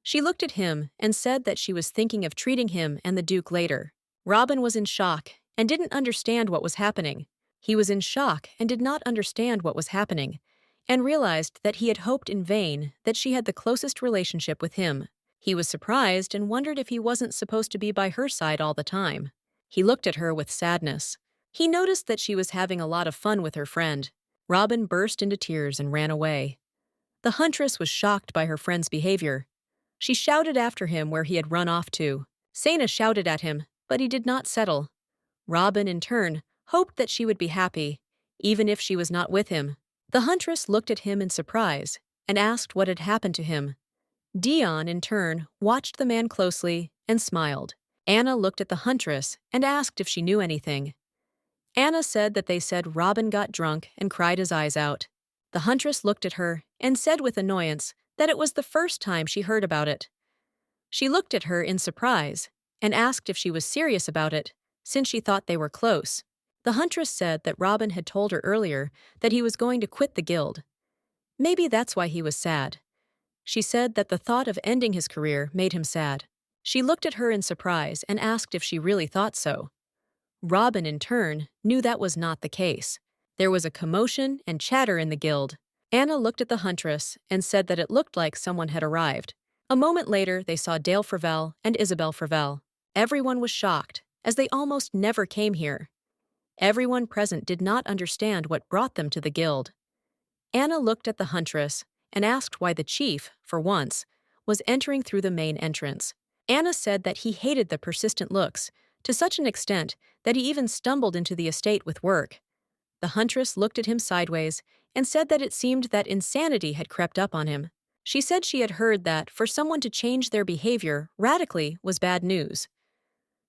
She looked at him and said that she was thinking of treating him and the Duke later. Robin was in shock and didn't understand what was happening. He was in shock and did not understand what was happening, and realized that he had hoped in vain that she had the closest relationship with him. He was surprised and wondered if he wasn't supposed to be by her side all the time. He looked at her with sadness. He noticed that she was having a lot of fun with her friend. Robin burst into tears and ran away. The huntress was shocked by her friend's behavior. She shouted after him where he had run off to. Sana shouted at him, but he did not settle. Robin, in turn, hoped that she would be happy, even if she was not with him. The huntress looked at him in surprise and asked what had happened to him. Dion, in turn, watched the man closely and smiled. Anna looked at the huntress and asked if she knew anything. Anna said that they said Robin got drunk and cried his eyes out. The huntress looked at her and said with annoyance that it was the first time she heard about it. She looked at her in surprise and asked if she was serious about it, since she thought they were close. The huntress said that Robin had told her earlier that he was going to quit the guild. Maybe that's why he was sad. She said that the thought of ending his career made him sad. She looked at her in surprise and asked if she really thought so. Robin, in turn, knew that was not the case. There was a commotion and chatter in the guild. Anna looked at the huntress and said that it looked like someone had arrived. A moment later, they saw Dale Fravel and Isabel Fravel. Everyone was shocked, as they almost never came here. Everyone present did not understand what brought them to the guild. Anna looked at the huntress and asked why the chief, for once, was entering through the main entrance. Anna said that he hated the persistent looks, to such an extent that he even stumbled into the estate with work. The huntress looked at him sideways and said that it seemed that insanity had crept up on him. She said she had heard that for someone to change their behavior radically was bad news.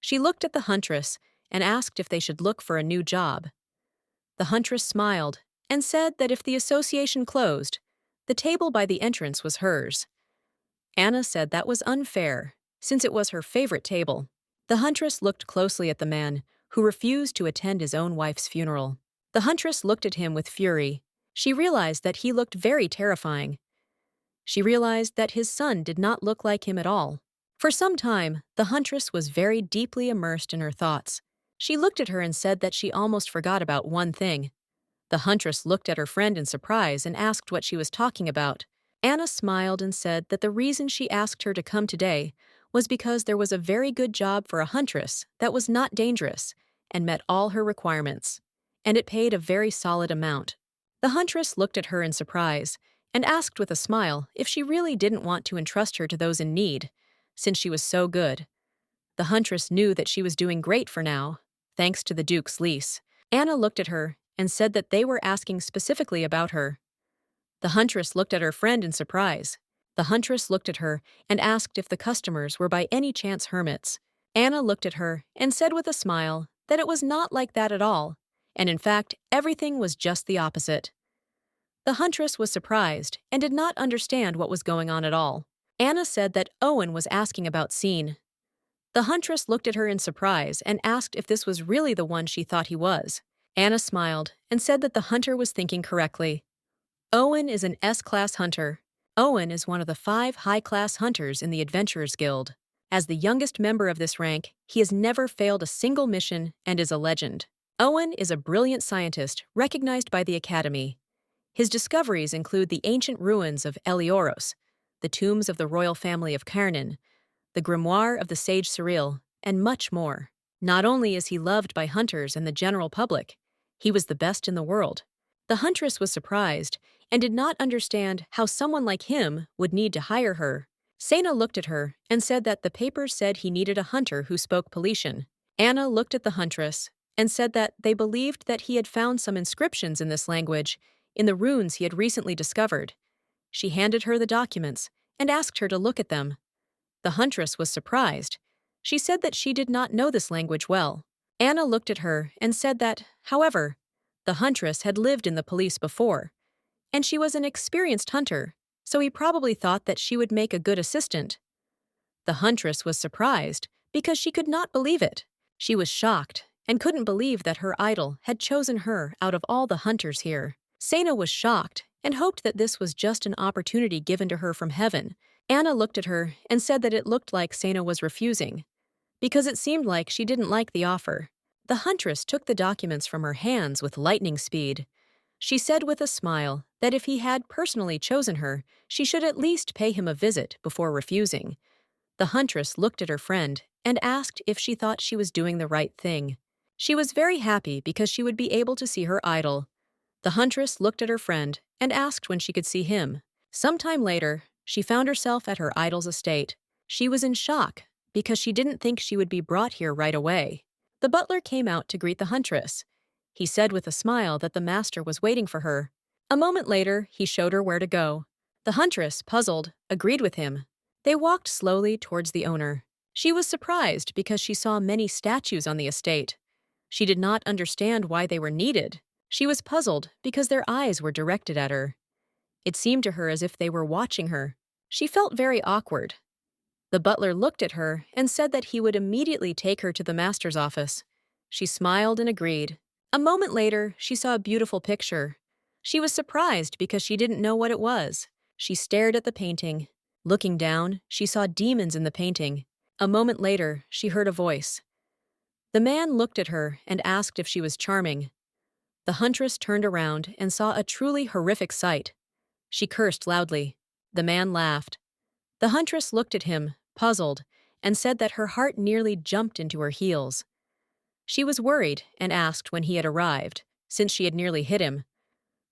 She looked at the huntress and asked if they should look for a new job. The huntress smiled and said that if the association closed, the table by the entrance was hers. Anna said that was unfair, since it was her favorite table. The huntress looked closely at the man, who refused to attend his own wife's funeral. The huntress looked at him with fury. She realized that he looked very terrifying. She realized that his son did not look like him at all. For some time, the huntress was very deeply immersed in her thoughts. She looked at her and said that she almost forgot about one thing. The huntress looked at her friend in surprise and asked what she was talking about. Anna smiled and said that the reason she asked her to come today was because there was a very good job for a huntress that was not dangerous and met all her requirements, and it paid a very solid amount. The huntress looked at her in surprise and asked with a smile if she really didn't want to entrust her to those in need, since she was so good. The huntress knew that she was doing great for now, thanks to the Duke's lease. Anna looked at her and said that they were asking specifically about her. The huntress looked at her friend in surprise. The huntress looked at her and asked if the customers were by any chance hermits. Anna looked at her and said with a smile that it was not like that at all, and in fact, everything was just the opposite. The huntress was surprised and did not understand what was going on at all. Anna said that Owen was asking about Scene. The huntress looked at her in surprise and asked if this was really the one she thought he was. Anna smiled and said that the hunter was thinking correctly. Owen is an S-class hunter. Owen is one of the 5 high-class hunters in the Adventurers Guild. As the youngest member of this rank, he has never failed a single mission and is a legend. Owen is a brilliant scientist recognized by the Academy. His discoveries include the ancient ruins of Elioros, the tombs of the royal family of Carnan, the grimoire of the sage Cyril, and much more. Not only is he loved by hunters and the general public, he was the best in the world. The huntress was surprised and did not understand how someone like him would need to hire her, Sena looked at her and said that the papers said he needed a hunter who spoke Polynesian. Anna looked at the huntress and said that they believed that he had found some inscriptions in this language in the runes he had recently discovered. She handed her the documents and asked her to look at them. The huntress was surprised. She said that she did not know this language well. Anna looked at her and said that, however, the huntress had lived in the police before, and she was an experienced hunter, so he probably thought that she would make a good assistant. The huntress was surprised because she could not believe it. She was shocked and couldn't believe that her idol had chosen her out of all the hunters here. Sena was shocked and hoped that this was just an opportunity given to her from heaven. Anna looked at her and said that it looked like Sena was refusing, because it seemed like she didn't like the offer. The huntress took the documents from her hands with lightning speed. She said with a smile that if he had personally chosen her, she should at least pay him a visit before refusing. The huntress looked at her friend and asked if she thought she was doing the right thing. She was very happy because she would be able to see her idol. The huntress looked at her friend and asked when she could see him. Sometime later, she found herself at her idol's estate. She was in shock because she didn't think she would be brought here right away. The butler came out to greet the huntress. He said with a smile that the master was waiting for her. A moment later, he showed her where to go. The huntress, puzzled, agreed with him. They walked slowly towards the owner. She was surprised because she saw many statues on the estate. She did not understand why they were needed. She was puzzled because their eyes were directed at her. It seemed to her as if they were watching her. She felt very awkward. The butler looked at her and said that he would immediately take her to the master's office. She smiled and agreed. A moment later, she saw a beautiful picture. She was surprised because she didn't know what it was. She stared at the painting. Looking down, she saw demons in the painting. A moment later, she heard a voice. The man looked at her and asked if she was charming. The huntress turned around and saw a truly horrific sight. She cursed loudly. The man laughed. The huntress looked at him, puzzled, and said that her heart nearly jumped into her heels. She was worried and asked when he had arrived, since she had nearly hit him.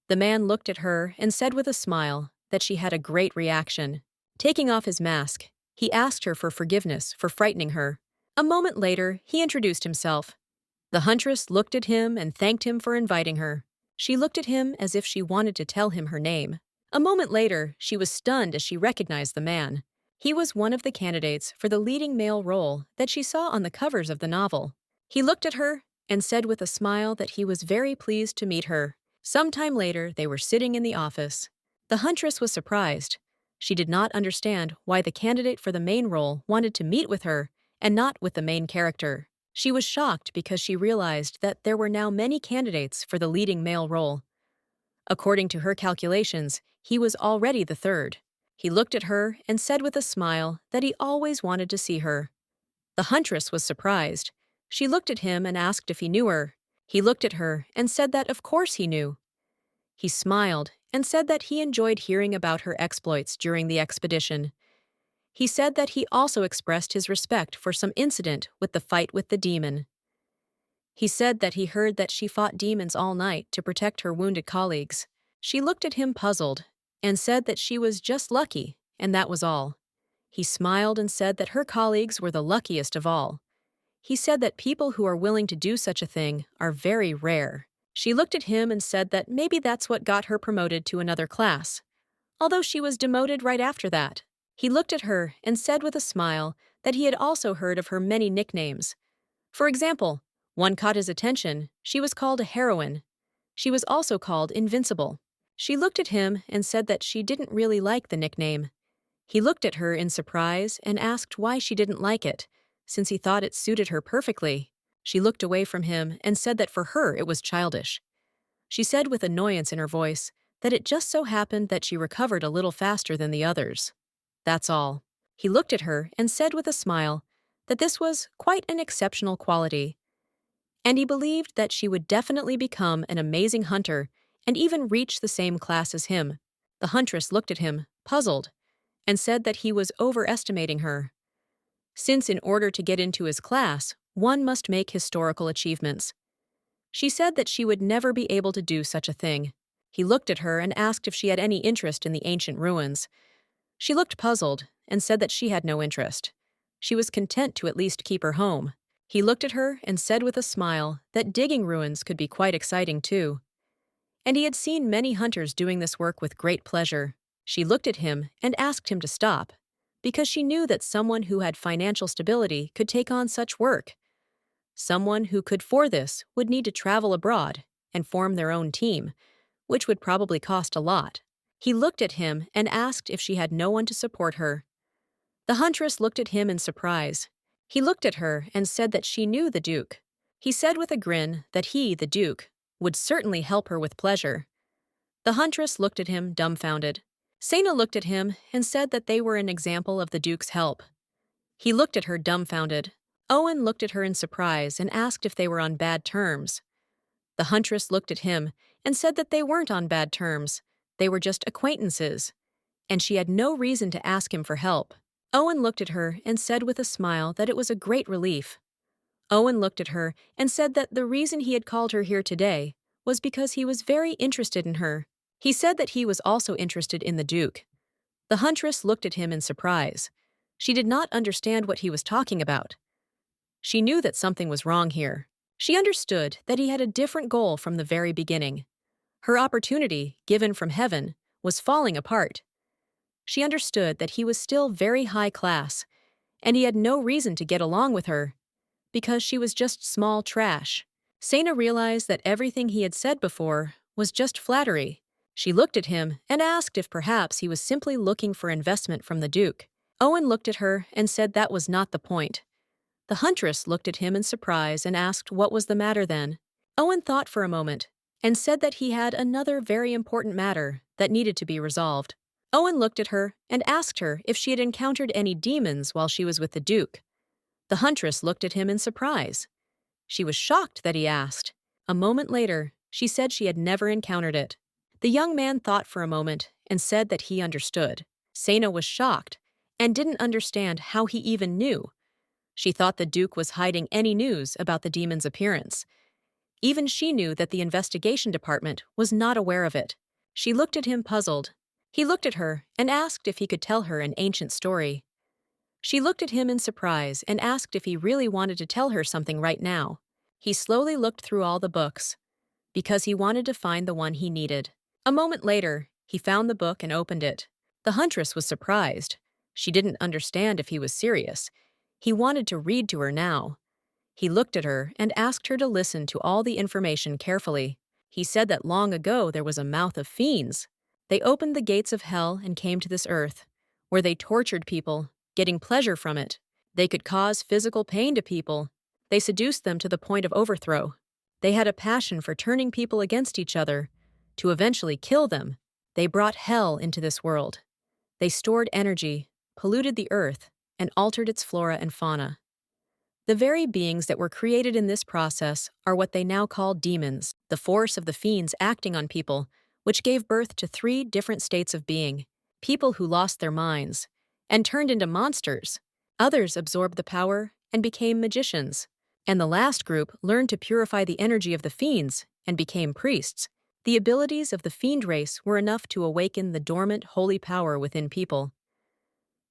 The man looked at her and said with a smile that she had a great reaction. Taking off his mask, he asked her for forgiveness for frightening her. A moment later, he introduced himself. The huntress looked at him and thanked him for inviting her. She looked at him as if she wanted to tell him her name. A moment later, she was stunned as she recognized the man. He was one of the candidates for the leading male role that she saw on the covers of the novel. He looked at her and said with a smile that he was very pleased to meet her. Sometime later, they were sitting in the office. The huntress was surprised. She did not understand why the candidate for the main role wanted to meet with her and not with the main character. She was shocked because she realized that there were now many candidates for the leading male role. According to her calculations, he was already the third. He looked at her and said with a smile that he always wanted to see her. The huntress was surprised. She looked at him and asked if he knew her. He looked at her and said that of course he knew. He smiled and said that he enjoyed hearing about her exploits during the expedition. He said that he also expressed his respect for some incident with the fight with the demon. He said that he heard that she fought demons all night to protect her wounded colleagues. She looked at him puzzled and said that she was just lucky, and that was all. He smiled and said that her colleagues were the luckiest of all. He said that people who are willing to do such a thing are very rare. She looked at him and said that maybe that's what got her promoted to another class, although she was demoted right after that. He looked at her and said with a smile that he had also heard of her many nicknames. For example, one caught his attention. She was called a heroine. She was also called invincible. She looked at him and said that she didn't really like the nickname. He looked at her in surprise and asked why she didn't like it, since he thought it suited her perfectly. She looked away from him and said that for her it was childish. She said with annoyance in her voice that it just so happened that she recovered a little faster than the others. That's all. He looked at her and said with a smile that this was quite an exceptional quality, and he believed that she would definitely become an amazing hunter and even reach the same class as him. The huntress looked at him, puzzled, and said that he was overestimating her, since in order to get into his class, one must make historical achievements. She said that she would never be able to do such a thing. He looked at her and asked if she had any interest in the ancient ruins. She looked puzzled, and said that she had no interest. She was content to at least keep her home. He looked at her and said with a smile that digging ruins could be quite exciting too. And he had seen many hunters doing this work with great pleasure. She looked at him and asked him to stop, because she knew that someone who had financial stability could take on such work. Someone who could for this would need to travel abroad and form their own team, which would probably cost a lot. He looked at him and asked if she had no one to support her. The huntress looked at him in surprise. He looked at her and said that she knew the Duke. He said with a grin that he, the Duke, would certainly help her with pleasure. The huntress looked at him dumbfounded. Sena looked at him and said that they were an example of the Duke's help. He looked at her dumbfounded. Owen looked at her in surprise and asked if they were on bad terms. The huntress looked at him and said that they weren't on bad terms. They were just acquaintances, and she had no reason to ask him for help. Owen looked at her and said with a smile that it was a great relief. Owen looked at her and said that the reason he had called her here today was because he was very interested in her. He said that he was also interested in the Duke. The huntress looked at him in surprise. She did not understand what he was talking about. She knew that something was wrong here. She understood that he had a different goal from the very beginning. Her opportunity, given from heaven, was falling apart. She understood that he was still very high class, and he had no reason to get along with her, because she was just small trash. Sena realized that everything he had said before was just flattery. She looked at him and asked if perhaps he was simply looking for investment from the Duke. Owen looked at her and said that was not the point. The huntress looked at him in surprise and asked what was the matter then. Owen thought for a moment and said that he had another very important matter that needed to be resolved. Owen looked at her and asked her if she had encountered any demons while she was with the Duke. The huntress looked at him in surprise. She was shocked that he asked. A moment later, she said she had never encountered it. The young man thought for a moment and said that he understood. Sena was shocked and didn't understand how he even knew. She thought the Duke was hiding any news about the demon's appearance. Even she knew that the investigation department was not aware of it. She looked at him puzzled. He looked at her and asked if he could tell her an ancient story. She looked at him in surprise and asked if he really wanted to tell her something right now. He slowly looked through all the books, because he wanted to find the one he needed. A moment later, he found the book and opened it. The huntress was surprised. She didn't understand if he was serious. He wanted to read to her now. He looked at her and asked her to listen to all the information carefully. He said that long ago there was a mouth of fiends. They opened the gates of hell and came to this earth, where they tortured people, getting pleasure from it. They could cause physical pain to people. They seduced them to the point of overthrow. They had a passion for turning people against each other, to eventually kill them. They brought hell into this world. They stored energy, polluted the earth, and altered its flora and fauna. The very beings that were created in this process are what they now call demons, the force of the fiends acting on people, which gave birth to 3 different states of being: people who lost their minds and turned into monsters. Others absorbed the power and became magicians. And the last group learned to purify the energy of the fiends and became priests. The abilities of the fiend race were enough to awaken the dormant holy power within people.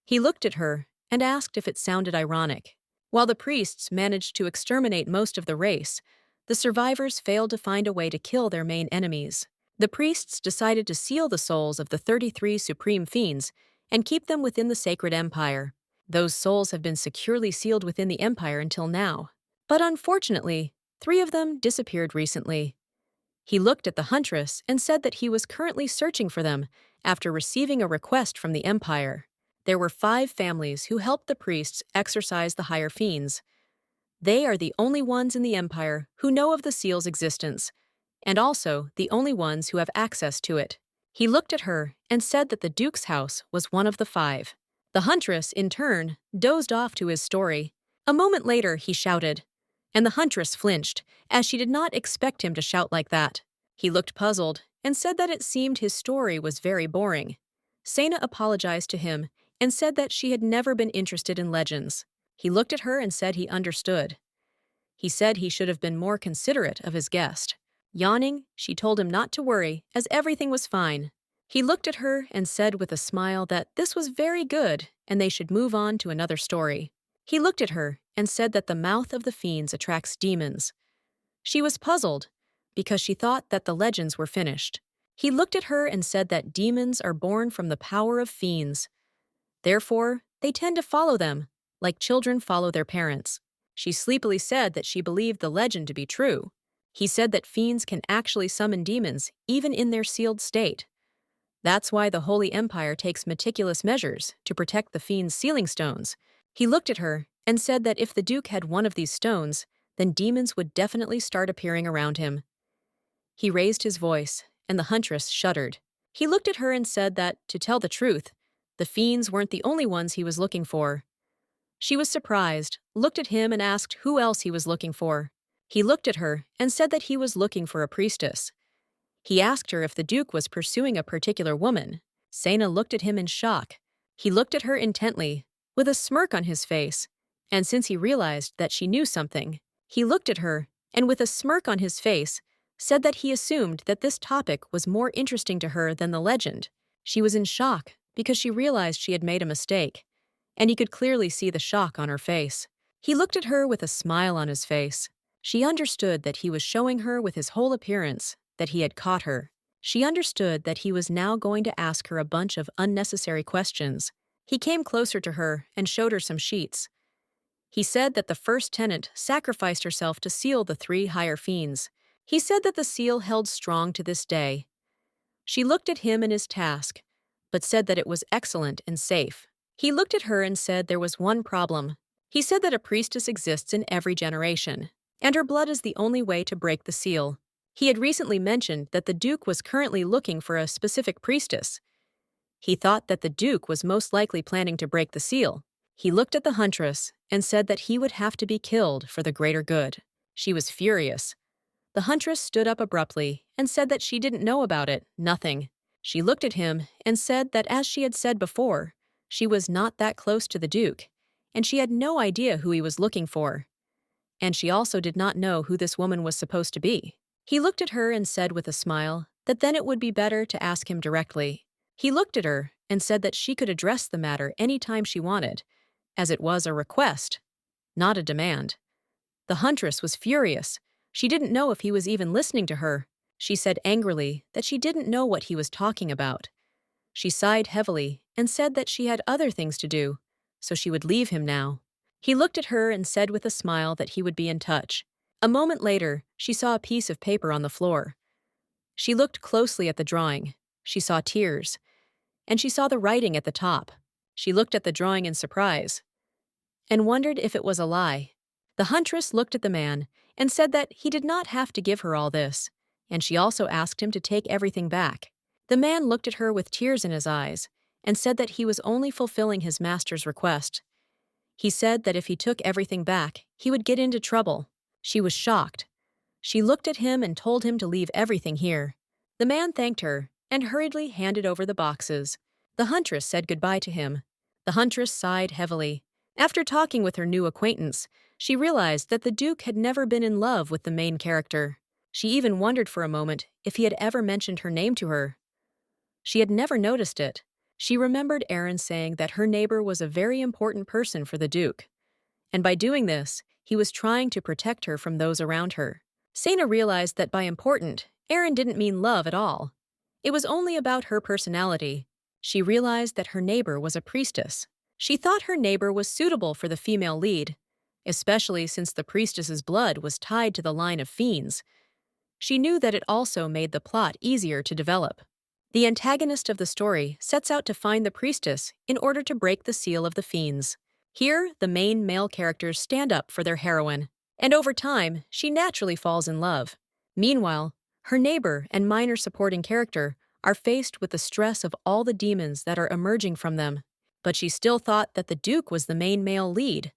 He looked at her and asked if it sounded ironic. While the priests managed to exterminate most of the race, the survivors failed to find a way to kill their main enemies. The priests decided to seal the souls of the 33 supreme fiends and keep them within the sacred empire. Those souls have been securely sealed within the empire until now. But unfortunately, 3 of them disappeared recently. He looked at the huntress and said that he was currently searching for them after receiving a request from the empire. There were 5 families who helped the priests exorcise the higher fiends. They are the only ones in the empire who know of the seal's existence, and also the only ones who have access to it. He looked at her and said that the Duke's house was one of the 5. The huntress, in turn, dozed off to his story. A moment later, he shouted, and the huntress flinched, as she did not expect him to shout like that. He looked puzzled and said that it seemed his story was very boring. Sena apologized to him and said that she had never been interested in legends. He looked at her and said he understood. He said he should have been more considerate of his guest. Yawning, she told him not to worry, as everything was fine. He looked at her and said with a smile that this was very good and they should move on to another story. He looked at her and said that the mouth of the fiends attracts demons. She was puzzled because she thought that the legends were finished. He looked at her and said that demons are born from the power of fiends. Therefore, they tend to follow them, like children follow their parents. She sleepily said that she believed the legend to be true. He said that fiends can actually summon demons even in their sealed state. That's why the Holy Empire takes meticulous measures to protect the fiend's sealing stones. He looked at her and said that if the Duke had one of these stones, then demons would definitely start appearing around him. He raised his voice, and the huntress shuddered. He looked at her and said that, to tell the truth, the fiends weren't the only ones he was looking for. She was surprised, looked at him and asked who else he was looking for. He looked at her and said that he was looking for a priestess. He asked her if the Duke was pursuing a particular woman. Sena looked at him in shock. He looked at her intently, with a smirk on his face, and since he realized that she knew something, he looked at her, and with a smirk on his face, said that he assumed that this topic was more interesting to her than the legend. She was in shock because she realized she had made a mistake, and he could clearly see the shock on her face. He looked at her with a smile on his face. She understood that he was showing her with his whole appearance that he had caught her. She understood that he was now going to ask her a bunch of unnecessary questions. He came closer to her and showed her some sheets. He said that the first tenant sacrificed herself to seal the 3 higher fiends. He said that the seal held strong to this day. She looked at him and his task, but said that it was excellent and safe. He looked at her and said there was one problem. He said that a priestess exists in every generation, and her blood is the only way to break the seal. He had recently mentioned that the Duke was currently looking for a specific priestess. He thought that the Duke was most likely planning to break the seal. He looked at the huntress and said that he would have to be killed for the greater good. She was furious. The huntress stood up abruptly and said that she didn't know about it, nothing. She looked at him and said that as she had said before, she was not that close to the Duke, and she had no idea who he was looking for. And she also did not know who this woman was supposed to be. He looked at her and said with a smile that then it would be better to ask him directly. He looked at her and said that she could address the matter any time she wanted, as it was a request, not a demand. The huntress was furious. She didn't know if he was even listening to her. She said angrily that she didn't know what he was talking about. She sighed heavily and said that she had other things to do, so she would leave him now. He looked at her and said with a smile that he would be in touch. A moment later, she saw a piece of paper on the floor. She looked closely at the drawing. She saw tears, and she saw the writing at the top. She looked at the drawing in surprise and wondered if it was a lie. The huntress looked at the man and said that he did not have to give her all this, and she also asked him to take everything back. The man looked at her with tears in his eyes and said that he was only fulfilling his master's request. He said that if he took everything back, he would get into trouble. She was shocked. She looked at him and told him to leave everything here. The man thanked her and hurriedly handed over the boxes. The huntress said goodbye to him. The huntress sighed heavily. After talking with her new acquaintance, she realized that the Duke had never been in love with the main character. She even wondered for a moment if he had ever mentioned her name to her. She had never noticed it. She remembered Aaron saying that her neighbor was a very important person for the Duke, and by doing this, he was trying to protect her from those around her. Sena realized that by important, Aaron didn't mean love at all. It was only about her personality. She realized that her neighbor was a priestess. She thought her neighbor was suitable for the female lead, especially since the priestess's blood was tied to the line of fiends. She knew that it also made the plot easier to develop. The antagonist of the story sets out to find the priestess in order to break the seal of the fiends. Here, the main male characters stand up for their heroine, and over time, she naturally falls in love. Meanwhile, her neighbor and minor supporting character are faced with the stress of all the demons that are emerging from them. But she still thought that the Duke was the main male lead.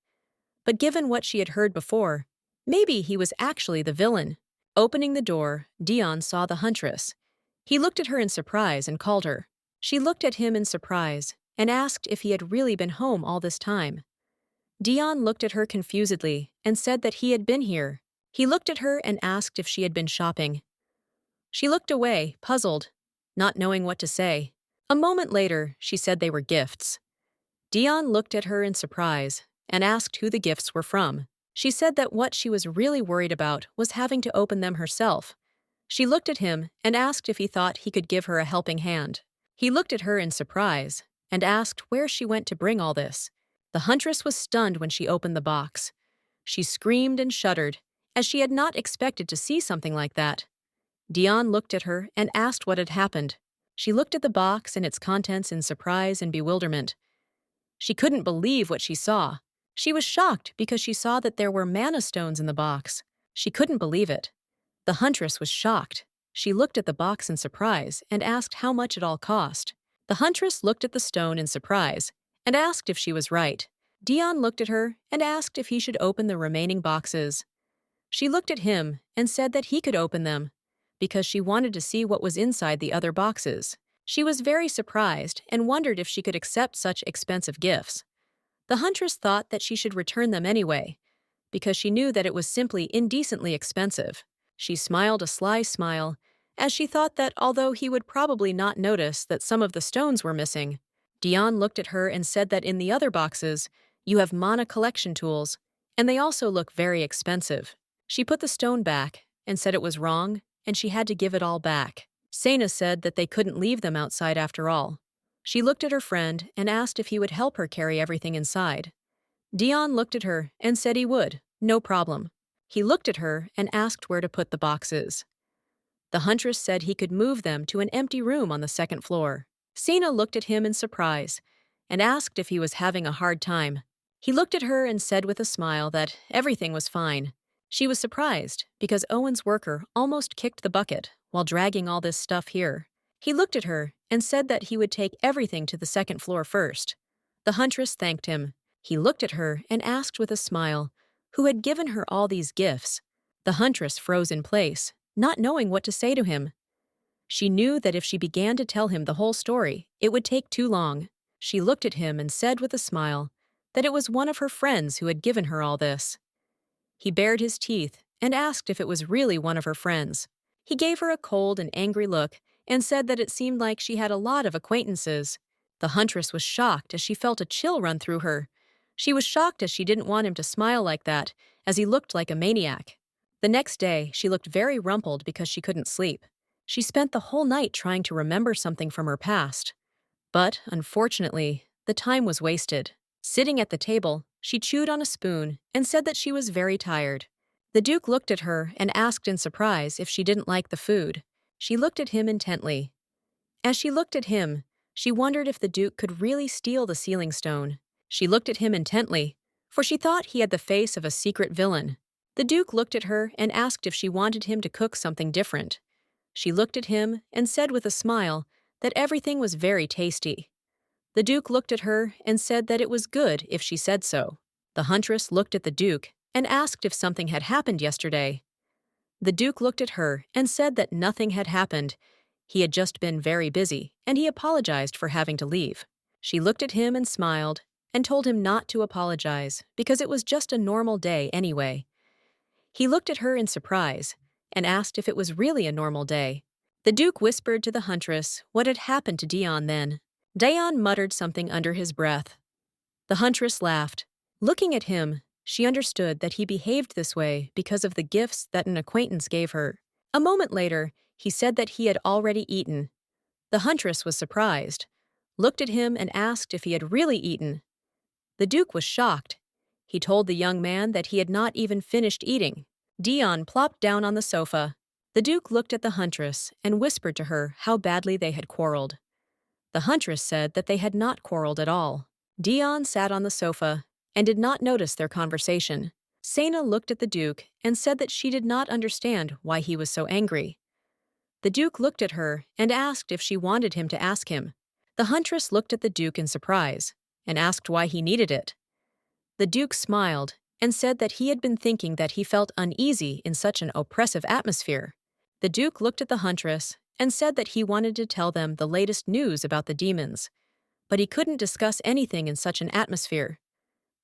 But given what she had heard before, maybe he was actually the villain. Opening the door, Dion saw the huntress. He looked at her in surprise and called her. She looked at him in surprise and asked if he had really been home all this time. Dion looked at her confusedly and said that he had been here. He looked at her and asked if she had been shopping. She looked away, puzzled. not knowing what to say. A moment later, she said they were gifts. Dion looked at her in surprise and asked who the gifts were from. She said that what she was really worried about was having to open them herself. She looked at him and asked if he thought he could give her a helping hand. He looked at her in surprise and asked where she went to bring all this. The huntress was stunned when she opened the box. She screamed and shuddered, as she had not expected to see something like that. Dion looked at her and asked what had happened. She looked at the box and its contents in surprise and bewilderment. She couldn't believe what she saw. She was shocked because she saw that there were mana stones in the box. She couldn't believe it. The huntress was shocked. She looked at the box in surprise and asked how much it all cost. The huntress looked at the stone in surprise and asked if she was right. Dion looked at her and asked if he should open the remaining boxes. She looked at him and said that he could open them, because she wanted to see what was inside the other boxes. She was very surprised and wondered if she could accept such expensive gifts. The huntress thought that she should return them anyway, because she knew that it was simply indecently expensive. She smiled a sly smile, as she thought that although he would probably not notice that some of the stones were missing. Dion looked at her and said that in the other boxes, you have mana collection tools, and they also look very expensive. She put the stone back and said it was wrong, and she had to give it all back. Sana said that they couldn't leave them outside after all. She looked at her friend and asked if he would help her carry everything inside. Dion looked at her and said he would, no problem. He looked at her and asked where to put the boxes. The huntress said he could move them to an empty room on the second floor. Sana looked at him in surprise and asked if he was having a hard time. He looked at her and said with a smile that everything was fine. She was surprised because Owen's worker almost kicked the bucket while dragging all this stuff here. He looked at her and said that he would take everything to the second floor first. The huntress thanked him. He looked at her and asked with a smile who had given her all these gifts. The huntress froze in place, not knowing what to say to him. She knew that if she began to tell him the whole story, it would take too long. She looked at him and said with a smile that it was one of her friends who had given her all this. He bared his teeth and asked if it was really one of her friends. He gave her a cold and angry look and said that it seemed like she had a lot of acquaintances. The huntress was shocked as she felt a chill run through her. She was shocked as she didn't want him to smile like that, as he looked like a maniac. The next day, she looked very rumpled because she couldn't sleep. She spent the whole night trying to remember something from her past. But, unfortunately, the time was wasted. Sitting at the table, she chewed on a spoon and said that she was very tired. The Duke looked at her and asked in surprise if she didn't like the food. She looked at him intently. As she looked at him, she wondered if the Duke could really steal the sealing stone. She looked at him intently, for she thought he had the face of a secret villain. The Duke looked at her and asked if she wanted him to cook something different. She looked at him and said with a smile that everything was very tasty. The Duke looked at her and said that it was good if she said so. The huntress looked at the Duke and asked if something had happened yesterday. The Duke looked at her and said that nothing had happened. He had just been very busy, and he apologized for having to leave. She looked at him and smiled and told him not to apologize because it was just a normal day anyway. He looked at her in surprise and asked if it was really a normal day. The Duke whispered to the huntress what had happened to Dion then. Dion muttered something under his breath. The huntress laughed. Looking at him, she understood that he behaved this way because of the gifts that an acquaintance gave her. A moment later, he said that he had already eaten. The huntress was surprised, looked at him and asked if he had really eaten. The Duke was shocked. He told the young man that he had not even finished eating. Dion plopped down on the sofa. The Duke looked at the huntress and whispered to her how badly they had quarreled. The huntress said that they had not quarreled at all. Dion sat on the sofa and did not notice their conversation. Sana looked at the Duke and said that she did not understand why he was so angry. The Duke looked at her and asked if she wanted him to ask him. The huntress looked at the Duke in surprise and asked why he needed it. The Duke smiled and said that he had been thinking that he felt uneasy in such an oppressive atmosphere. The Duke looked at the huntress and said that he wanted to tell them the latest news about the demons, but he couldn't discuss anything in such an atmosphere.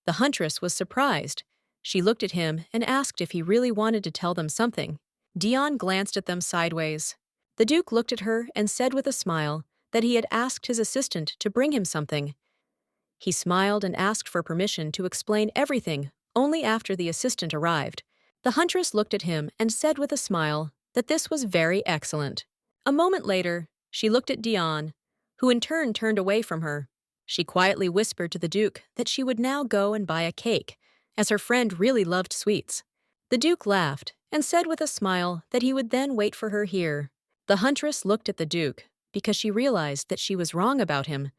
The huntress was surprised. She looked at him and asked if he really wanted to tell them something. Dion glanced at them sideways. The Duke looked at her and said with a smile that he had asked his assistant to bring him something. He smiled and asked for permission to explain everything only after the assistant arrived. The huntress looked at him and said with a smile that this was very excellent. A moment later, she looked at Dion, who in turn turned away from her. She quietly whispered to the Duke that she would now go and buy a cake, as her friend really loved sweets. The Duke laughed and said with a smile that he would then wait for her here. The huntress looked at the Duke because she realized that she was wrong about him.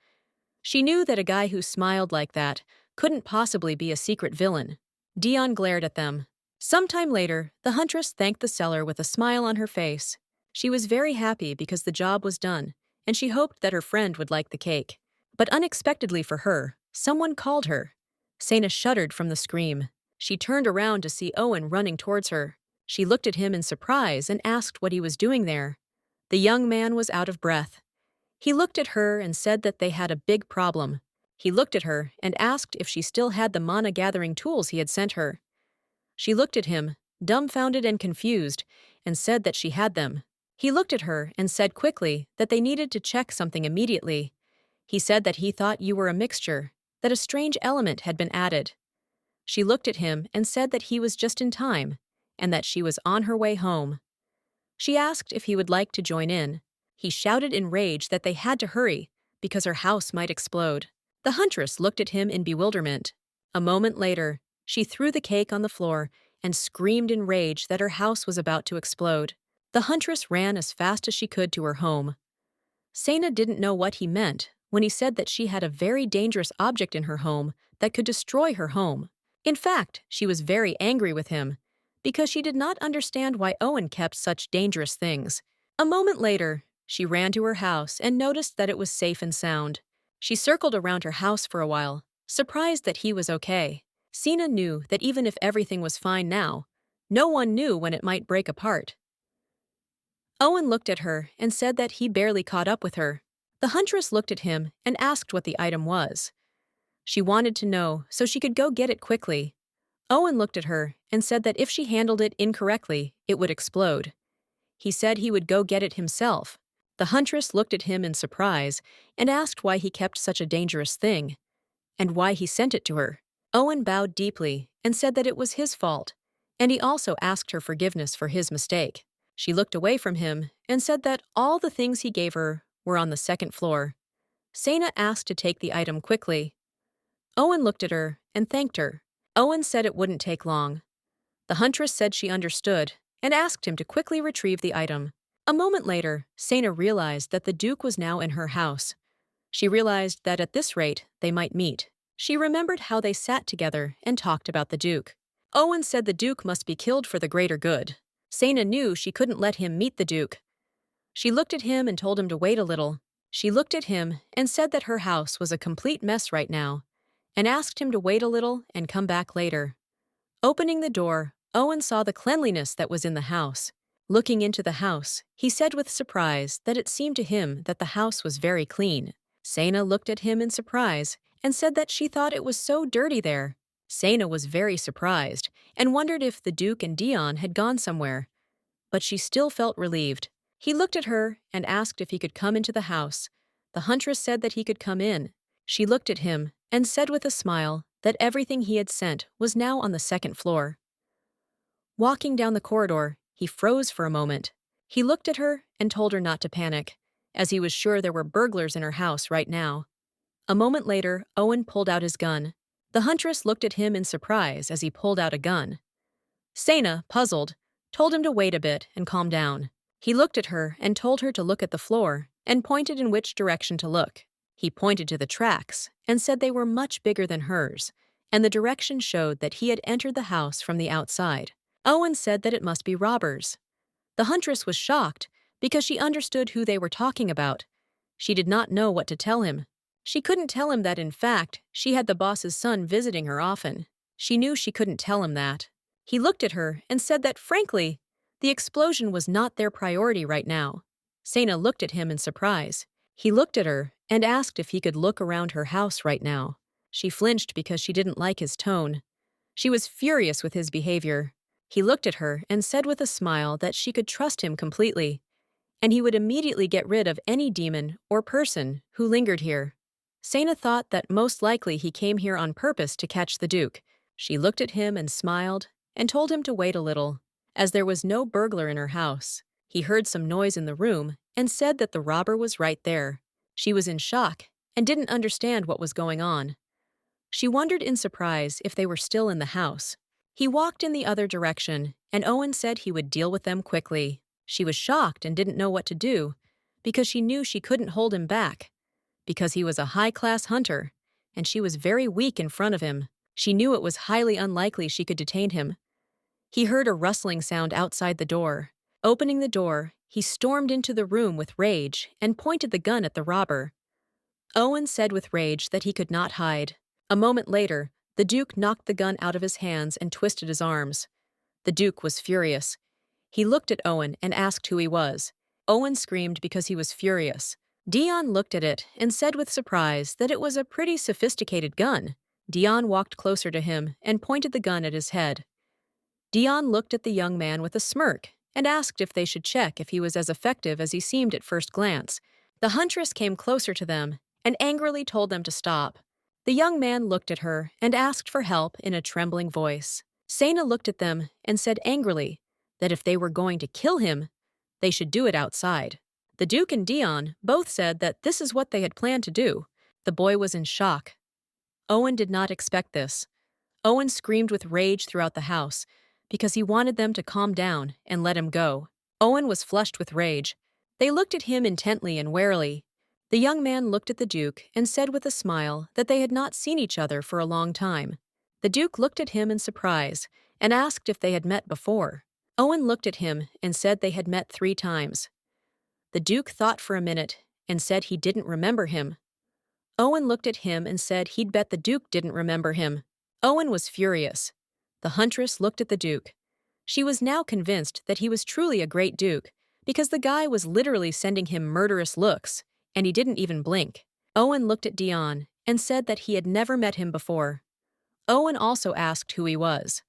She knew that a guy who smiled like that couldn't possibly be a secret villain. Dion glared at them. Sometime later, the huntress thanked the seller with a smile on her face. She was very happy because the job was done, and she hoped that her friend would like the cake. But unexpectedly for her, someone called her. Sana shuddered from the scream. She turned around to see Owen running towards her. She looked at him in surprise and asked what he was doing there. The young man was out of breath. He looked at her and said that they had a big problem. He looked at her and asked if she still had the mana gathering tools he had sent her. She looked at him, dumbfounded and confused, and said that she had them. He looked at her and said quickly that they needed to check something immediately. He said that he thought you were a mixture, that a strange element had been added. She looked at him and said that he was just in time, and that she was on her way home. She asked if he would like to join in. He shouted in rage that they had to hurry, because her house might explode. The huntress looked at him in bewilderment. A moment later, she threw the cake on the floor and screamed in rage that her house was about to explode. The huntress ran as fast as she could to her home. Sana didn't know what he meant when he said that she had a very dangerous object in her home that could destroy her home. In fact, she was very angry with him, because she did not understand why Owen kept such dangerous things. A moment later, she ran to her house and noticed that it was safe and sound. She circled around her house for a while, surprised that he was okay. Sana knew that even if everything was fine now, no one knew when it might break apart. Owen looked at her and said that he barely caught up with her. The huntress looked at him and asked what the item was. She wanted to know so she could go get it quickly. Owen looked at her and said that if she handled it incorrectly, it would explode. He said he would go get it himself. The huntress looked at him in surprise and asked why he kept such a dangerous thing, and why he sent it to her. Owen bowed deeply and said that it was his fault, and he also asked her forgiveness for his mistake. She looked away from him and said that all the things he gave her were on the second floor. Sana asked to take the item quickly. Owen looked at her and thanked her. Owen said it wouldn't take long. The huntress said she understood and asked him to quickly retrieve the item. A moment later, Sana realized that the Duke was now in her house. She realized that at this rate, they might meet. She remembered how they sat together and talked about the Duke. Owen said the Duke must be killed for the greater good. Sana knew she couldn't let him meet the Duke. She looked at him and told him to wait a little. She looked at him and said that her house was a complete mess right now, and asked him to wait a little and come back later. Opening the door, Owen saw the cleanliness that was in the house. Looking into the house, he said with surprise that it seemed to him that the house was very clean. Sana looked at him in surprise and said that she thought it was so dirty there. Sana was very surprised and wondered if the Duke and Dion had gone somewhere, but she still felt relieved. He looked at her and asked if he could come into the house. The huntress said that he could come in. She looked at him and said with a smile that everything he had sent was now on the second floor. Walking down the corridor, he froze for a moment. He looked at her and told her not to panic, as he was sure there were burglars in her house right now. A moment later, Owen pulled out his gun. The huntress looked at him in surprise as he pulled out a gun. Sana, puzzled, told him to wait a bit and calm down. He looked at her and told her to look at the floor and pointed in which direction to look. He pointed to the tracks and said they were much bigger than hers, and the direction showed that he had entered the house from the outside. Owen said that it must be robbers. The huntress was shocked because she understood who they were talking about. She did not know what to tell him. She couldn't tell him that in fact, she had the boss's son visiting her often. She knew she couldn't tell him that. He looked at her and said that, frankly, the explosion was not their priority right now. Sana looked at him in surprise. He looked at her and asked if he could look around her house right now. She flinched because she didn't like his tone. She was furious with his behavior. He looked at her and said with a smile that she could trust him completely, and he would immediately get rid of any demon or person who lingered here. Sena thought that most likely he came here on purpose to catch the Duke. She looked at him and smiled and told him to wait a little, as there was no burglar in her house. He heard some noise in the room and said that the robber was right there. She was in shock and didn't understand what was going on. She wondered in surprise if they were still in the house. He walked in the other direction, and Owen said he would deal with them quickly. She was shocked and didn't know what to do, because she knew she couldn't hold him back, because he was a high-class hunter, and she was very weak in front of him. She knew it was highly unlikely she could detain him. He heard a rustling sound outside the door. Opening the door, he stormed into the room with rage and pointed the gun at the robber. Owen said with rage that he could not hide. A moment later, the Duke knocked the gun out of his hands and twisted his arms. The Duke was furious. He looked at Owen and asked who he was. Owen screamed because he was furious. Dion looked at it and said with surprise that it was a pretty sophisticated gun. Dion walked closer to him and pointed the gun at his head. Dion looked at the young man with a smirk and asked if they should check if he was as effective as he seemed at first glance. The huntress came closer to them and angrily told them to stop. The young man looked at her and asked for help in a trembling voice. Sena looked at them and said angrily that if they were going to kill him, they should do it outside. The Duke and Dion both said that this is what they had planned to do. The boy was in shock. Owen did not expect this. Owen screamed with rage throughout the house because he wanted them to calm down and let him go. Owen was flushed with rage. They looked at him intently and warily. The young man looked at the Duke and said with a smile that they had not seen each other for a long time. The Duke looked at him in surprise and asked if they had met before. Owen looked at him and said they had met 3 times. The Duke thought for a minute and said he didn't remember him. Owen looked at him and said he'd bet the Duke didn't remember him. Owen was furious. The huntress looked at the Duke. She was now convinced that he was truly a great Duke, because the guy was literally sending him murderous looks, and he didn't even blink. Owen looked at Dion and said that he had never met him before. Owen also asked who he was.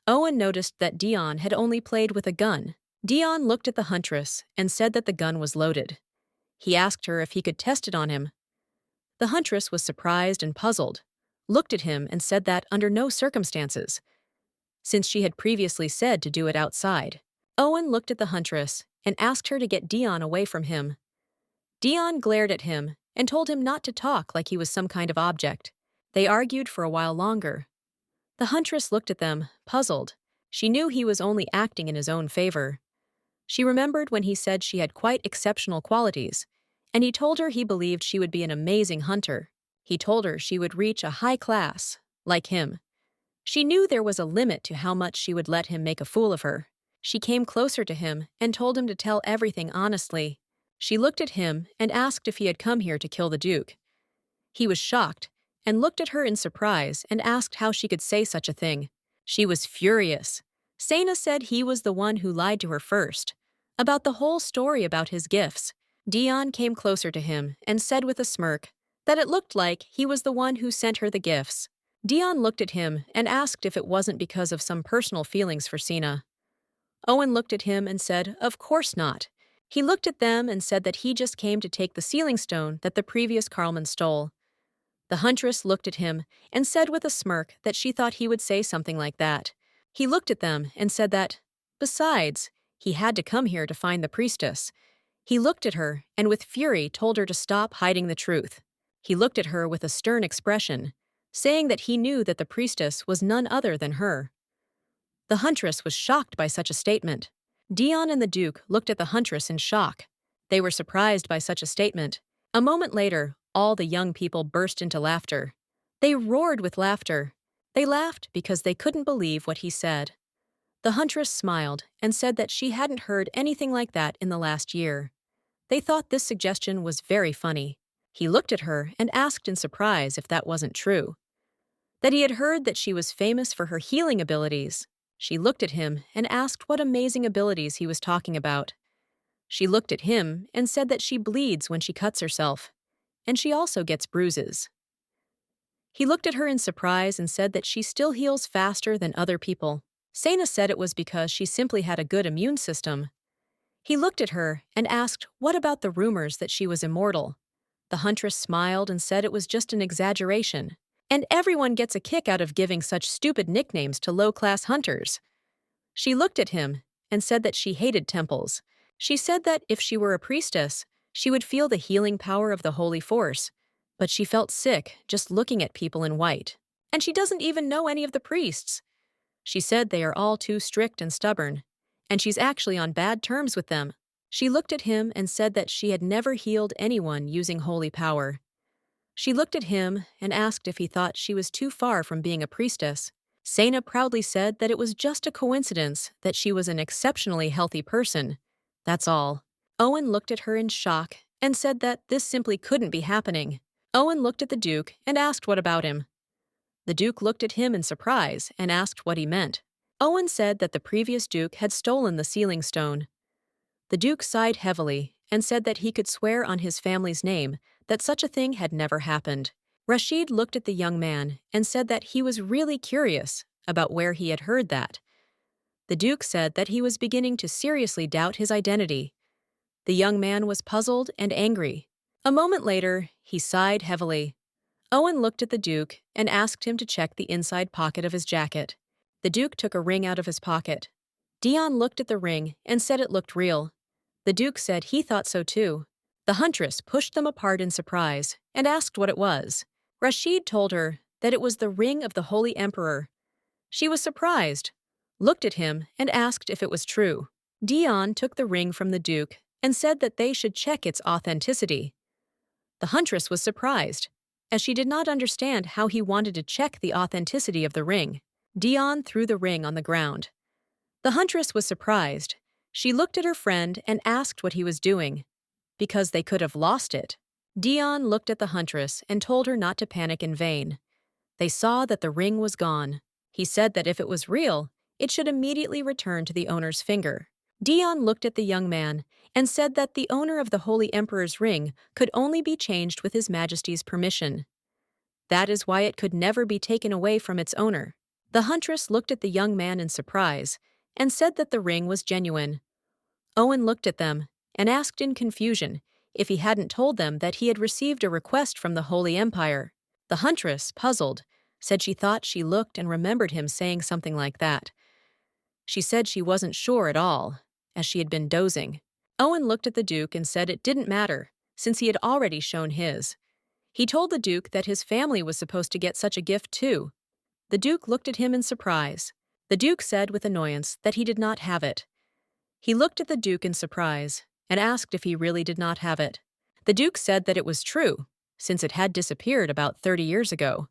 Owen noticed that Dion had only played with a gun. Dion looked at the huntress and said that the gun was loaded. He asked her if he could test it on him. The huntress was surprised and puzzled, looked at him and said that under no circumstances, since she had previously said to do it outside. Owen looked at the huntress and asked her to get Dion away from him. Dion glared at him and told him not to talk like he was some kind of object. They argued for a while longer. The huntress looked at them, puzzled. She knew he was only acting in his own favor. She remembered when he said she had quite exceptional qualities, and he told her he believed she would be an amazing hunter. He told her she would reach a high class, like him. She knew there was a limit to how much she would let him make a fool of her. She came closer to him and told him to tell everything honestly. She looked at him and asked if he had come here to kill the Duke. He was shocked and looked at her in surprise and asked how she could say such a thing. She was furious. Sena said he was the one who lied to her first, about the whole story about his gifts. Dion came closer to him and said with a smirk that it looked like he was the one who sent her the gifts. Dion looked at him and asked if it wasn't because of some personal feelings for Sena. Owen looked at him and said, of course not. He looked at them and said that he just came to take the sealing stone that the previous Carlman stole. The huntress looked at him and said with a smirk that she thought he would say something like that. He looked at them and said that, besides, he had to come here to find the priestess. He looked at her and with fury told her to stop hiding the truth. He looked at her with a stern expression, saying that he knew that the priestess was none other than her. The huntress was shocked by such a statement. Dion and the Duke looked at the huntress in shock. They were surprised by such a statement. A moment later, all the young people burst into laughter. They roared with laughter. They laughed because they couldn't believe what he said. The huntress smiled and said that she hadn't heard anything like that in the last year. They thought this suggestion was very funny. He looked at her and asked in surprise if that wasn't true. That he had heard that she was famous for her healing abilities. She looked at him and asked what amazing abilities he was talking about. She looked at him and said that she bleeds when she cuts herself, and she also gets bruises. He looked at her in surprise and said that she still heals faster than other people. Sena said it was because she simply had a good immune system. He looked at her and asked what about the rumors that she was immortal. The huntress smiled and said it was just an exaggeration, and everyone gets a kick out of giving such stupid nicknames to low-class hunters. She looked at him and said that she hated temples. She said that if she were a priestess, she would feel the healing power of the holy force, but she felt sick just looking at people in white. And she doesn't even know any of the priests. She said they are all too strict and stubborn, and she's actually on bad terms with them. She looked at him and said that she had never healed anyone using holy power. She looked at him and asked if he thought she was too far from being a priestess. Sena proudly said that it was just a coincidence that she was an exceptionally healthy person. That's all. Owen looked at her in shock and said that this simply couldn't be happening. Owen looked at the Duke and asked what about him. The Duke looked at him in surprise and asked what he meant. Owen said that the previous Duke had stolen the sealing stone. The Duke sighed heavily and said that he could swear on his family's name that such a thing had never happened. Rashid looked at the young man and said that he was really curious about where he had heard that. The Duke said that he was beginning to seriously doubt his identity. The young man was puzzled and angry. A moment later, he sighed heavily. Owen looked at the Duke and asked him to check the inside pocket of his jacket. The Duke took a ring out of his pocket. Dion looked at the ring and said it looked real. The Duke said he thought so too. The huntress pushed them apart in surprise and asked what it was. Rashid told her that it was the ring of the Holy Emperor. She was surprised, looked at him, and asked if it was true. Dion took the ring from the Duke and said that they should check its authenticity. The huntress was surprised, as she did not understand how he wanted to check the authenticity of the ring. Dion threw the ring on the ground. The huntress was surprised. She looked at her friend and asked what he was doing, because they could have lost it. Dion looked at the huntress and told her not to panic in vain. They saw that the ring was gone. He said that if it was real, it should immediately return to the owner's finger. Dion looked at the young man and said that the owner of the Holy Emperor's ring could only be changed with His Majesty's permission. That is why it could never be taken away from its owner. The huntress looked at the young man in surprise and said that the ring was genuine. Owen looked at them and asked in confusion if he hadn't told them that he had received a request from the Holy Empire. The huntress, puzzled, said she thought she looked and remembered him saying something like that. She said she wasn't sure at all, as she had been dozing. Owen looked at the Duke and said it didn't matter, since he had already shown his. He told the Duke that his family was supposed to get such a gift too. The Duke looked at him in surprise. The Duke said with annoyance that he did not have it. He looked at the Duke in surprise and asked if he really did not have it. The Duke said that it was true, since it had disappeared about 30 years ago.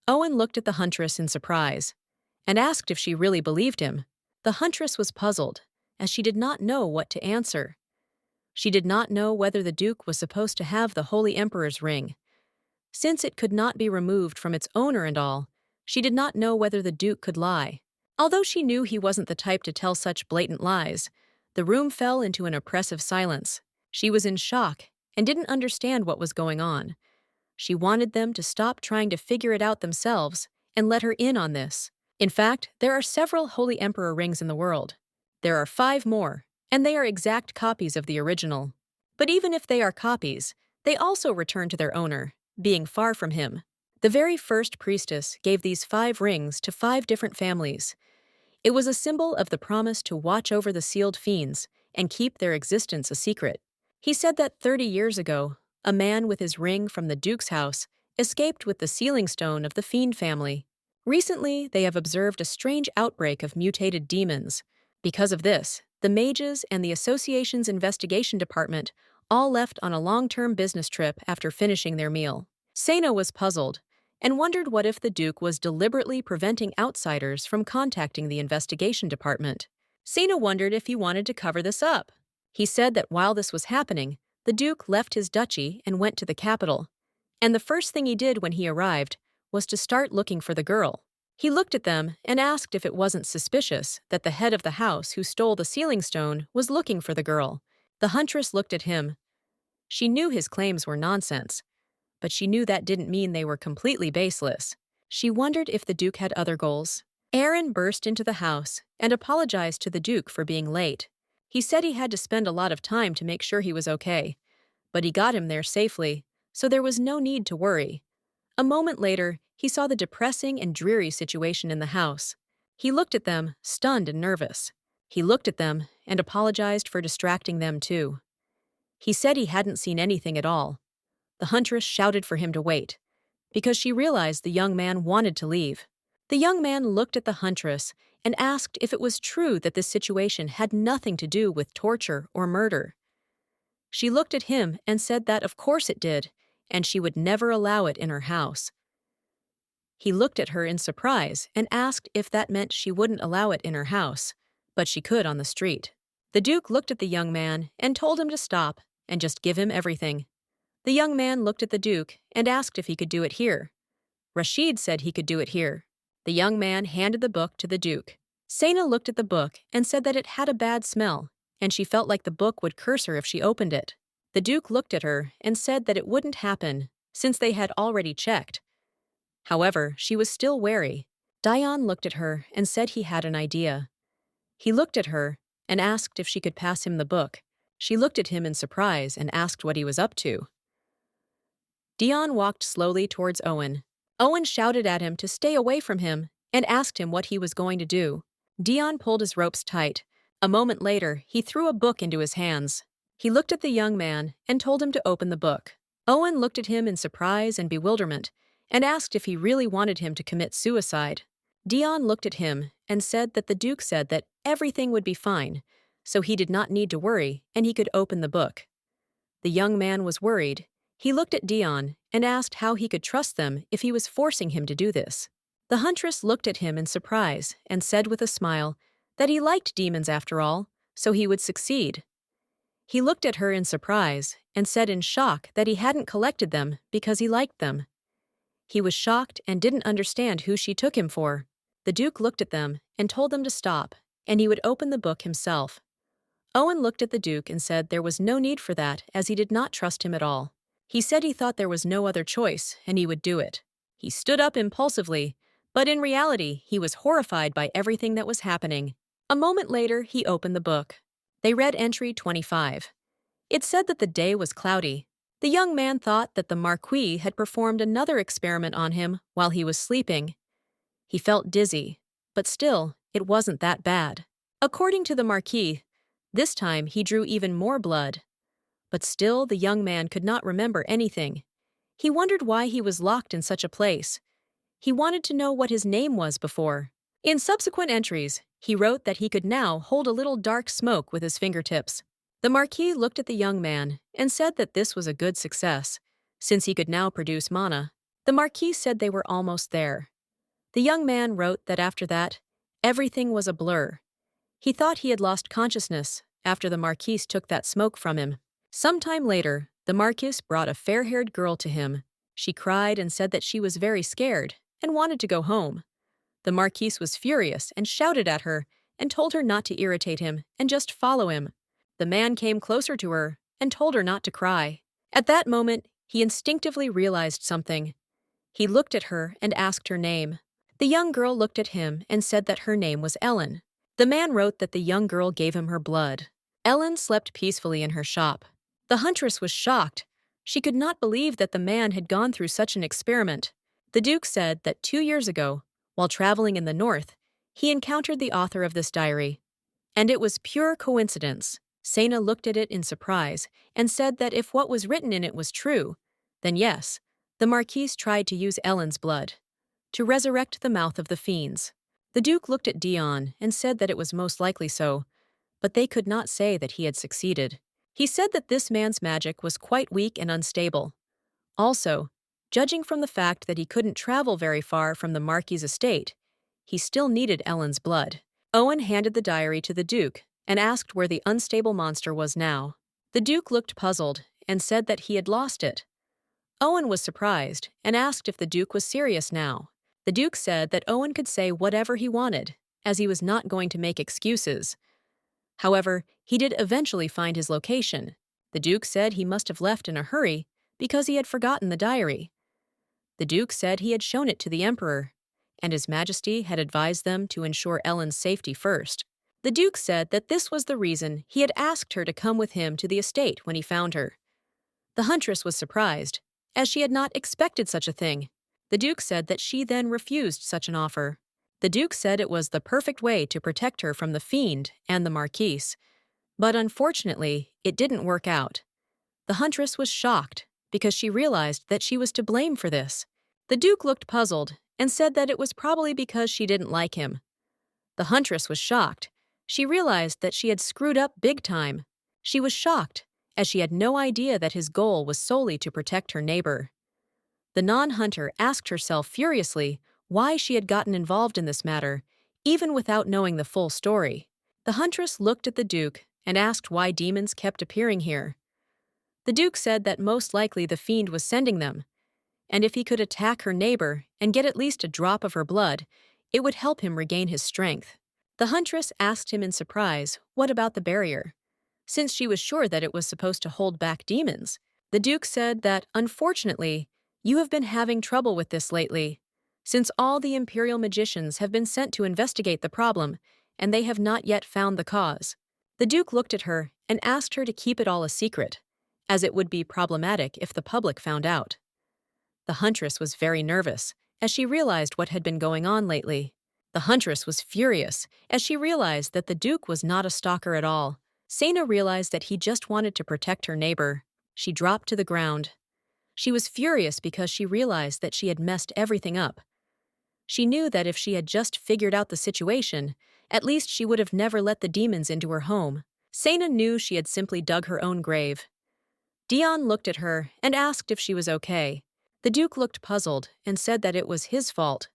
Owen looked at the huntress in surprise and asked if she really believed him. The huntress was puzzled, as she did not know what to answer. She did not know whether the Duke was supposed to have the Holy Emperor's ring. Since it could not be removed from its owner and all, she did not know whether the Duke could lie. Although she knew he wasn't the type to tell such blatant lies, the room fell into an oppressive silence. She was in shock and didn't understand what was going on. She wanted them to stop trying to figure it out themselves and let her in on this. In fact, there are several Holy Emperor rings in the world. There are 5 more, and they are exact copies of the original. But even if they are copies, they also return to their owner, being far from him. The very first priestess gave these 5 rings to 5 different families. It was a symbol of the promise to watch over the sealed fiends and keep their existence a secret. He said that 30 years ago, a man with his ring from the Duke's house escaped with the sealing stone of the fiend family. Recently, they have observed a strange outbreak of mutated demons. Because of this, the mages and the association's investigation department all left on a long-term business trip after finishing their meal. Sena was puzzled and wondered what if the Duke was deliberately preventing outsiders from contacting the investigation department. Sena wondered if he wanted to cover this up. He said that while this was happening, the Duke left his duchy and went to the capital, and the first thing he did when he arrived was to start looking for the girl. He looked at them and asked if it wasn't suspicious that the head of the house who stole the sealing stone was looking for the girl. The huntress looked at him. She knew his claims were nonsense, but she knew that didn't mean they were completely baseless. She wondered if the Duke had other goals. Aaron burst into the house and apologized to the Duke for being late. He said he had to spend a lot of time to make sure he was okay, but he got him there safely, so there was no need to worry. A moment later, he saw the depressing and dreary situation in the house. He looked at them, stunned and nervous. He looked at them and apologized for distracting them too. He said he hadn't seen anything at all. The huntress shouted for him to wait, because she realized the young man wanted to leave. The young man looked at the huntress and asked if it was true that this situation had nothing to do with torture or murder. She looked at him and said that of course it did, and she would never allow it in her house. He looked at her in surprise and asked if that meant she wouldn't allow it in her house, but she could on the street. The Duke looked at the young man and told him to stop and just give him everything. The young man looked at the Duke and asked if he could do it here. Rashid said he could do it here. The young man handed the book to the Duke. Sena looked at the book and said that it had a bad smell, and she felt like the book would curse her if she opened it. The Duke looked at her and said that it wouldn't happen, since they had already checked. However, she was still wary. Dion looked at her and said he had an idea. He looked at her and asked if she could pass him the book. She looked at him in surprise and asked what he was up to. Dion walked slowly towards Owen. Owen shouted at him to stay away from him and asked him what he was going to do. Dion pulled his ropes tight. A moment later, he threw a book into his hands. He looked at the young man and told him to open the book. Owen looked at him in surprise and bewilderment and asked if he really wanted him to commit suicide. Dion looked at him and said that the Duke said that everything would be fine, so he did not need to worry and he could open the book. The young man was worried. He looked at Dion and asked how he could trust them if he was forcing him to do this. The huntress looked at him in surprise and said with a smile that he liked demons after all, so he would succeed. He looked at her in surprise and said in shock that he hadn't collected them because he liked them. He was shocked and didn't understand who she took him for. The Duke looked at them and told them to stop, and he would open the book himself. Owen looked at the Duke and said there was no need for that, as he did not trust him at all. He said he thought there was no other choice, and he would do it. He stood up impulsively, but in reality, he was horrified by everything that was happening. A moment later, he opened the book. They read entry 25. It said that the day was cloudy. The young man thought that the Marquis had performed another experiment on him while he was sleeping. He felt dizzy, but still, it wasn't that bad. According to the Marquis, this time he drew even more blood. But still, the young man could not remember anything. He wondered why he was locked in such a place. He wanted to know what his name was before. In subsequent entries, he wrote that he could now hold a little dark smoke with his fingertips. The Marquis looked at the young man and said that this was a good success, since he could now produce mana. The Marquis said they were almost there. The young man wrote that after that, everything was a blur. He thought he had lost consciousness after the Marquis took that smoke from him. Sometime later, the Marquis brought a fair-haired girl to him. She cried and said that she was very scared and wanted to go home. The Marquis was furious and shouted at her and told her not to irritate him and just follow him. The man came closer to her and told her not to cry. At that moment, he instinctively realized something. He looked at her and asked her name. The young girl looked at him and said that her name was Ellen. The man wrote that the young girl gave him her blood. Ellen slept peacefully in her shop. The huntress was shocked. She could not believe that the man had gone through such an experiment. The Duke said that 2 years ago, while traveling in the north, he encountered the author of this diary. And it was pure coincidence. Sena looked at it in surprise and said that if what was written in it was true, then yes, the Marquis tried to use Ellen's blood to resurrect the mouth of the fiends. The Duke looked at Dion and said that it was most likely so, but they could not say that he had succeeded. He said that this man's magic was quite weak and unstable. Also, judging from the fact that he couldn't travel very far from the Marquis' estate, he still needed Ellen's blood. Owen handed the diary to the Duke and asked where the unstable monster was now. The Duke looked puzzled and said that he had lost it. Owen was surprised and asked if the Duke was serious now. The Duke said that Owen could say whatever he wanted, as he was not going to make excuses. However, he did eventually find his location. The Duke said he must have left in a hurry because he had forgotten the diary. The Duke said he had shown it to the Emperor, and His Majesty had advised them to ensure Ellen's safety first. The Duke said that this was the reason he had asked her to come with him to the estate when he found her. The huntress was surprised, as she had not expected such a thing. The Duke said that she then refused such an offer. The Duke said it was the perfect way to protect her from the fiend and the Marquise, but unfortunately, it didn't work out. The huntress was shocked because she realized that she was to blame for this. The Duke looked puzzled and said that it was probably because she didn't like him. The huntress was shocked. She realized that she had screwed up big time. She was shocked, as she had no idea that his goal was solely to protect her neighbor. The non-hunter asked herself furiously why she had gotten involved in this matter, even without knowing the full story. The huntress looked at the Duke and asked why demons kept appearing here. The Duke said that most likely the fiend was sending them, and if he could attack her neighbor and get at least a drop of her blood, it would help him regain his strength. The huntress asked him in surprise what about the barrier, since she was sure that it was supposed to hold back demons. The Duke said that, unfortunately, you have been having trouble with this lately, since all the Imperial magicians have been sent to investigate the problem, and they have not yet found the cause. The Duke looked at her and asked her to keep it all a secret, as it would be problematic if the public found out. The huntress was very nervous, as she realized what had been going on lately. The huntress was furious, as she realized that the Duke was not a stalker at all. Sena realized that he just wanted to protect her neighbor. She dropped to the ground. She was furious because she realized that she had messed everything up. She knew that if she had just figured out the situation, at least she would have never let the demons into her home. Sena knew she had simply dug her own grave. Dion looked at her and asked if she was okay. The Duke looked puzzled and said that it was his fault,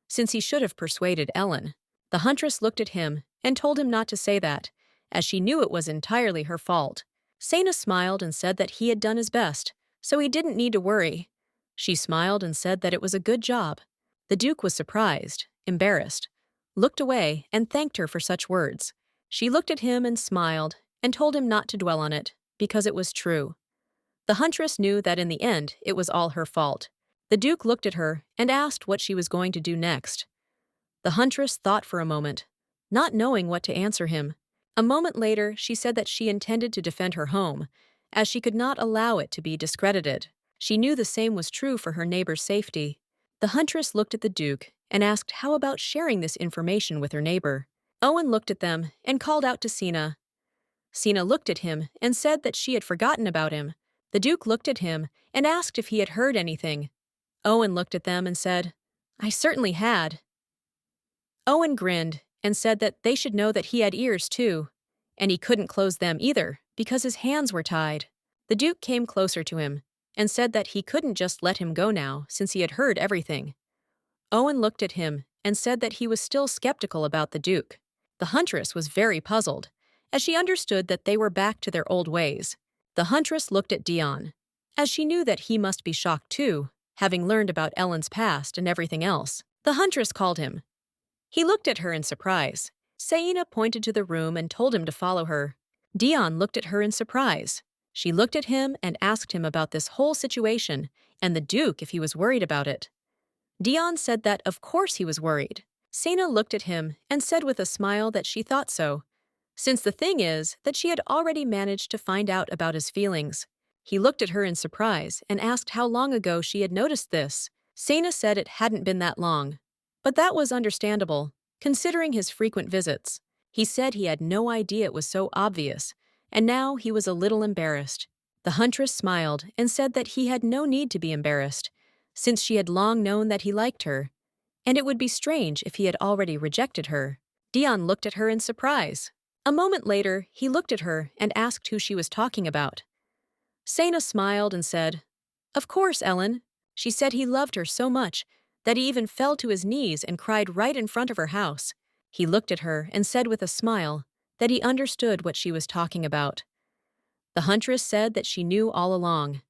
since he should have persuaded Ellen. The huntress looked at him and told him not to say that, as she knew it was entirely her fault. Sena smiled and said that he had done his best, so he didn't need to worry. She smiled and said that it was a good job. The Duke was surprised, embarrassed, looked away, and thanked her for such words. She looked at him and smiled and told him not to dwell on it, because it was true. The huntress knew that in the end it was all her fault. The Duke looked at her and asked what she was going to do next. The huntress thought for a moment, not knowing what to answer him. A moment later, she said that she intended to defend her home, as she could not allow it to be discredited. She knew the same was true for her neighbor's safety. The huntress looked at the Duke and asked how about sharing this information with her neighbor. Owen looked at them and called out to Sena. Sena looked at him and said that she had forgotten about him. The Duke looked at him and asked if he had heard anything. Owen looked at them and said, "I certainly had." Owen grinned and said that they should know that he had ears too, and he couldn't close them either because his hands were tied. The Duke came closer to him and said that he couldn't just let him go now since he had heard everything. Owen looked at him and said that he was still skeptical about the Duke. The huntress was very puzzled, as she understood that they were back to their old ways. The huntress looked at Dion, as she knew that he must be shocked too, having learned about Ellen's past and everything else. The huntress called him. He looked at her in surprise. Saina pointed to the room and told him to follow her. Dion looked at her in surprise. She looked at him and asked him about this whole situation and the Duke if he was worried about it. Dion said that of course he was worried. Saina looked at him and said with a smile that she thought so, since the thing is that she had already managed to find out about his feelings. He looked at her in surprise and asked how long ago she had noticed this. Saina said it hadn't been that long, but that was understandable, considering his frequent visits. He said he had no idea it was so obvious, and now he was a little embarrassed. The huntress smiled and said that he had no need to be embarrassed, since she had long known that he liked her, and it would be strange if he had already rejected her. Dion looked at her in surprise. A moment later, he looked at her and asked who she was talking about. Saina smiled and said, "Of course, Ellen." She said he loved her so much that he even fell to his knees and cried right in front of her house. He looked at her and said with a smile that he understood what she was talking about. The huntress said that she knew all along.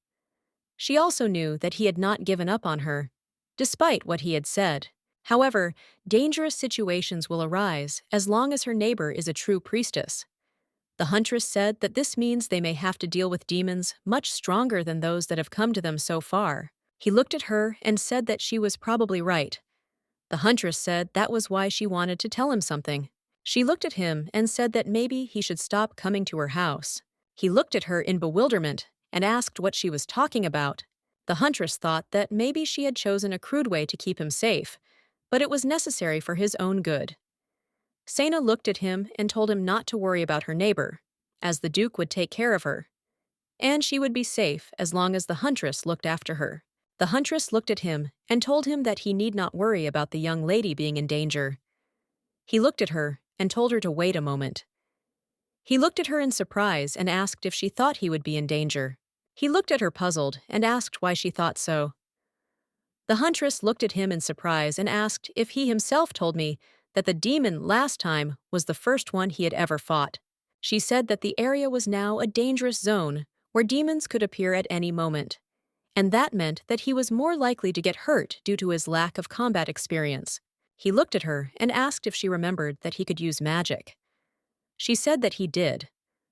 She also knew that he had not given up on her, despite what he had said. However, dangerous situations will arise as long as her neighbor is a true priestess. The huntress said that this means they may have to deal with demons much stronger than those that have come to them so far. He looked at her and said that she was probably right. The huntress said that was why she wanted to tell him something. She looked at him and said that maybe he should stop coming to her house. He looked at her in bewilderment and asked what she was talking about. The huntress thought that maybe she had chosen a crude way to keep him safe, but it was necessary for his own good. Sena looked at him and told him not to worry about her neighbor, as the Duke would take care of her, and she would be safe as long as the huntress looked after her. The huntress looked at him and told him that he need not worry about the young lady being in danger. He looked at her and told her to wait a moment. He looked at her in surprise and asked if she thought he would be in danger. He looked at her puzzled and asked why she thought so. The huntress looked at him in surprise and asked if he himself told me that the demon last time was the first one he had ever fought. She said that the area was now a dangerous zone where demons could appear at any moment, and that meant that he was more likely to get hurt due to his lack of combat experience. He looked at her and asked if she remembered that he could use magic. She said that he did,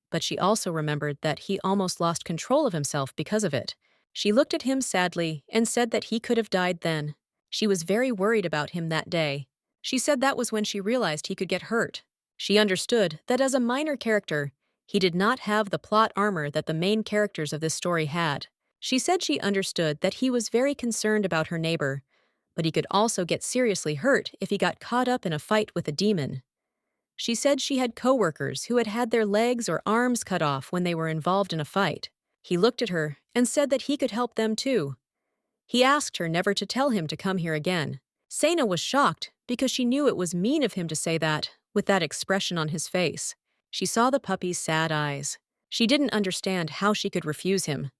but she also remembered that he almost lost control of himself because of it. She looked at him sadly and said that he could have died then. She was very worried about him that day. She said that was when she realized he could get hurt. She understood that as a minor character, he did not have the plot armor that the main characters of this story had. She said she understood that he was very concerned about her neighbor, but he could also get seriously hurt if he got caught up in a fight with a demon. She said she had coworkers who had had their legs or arms cut off when they were involved in a fight. He looked at her and said that he could help them too. He asked her never to tell him to come here again. Sena was shocked because she knew it was mean of him to say that, with that expression on his face. She saw the puppy's sad eyes. She didn't understand how she could refuse him.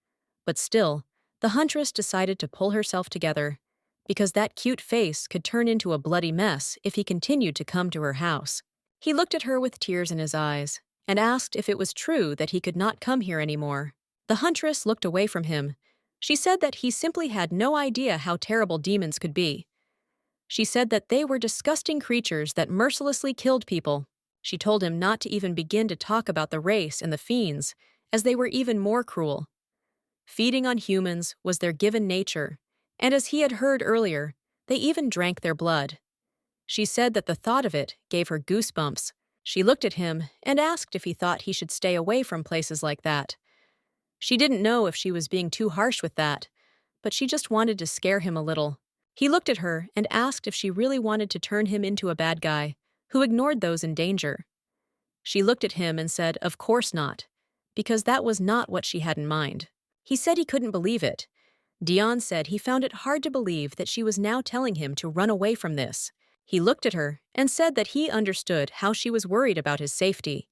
But still, the huntress decided to pull herself together, because that cute face could turn into a bloody mess if he continued to come to her house. He looked at her with tears in his eyes and asked if it was true that he could not come here anymore. The huntress looked away from him. She said that he simply had no idea how terrible demons could be. She said that they were disgusting creatures that mercilessly killed people. She told him not to even begin to talk about the race and the fiends, as they were even more cruel. Feeding on humans was their given nature, and as he had heard earlier, they even drank their blood. She said that the thought of it gave her goosebumps. She looked at him and asked if he thought he should stay away from places like that. She didn't know if she was being too harsh with that, but she just wanted to scare him a little. He looked at her and asked if she really wanted to turn him into a bad guy who ignored those in danger. She looked at him and said, of course not, because that was not what she had in mind. He said he couldn't believe it. Dion said he found it hard to believe that she was now telling him to run away from this. He looked at her and said that he understood how she was worried about his safety.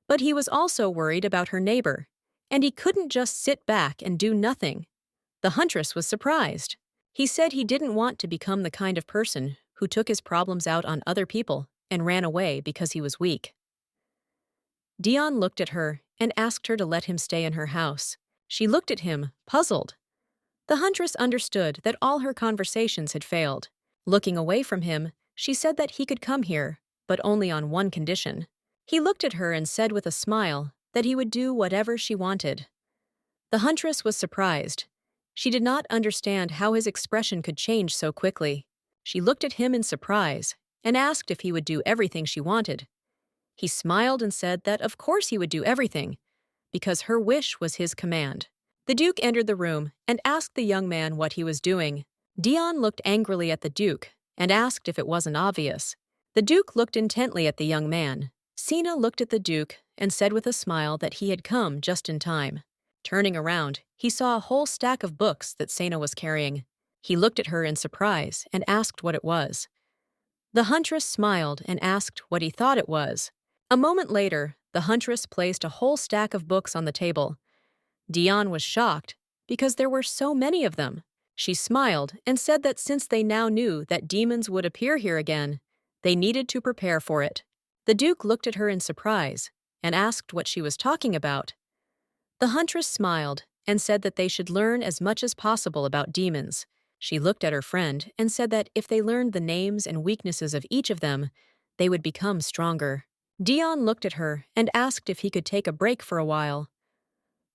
But he was also worried about her neighbor, and he couldn't just sit back and do nothing. The huntress was surprised. He said he didn't want to become the kind of person who took his problems out on other people and ran away because he was weak. Dion looked at her and asked her to let him stay in her house. She looked at him, puzzled. The huntress understood that all her conversations had failed. Looking away from him, she said that he could come here, but only on one condition. He looked at her and said with a smile that he would do whatever she wanted. The huntress was surprised. She did not understand how his expression could change so quickly. She looked at him in surprise and asked if he would do everything she wanted. He smiled and said that of course he would do everything, because her wish was his command. The Duke entered the room and asked the young man what he was doing. Dion looked angrily at the Duke and asked if it wasn't obvious. The Duke looked intently at the young man. Sena looked at the Duke and said with a smile that he had come just in time. Turning around, he saw a whole stack of books that Sena was carrying. He looked at her in surprise and asked what it was. The huntress smiled and asked what he thought it was. A moment later, the huntress placed a whole stack of books on the table. Dion was shocked because there were so many of them. She smiled and said that since they now knew that demons would appear here again, they needed to prepare for it. The Duke looked at her in surprise and asked what she was talking about. The huntress smiled and said that they should learn as much as possible about demons. She looked at her friend and said that if they learned the names and weaknesses of each of them, they would become stronger. Dion looked at her and asked if he could take a break for a while.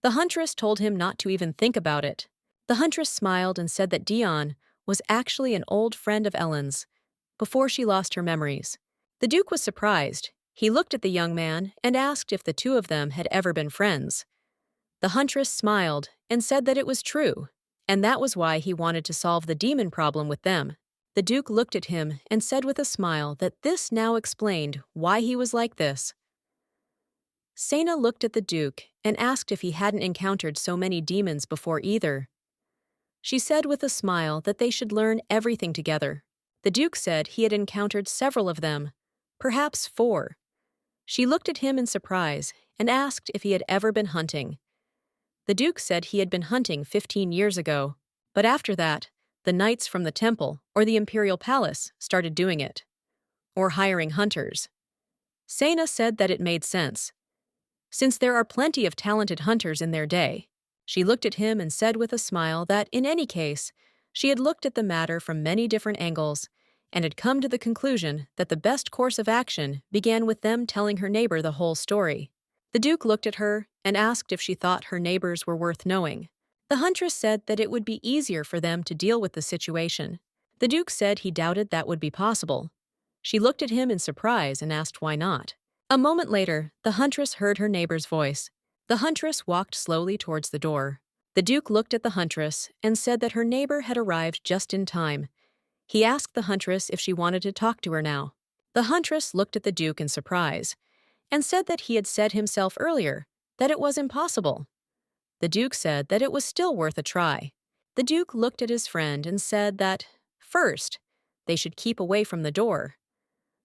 The huntress told him not to even think about it. The huntress smiled and said that Dion was actually an old friend of Ellen's before she lost her memories. The Duke was surprised. He looked at the young man and asked if the two of them had ever been friends. The huntress smiled and said that it was true, and that was why he wanted to solve the demon problem with them. The Duke looked at him and said with a smile that this now explained why he was like this. Sena looked at the Duke and asked if he hadn't encountered so many demons before either. She said with a smile that they should learn everything together. The Duke said he had encountered several of them, perhaps 4. She looked at him in surprise and asked if he had ever been hunting. The Duke said he had been hunting 15 years ago, but after that, the knights from the temple or the imperial palace started doing it, or hiring hunters. Sena said that it made sense, since there are plenty of talented hunters in their day. She looked at him and said with a smile that, in any case, she had looked at the matter from many different angles and had come to the conclusion that the best course of action began with them telling her neighbor the whole story. The Duke looked at her and asked if she thought her neighbors were worth knowing. The huntress said that it would be easier for them to deal with the situation. The Duke said he doubted that would be possible. She looked at him in surprise and asked why not. A moment later, the huntress heard her neighbor's voice. The huntress walked slowly towards the door. The Duke looked at the huntress and said that her neighbor had arrived just in time. He asked the huntress if she wanted to talk to her now. The huntress looked at the Duke in surprise and said that he had said himself earlier that it was impossible. The Duke said that it was still worth a try. The Duke looked at his friend and said that, first, they should keep away from the door.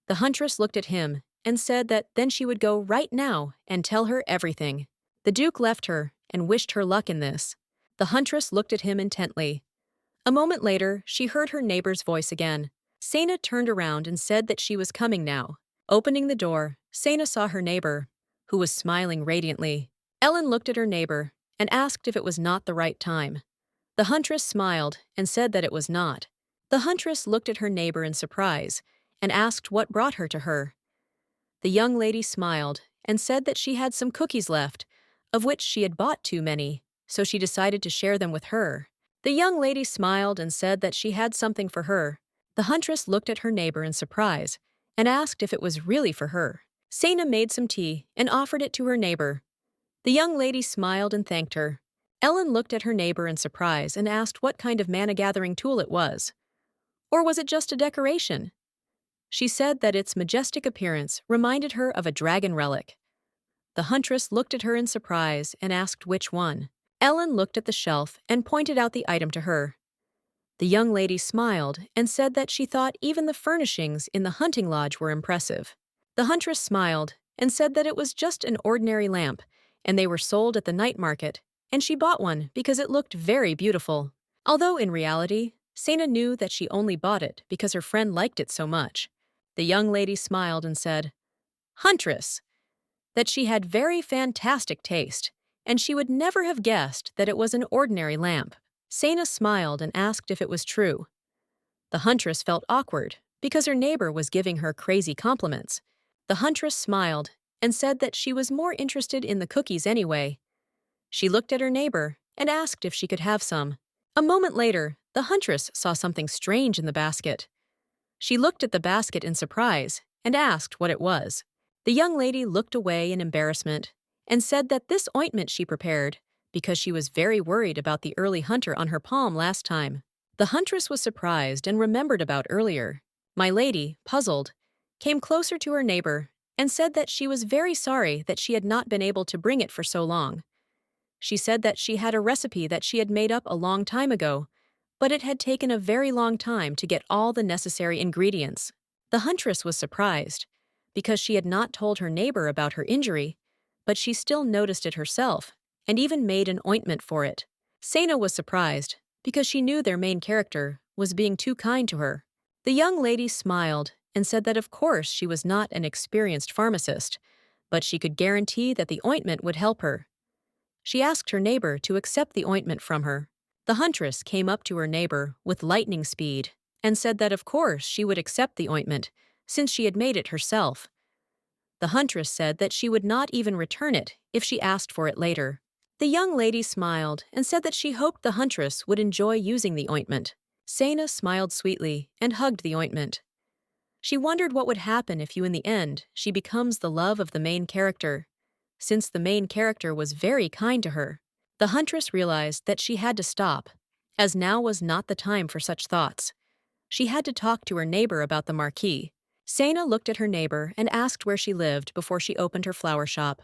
The huntress looked at him and said that then she would go right now and tell her everything. The Duke left her and wished her luck in this. The huntress looked at him intently. A moment later, she heard her neighbor's voice again. Sena turned around and said that she was coming now. Opening the door, Sena saw her neighbor, who was smiling radiantly. Ellen looked at her neighbor and asked if it was not the right time. The huntress smiled and said that it was not. The huntress looked at her neighbor in surprise and asked what brought her to her. The young lady smiled and said that she had some cookies left, of which she had bought too many, so she decided to share them with her. The young lady smiled and said that she had something for her. The huntress looked at her neighbor in surprise and asked if it was really for her. Sena made some tea and offered it to her neighbor. The young lady smiled and thanked her. Ellen looked at her neighbor in surprise and asked what kind of mana-gathering tool it was. Or was it just a decoration? She said that its majestic appearance reminded her of a dragon relic. The huntress looked at her in surprise and asked which one. Ellen looked at the shelf and pointed out the item to her. The young lady smiled and said that she thought even the furnishings in the hunting lodge were impressive. The huntress smiled and said that it was just an ordinary lamp, and they were sold at the night market, and she bought one because it looked very beautiful. Although in reality, Sena knew that she only bought it because her friend liked it so much. The young lady smiled and said, "Huntress," that she had very fantastic taste, and she would never have guessed that it was an ordinary lamp. Sena smiled and asked if it was true. The huntress felt awkward because her neighbor was giving her crazy compliments. The huntress smiled and said that she was more interested in the cookies anyway. She looked at her neighbor and asked if she could have some. A moment later, the huntress saw something strange in the basket. She looked at the basket in surprise and asked what it was. The young lady looked away in embarrassment and said that this ointment she prepared because she was very worried about the early hunter on her palm last time. The huntress was surprised and remembered about earlier. My lady, puzzled, came closer to her neighbor and said that she was very sorry that she had not been able to bring it for so long. She said that she had a recipe that she had made up a long time ago, but it had taken a very long time to get all the necessary ingredients. The huntress was surprised because she had not told her neighbor about her injury, but she still noticed it herself and even made an ointment for it. Sena was surprised because she knew their main character was being too kind to her. The young lady smiled and said that of course she was not an experienced pharmacist, but she could guarantee that the ointment would help her. She asked her neighbor to accept the ointment from her. The huntress came up to her neighbor with lightning speed and said that of course she would accept the ointment, since she had made it herself. The huntress said that she would not even return it if she asked for it later. The young lady smiled and said that she hoped the huntress would enjoy using the ointment. Sena smiled sweetly and hugged the ointment. She wondered what would happen if in the end she becomes the love of the main character. Since the main character was very kind to her, the huntress realized that she had to stop, as now was not the time for such thoughts. She had to talk to her neighbor about the marquis. Sana looked at her neighbor and asked where she lived before she opened her flower shop.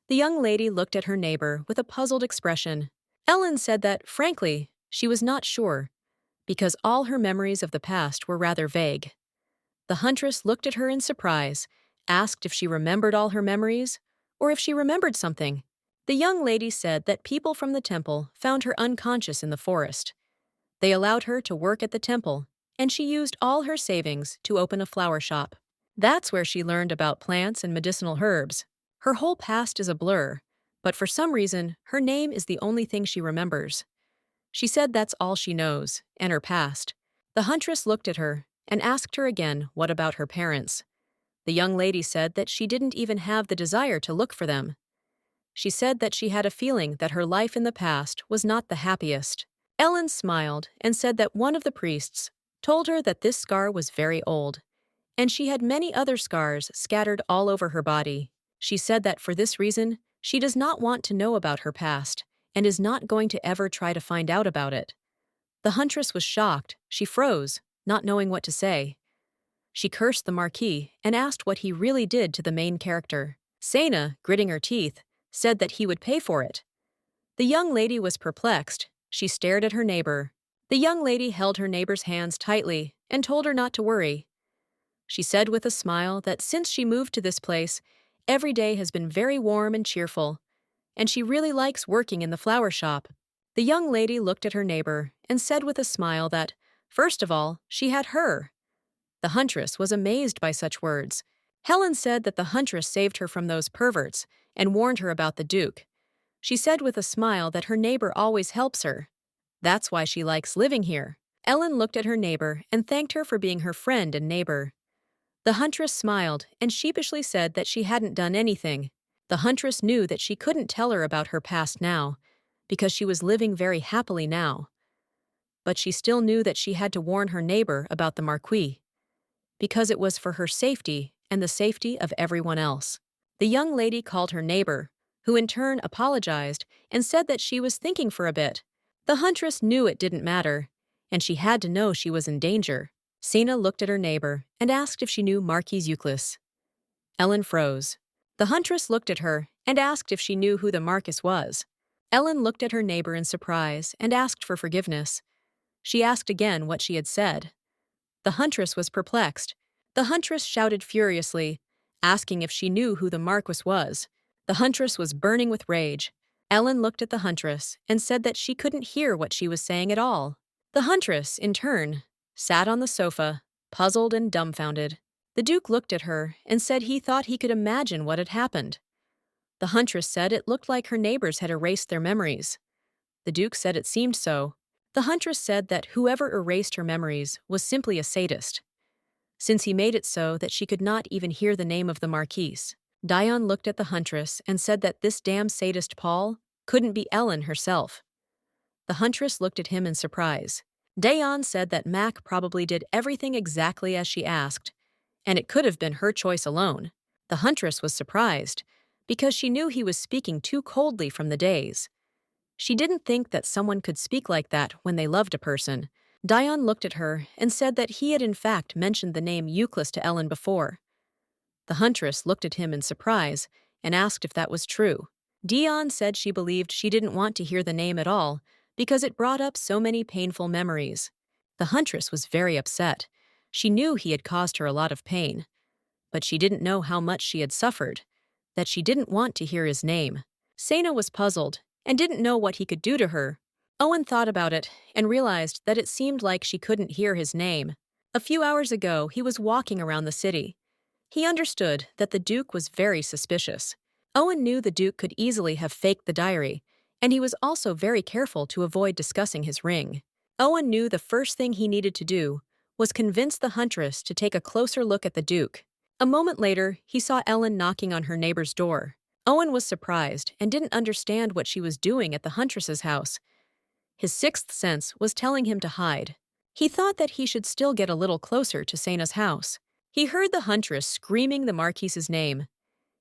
The young lady looked at her neighbor with a puzzled expression. Ellen said that, frankly, she was not sure, because all her memories of the past were rather vague. The huntress looked at her in surprise, asked if she remembered all her memories, or if she remembered something. The young lady said that people from the temple found her unconscious in the forest. They allowed her to work at the temple, and she used all her savings to open a flower shop. That's where she learned about plants and medicinal herbs. Her whole past is a blur, but for some reason, her name is the only thing she remembers. She said that's all she knows, and her past. The huntress looked at her and asked her again what about her parents. The young lady said that she didn't even have the desire to look for them. She said that she had a feeling that her life in the past was not the happiest. Ellen smiled and said that one of the priests told her that this scar was very old, and she had many other scars scattered all over her body. She said that for this reason, she does not want to know about her past and is not going to ever try to find out about it. The huntress was shocked. She froze, not knowing what to say. She cursed the marquis and asked what he really did to the main character. Sana, gritting her teeth, said that he would pay for it. The young lady was perplexed. She stared at her neighbor. The young lady held her neighbor's hands tightly and told her not to worry. She said with a smile that since she moved to this place, every day has been very warm and cheerful, and she really likes working in the flower shop. The young lady looked at her neighbor and said with a smile that, first of all, she had her. The huntress was amazed by such words. Helen said that the huntress saved her from those perverts and warned her about the Duke. She said with a smile that her neighbor always helps her. That's why she likes living here. Ellen looked at her neighbor and thanked her for being her friend and neighbor. The huntress smiled and sheepishly said that she hadn't done anything. The huntress knew that she couldn't tell her about her past now, because she was living very happily now. But she still knew that she had to warn her neighbor about the marquis, because it was for her safety and the safety of everyone else. The young lady called her neighbor, who in turn apologized and said that she was thinking for a bit. The huntress knew it didn't matter, and she had to know she was in danger. Sana looked at her neighbor and asked if she knew Marquis Euclid. Ellen froze. The huntress looked at her and asked if she knew who the Marquis was. Ellen looked at her neighbor in surprise and asked for forgiveness. She asked again what she had said. The huntress was perplexed. The huntress shouted furiously, asking if she knew who the Marquis was. The huntress was burning with rage. Ellen looked at the huntress and said that she couldn't hear what she was saying at all. The huntress, in turn, sat on the sofa, puzzled and dumbfounded. The Duke looked at her and said he thought he could imagine what had happened. The huntress said it looked like her neighbors had erased their memories. The Duke said it seemed so. The huntress said that whoever erased her memories was simply a sadist, since he made it so that she could not even hear the name of the Marquis. Dion looked at the huntress and said that this damn sadist Paul couldn't be Ellen herself. The huntress looked at him in surprise. Dion said that Mac probably did everything exactly as she asked, and it could have been her choice alone. The huntress was surprised, because she knew he was speaking too coldly from the days. She didn't think that someone could speak like that when they loved a person. Dion looked at her and said that he had in fact mentioned the name Euclid to Ellen before. The huntress looked at him in surprise and asked if that was true. Dion said she believed she didn't want to hear the name at all because it brought up so many painful memories. The huntress was very upset. She knew he had caused her a lot of pain, but she didn't know how much she had suffered, that she didn't want to hear his name. Sana was puzzled and didn't know what he could do to her. Owen thought about it and realized that it seemed like she couldn't hear his name. A few hours ago, he was walking around the city. He understood that the Duke was very suspicious. Owen knew the Duke could easily have faked the diary, and he was also very careful to avoid discussing his ring. Owen knew the first thing he needed to do was convince the huntress to take a closer look at the Duke. A moment later, he saw Ellen knocking on her neighbor's door. Owen was surprised and didn't understand what she was doing at the huntress's house. His sixth sense was telling him to hide. He thought that he should still get a little closer to Sana's house. He heard the huntress screaming the Marquise's name.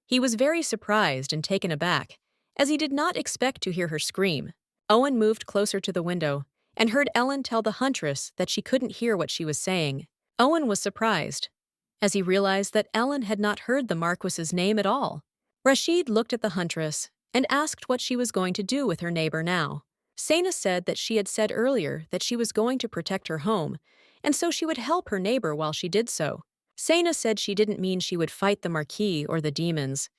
He was very surprised and taken aback, as he did not expect to hear her scream. Owen moved closer to the window and heard Ellen tell the huntress that she couldn't hear what she was saying. Owen was surprised, as he realized that Ellen had not heard the Marquis's name at all. Rashid looked at the huntress and asked what she was going to do with her neighbor now. Saina said that she had said earlier that she was going to protect her home, and so she would help her neighbor while she did so. Saina said she didn't mean she would fight the Marquis or the demons.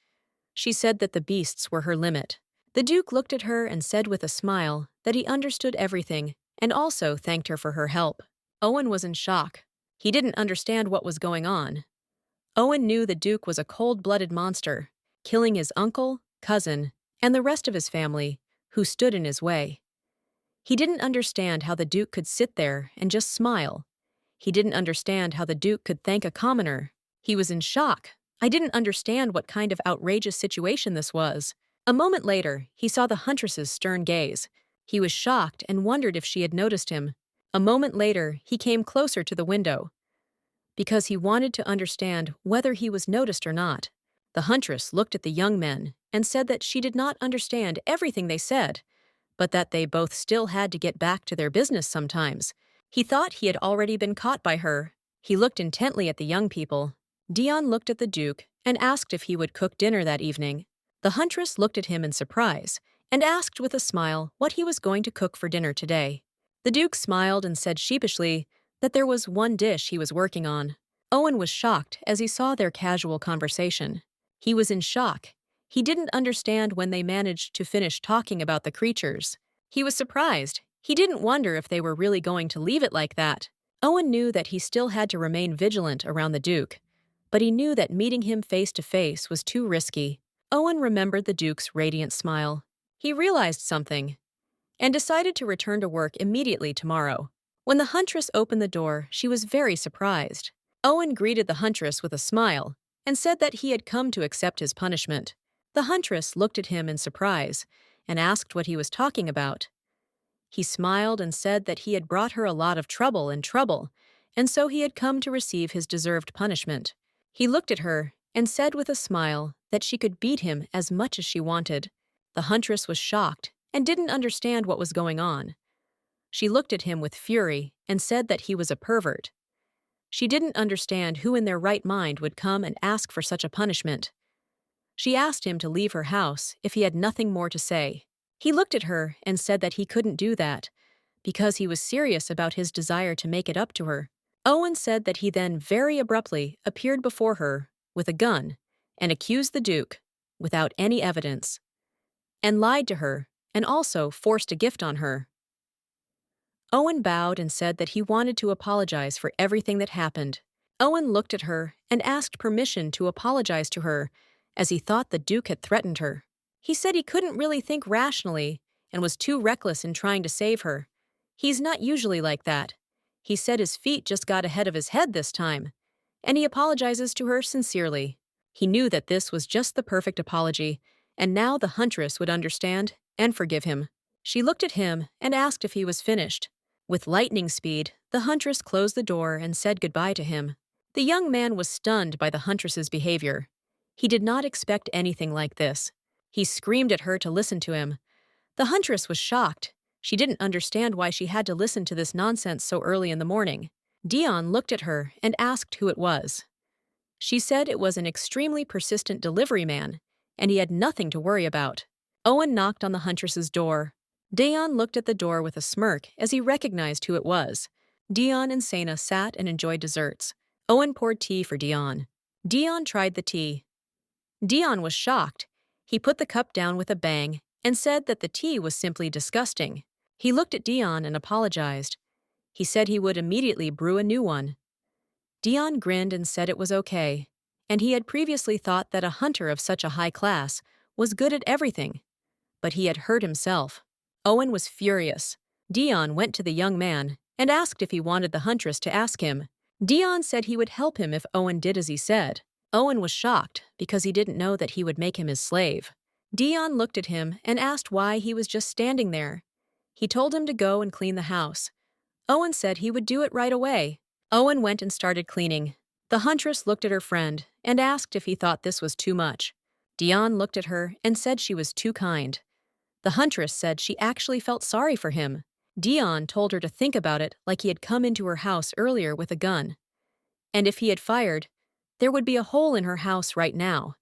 She said that the beasts were her limit. The Duke looked at her and said with a smile that he understood everything and also thanked her for her help. Owen was in shock. He didn't understand what was going on. Owen knew the Duke was a cold-blooded monster, killing his uncle, cousin, and the rest of his family, who stood in his way. He didn't understand how the Duke could sit there and just smile. He didn't understand how the Duke could thank a commoner. He was in shock. I didn't understand what kind of outrageous situation this was. A moment later, he saw the huntress's stern gaze. He was shocked and wondered if she had noticed him. A moment later, he came closer to the window, because he wanted to understand whether he was noticed or not. The huntress looked at the young men and said that she did not understand everything they said, but that they both still had to get back to their business sometimes. He thought he had already been caught by her. He looked intently at the young people. Dion looked at the Duke and asked if he would cook dinner that evening. The huntress looked at him in surprise and asked with a smile what he was going to cook for dinner today. The Duke smiled and said sheepishly that there was one dish he was working on. Owen was shocked as he saw their casual conversation. He was in shock. He didn't understand when they managed to finish talking about the creatures. He was surprised. He didn't wonder if they were really going to leave it like that. Owen knew that he still had to remain vigilant around the Duke, but he knew that meeting him face to face was too risky. Owen remembered the Duke's radiant smile. He realized something and decided to return to work immediately tomorrow. When the huntress opened the door, she was very surprised. Owen greeted the huntress with a smile and said that he had come to accept his punishment. The huntress looked at him in surprise and asked what he was talking about. He smiled and said that he had brought her a lot of trouble, and so he had come to receive his deserved punishment. He looked at her and said with a smile that she could beat him as much as she wanted. The huntress was shocked and didn't understand what was going on. She looked at him with fury and said that he was a pervert. She didn't understand who in their right mind would come and ask for such a punishment. She asked him to leave her house if he had nothing more to say. He looked at her and said that he couldn't do that, because he was serious about his desire to make it up to her. Owen said that he then very abruptly appeared before her with a gun and accused the Duke, without any evidence, and lied to her and also forced a gift on her. Owen bowed and said that he wanted to apologize for everything that happened. Owen looked at her and asked permission to apologize to her, as he thought the Duke had threatened her. He said he couldn't really think rationally and was too reckless in trying to save her. He's not usually like that. He said his feet just got ahead of his head this time, and he apologizes to her sincerely. He knew that this was just the perfect apology, and now the huntress would understand and forgive him. She looked at him and asked if he was finished. With lightning speed, the huntress closed the door and said goodbye to him. The young man was stunned by the huntress's behavior. He did not expect anything like this. He screamed at her to listen to him. The huntress was shocked. She didn't understand why she had to listen to this nonsense so early in the morning. Dion looked at her and asked who it was. She said it was an extremely persistent delivery man, and he had nothing to worry about. Owen knocked on the huntress's door. Dion looked at the door with a smirk as he recognized who it was. Dion and Saina sat and enjoyed desserts. Owen poured tea for Dion. Dion tried the tea. Dion was shocked. He put the cup down with a bang and said that the tea was simply disgusting. He looked at Dion and apologized. He said he would immediately brew a new one. Dion grinned and said it was okay, and he had previously thought that a hunter of such a high class was good at everything. But he had hurt himself. Owen was furious. Dion went to the young man and asked if he wanted the huntress to ask him. Dion said he would help him if Owen did as he said. Owen was shocked because he didn't know that he would make him his slave. Dion looked at him and asked why he was just standing there. He told him to go and clean the house. Owen said he would do it right away. Owen went and started cleaning. The huntress looked at her friend and asked if he thought this was too much. Dion looked at her and said she was too kind. The huntress said she actually felt sorry for him. Dion told her to think about it like he had come into her house earlier with a gun. And if he had fired, there would be a hole in her house right now.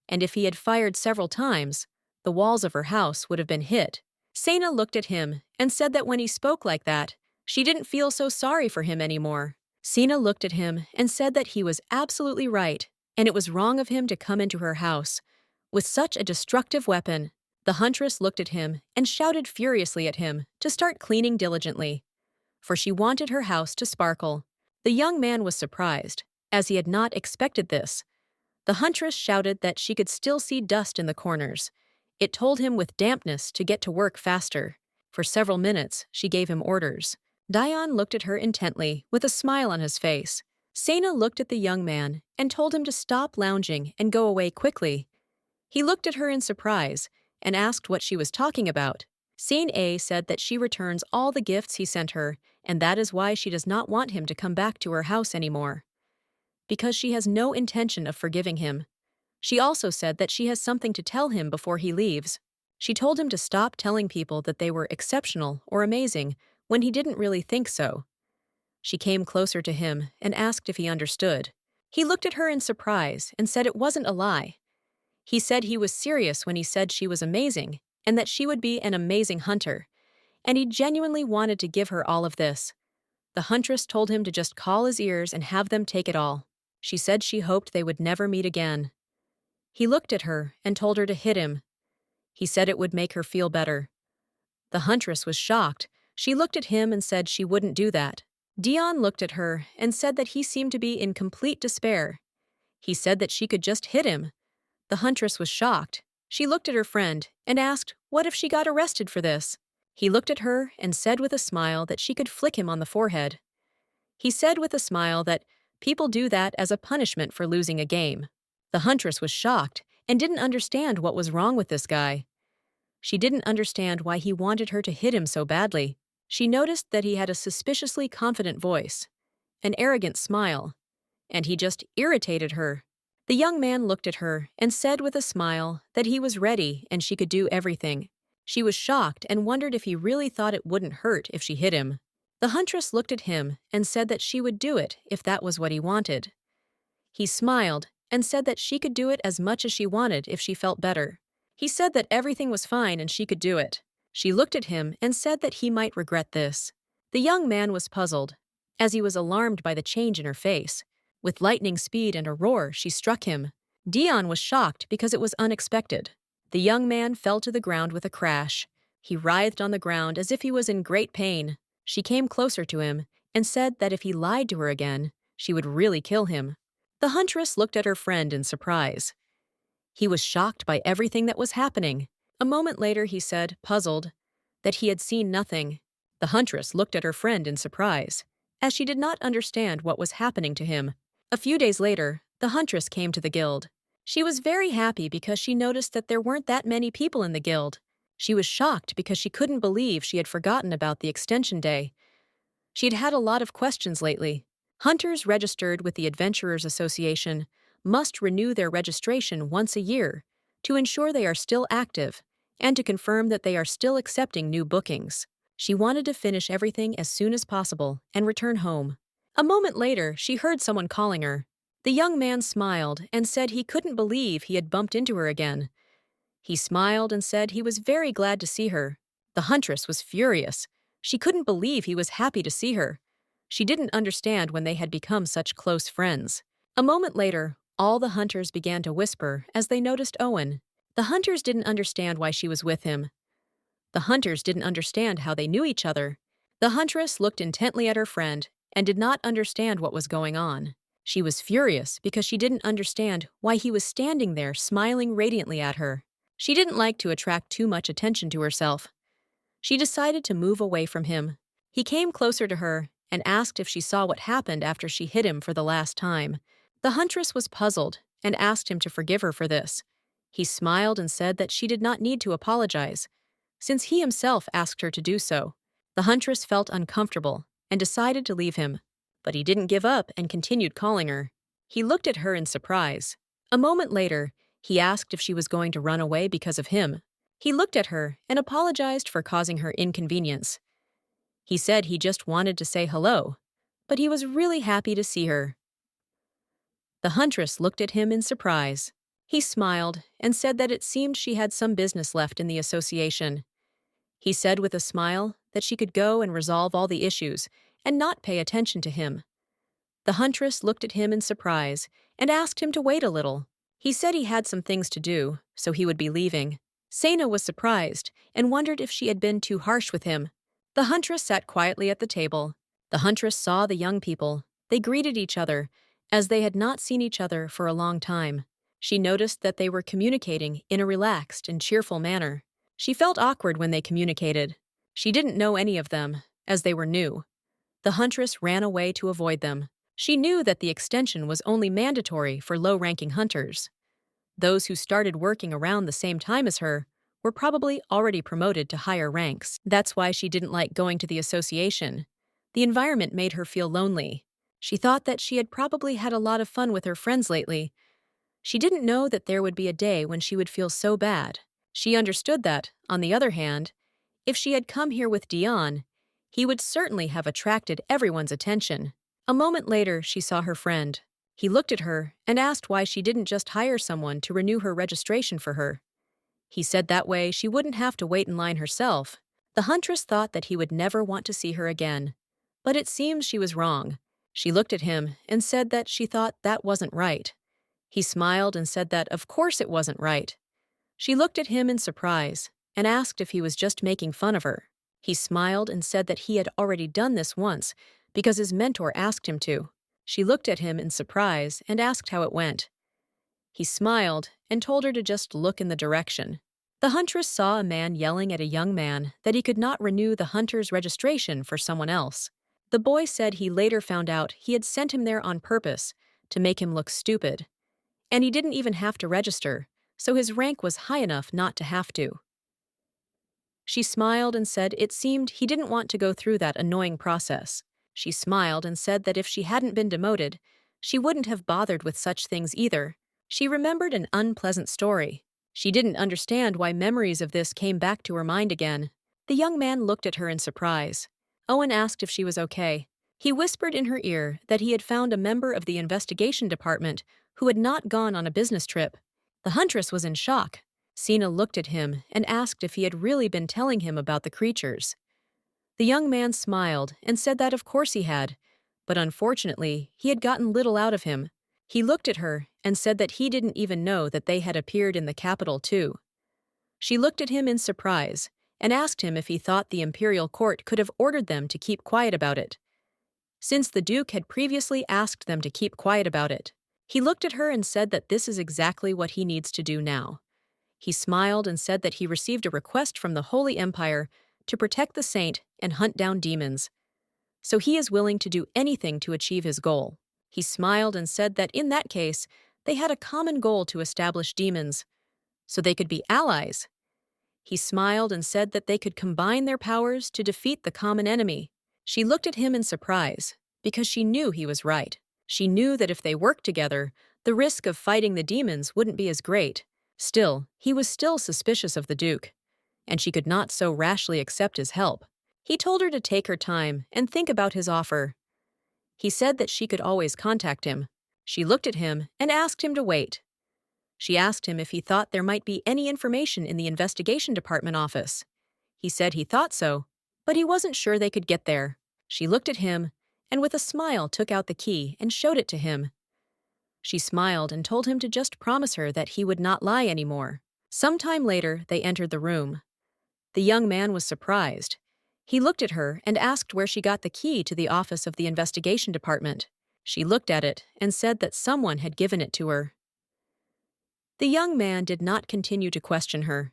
And if he had fired several times, the walls of her house would have been hit. Sana looked at him and said that when he spoke like that, she didn't feel so sorry for him anymore. Sina looked at him and said that he was absolutely right, and it was wrong of him to come into her house with such a destructive weapon. The huntress looked at him and shouted furiously at him to start cleaning diligently, for she wanted her house to sparkle. The young man was surprised, as he had not expected this. The huntress shouted that she could still see dust in the corners. It told him with dampness to get to work faster. For several minutes, she gave him orders. Dion looked at her intently, with a smile on his face. Sana looked at the young man and told him to stop lounging and go away quickly. He looked at her in surprise and asked what she was talking about. Sane A said that she returns all the gifts he sent her, and that is why she does not want him to come back to her house anymore, because she has no intention of forgiving him. She also said that she has something to tell him before he leaves. She told him to stop telling people that they were exceptional or amazing when he didn't really think so. She came closer to him and asked if he understood. He looked at her in surprise and said it wasn't a lie. He said he was serious when he said she was amazing and that she would be an amazing hunter, and he genuinely wanted to give her all of this. The huntress told him to just call his ears and have them take it all. She said she hoped they would never meet again. He looked at her and told her to hit him. He said it would make her feel better. The huntress was shocked. She looked at him and said she wouldn't do that. Dion looked at her and said that he seemed to be in complete despair. He said that she could just hit him. The huntress was shocked. She looked at her friend and asked, what if she got arrested for this? He looked at her and said with a smile that she could flick him on the forehead. He said with a smile that people do that as a punishment for losing a game. The huntress was shocked and didn't understand what was wrong with this guy. She didn't understand why he wanted her to hit him so badly. She noticed that he had a suspiciously confident voice, an arrogant smile, and he just irritated her. The young man looked at her and said with a smile that he was ready and she could do everything. She was shocked and wondered if he really thought it wouldn't hurt if she hit him. The huntress looked at him and said that she would do it if that was what he wanted. He smiled and said that she could do it as much as she wanted if she felt better. He said that everything was fine and she could do it. She looked at him and said that he might regret this. The young man was puzzled, as he was alarmed by the change in her face. With lightning speed and a roar, she struck him. Dion was shocked because it was unexpected. The young man fell to the ground with a crash. He writhed on the ground as if he was in great pain. She came closer to him and said that if he lied to her again, she would really kill him. The huntress looked at her friend in surprise. He was shocked by everything that was happening. A moment later, he said, puzzled, that he had seen nothing. The huntress looked at her friend in surprise, as she did not understand what was happening to him. A few days later, the huntress came to the guild. She was very happy because she noticed that there weren't that many people in the guild. She was shocked because she couldn't believe she had forgotten about the extension day. She'd had a lot of questions lately. Hunters registered with the Adventurers Association must renew their registration once a year to ensure they are still active and to confirm that they are still accepting new bookings. She wanted to finish everything as soon as possible and return home. A moment later, she heard someone calling her. The young man smiled and said he couldn't believe he had bumped into her again. He smiled and said he was very glad to see her. The huntress was furious. She couldn't believe he was happy to see her. She didn't understand when they had become such close friends. A moment later, all the hunters began to whisper as they noticed Owen. The hunters didn't understand why she was with him. The hunters didn't understand how they knew each other. The huntress looked intently at her friend and did not understand what was going on. She was furious because she didn't understand why he was standing there smiling radiantly at her. She didn't like to attract too much attention to herself. She decided to move away from him. He came closer to her and asked if she saw what happened after she hit him for the last time. The huntress was puzzled and asked him to forgive her for this. He smiled and said that she did not need to apologize, since he himself asked her to do so. The huntress felt uncomfortable and decided to leave him. But he didn't give up and continued calling her. He looked at her in surprise. A moment later, he asked if she was going to run away because of him. He looked at her and apologized for causing her inconvenience. He said he just wanted to say hello, but he was really happy to see her. The huntress looked at him in surprise. He smiled and said that it seemed she had some business left in the association. He said with a smile that she could go and resolve all the issues and not pay attention to him. The huntress looked at him in surprise and asked him to wait a little. He said he had some things to do, so he would be leaving. Sena was surprised and wondered if she had been too harsh with him. The huntress sat quietly at the table. The huntress saw the young people. They greeted each other, as they had not seen each other for a long time. She noticed that they were communicating in a relaxed and cheerful manner. She felt awkward when they communicated. She didn't know any of them, as they were new. The huntress ran away to avoid them. She knew that the extension was only mandatory for low-ranking hunters. Those who started working around the same time as her were probably already promoted to higher ranks. That's why she didn't like going to the association. The environment made her feel lonely. She thought that she had probably had a lot of fun with her friends lately. She didn't know that there would be a day when she would feel so bad. She understood that, on the other hand, if she had come here with Dion, he would certainly have attracted everyone's attention. A moment later, she saw her friend. He looked at her and asked why she didn't just hire someone to renew her registration for her. He said that way she wouldn't have to wait in line herself. The huntress thought that he would never want to see her again. But it seems she was wrong. She looked at him and said that she thought that wasn't right. He smiled and said that of course it wasn't right. She looked at him in surprise and asked if he was just making fun of her. He smiled and said that he had already done this once because his mentor asked him to. She looked at him in surprise and asked how it went. He smiled and told her to just look in the direction. The huntress saw a man yelling at a young man that he could not renew the hunter's registration for someone else. The boy said he later found out he had sent him there on purpose to make him look stupid. And he didn't even have to register, so his rank was high enough not to have to. She smiled and said it seemed he didn't want to go through that annoying process. She smiled and said that if she hadn't been demoted, she wouldn't have bothered with such things either. She remembered an unpleasant story. She didn't understand why memories of this came back to her mind again. The young man looked at her in surprise. Owen asked if she was okay. He whispered in her ear that he had found a member of the investigation department who had not gone on a business trip. The huntress was in shock. Sena looked at him and asked if he had really been telling him about the creatures. The young man smiled and said that of course he had, but unfortunately, he had gotten little out of him. He looked at her and said that he didn't even know that they had appeared in the capital too. She looked at him in surprise and asked him if he thought the imperial court could have ordered them to keep quiet about it, since the Duke had previously asked them to keep quiet about it. He looked at her and said that this is exactly what he needs to do now. He smiled and said that he received a request from the Holy Empire to protect the saint and hunt down demons, so he is willing to do anything to achieve his goal. He smiled and said that in that case, they had a common goal to establish demons, so they could be allies. He smiled and said that they could combine their powers to defeat the common enemy. She looked at him in surprise, because she knew he was right. She knew that if they worked together, the risk of fighting the demons wouldn't be as great. Still, he was still suspicious of the Duke, and she could not so rashly accept his help. He told her to take her time and think about his offer. He said that she could always contact him. She looked at him and asked him to wait. She asked him if he thought there might be any information in the investigation department office. He said he thought so, but he wasn't sure they could get there. She looked at him and with a smile took out the key and showed it to him. She smiled and told him to just promise her that he would not lie anymore. Sometime later, they entered the room. The young man was surprised. He looked at her and asked where she got the key to the office of the investigation department. She looked at it and said that someone had given it to her. The young man did not continue to question her.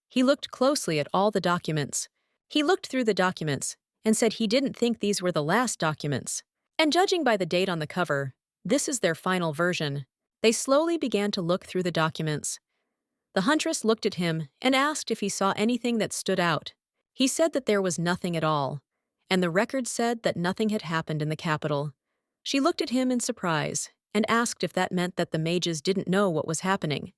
He looked closely at all the documents. He looked through the documents and said he didn't think these were the last documents. And judging by the date on the cover, this is their final version. They slowly began to look through the documents. The huntress looked at him and asked if he saw anything that stood out. He said that there was nothing at all, and the record said that nothing had happened in the capital. She looked at him in surprise and asked if that meant that the mages didn't know what was happening.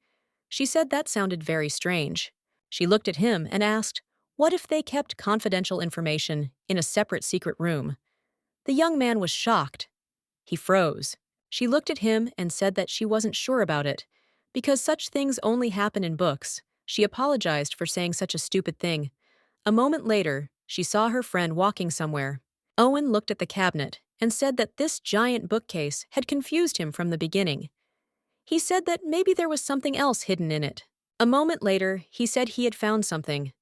She said that sounded very strange. She looked at him and asked, what if they kept confidential information in a separate secret room? The young man was shocked. He froze. She looked at him and said that she wasn't sure about it. Because such things only happen in books, she apologized for saying such a stupid thing. A moment later, she saw her friend walking somewhere. Owen looked at the cabinet and said that this giant bookcase had confused him from the beginning. He said that maybe there was something else hidden in it. A moment later, he said he had found something.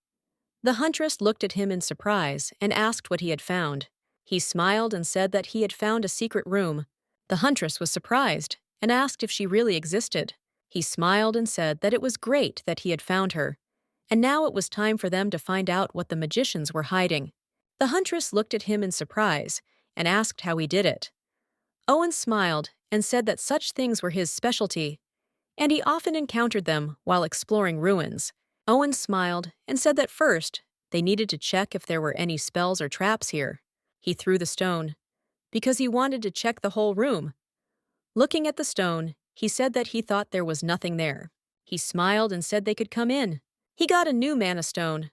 The huntress looked at him in surprise and asked what he had found. He smiled and said that he had found a secret room. The huntress was surprised and asked if she really existed. He smiled and said that it was great that he had found her, and now it was time for them to find out what the magicians were hiding. The huntress looked at him in surprise and asked how he did it. Owen smiled and said that such things were his specialty, and he often encountered them while exploring ruins. Owen smiled and said that first, they needed to check if there were any spells or traps here. He threw the stone, because he wanted to check the whole room. Looking at the stone, he said that he thought there was nothing there. He smiled and said they could come in. He got a new mana stone.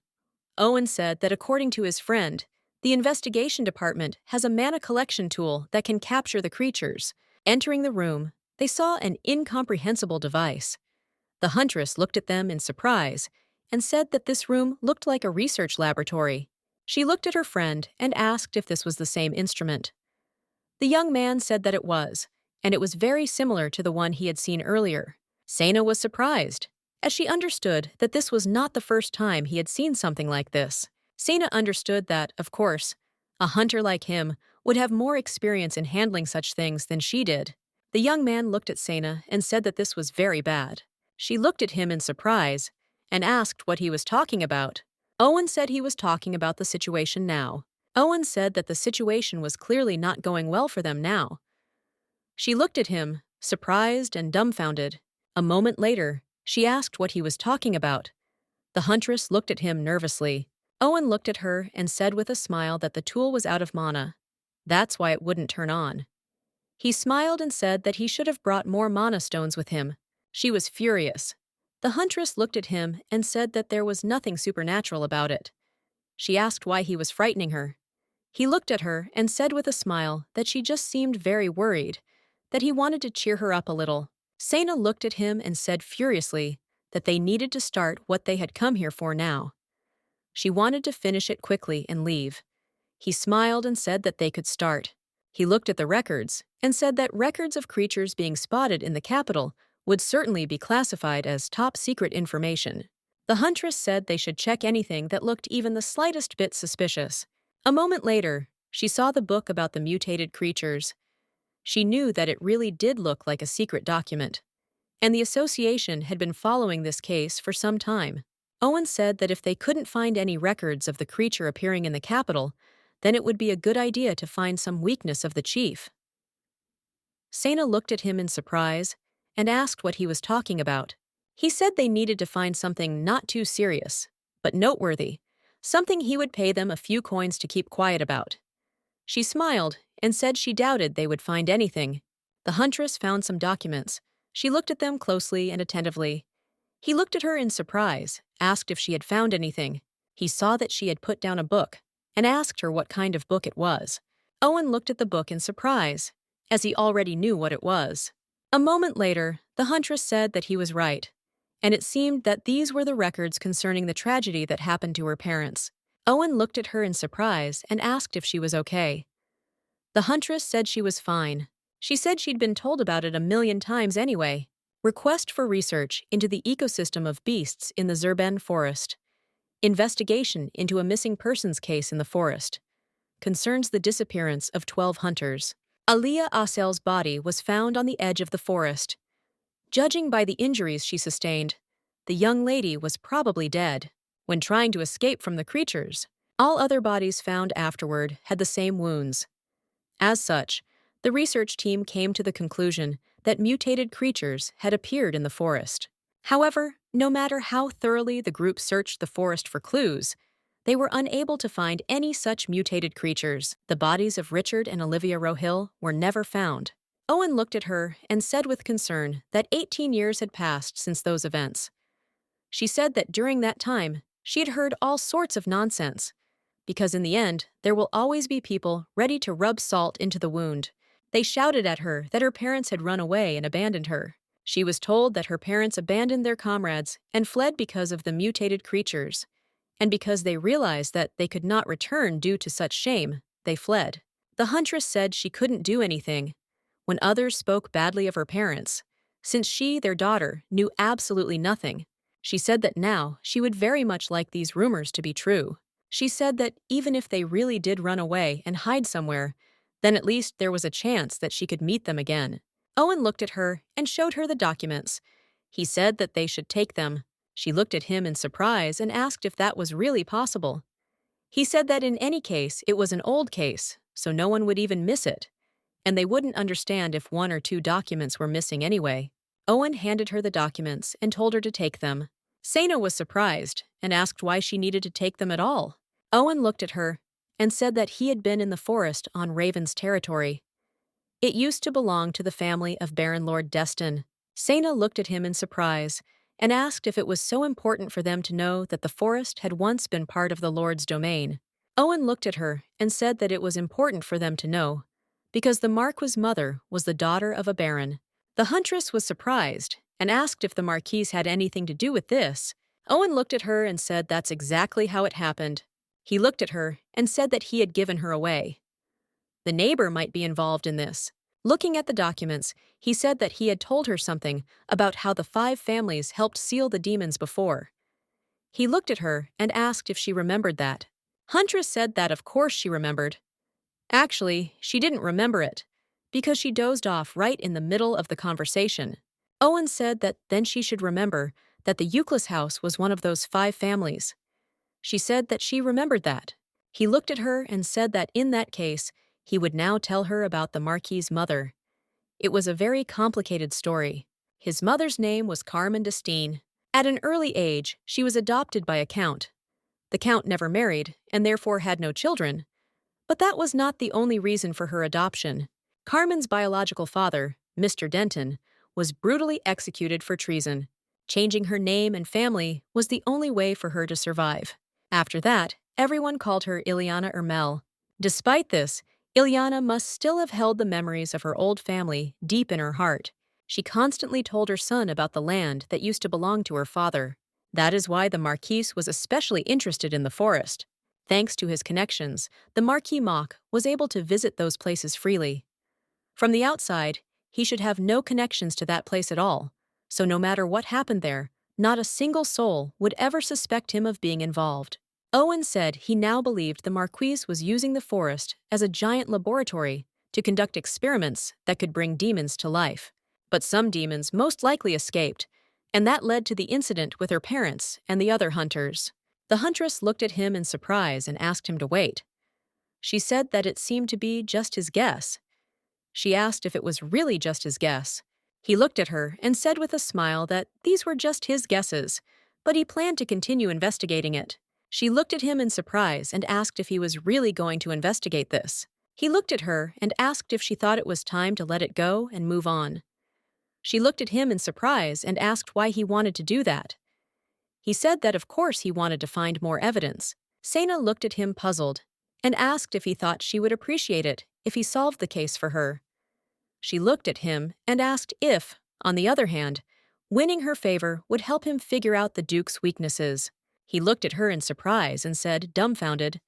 Owen said that according to his friend, the investigation department has a mana collection tool that can capture the creatures. Entering the room, they saw an incomprehensible device. The huntress looked at them in surprise and said that this room looked like a research laboratory. She looked at her friend and asked if this was the same instrument. The young man said that it was, and it was very similar to the one he had seen earlier. Sena was surprised, as she understood that this was not the first time he had seen something like this. Sena understood that, of course, a hunter like him would have more experience in handling such things than she did. The young man looked at Sena and said that this was very bad. She looked at him in surprise and asked what he was talking about. Owen said he was talking about the situation now. Owen said that the situation was clearly not going well for them now. She looked at him, surprised and dumbfounded. A moment later, she asked what he was talking about. The huntress looked at him nervously. Owen looked at her and said with a smile that the tool was out of mana. That's why it wouldn't turn on. He smiled and said that he should have brought more mana stones with him. She was furious. The huntress looked at him and said that there was nothing supernatural about it. She asked why he was frightening her. He looked at her and said with a smile that she just seemed very worried, that he wanted to cheer her up a little. Sena looked at him and said furiously that they needed to start what they had come here for now. She wanted to finish it quickly and leave. He smiled and said that they could start. He looked at the records and said that records of creatures being spotted in the capital would certainly be classified as top-secret information. The huntress said they should check anything that looked even the slightest bit suspicious. A moment later, she saw the book about the mutated creatures. She knew that it really did look like a secret document, and the association had been following this case for some time. Owen said that if they couldn't find any records of the creature appearing in the capital, then it would be a good idea to find some weakness of the chief. Sena looked at him in surprise and asked what he was talking about. He said they needed to find something not too serious, but noteworthy, something he would pay them a few coins to keep quiet about. She smiled and said she doubted they would find anything. The huntress found some documents. She looked at them closely and attentively. He looked at her in surprise, asked if she had found anything. He saw that she had put down a book and asked her what kind of book it was. Owen looked at the book in surprise, as he already knew what it was. A moment later, the huntress said that he was right, and it seemed that these were the records concerning the tragedy that happened to her parents. Owen looked at her in surprise and asked if she was okay. The huntress said she was fine. She said she'd been told about it 1,000,000 times anyway. Request for research into the ecosystem of beasts in the Zerben forest. Investigation into a missing persons case in the forest. Concerns the disappearance of 12 hunters. Aliyah Asel's body was found on the edge of the forest. Judging by the injuries she sustained, the young lady was probably dead when trying to escape from the creatures. All other bodies found afterward had the same wounds. As such, the research team came to the conclusion that mutated creatures had appeared in the forest. However, no matter how thoroughly the group searched the forest for clues, They were unable to find any such mutated creatures. The bodies of Richard and Olivia Rohill were never found. Owen looked at her and said with concern that 18 years had passed since those events. She said that during that time, she had heard all sorts of nonsense, because in the end, there will always be people ready to rub salt into the wound. They shouted at her that her parents had run away and abandoned her. She was told that her parents abandoned their comrades and fled because of the mutated creatures. And because they realized that they could not return due to such shame, they fled. The huntress said she couldn't do anything when others spoke badly of her parents, since she, their daughter, knew absolutely nothing. She said that now she would very much like these rumors to be true. She said that even if they really did run away and hide somewhere, then at least there was a chance that she could meet them again. Owen looked at her and showed her the documents. He said that they should take them. She looked at him in surprise and asked if that was really possible. He said that in any case, it was an old case, so no one would even miss it, and they wouldn't understand if 1 or 2 documents were missing anyway. Owen handed her the documents and told her to take them. Sana was surprised and asked why she needed to take them at all. Owen looked at her and said that he had been in the forest on Raven's territory. It used to belong to the family of Baron Lord Destin. Sana looked at him in surprise and asked if it was so important for them to know that the forest had once been part of the Lord's domain. Owen looked at her and said that it was important for them to know, because the Marquis's mother was the daughter of a baron. The huntress was surprised and asked if the Marquise had anything to do with this. Owen looked at her and said that's exactly how it happened. He looked at her and said that he had given her away. The neighbor might be involved in this. Looking at the documents, he said that he had told her something about how the 5 families helped seal the demons before. He looked at her and asked if she remembered that. Huntress said that of course she remembered. Actually, she didn't remember it, because she dozed off right in the middle of the conversation. Owen said that then she should remember that the Euclid house was one of those 5 families. She said that she remembered that. He looked at her and said that in that case, he would now tell her about the Marquis's mother. It was a very complicated story. His mother's name was Carmen d'Estaing. At an early age, she was adopted by a count. The count never married, and therefore had no children. But that was not the only reason for her adoption. Carmen's biological father, Mr. Denton, was brutally executed for treason. Changing her name and family was the only way for her to survive. After that, everyone called her Ileana Ermel. Despite this, Ileana must still have held the memories of her old family deep in her heart. She constantly told her son about the land that used to belong to her father. That is why the Marquise was especially interested in the forest. Thanks to his connections, the Marquis Mock was able to visit those places freely. From the outside, he should have no connections to that place at all, so no matter what happened there, not a single soul would ever suspect him of being involved. Owen said he now believed the Marquise was using the forest as a giant laboratory to conduct experiments that could bring demons to life. But some demons most likely escaped, and that led to the incident with her parents and the other hunters. The huntress looked at him in surprise and asked him to wait. She said that it seemed to be just his guess. She asked if it was really just his guess. He looked at her and said with a smile that these were just his guesses, but he planned to continue investigating it. She looked at him in surprise and asked if he was really going to investigate this. He looked at her and asked if she thought it was time to let it go and move on. She looked at him in surprise and asked why he wanted to do that. He said that of course he wanted to find more evidence. Sana looked at him puzzled and asked if he thought she would appreciate it if he solved the case for her. She looked at him and asked if, on the other hand, winning her favor would help him figure out the Duke's weaknesses. He looked at her in surprise and said, dumbfounded,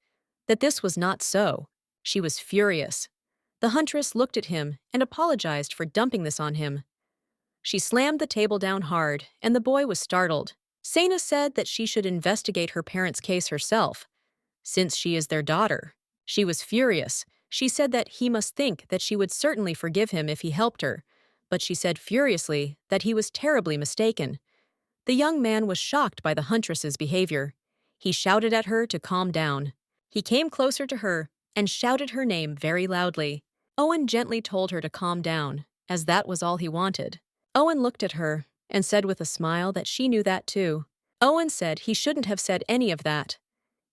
that this was not so. She was furious. The huntress looked at him and apologized for dumping this on him. She slammed the table down hard, and the boy was startled. Sana said that she should investigate her parents' case herself, since she is their daughter. She was furious. She said that he must think that she would certainly forgive him if he helped her, but she said furiously that he was terribly mistaken. The young man was shocked by the huntress's behavior. He shouted at her to calm down. He came closer to her and shouted her name very loudly. Owen gently told her to calm down, as that was all he wanted. Owen looked at her and said with a smile that she knew that too. Owen said he shouldn't have said any of that.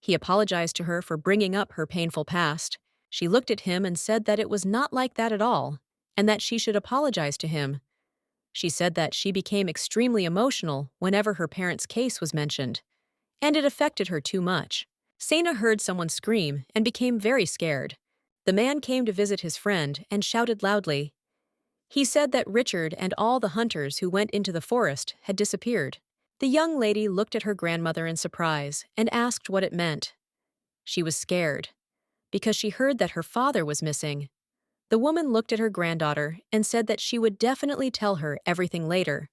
He apologized to her for bringing up her painful past. She looked at him and said that it was not like that at all, and that she should apologize to him. She said that she became extremely emotional whenever her parents' case was mentioned, and it affected her too much. Sana heard someone scream and became very scared. The man came to visit his friend and shouted loudly. He said that Richard and all the hunters who went into the forest had disappeared. The young lady looked at her grandmother in surprise and asked what it meant. She was scared, because she heard that her father was missing. The woman looked at her granddaughter and said that she would definitely tell her everything later,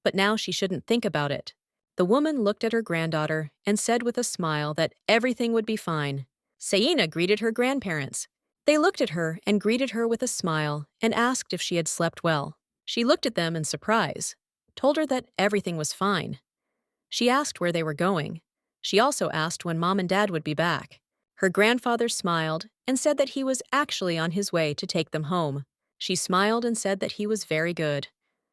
but now she shouldn't think about it. The woman looked at her granddaughter and said with a smile that everything would be fine. Saina greeted her grandparents. They looked at her and greeted her with a smile and asked if she had slept well. She looked at them in surprise, told her that everything was fine. She asked where they were going. She also asked when Mom and Dad would be back. Her grandfather smiled and said that he was actually on his way to take them home. She smiled and said that he was very good.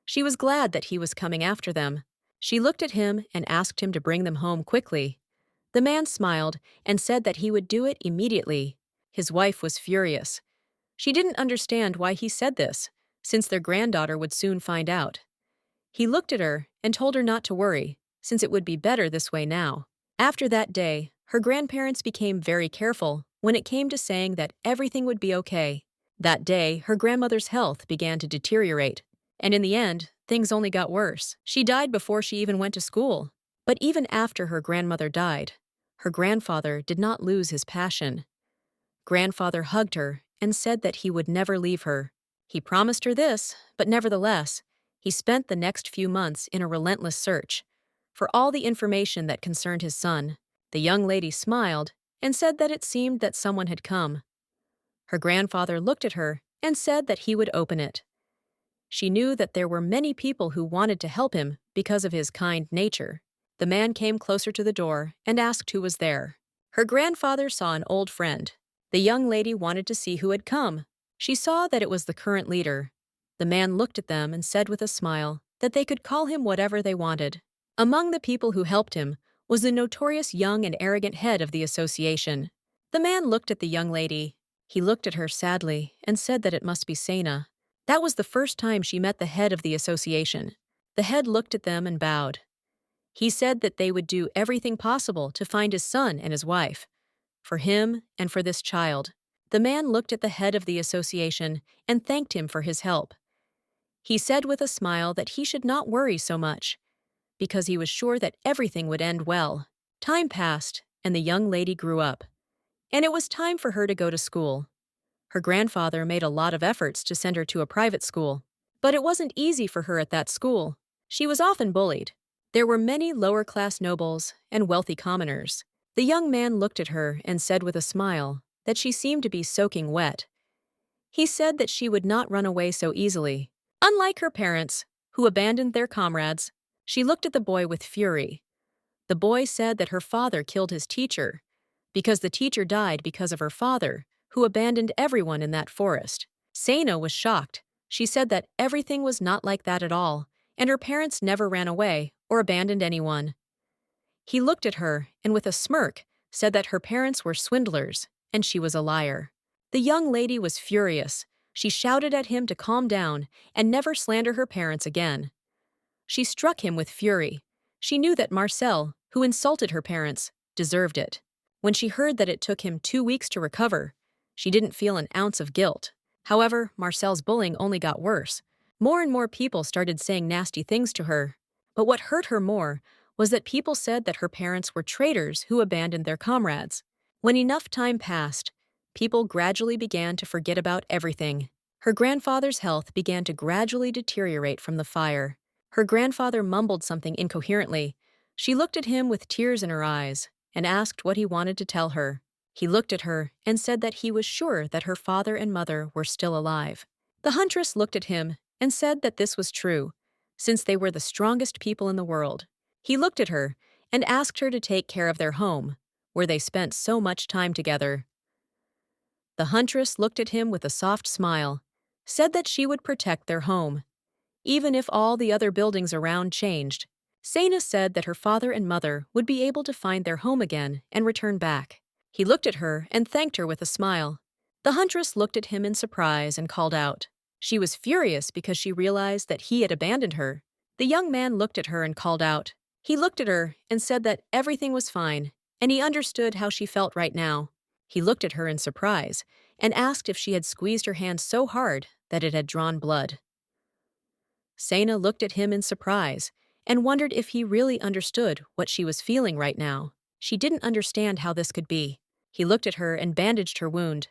She was glad that he was coming after them. She looked at him and asked him to bring them home quickly. The man smiled and said that he would do it immediately. His wife was furious. She didn't understand why he said this, since their granddaughter would soon find out. He looked at her and told her not to worry, since it would be better this way now. After that day, her grandparents became very careful when it came to saying that everything would be okay. That day, her grandmother's health began to deteriorate, and in the end, things only got worse. She died before she even went to school. But even after her grandmother died, her grandfather did not lose his passion. Grandfather hugged her and said that he would never leave her. He promised her this, but nevertheless, he spent the next few months in a relentless search for all the information that concerned his son. The young lady smiled and said that it seemed that someone had come. Her grandfather looked at her and said that he would open it. She knew that there were many people who wanted to help him because of his kind nature. The man came closer to the door and asked who was there. Her grandfather saw an old friend. The young lady wanted to see who had come. She saw that it was the current leader. The man looked at them and said with a smile that they could call him whatever they wanted. Among the people who helped him was the notorious young and arrogant head of the association. The man looked at the young lady. He looked at her sadly and said that it must be Sana. That was the first time she met the head of the association. The head looked at them and bowed. He said that they would do everything possible to find his son and his wife, for him and for this child. The man looked at the head of the association and thanked him for his help. He said with a smile that he should not worry so much, because he was sure that everything would end well. Time passed, and the young lady grew up, and it was time for her to go to school. Her grandfather made a lot of efforts to send her to a private school, but it wasn't easy for her at that school. She was often bullied. There were many lower-class nobles and wealthy commoners. The young man looked at her and said with a smile that she seemed to be soaking wet. He said that she would not run away so easily. Unlike her parents, who abandoned their comrades, she looked at the boy with fury. The boy said that her father killed his teacher, because the teacher died because of her father, who abandoned everyone in that forest. Sana was shocked. She said that everything was not like that at all, and her parents never ran away or abandoned anyone. He looked at her and with a smirk said that her parents were swindlers and she was a liar. The young lady was furious. She shouted at him to calm down and never slander her parents again. She struck him with fury. She knew that Marcel, who insulted her parents, deserved it. When she heard that it took him 2 weeks to recover, she didn't feel an ounce of guilt. However, Marcel's bullying only got worse. More and more people started saying nasty things to her. But what hurt her more was that people said that her parents were traitors who abandoned their comrades. When enough time passed, people gradually began to forget about everything. Her grandfather's health began to gradually deteriorate from the fire. Her grandfather mumbled something incoherently. She looked at him with tears in her eyes and asked what he wanted to tell her. He looked at her and said that he was sure that her father and mother were still alive. The huntress looked at him and said that this was true, since they were the strongest people in the world. He looked at her and asked her to take care of their home, where they spent so much time together. The huntress looked at him with a soft smile, said that she would protect their home, even if all the other buildings around changed. Sana said that her father and mother would be able to find their home again and return back. He looked at her and thanked her with a smile. The huntress looked at him in surprise and called out. She was furious because she realized that he had abandoned her. The young man looked at her and called out. He looked at her and said that everything was fine, and he understood how she felt right now. He looked at her in surprise and asked if she had squeezed her hand so hard that it had drawn blood. Sana looked at him in surprise and wondered if he really understood what she was feeling right now. She didn't understand how this could be. He looked at her and bandaged her wound.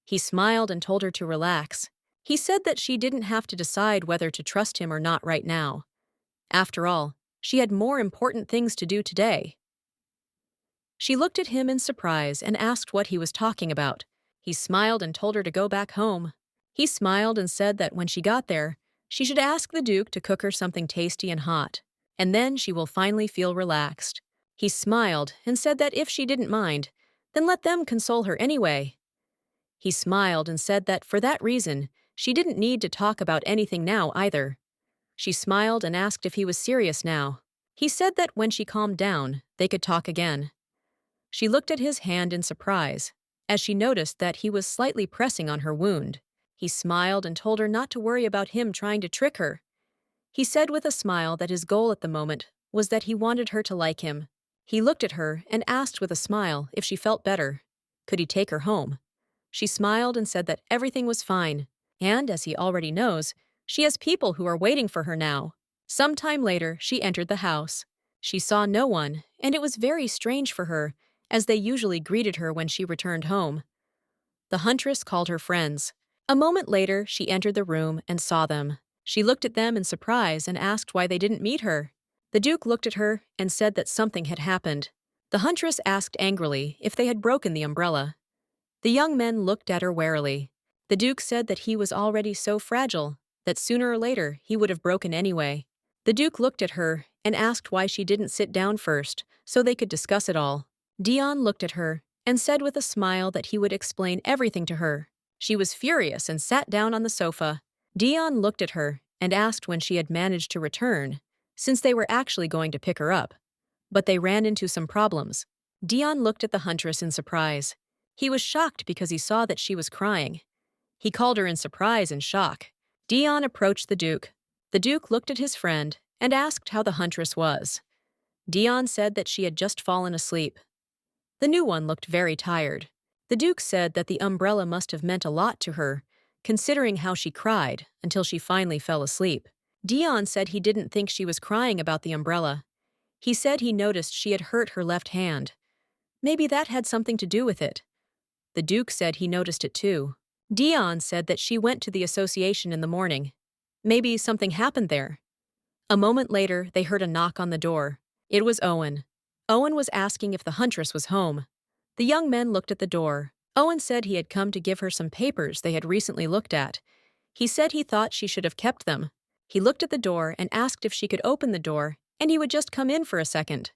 He smiled and told her to relax. He said that she didn't have to decide whether to trust him or not right now. After all, she had more important things to do today. She looked at him in surprise and asked what he was talking about. He smiled and told her to go back home. He smiled and said that when she got there, she should ask the Duke to cook her something tasty and hot, and then she will finally feel relaxed. He smiled and said that if she didn't mind, then let them console her anyway. He smiled and said that for that reason, she didn't need to talk about anything now either. She smiled and asked if he was serious now. He said that when she calmed down, they could talk again. She looked at his hand in surprise, as she noticed that he was slightly pressing on her wound. He smiled and told her not to worry about him trying to trick her. He said with a smile that his goal at the moment was that he wanted her to like him. He looked at her and asked with a smile if she felt better. Could he take her home? She smiled and said that everything was fine, and, as he already knows, she has people who are waiting for her now. Some time later, she entered the house. She saw no one, and it was very strange for her, as they usually greeted her when she returned home. The huntress called her friends. A moment later, she entered the room and saw them. She looked at them in surprise and asked why they didn't meet her. The Duke looked at her and said that something had happened. The huntress asked angrily if they had broken the umbrella. The young men looked at her warily. The Duke said that he was already so fragile that sooner or later he would have broken anyway. The Duke looked at her and asked why she didn't sit down first so they could discuss it all. Dion looked at her and said with a smile that he would explain everything to her. She was furious and sat down on the sofa. Dion looked at her and asked when she had managed to return, since they were actually going to pick her up. But they ran into some problems. Dion looked at the huntress in surprise. He was shocked because he saw that she was crying. He called her in surprise and shock. Dion approached the Duke. The Duke looked at his friend and asked how the huntress was. Dion said that she had just fallen asleep. The new one looked very tired. The Duke said that the umbrella must have meant a lot to her, considering how she cried until she finally fell asleep. Dion said he didn't think she was crying about the umbrella. He said he noticed she had hurt her left hand. Maybe that had something to do with it. The Duke said he noticed it too. Dion said that she went to the association in the morning. Maybe something happened there. A moment later, they heard a knock on the door. It was Owen. Owen was asking if the huntress was home. The young men looked at the door. Owen said he had come to give her some papers they had recently looked at. He said he thought she should have kept them. He looked at the door and asked if she could open the door, and he would just come in for a second.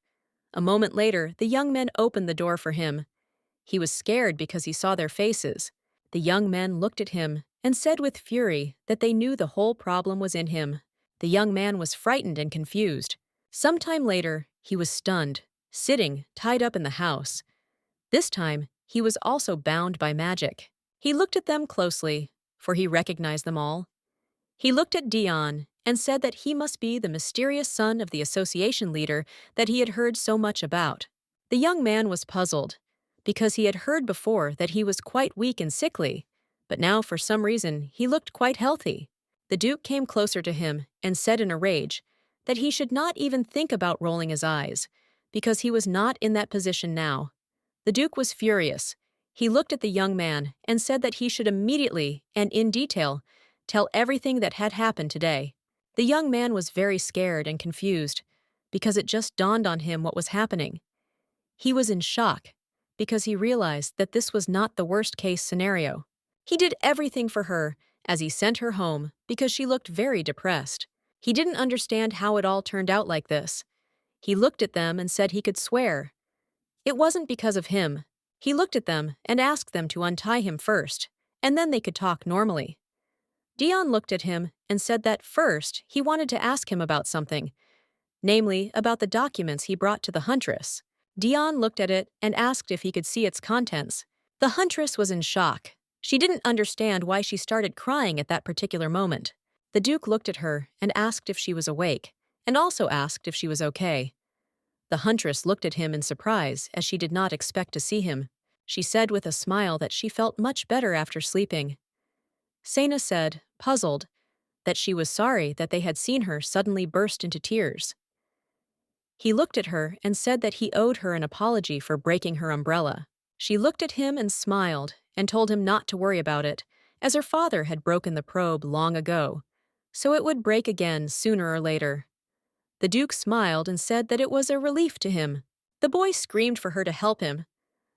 A moment later, the young men opened the door for him. He was scared because he saw their faces. The young men looked at him and said with fury that they knew the whole problem was in him. The young man was frightened and confused. Sometime later, he was stunned, sitting, tied up in the house. This time, he was also bound by magic. He looked at them closely, for he recognized them all. He looked at Dion and said that he must be the mysterious son of the association leader that he had heard so much about. The young man was puzzled, because he had heard before that he was quite weak and sickly, but now for some reason he looked quite healthy. The Duke came closer to him and said in a rage that he should not even think about rolling his eyes, because he was not in that position now. The Duke was furious. He looked at the young man and said that he should immediately, and in detail, tell everything that had happened today. The young man was very scared and confused, because it just dawned on him what was happening. He was in shock, because he realized that this was not the worst-case scenario. He did everything for her, as he sent her home, because she looked very depressed. He didn't understand how it all turned out like this. He looked at them and said he could swear. It wasn't because of him. He looked at them and asked them to untie him first, and then they could talk normally. Dion looked at him and said that first he wanted to ask him about something, namely about the documents he brought to the huntress. Dion looked at it and asked if he could see its contents. The huntress was in shock. She didn't understand why she started crying at that particular moment. The Duke looked at her and asked if she was awake, and also asked if she was okay. The huntress looked at him in surprise, as she did not expect to see him. She said with a smile that she felt much better after sleeping. Sena said, puzzled, that she was sorry that they had seen her suddenly burst into tears. He looked at her and said that he owed her an apology for breaking her umbrella. She looked at him and smiled and told him not to worry about it, as her father had broken the probe long ago, so it would break again sooner or later. The Duke smiled and said that it was a relief to him. The boy screamed for her to help him.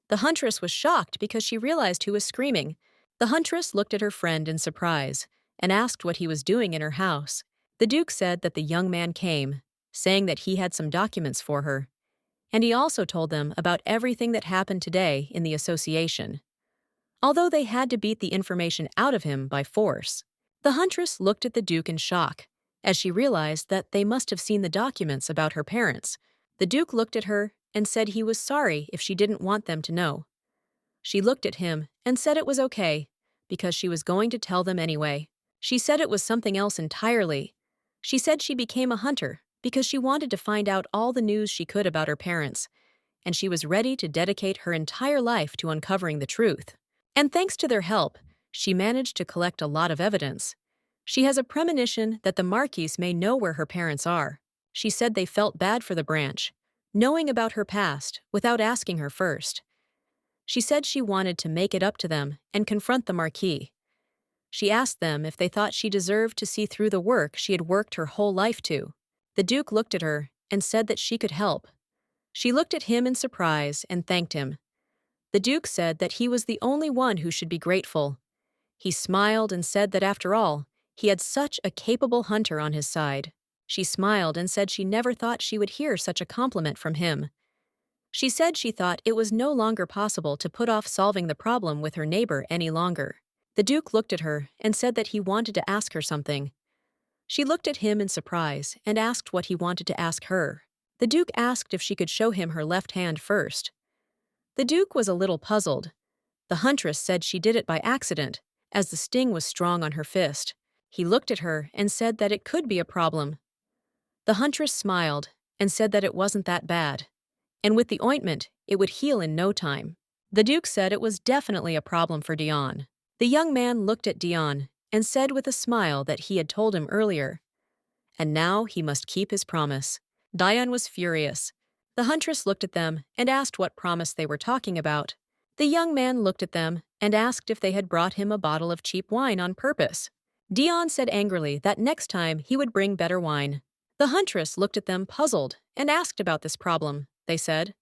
The huntress was shocked because she realized who was screaming. The huntress looked at her friend in surprise and asked what he was doing in her house. The Duke said that the young man came, saying that he had some documents for her, and he also told them about everything that happened today in the association. Although they had to beat the information out of him by force, the huntress looked at the Duke in shock, as she realized that they must have seen the documents about her parents. The Duke looked at her and said he was sorry if she didn't want them to know. She looked at him and said it was okay, because she was going to tell them anyway. She said it was something else entirely. She said she became a hunter because she wanted to find out all the news she could about her parents, and she was ready to dedicate her entire life to uncovering the truth. And thanks to their help, she managed to collect a lot of evidence. She has a premonition that the Marquise may know where her parents are. She said they felt bad for the branch, knowing about her past without asking her first. She said she wanted to make it up to them and confront the Marquis. She asked them if they thought she deserved to see through the work she had worked her whole life to. The Duke looked at her and said that she could help. She looked at him in surprise and thanked him. The Duke said that he was the only one who should be grateful. He smiled and said that after all, he had such a capable hunter on his side. She smiled and said she never thought she would hear such a compliment from him. She said she thought it was no longer possible to put off solving the problem with her neighbor any longer. The Duke looked at her and said that he wanted to ask her something. She looked at him in surprise and asked what he wanted to ask her. The Duke asked if she could show him her left hand first. The Duke was a little puzzled. The huntress said she did it by accident, as the sting was strong on her fist. He looked at her and said that it could be a problem. The huntress smiled and said that it wasn't that bad, and with the ointment, it would heal in no time. The Duke said it was definitely a problem for Dion. The young man looked at Dion and said with a smile that he had told him earlier, and now he must keep his promise. Dion was furious. The huntress looked at them and asked what promise they were talking about. The young man looked at them and asked if they had brought him a bottle of cheap wine on purpose. Dion said angrily that next time he would bring better wine. The huntress looked at them puzzled and asked about this problem, they said.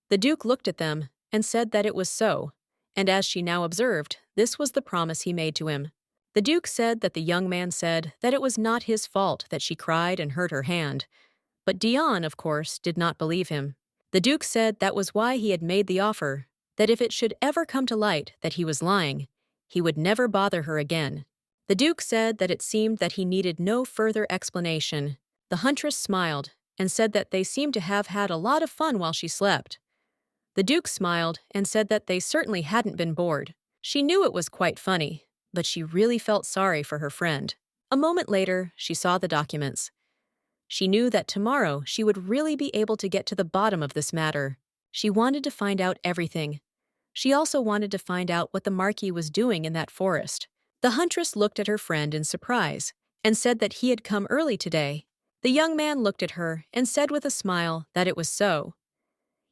The Duke looked at them and said that it was so, and as she now observed, this was the promise he made to him. The Duke said that the young man said that it was not his fault that she cried and hurt her hand, but Dion, of course, did not believe him. The Duke said that was why he had made the offer, that if it should ever come to light that he was lying, he would never bother her again. The Duke said that it seemed that he needed no further explanation. The huntress smiled and said that they seemed to have had a lot of fun while she slept. The Duke smiled and said that they certainly hadn't been bored. She knew it was quite funny, but she really felt sorry for her friend. A moment later, she saw the documents. She knew that tomorrow she would really be able to get to the bottom of this matter. She wanted to find out everything. She also wanted to find out what the Marquis was doing in that forest. The huntress looked at her friend in surprise and said that he had come early today. The young man looked at her and said with a smile that it was so.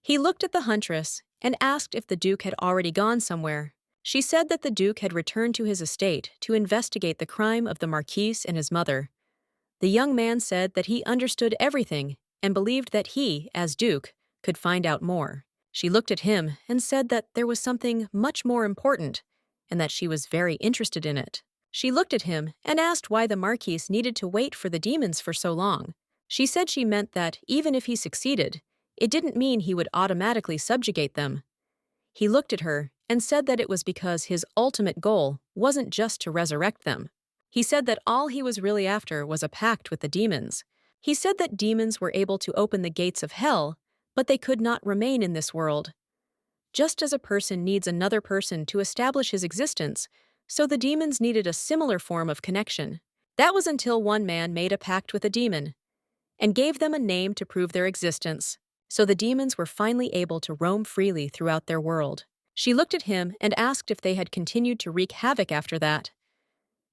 He looked at the huntress and asked if the Duke had already gone somewhere. She said that the Duke had returned to his estate to investigate the crime of the Marquise and his mother. The young man said that he understood everything and believed that he, as Duke, could find out more. She looked at him and said that there was something much more important and that she was very interested in it. She looked at him and asked why the Marquise needed to wait for the demons for so long. She said she meant that even if he succeeded, it didn't mean he would automatically subjugate them. He looked at her and said that it was because his ultimate goal wasn't just to resurrect them. He said that all he was really after was a pact with the demons, He said that demons were able to open the gates of hell, but they could not remain in this world. Just as a person needs another person to establish his existence, so the demons needed a similar form of connection. That was until one man made a pact with a demon and gave them a name to prove their existence. So the demons were finally able to roam freely throughout their world. She looked at him and asked if they had continued to wreak havoc after that.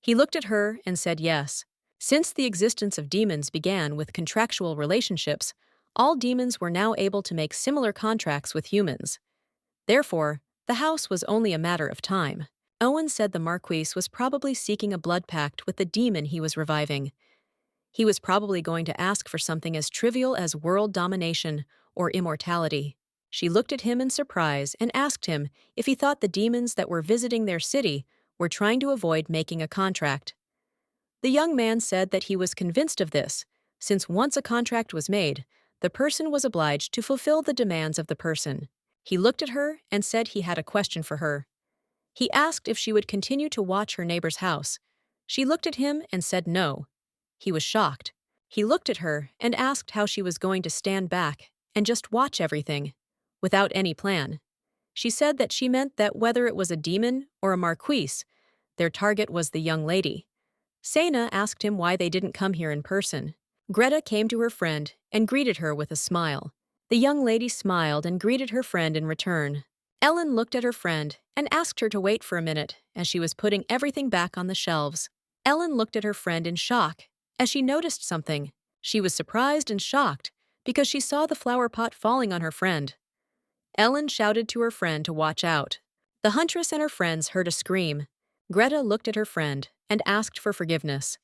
He looked at her and said yes. Since the existence of demons began with contractual relationships, all demons were now able to make similar contracts with humans. Therefore, the house was only a matter of time. Owen said the Marquis was probably seeking a blood pact with the demon he was reviving. He was probably going to ask for something as trivial as world domination or immortality. She looked at him in surprise and asked him if he thought the demons that were visiting their city were trying to avoid making a contract. The young man said that he was convinced of this, since once a contract was made, the person was obliged to fulfill the demands of the person. He looked at her and said he had a question for her. He asked if she would continue to watch her neighbor's house. She looked at him and said no. He was shocked. He looked at her and asked how she was going to stand back and just watch everything, without any plan. She said that she meant that whether it was a demon or a marquis, their target was the young lady. Sena asked him why they didn't come here in person. Greta came to her friend and greeted her with a smile. The young lady smiled and greeted her friend in return. Ellen looked at her friend and asked her to wait for a minute as she was putting everything back on the shelves. Ellen looked at her friend in shock as she noticed something. She was surprised and shocked because she saw the flower pot falling on her friend. Ellen shouted to her friend to watch out. The huntress and her friends heard a scream. Greta looked at her friend and asked for forgiveness.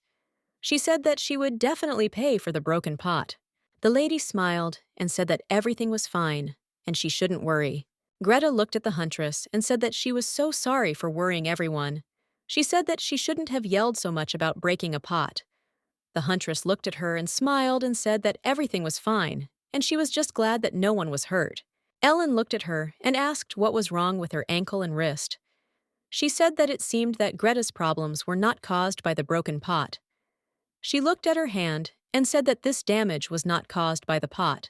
She said that she would definitely pay for the broken pot. The lady smiled and said that everything was fine and she shouldn't worry. Greta looked at the huntress and said that she was so sorry for worrying everyone. She said that she shouldn't have yelled so much about breaking a pot. The huntress looked at her and smiled and said that everything was fine, and she was just glad that no one was hurt. Ellen looked at her and asked what was wrong with her ankle and wrist. She said that it seemed that Greta's problems were not caused by the broken pot. She looked at her hand and said that this damage was not caused by the pot.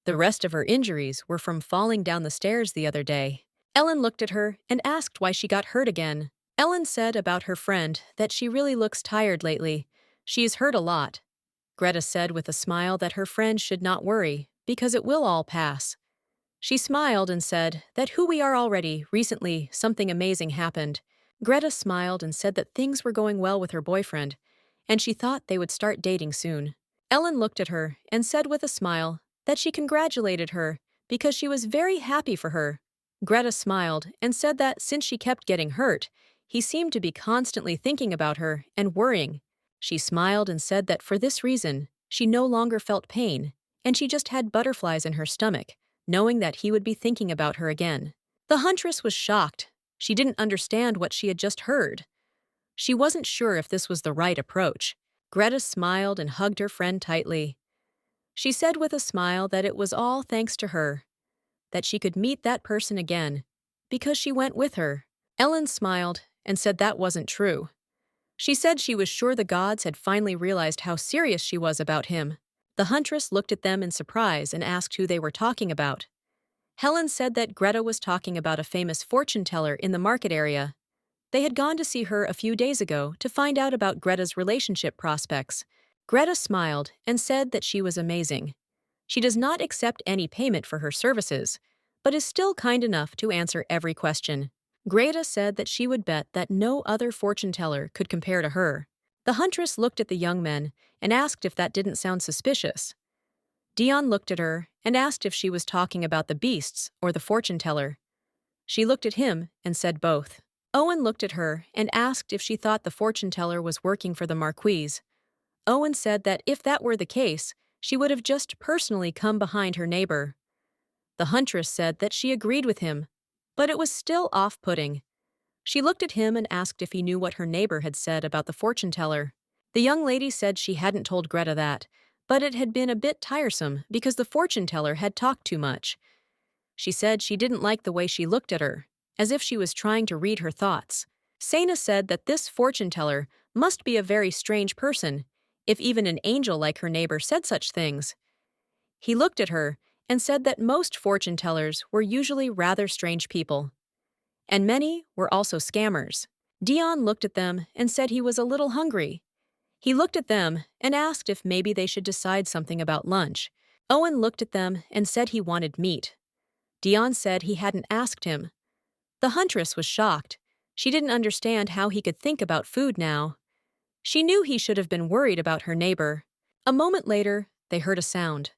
The rest of her injuries were from falling down the stairs the other day. Ellen looked at her and asked why she got hurt again. Ellen said about her friend that she really looks tired lately. She's hurt a lot. Greta said with a smile that her friend should not worry, because it will all pass. She smiled and said that who we are already, recently something amazing happened. Greta smiled and said that things were going well with her boyfriend, and she thought they would start dating soon. Ellen looked at her and said with a smile that she congratulated her because she was very happy for her. Greta smiled and said that since she kept getting hurt, he seemed to be constantly thinking about her and worrying. She smiled and said that for this reason, she no longer felt pain, and she just had butterflies in her stomach, knowing that he would be thinking about her again. The huntress was shocked. She didn't understand what she had just heard. She wasn't sure if this was the right approach. Greta smiled and hugged her friend tightly. She said with a smile that it was all thanks to her, that she could meet that person again, because she went with her. Ellen smiled and said that wasn't true. She said she was sure the gods had finally realized how serious she was about him. The huntress looked at them in surprise and asked who they were talking about. Helen said that Greta was talking about a famous fortune teller in the market area. They had gone to see her a few days ago to find out about Greta's relationship prospects. Greta smiled and said that she was amazing. She does not accept any payment for her services, but is still kind enough to answer every question. Greta said that she would bet that no other fortune teller could compare to her. The huntress looked at the young men and asked if that didn't sound suspicious. Dion looked at her and asked if she was talking about the beasts or the fortune teller. She looked at him and said both. Owen looked at her and asked if she thought the fortune teller was working for the Marquis. Owen said that if that were the case, she would have just personally come behind her neighbor. The huntress said that she agreed with him, but it was still off-putting. She looked at him and asked if he knew what her neighbor had said about the fortune teller. The young lady said she hadn't told Greta that, but it had been a bit tiresome because the fortune teller had talked too much. She said she didn't like the way she looked at her, as if she was trying to read her thoughts. Sena said that this fortune teller must be a very strange person if even an angel like her neighbor said such things. He looked at her and said that most fortune tellers were usually rather strange people, and many were also scammers. Dion looked at them and said he was a little hungry. He looked at them and asked if maybe they should decide something about lunch. Owen looked at them and said he wanted meat. Dion said he hadn't asked him. The huntress was shocked. She didn't understand how he could think about food now. She knew he should have been worried about her neighbor. A moment later, they heard a sound.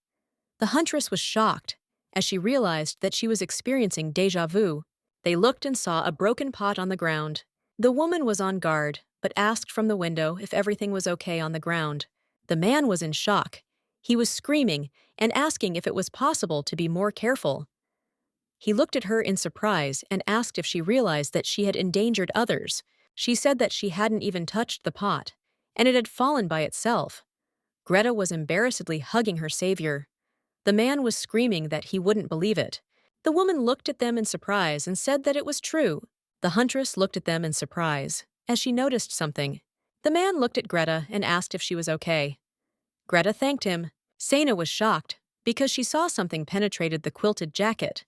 The huntress was shocked as she realized that she was experiencing déjà vu. They looked and saw a broken pot on the ground. The woman was on guard, but asked from the window if everything was okay on the ground. The man was in shock. He was screaming and asking if it was possible to be more careful. He looked at her in surprise and asked if she realized that she had endangered others. She said that she hadn't even touched the pot, and it had fallen by itself. Greta was embarrassedly hugging her savior. The man was screaming that he wouldn't believe it. The woman looked at them in surprise and said that it was true. The huntress looked at them in surprise as she noticed something. The man looked at Greta and asked if she was okay. Greta thanked him. Sana was shocked because she saw something penetrated the quilted jacket.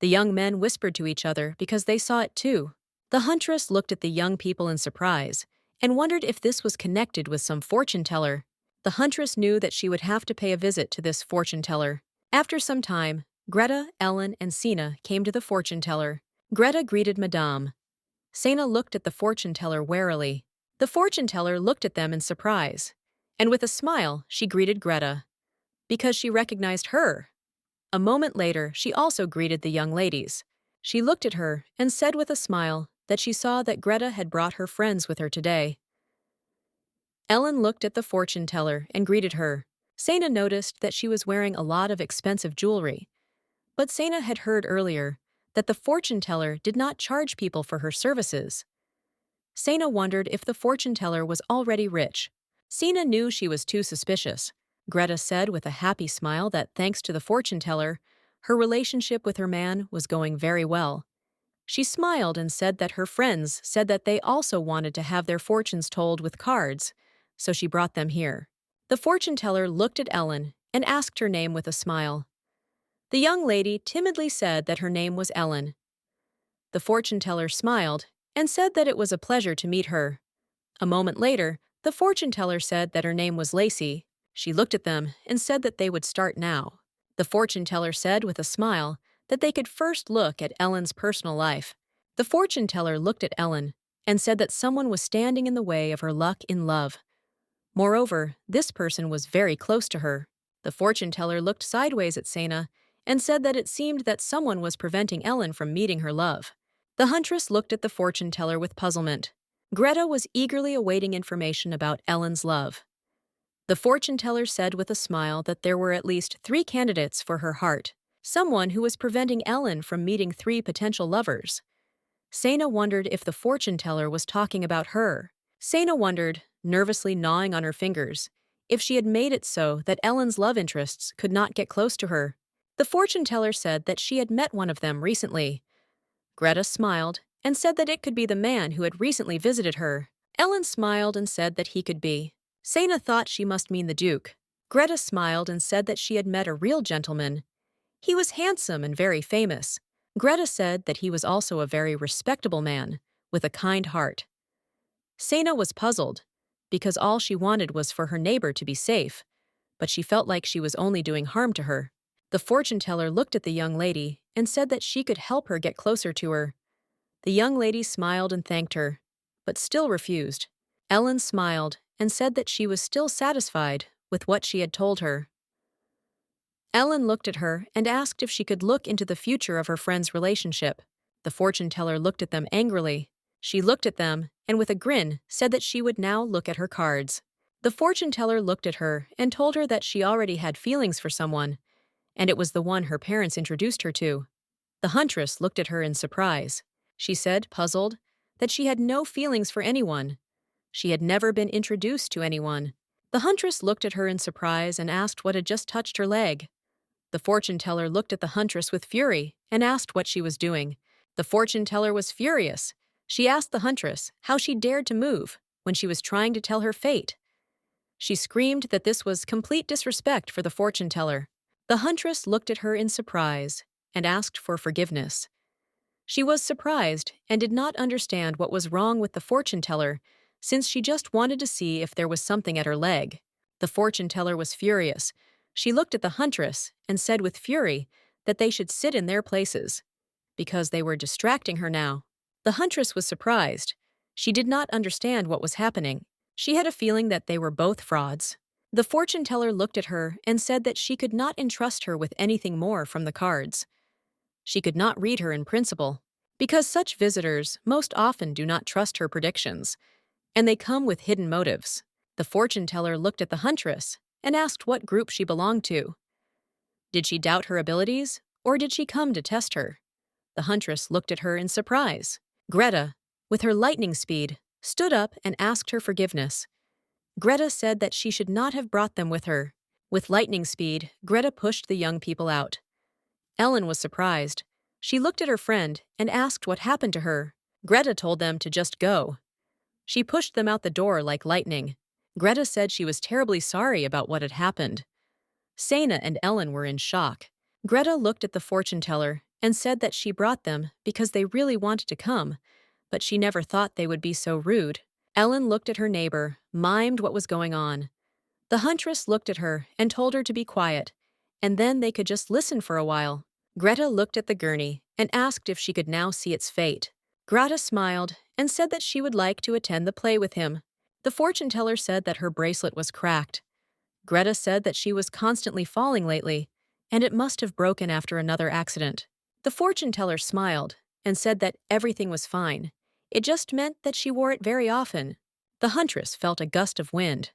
The young men whispered to each other because they saw it too. The huntress looked at the young people in surprise and wondered if this was connected with some fortune teller. The huntress knew that she would have to pay a visit to this fortune teller. After some time, Greta, Ellen, and Sina came to the fortune teller. Greta greeted Madame. Sana looked at the fortune teller warily. The fortune teller looked at them in surprise, and with a smile, she greeted Greta, because she recognized her. A moment later, she also greeted the young ladies. She looked at her and said with a smile that she saw that Greta had brought her friends with her today. Ellen looked at the fortune teller and greeted her. Sana noticed that she was wearing a lot of expensive jewelry, but Sana had heard earlier that the fortune teller did not charge people for her services. Sana wondered if the fortune teller was already rich. Sina knew she was too suspicious. Greta said with a happy smile that thanks to the fortune teller, her relationship with her man was going very well. She smiled and said that her friends said that they also wanted to have their fortunes told with cards, so she brought them here. The fortune teller looked at Ellen and asked her name with a smile. The young lady timidly said that her name was Ellen. The fortune teller smiled and said that it was a pleasure to meet her. A moment later, the fortune teller said that her name was Lacey. She looked at them and said that they would start now. The fortune teller said with a smile that they could first look at Ellen's personal life. The fortune teller looked at Ellen and said that someone was standing in the way of her luck in love. Moreover, this person was very close to her. The fortune teller looked sideways at Sana and said that it seemed that someone was preventing Ellen from meeting her love. The huntress looked at the fortune teller with puzzlement. Greta was eagerly awaiting information about Ellen's love. The fortune teller said with a smile that there were at least 3 candidates for her heart, someone who was preventing Ellen from meeting 3 potential lovers. Sana wondered if the fortune teller was talking about her. Sana wondered, nervously gnawing on her fingers, if she had made it so that Ellen's love interests could not get close to her. The fortune teller said that she had met one of them recently. Greta smiled and said that it could be the man who had recently visited her. Ellen smiled and said that he could be. Sana thought she must mean the Duke. Greta smiled and said that she had met a real gentleman. He was handsome and very famous. Greta said that he was also a very respectable man, with a kind heart. Sana was puzzled, because all she wanted was for her neighbor to be safe, but she felt like she was only doing harm to her. The fortune teller looked at the young lady and said that she could help her get closer to her. The young lady smiled and thanked her, but still refused. Ellen smiled and said that she was still satisfied with what she had told her. Ellen looked at her and asked if she could look into the future of her friend's relationship. The fortune teller looked at them angrily. She looked at them and with a grin said that she would now look at her cards. The fortune teller looked at her and told her that she already had feelings for someone, and it was the one her parents introduced her to. The huntress looked at her in surprise. She said, puzzled, that she had no feelings for anyone. She had never been introduced to anyone. The huntress looked at her in surprise and asked what had just touched her leg. The fortune teller looked at the huntress with fury and asked what she was doing. The fortune teller was furious. She asked the huntress how she dared to move when she was trying to tell her fate. She screamed that this was complete disrespect for the fortune teller. The huntress looked at her in surprise and asked for forgiveness. She was surprised and did not understand what was wrong with the fortune teller, since she just wanted to see if there was something at her leg. The fortune teller was furious. She looked at the huntress and said with fury that they should sit in their places, because they were distracting her now. The huntress was surprised. She did not understand what was happening. She had a feeling that they were both frauds. The fortune teller looked at her and said that she could not entrust her with anything more from the cards. She could not read her in principle, because such visitors most often do not trust her predictions, and they come with hidden motives. The fortune teller looked at the huntress and asked what group she belonged to. Did she doubt her abilities, or did she come to test her? The huntress looked at her in surprise. Greta, with her lightning speed, stood up and asked her forgiveness. Greta said that she should not have brought them with her. With lightning speed, Greta pushed the young people out. Ellen was surprised. She looked at her friend and asked what happened to her. Greta told them to just go. She pushed them out the door like lightning. Greta said she was terribly sorry about what had happened. Sana and Ellen were in shock. Greta looked at the fortune teller and said that she brought them because they really wanted to come, but she never thought they would be so rude. Ellen looked at her neighbor, mimed what was going on. The huntress looked at her and told her to be quiet, and then they could just listen for a while. Greta looked at the gurney and asked if she could now see its fate. Greta smiled and said that she would like to attend the play with him. The fortune teller said that her bracelet was cracked. Greta said that she was constantly falling lately, and it must have broken after another accident. The fortune teller smiled and said that everything was fine. It just meant that she wore it very often. The huntress felt a gust of wind.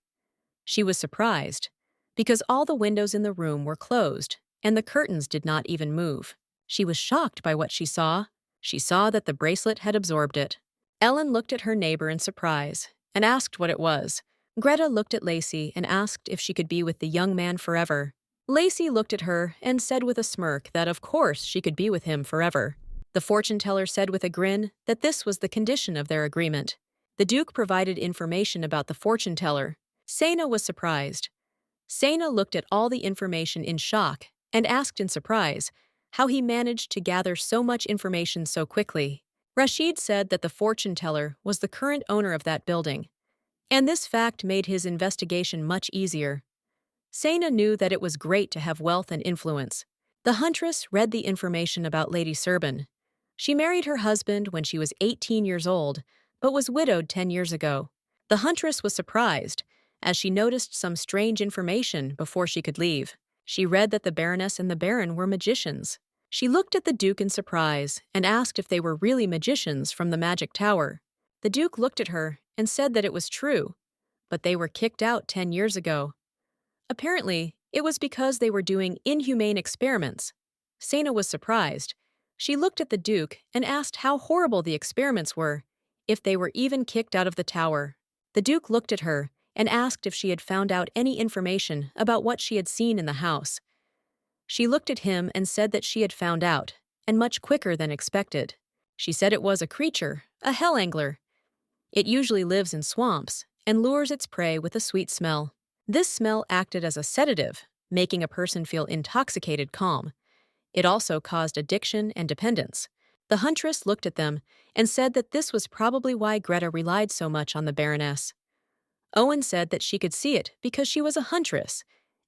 She was surprised, because all the windows in the room were closed and the curtains did not even move. She was shocked by what she saw. She saw that the bracelet had absorbed it. Ellen looked at her neighbor in surprise and asked what it was. Greta looked at Lacey and asked if she could be with the young man forever. Lacey looked at her and said with a smirk that of course she could be with him forever. The fortune teller said with a grin that this was the condition of their agreement. The Duke provided information about the fortune teller. Sana was surprised. Sana looked at all the information in shock and asked in surprise how he managed to gather so much information so quickly. Rashid said that the fortune teller was the current owner of that building, and this fact made his investigation much easier. Sana knew that it was great to have wealth and influence. The huntress read the information about Lady Serban. She married her husband when she was 18 years old, but was widowed 10 years ago. The huntress was surprised, as she noticed some strange information before she could leave. She read that the Baroness and the Baron were magicians. She looked at the Duke in surprise and asked if they were really magicians from the magic tower. The Duke looked at her and said that it was true, but they were kicked out 10 years ago. Apparently, it was because they were doing inhumane experiments. Sana was surprised. She looked at the Duke and asked how horrible the experiments were, if they were even kicked out of the tower. The Duke looked at her and asked if she had found out any information about what she had seen in the house. She looked at him and said that she had found out, and much quicker than expected. She said it was a creature, a hell angler. It usually lives in swamps and lures its prey with a sweet smell. This smell acted as a sedative, making a person feel intoxicated calm. It also caused addiction and dependence. The huntress looked at them and said that this was probably why Greta relied so much on the Baroness. Owen said that she could see it because she was a huntress,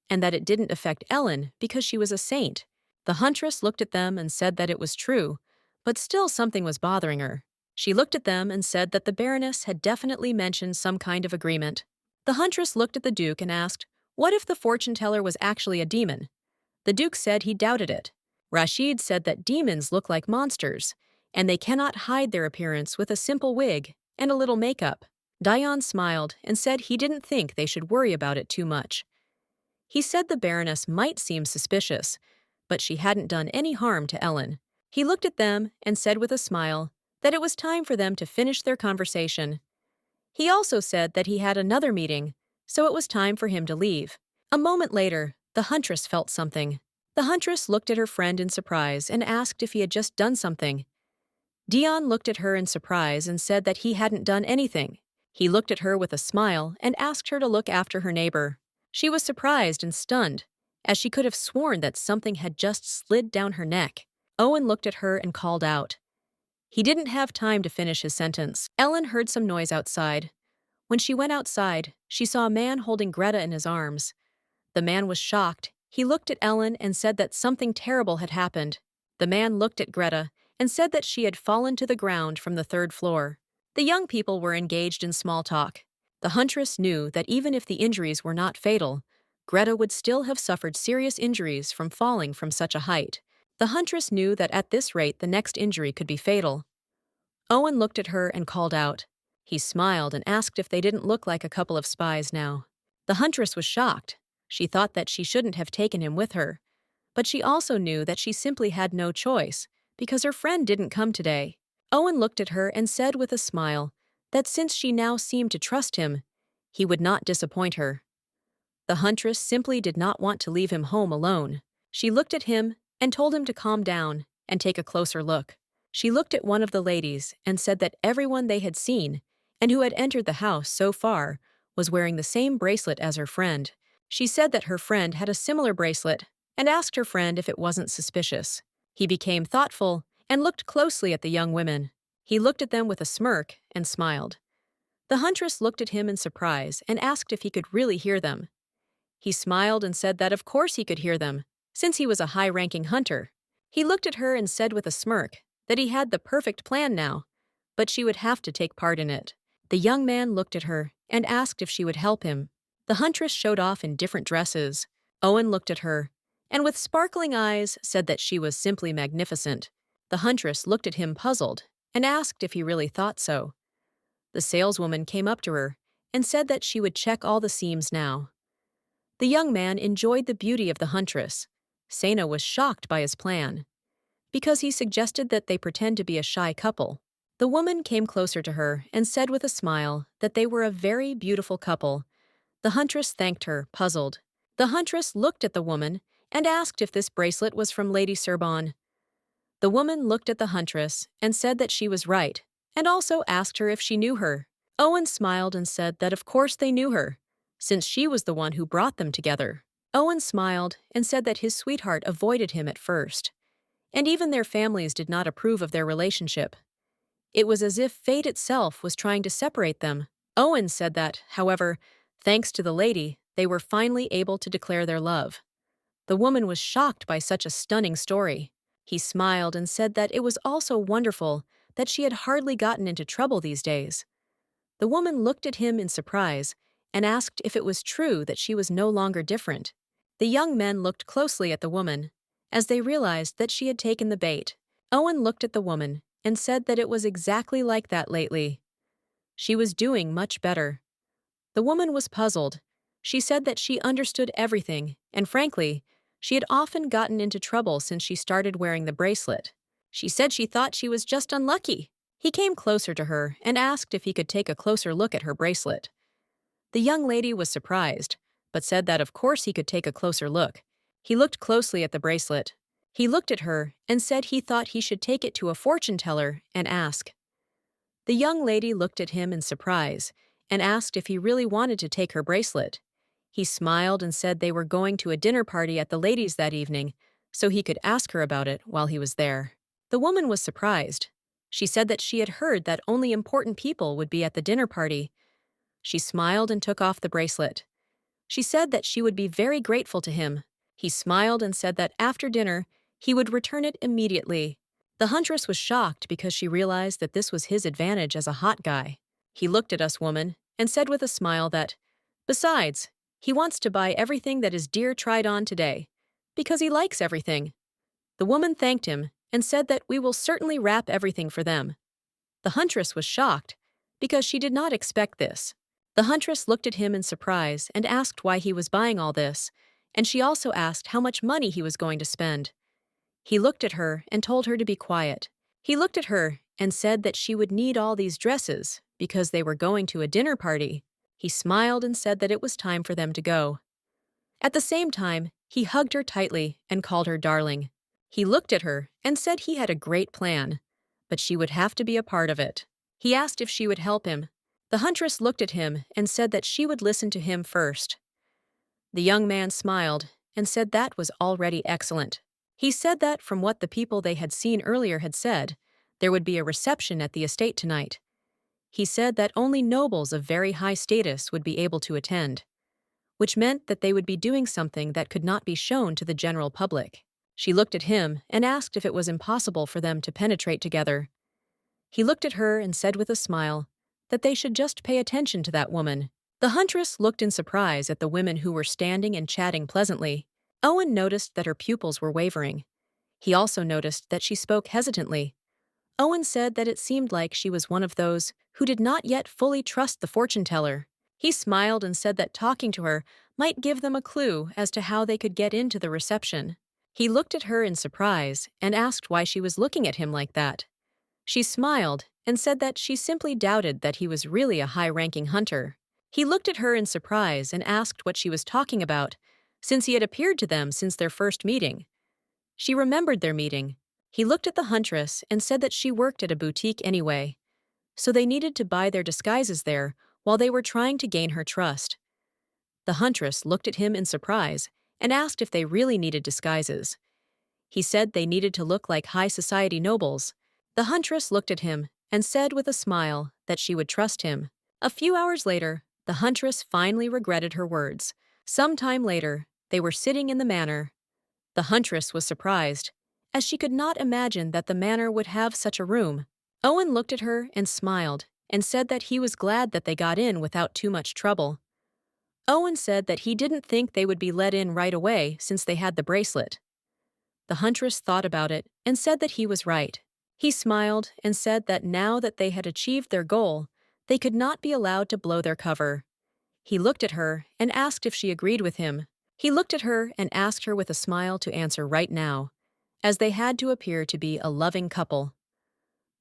and that it didn't affect Ellen because she was a saint. The huntress looked at them and said that it was true, but still something was bothering her. She looked at them and said that the Baroness had definitely mentioned some kind of agreement. The huntress looked at the Duke and asked, what if the fortune teller was actually a demon? The Duke said he doubted it. Rashid said that demons look like monsters, and they cannot hide their appearance with a simple wig and a little makeup. Dion smiled and said he didn't think they should worry about it too much. He said the Baroness might seem suspicious, but she hadn't done any harm to Ellen. He looked at them and said with a smile that it was time for them to finish their conversation. He also said that he had another meeting, so it was time for him to leave. A moment later, the huntress felt something. The huntress looked at her friend in surprise and asked if he had just done something. Dion looked at her in surprise and said that he hadn't done anything. He looked at her with a smile and asked her to look after her neighbor. She was surprised and stunned, as she could have sworn that something had just slid down her neck. Owen looked at her and called out. He didn't have time to finish his sentence. Ellen heard some noise outside. When she went outside, she saw a man holding Greta in his arms. The man was shocked. He looked at Ellen and said that something terrible had happened. The man looked at Greta and said that she had fallen to the ground from the third floor. The young people were engaged in small talk. The huntress knew that even if the injuries were not fatal, Greta would still have suffered serious injuries from falling from such a height. The huntress knew that at this rate the next injury could be fatal. Owen looked at her and called out. He smiled and asked if they didn't look like a couple of spies now. The huntress was shocked. She thought that she shouldn't have taken him with her. But she also knew that she simply had no choice, because her friend didn't come today. Owen looked at her and said with a smile that since she now seemed to trust him, he would not disappoint her. The huntress simply did not want to leave him home alone. She looked at him and told him to calm down and take a closer look. She looked at one of the ladies and said that everyone they had seen and who had entered the house so far was wearing the same bracelet as her friend. She said that her friend had a similar bracelet and asked her friend if it wasn't suspicious. He became thoughtful and looked closely at the young women. He looked at them with a smirk and smiled. The huntress looked at him in surprise and asked if he could really hear them. He smiled and said that of course he could hear them, since he was a high-ranking hunter. He looked at her and said with a smirk that he had the perfect plan now, but she would have to take part in it. The young man looked at her and asked if she would help him. The huntress showed off in different dresses. Owen looked at her and with sparkling eyes said that she was simply magnificent. The huntress looked at him puzzled and asked if he really thought so. The saleswoman came up to her and said that she would check all the seams now. The young man enjoyed the beauty of the huntress. Sena was shocked by his plan, because he suggested that they pretend to be a shy couple. The woman came closer to her and said with a smile that they were a very beautiful couple. The huntress thanked her, puzzled. The huntress looked at the woman and asked if this bracelet was from Lady Surbon. The woman looked at the huntress and said that she was right, and also asked her if she knew her. Owen smiled and said that of course they knew her, since she was the one who brought them together. Owen smiled and said that his sweetheart avoided him at first, and even their families did not approve of their relationship. It was as if fate itself was trying to separate them. Owen said that, however, thanks to the lady, they were finally able to declare their love. The woman was shocked by such a stunning story. He smiled and said that it was also wonderful that she had hardly gotten into trouble these days. The woman looked at him in surprise and asked if it was true that she was no longer different. The young men looked closely at the woman, as they realized that she had taken the bait. Owen looked at the woman and said that it was exactly like that lately. She was doing much better. The woman was puzzled. She said that she understood everything, and frankly, she had often gotten into trouble since she started wearing the bracelet. She said she thought she was just unlucky. He came closer to her and asked if he could take a closer look at her bracelet. The young lady was surprised, but said that of course he could take a closer look. He looked closely at the bracelet. He looked at her and said he thought he should take it to a fortune teller and ask. The young lady looked at him in surprise and asked if he really wanted to take her bracelet. He smiled and said they were going to a dinner party at the ladies' that evening, so he could ask her about it while he was there. The woman was surprised. She said that she had heard that only important people would be at the dinner party. She smiled and took off the bracelet. She said that she would be very grateful to him. He smiled and said that after dinner, he would return it immediately. The huntress was shocked because she realized that this was his advantage as a hot guy. He looked at us woman and said with a smile that, besides, he wants to buy everything that his dear tried on today, because he likes everything. The woman thanked him and said that we will certainly wrap everything for them. The huntress was shocked because she did not expect this. The huntress looked at him in surprise and asked why he was buying all this, and she also asked how much money he was going to spend. He looked at her and told her to be quiet. He looked at her and said that she would need all these dresses because they were going to a dinner party. He smiled and said that it was time for them to go. At the same time, he hugged her tightly and called her darling. He looked at her and said he had a great plan, but she would have to be a part of it. He asked if she would help him. The huntress looked at him and said that she would listen to him first. The young man smiled and said that was already excellent. He said that from what the people they had seen earlier had said, there would be a reception at the estate tonight. He said that only nobles of very high status would be able to attend, which meant that they would be doing something that could not be shown to the general public. She looked at him and asked if it was impossible for them to penetrate together. He looked at her and said with a smile that they should just pay attention to that woman. The huntress looked in surprise at the women who were standing and chatting pleasantly. Owen noticed that her pupils were wavering. He also noticed that she spoke hesitantly. Owen said that it seemed like she was one of those who did not yet fully trust the fortune-teller. He smiled and said that talking to her might give them a clue as to how they could get into the reception. He looked at her in surprise and asked why she was looking at him like that. She smiled and said that she simply doubted that he was really a high-ranking hunter. He looked at her in surprise and asked what she was talking about, since he had appeared to them since their first meeting. She remembered their meeting. He looked at the huntress and said that she worked at a boutique anyway, so they needed to buy their disguises there while they were trying to gain her trust. The huntress looked at him in surprise and asked if they really needed disguises. He said they needed to look like high society nobles. The huntress looked at him and said with a smile that she would trust him. A few hours later, the huntress finally regretted her words. Some time later, they were sitting in the manor. The huntress was surprised, as she could not imagine that the manor would have such a room. Owen looked at her and smiled and said that he was glad that they got in without too much trouble. Owen said that he didn't think they would be let in right away since they had the bracelet. The huntress thought about it and said that he was right. He smiled and said that now that they had achieved their goal, they could not be allowed to blow their cover. He looked at her and asked if she agreed with him. He looked at her and asked her with a smile to answer right now, as they had to appear to be a loving couple.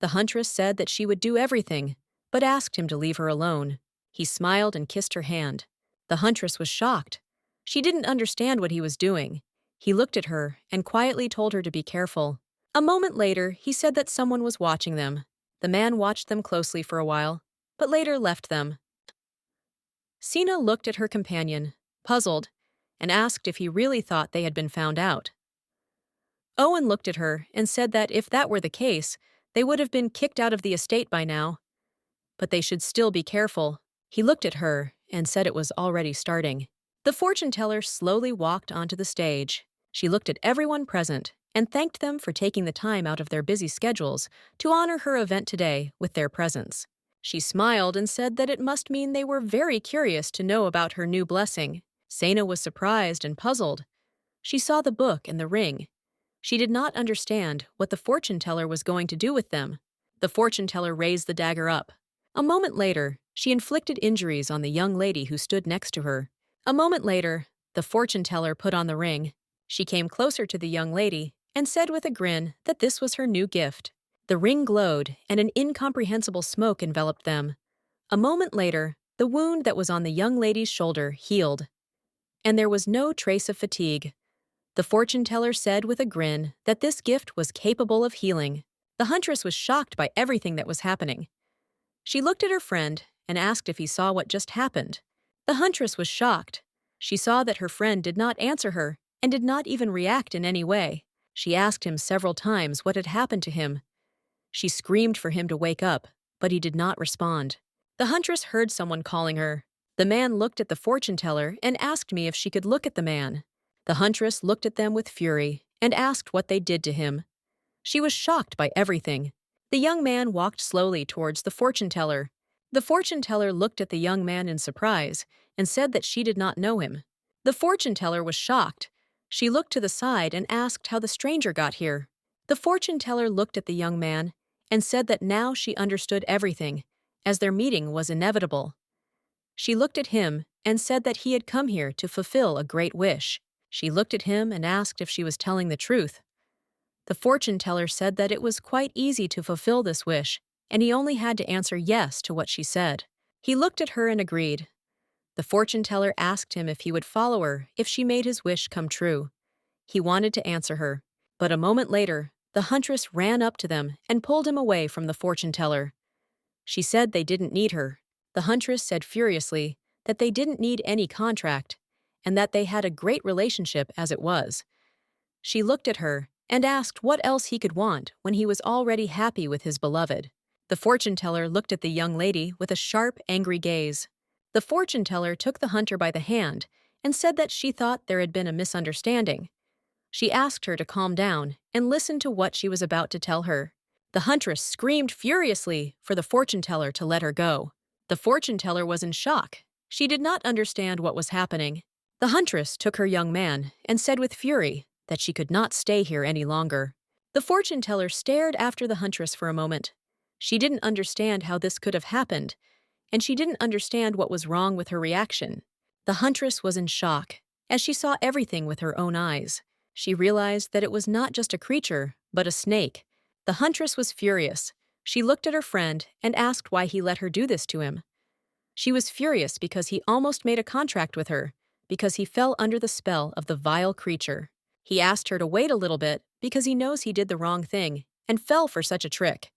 The huntress said that she would do everything, but asked him to leave her alone. He smiled and kissed her hand. The huntress was shocked. She didn't understand what he was doing. He looked at her and quietly told her to be careful. A moment later, he said that someone was watching them. The man watched them closely for a while, but later left them. Sina looked at her companion, puzzled, and asked if he really thought they had been found out. Owen looked at her and said that if that were the case, they would have been kicked out of the estate by now. But they should still be careful. He looked at her and said it was already starting. The fortune-teller slowly walked onto the stage. She looked at everyone present and thanked them for taking the time out of their busy schedules to honor her event today with their presence. She smiled and said that it must mean they were very curious to know about her new blessing. Sena was surprised and puzzled. She saw the book and the ring. She did not understand what the fortune-teller was going to do with them. The fortune-teller raised the dagger up. A moment later, she inflicted injuries on the young lady who stood next to her. A moment later, the fortune-teller put on the ring. She came closer to the young lady and said with a grin that this was her new gift. The ring glowed and an incomprehensible smoke enveloped them. A moment later, the wound that was on the young lady's shoulder healed, and there was no trace of fatigue. The fortune-teller said with a grin that this gift was capable of healing. The huntress was shocked by everything that was happening. She looked at her friend and asked if he saw what just happened. The huntress was shocked. She saw that her friend did not answer her and did not even react in any way. She asked him several times what had happened to him. She screamed for him to wake up, but he did not respond. The huntress heard someone calling her. The man looked at the fortune-teller and asked me if she could look at the man. The huntress looked at them with fury and asked what they did to him. She was shocked by everything. The young man walked slowly towards the fortune-teller. The fortune-teller looked at the young man in surprise and said that she did not know him. The fortune-teller was shocked. She looked to the side and asked how the stranger got here. The fortune-teller looked at the young man and said that now she understood everything, as their meeting was inevitable. She looked at him and said that he had come here to fulfill a great wish. She looked at him and asked if she was telling the truth. The fortune-teller said that it was quite easy to fulfill this wish, and he only had to answer yes to what she said. He looked at her and agreed. The fortune-teller asked him if he would follow her if she made his wish come true. He wanted to answer her, but a moment later, the huntress ran up to them and pulled him away from the fortune-teller. She said they didn't need her. The huntress said furiously that they didn't need any contract and that they had a great relationship as it was. She looked at her and asked what else he could want when he was already happy with his beloved. The fortune teller looked at the young lady with a sharp, angry gaze. The fortune teller took the hunter by the hand and said that she thought there had been a misunderstanding. She asked her to calm down and listen to what she was about to tell her. The huntress screamed furiously for the fortune teller to let her go. The fortune teller was in shock. She did not understand what was happening. The huntress took her young man and said with fury that she could not stay here any longer. The fortune teller stared after the huntress for a moment. She didn't understand how this could have happened, and she didn't understand what was wrong with her reaction. The huntress was in shock as she saw everything with her own eyes. She realized that it was not just a creature, but a snake. The huntress was furious. She looked at her friend and asked why he let her do this to him. She was furious because he almost made a contract with her, because he fell under the spell of the vile creature. He asked her to wait a little bit because he knows he did the wrong thing and fell for such a trick.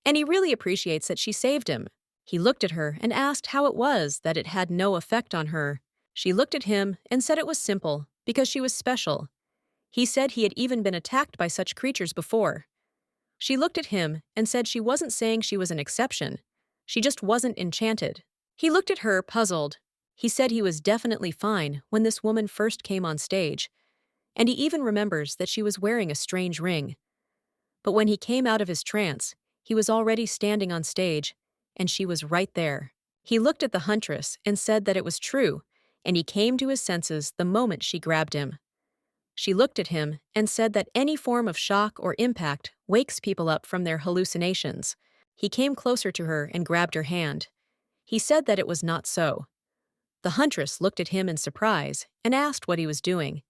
And he really appreciates that she saved him. He looked at her and asked how it was that it had no effect on her. She looked at him and said it was simple, because she was special. He said he had even been attacked by such creatures before. She looked at him and said she wasn't saying she was an exception. She just wasn't enchanted. He looked at her, puzzled. He said he was definitely fine when this woman first came on stage, and he even remembers that she was wearing a strange ring. But when he came out of his trance, he was already standing on stage, and she was right there. He looked at the huntress and said that it was true, and he came to his senses the moment she grabbed him. She looked at him and said that any form of shock or impact wakes people up from their hallucinations. He came closer to her and grabbed her hand. He said that it was not so. The huntress looked at him in surprise and asked what he was doing.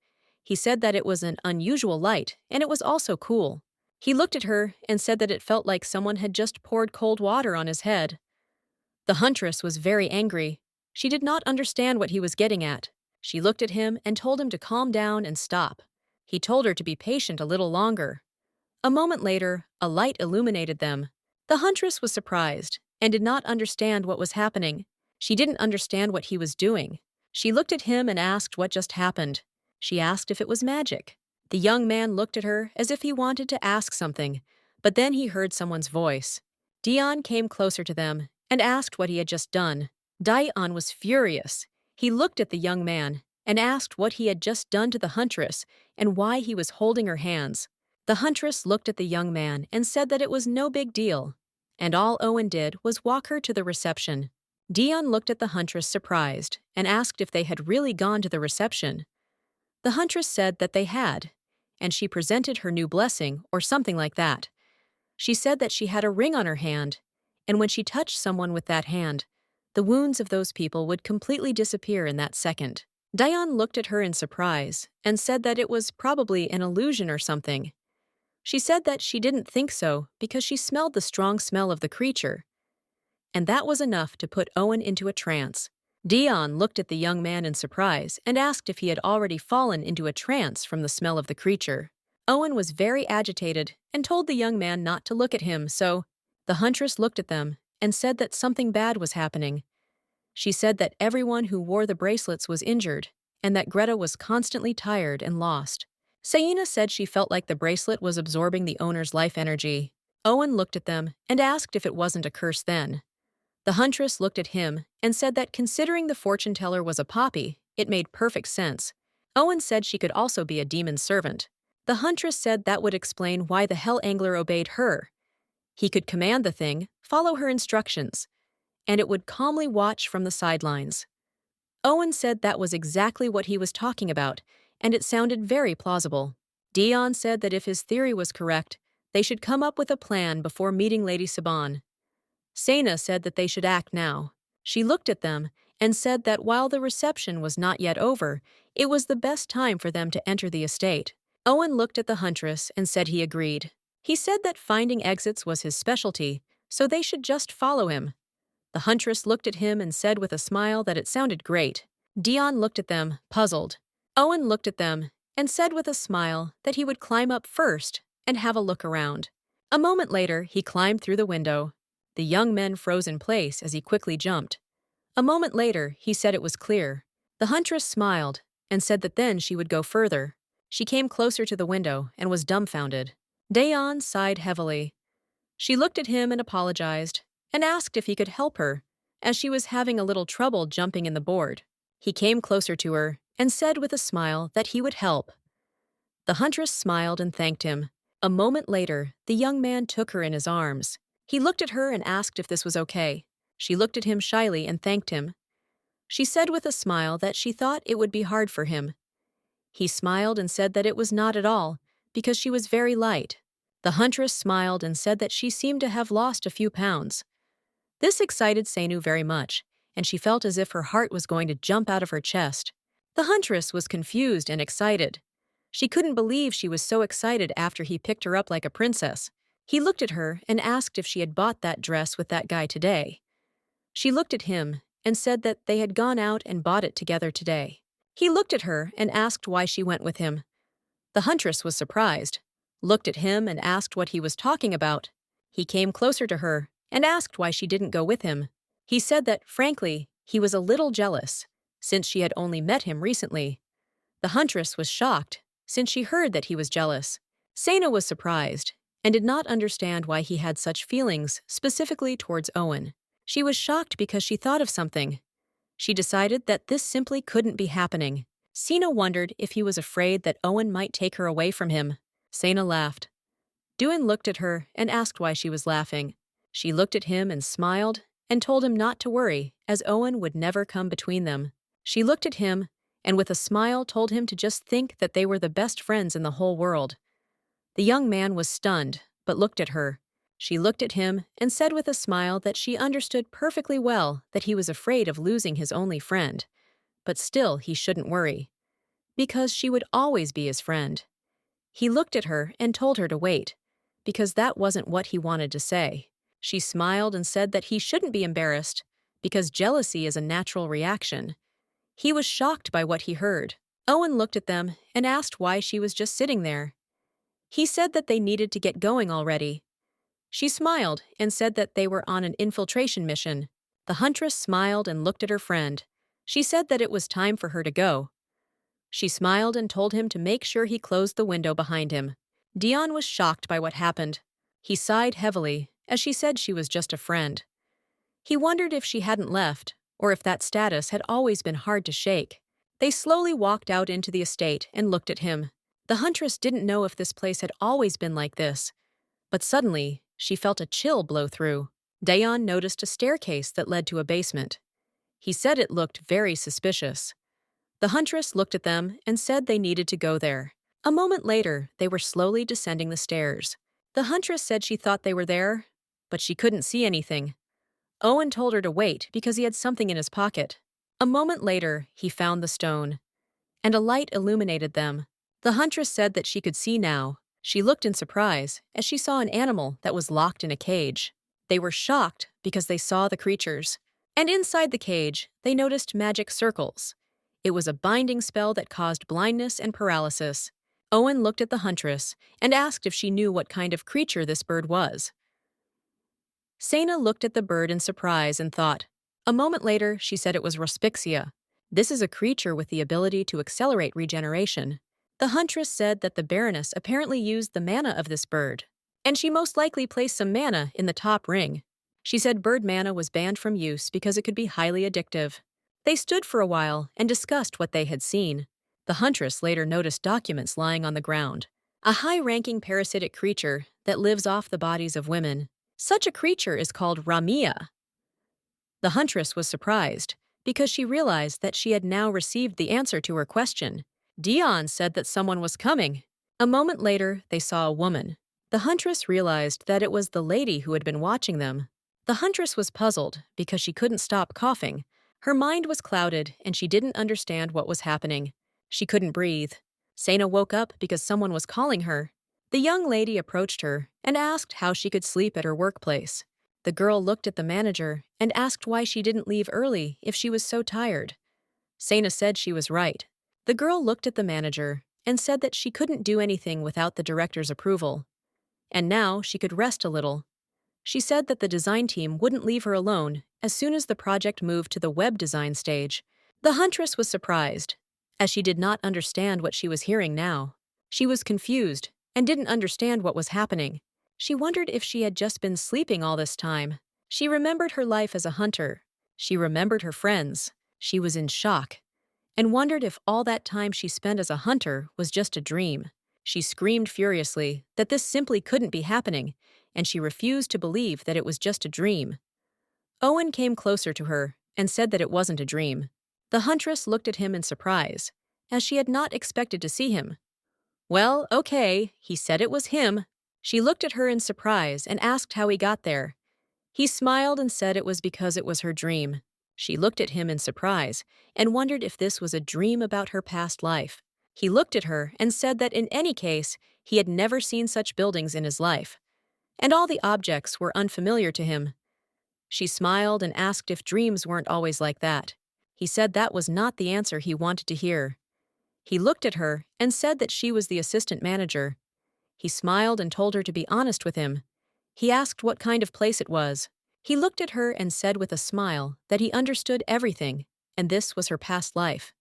He said that it was an unusual light and it was also cool. He looked at her and said that it felt like someone had just poured cold water on his head. The huntress was very angry. She did not understand what he was getting at. She looked at him and told him to calm down and stop. He told her to be patient a little longer. A moment later, a light illuminated them. The huntress was surprised and did not understand what was happening. She didn't understand what he was doing. She looked at him and asked what just happened. She asked if it was magic. The young man looked at her as if he wanted to ask something, but then he heard someone's voice. Dion came closer to them and asked what he had just done. Dion was furious. He looked at the young man and asked what he had just done to the huntress and why he was holding her hands. The huntress looked at the young man and said that it was no big deal, and all Owen did was walk her to the reception. Dion looked at the huntress surprised and asked if they had really gone to the reception. The huntress said that they had, and she presented her new blessing or something like that. She said that she had a ring on her hand, and when she touched someone with that hand, the wounds of those people would completely disappear in that second. Dion looked at her in surprise and said that it was probably an illusion or something. She said that she didn't think so because she smelled the strong smell of the creature. And that was enough to put Owen into a trance. Dion looked at the young man in surprise and asked if he had already fallen into a trance from the smell of the creature. Owen was very agitated and told the young man not to look at him, so the huntress looked at them and said that something bad was happening. She said that everyone who wore the bracelets was injured and that Greta was constantly tired and lost. Saina said she felt like the bracelet was absorbing the owner's life energy. Owen looked at them and asked if it wasn't a curse then. The huntress looked at him and said that considering the fortune teller was a poppy, it made perfect sense. Owen said she could also be a demon servant. The huntress said that would explain why the hell angler obeyed her. He could command the thing, follow her instructions, and it would calmly watch from the sidelines. Owen said that was exactly what he was talking about, and it sounded very plausible. Dion said that if his theory was correct, they should come up with a plan before meeting Lady Saban. Saina said that they should act now. She looked at them and said that while the reception was not yet over, it was the best time for them to enter the estate. Owen looked at the huntress and said he agreed. He said that finding exits was his specialty, so they should just follow him. The huntress looked at him and said with a smile that it sounded great. Dion looked at them, puzzled. Owen looked at them and said with a smile that he would climb up first and have a look around. A moment later, he climbed through the window. The young men froze in place as he quickly jumped. A moment later, he said it was clear. The huntress smiled and said that then she would go further. She came closer to the window and was dumbfounded. Daeon sighed heavily. She looked at him and apologized, and asked if he could help her, as she was having a little trouble jumping in the board. He came closer to her and said with a smile that he would help. The huntress smiled and thanked him. A moment later, the young man took her in his arms. He looked at her and asked if this was okay. She looked at him shyly and thanked him. She said with a smile that she thought it would be hard for him. He smiled and said that it was not at all, because she was very light. The huntress smiled and said that she seemed to have lost a few pounds. This excited Seinu very much, and she felt as if her heart was going to jump out of her chest. The huntress was confused and excited. She couldn't believe she was so excited after he picked her up like a princess. He looked at her and asked if she had bought that dress with that guy today. She looked at him and said that they had gone out and bought it together today. He looked at her and asked why she went with him. The huntress was surprised, looked at him and asked what he was talking about. He came closer to her and asked why she didn't go with him. He said that, frankly, he was a little jealous, since she had only met him recently. The huntress was shocked, since she heard that he was jealous. Seina was surprised and did not understand why he had such feelings specifically towards Owen. She was shocked because she thought of something. She decided that this simply couldn't be happening. Sina wondered if he was afraid that Owen might take her away from him. Seina laughed. Duin looked at her and asked why she was laughing. She looked at him and smiled and told him not to worry, as Owen would never come between them. She looked at him and with a smile told him to just think that they were the best friends in the whole world. The young man was stunned, but looked at her. She looked at him and said with a smile that she understood perfectly well that he was afraid of losing his only friend, but still he shouldn't worry, because she would always be his friend. He looked at her and told her to wait, because that wasn't what he wanted to say. She smiled and said that he shouldn't be embarrassed, because jealousy is a natural reaction. He was shocked by what he heard. Owen looked at them and asked why she was just sitting there. He said that they needed to get going already. She smiled and said that they were on an infiltration mission. The huntress smiled and looked at her friend. She said that it was time for her to go. She smiled and told him to make sure he closed the window behind him. Dion was shocked by what happened. He sighed heavily, as she said she was just a friend. He wondered if she hadn't left, or if that status had always been hard to shake. They slowly walked out into the estate and looked at him. The huntress didn't know if this place had always been like this, but suddenly, she felt a chill blow through. Daeon noticed a staircase that led to a basement. He said it looked very suspicious. The huntress looked at them and said they needed to go there. A moment later, they were slowly descending the stairs. The huntress said she thought they were there, but she couldn't see anything. Owen told her to wait because he had something in his pocket. A moment later, he found the stone, and a light illuminated them. The huntress said that she could see now. She looked in surprise as she saw an animal that was locked in a cage. They were shocked because they saw the creatures. And inside the cage, they noticed magic circles. It was a binding spell that caused blindness and paralysis. Owen looked at the huntress and asked if she knew what kind of creature this bird was. Seina looked at the bird in surprise and thought. A moment later, she said it was Rospixia. This is a creature with the ability to accelerate regeneration. The huntress said that the Baroness apparently used the mana of this bird, and she most likely placed some mana in the top ring. She said bird mana was banned from use because it could be highly addictive. They stood for a while and discussed what they had seen. The huntress later noticed documents lying on the ground. A high-ranking parasitic creature that lives off the bodies of women. Such a creature is called Ramia. The huntress was surprised because she realized that she had now received the answer to her question. Dion said that someone was coming. A moment later, they saw a woman. The huntress realized that it was the lady who had been watching them. The huntress was puzzled because she couldn't stop coughing. Her mind was clouded and she didn't understand what was happening. She couldn't breathe. Seina woke up because someone was calling her. The young lady approached her and asked how she could sleep at her workplace. The girl looked at the manager and asked why she didn't leave early if she was so tired. Seina said she was right. The girl looked at the manager and said that she couldn't do anything without the director's approval. And now she could rest a little. She said that the design team wouldn't leave her alone as soon as the project moved to the web design stage. The huntress was surprised, as she did not understand what she was hearing now. She was confused and didn't understand what was happening. She wondered if she had just been sleeping all this time. She remembered her life as a hunter. She remembered her friends. She was in shock and wondered if all that time she spent as a hunter was just a dream. She screamed furiously that this simply couldn't be happening, and she refused to believe that it was just a dream. Owen came closer to her and said that it wasn't a dream. The huntress looked at him in surprise, as she had not expected to see him. "Well, okay," he said it was him. She looked at her in surprise and asked how he got there. He smiled and said it was because it was her dream. She looked at him in surprise and wondered if this was a dream about her past life. He looked at her and said that in any case, he had never seen such buildings in his life, and all the objects were unfamiliar to him. She smiled and asked if dreams weren't always like that. He said that was not the answer he wanted to hear. He looked at her and said that she was the assistant manager. He smiled and told her to be honest with him. He asked what kind of place it was. He looked at her and said with a smile that he understood everything, and this was her past life.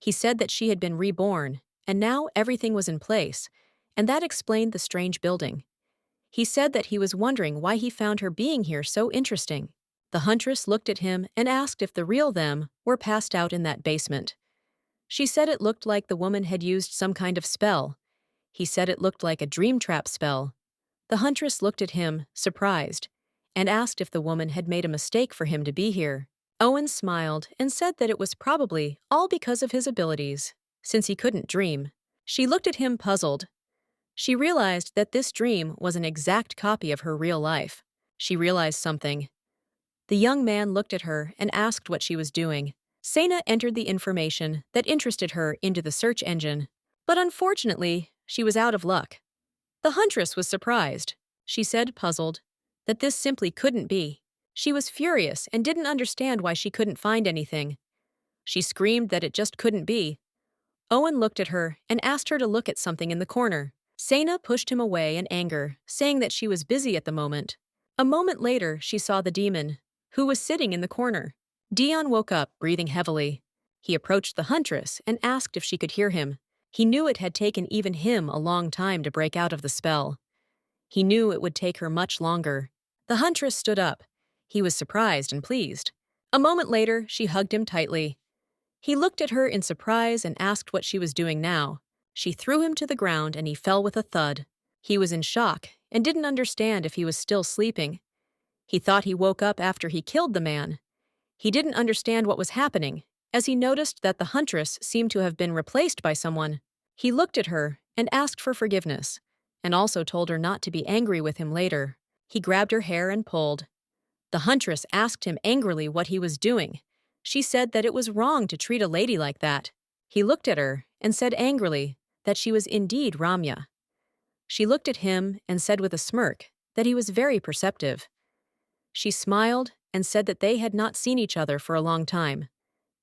He said that she had been reborn, and now everything was in place, and that explained the strange building. He said that he was wondering why he found her being here so interesting. The huntress looked at him and asked if the real them were passed out in that basement. She said it looked like the woman had used some kind of spell. He said it looked like a dream trap spell. The huntress looked at him, surprised, and asked if the woman had made a mistake for him to be here. Owen smiled and said that it was probably all because of his abilities, since he couldn't dream. She looked at him puzzled. She realized that this dream was an exact copy of her real life. She realized something. The young man looked at her and asked what she was doing. Sana entered the information that interested her into the search engine, but unfortunately, she was out of luck. The huntress was surprised. She said, puzzled, that this simply couldn't be. She was furious and didn't understand why she couldn't find anything. She screamed that it just couldn't be. Owen looked at her and asked her to look at something in the corner. Sana pushed him away in anger, saying that she was busy at the moment. A moment later, she saw the demon, who was sitting in the corner. Dion woke up, breathing heavily. He approached the huntress and asked if she could hear him. He knew it had taken even him a long time to break out of the spell. He knew it would take her much longer. The huntress stood up. He was surprised and pleased. A moment later, she hugged him tightly. He looked at her in surprise and asked what she was doing now. She threw him to the ground and he fell with a thud. He was in shock and didn't understand if he was still sleeping. He thought he woke up after he killed the man. He didn't understand what was happening, as he noticed that the huntress seemed to have been replaced by someone. He looked at her and asked for forgiveness, and also told her not to be angry with him later. He grabbed her hair and pulled. The huntress asked him angrily what he was doing. She said that it was wrong to treat a lady like that. He looked at her and said angrily that she was indeed Ramya. She looked at him and said with a smirk that he was very perceptive. She smiled and said that they had not seen each other for a long time.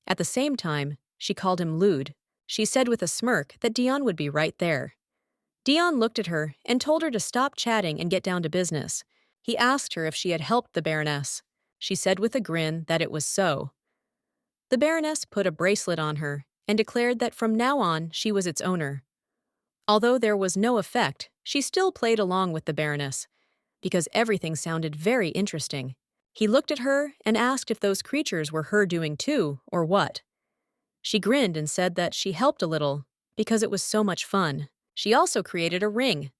At the same time, she called him lewd. She said with a smirk that Dion would be right there. Dion looked at her and told her to stop chatting and get down to business. He asked her if she had helped the Baroness. She said with a grin that it was so. The Baroness put a bracelet on her and declared that from now on she was its owner. Although there was no effect, she still played along with the Baroness, because everything sounded very interesting. He looked at her and asked if those creatures were her doing too, or what. She grinned and said that she helped a little, because it was so much fun. She also created a ring.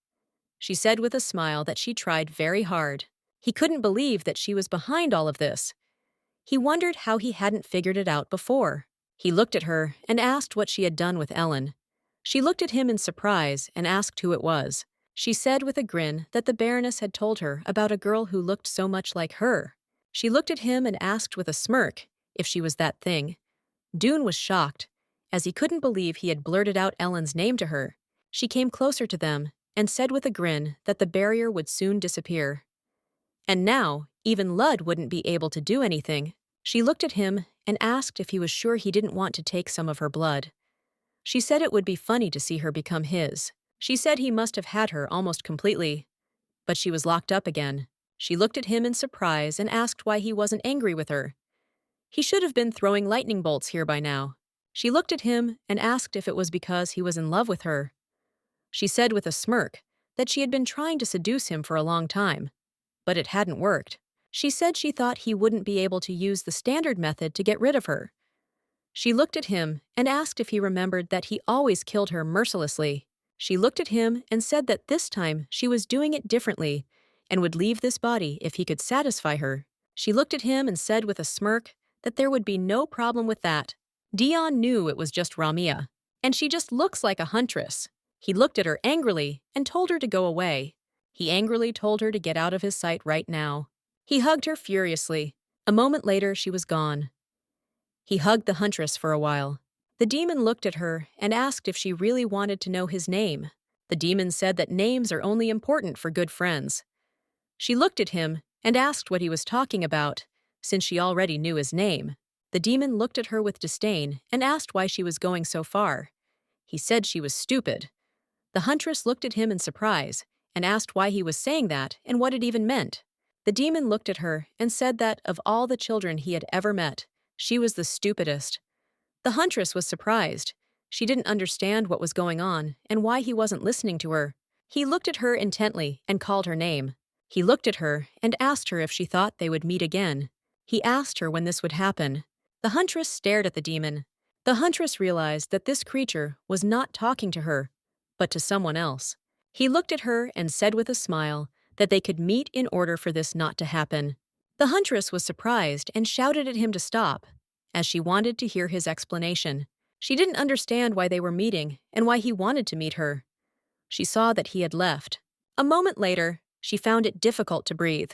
She said with a smile that she tried very hard. He couldn't believe that she was behind all of this. He wondered how he hadn't figured it out before. He looked at her and asked what she had done with Ellen. She looked at him in surprise and asked who it was. She said with a grin that the Baroness had told her about a girl who looked so much like her. She looked at him and asked with a smirk if she was that thing. Dune was shocked, as he couldn't believe he had blurted out Ellen's name to her. She came closer to them and said with a grin that the barrier would soon disappear. And now, even Lud wouldn't be able to do anything. She looked at him and asked if he was sure he didn't want to take some of her blood. She said it would be funny to see her become his. She said he must have had her almost completely, but she was locked up again. She looked at him in surprise and asked why he wasn't angry with her. He should have been throwing lightning bolts here by now. She looked at him and asked if it was because he was in love with her. She said with a smirk that she had been trying to seduce him for a long time, but it hadn't worked. She said she thought he wouldn't be able to use the standard method to get rid of her. She looked at him and asked if he remembered that he always killed her mercilessly. She looked at him and said that this time she was doing it differently and would leave this body if he could satisfy her. She looked at him and said with a smirk that there would be no problem with that. Dion knew it was just Ramia, and she just looks like a huntress. He looked at her angrily and told her to go away. He angrily told her to get out of his sight right now. He hugged her furiously. A moment later, she was gone. He hugged the huntress for a while. The demon looked at her and asked if she really wanted to know his name. The demon said that names are only important for good friends. She looked at him and asked what he was talking about, since she already knew his name. The demon looked at her with disdain and asked why she was going so far. He said she was stupid. The huntress looked at him in surprise and asked why he was saying that and what it even meant. The demon looked at her and said that of all the children he had ever met, she was the stupidest. The huntress was surprised. She didn't understand what was going on and why he wasn't listening to her. He looked at her intently and called her name. He looked at her and asked her if she thought they would meet again. He asked her when this would happen. The huntress stared at the demon. The huntress realized that this creature was not talking to her, but to someone else. He looked at her and said with a smile that they could meet in order for this not to happen. The huntress was surprised and shouted at him to stop, as she wanted to hear his explanation. She didn't understand why they were meeting and why he wanted to meet her. She saw that he had left. A moment later, she found it difficult to breathe.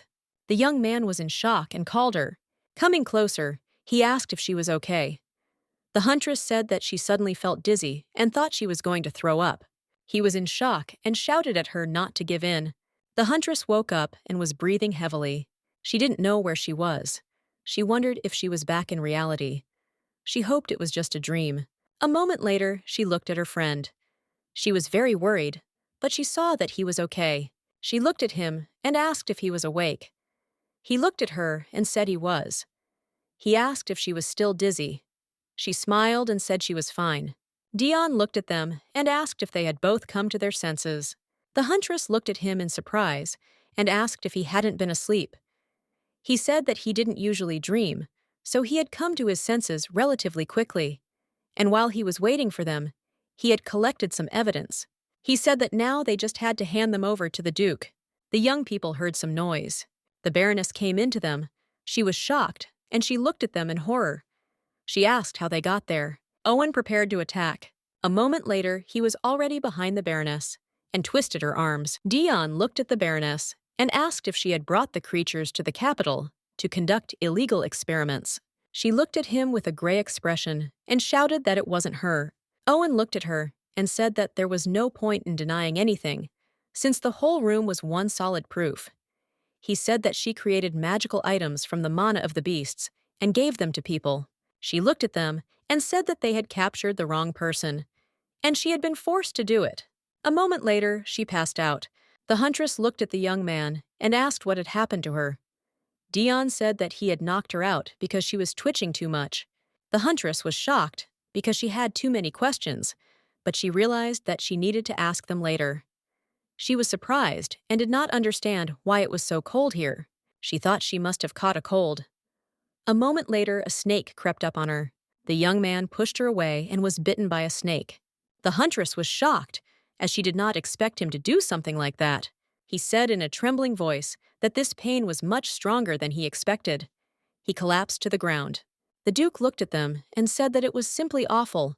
The young man was in shock and called her. Coming closer, he asked if she was okay. The huntress said that she suddenly felt dizzy and thought she was going to throw up. He was in shock and shouted at her not to give in. The huntress woke up and was breathing heavily. She didn't know where she was. She wondered if she was back in reality. She hoped it was just a dream. A moment later, she looked at her friend. She was very worried, but she saw that he was okay. She looked at him and asked if he was awake. He looked at her and said he was. He asked if she was still dizzy. She smiled and said she was fine. Dion looked at them and asked if they had both come to their senses. The huntress looked at him in surprise and asked if he hadn't been asleep. He said that he didn't usually dream, so he had come to his senses relatively quickly. And while he was waiting for them, he had collected some evidence. He said that now they just had to hand them over to the Duke. The young people heard some noise. The Baroness came into them. She was shocked, and she looked at them in horror. She asked how they got there. Owen prepared to attack. A moment later, he was already behind the Baroness and twisted her arms. Dion looked at the Baroness and asked if she had brought the creatures to the capital to conduct illegal experiments. She looked at him with a gray expression and shouted that it wasn't her. Owen looked at her and said that there was no point in denying anything, since the whole room was one solid proof. He said that she created magical items from the mana of the beasts and gave them to people. She looked at them and said that they had captured the wrong person, and she had been forced to do it. A moment later, she passed out. The huntress looked at the young man and asked what had happened to her. Dion said that he had knocked her out because she was twitching too much. The huntress was shocked because she had too many questions, but she realized that she needed to ask them later. She was surprised and did not understand why it was so cold here. She thought she must have caught a cold. A moment later, a snake crept up on her. The young man pushed her away and was bitten by a snake. The huntress was shocked, as she did not expect him to do something like that. He said in a trembling voice that this pain was much stronger than he expected. He collapsed to the ground. The Duke looked at them and said that it was simply awful.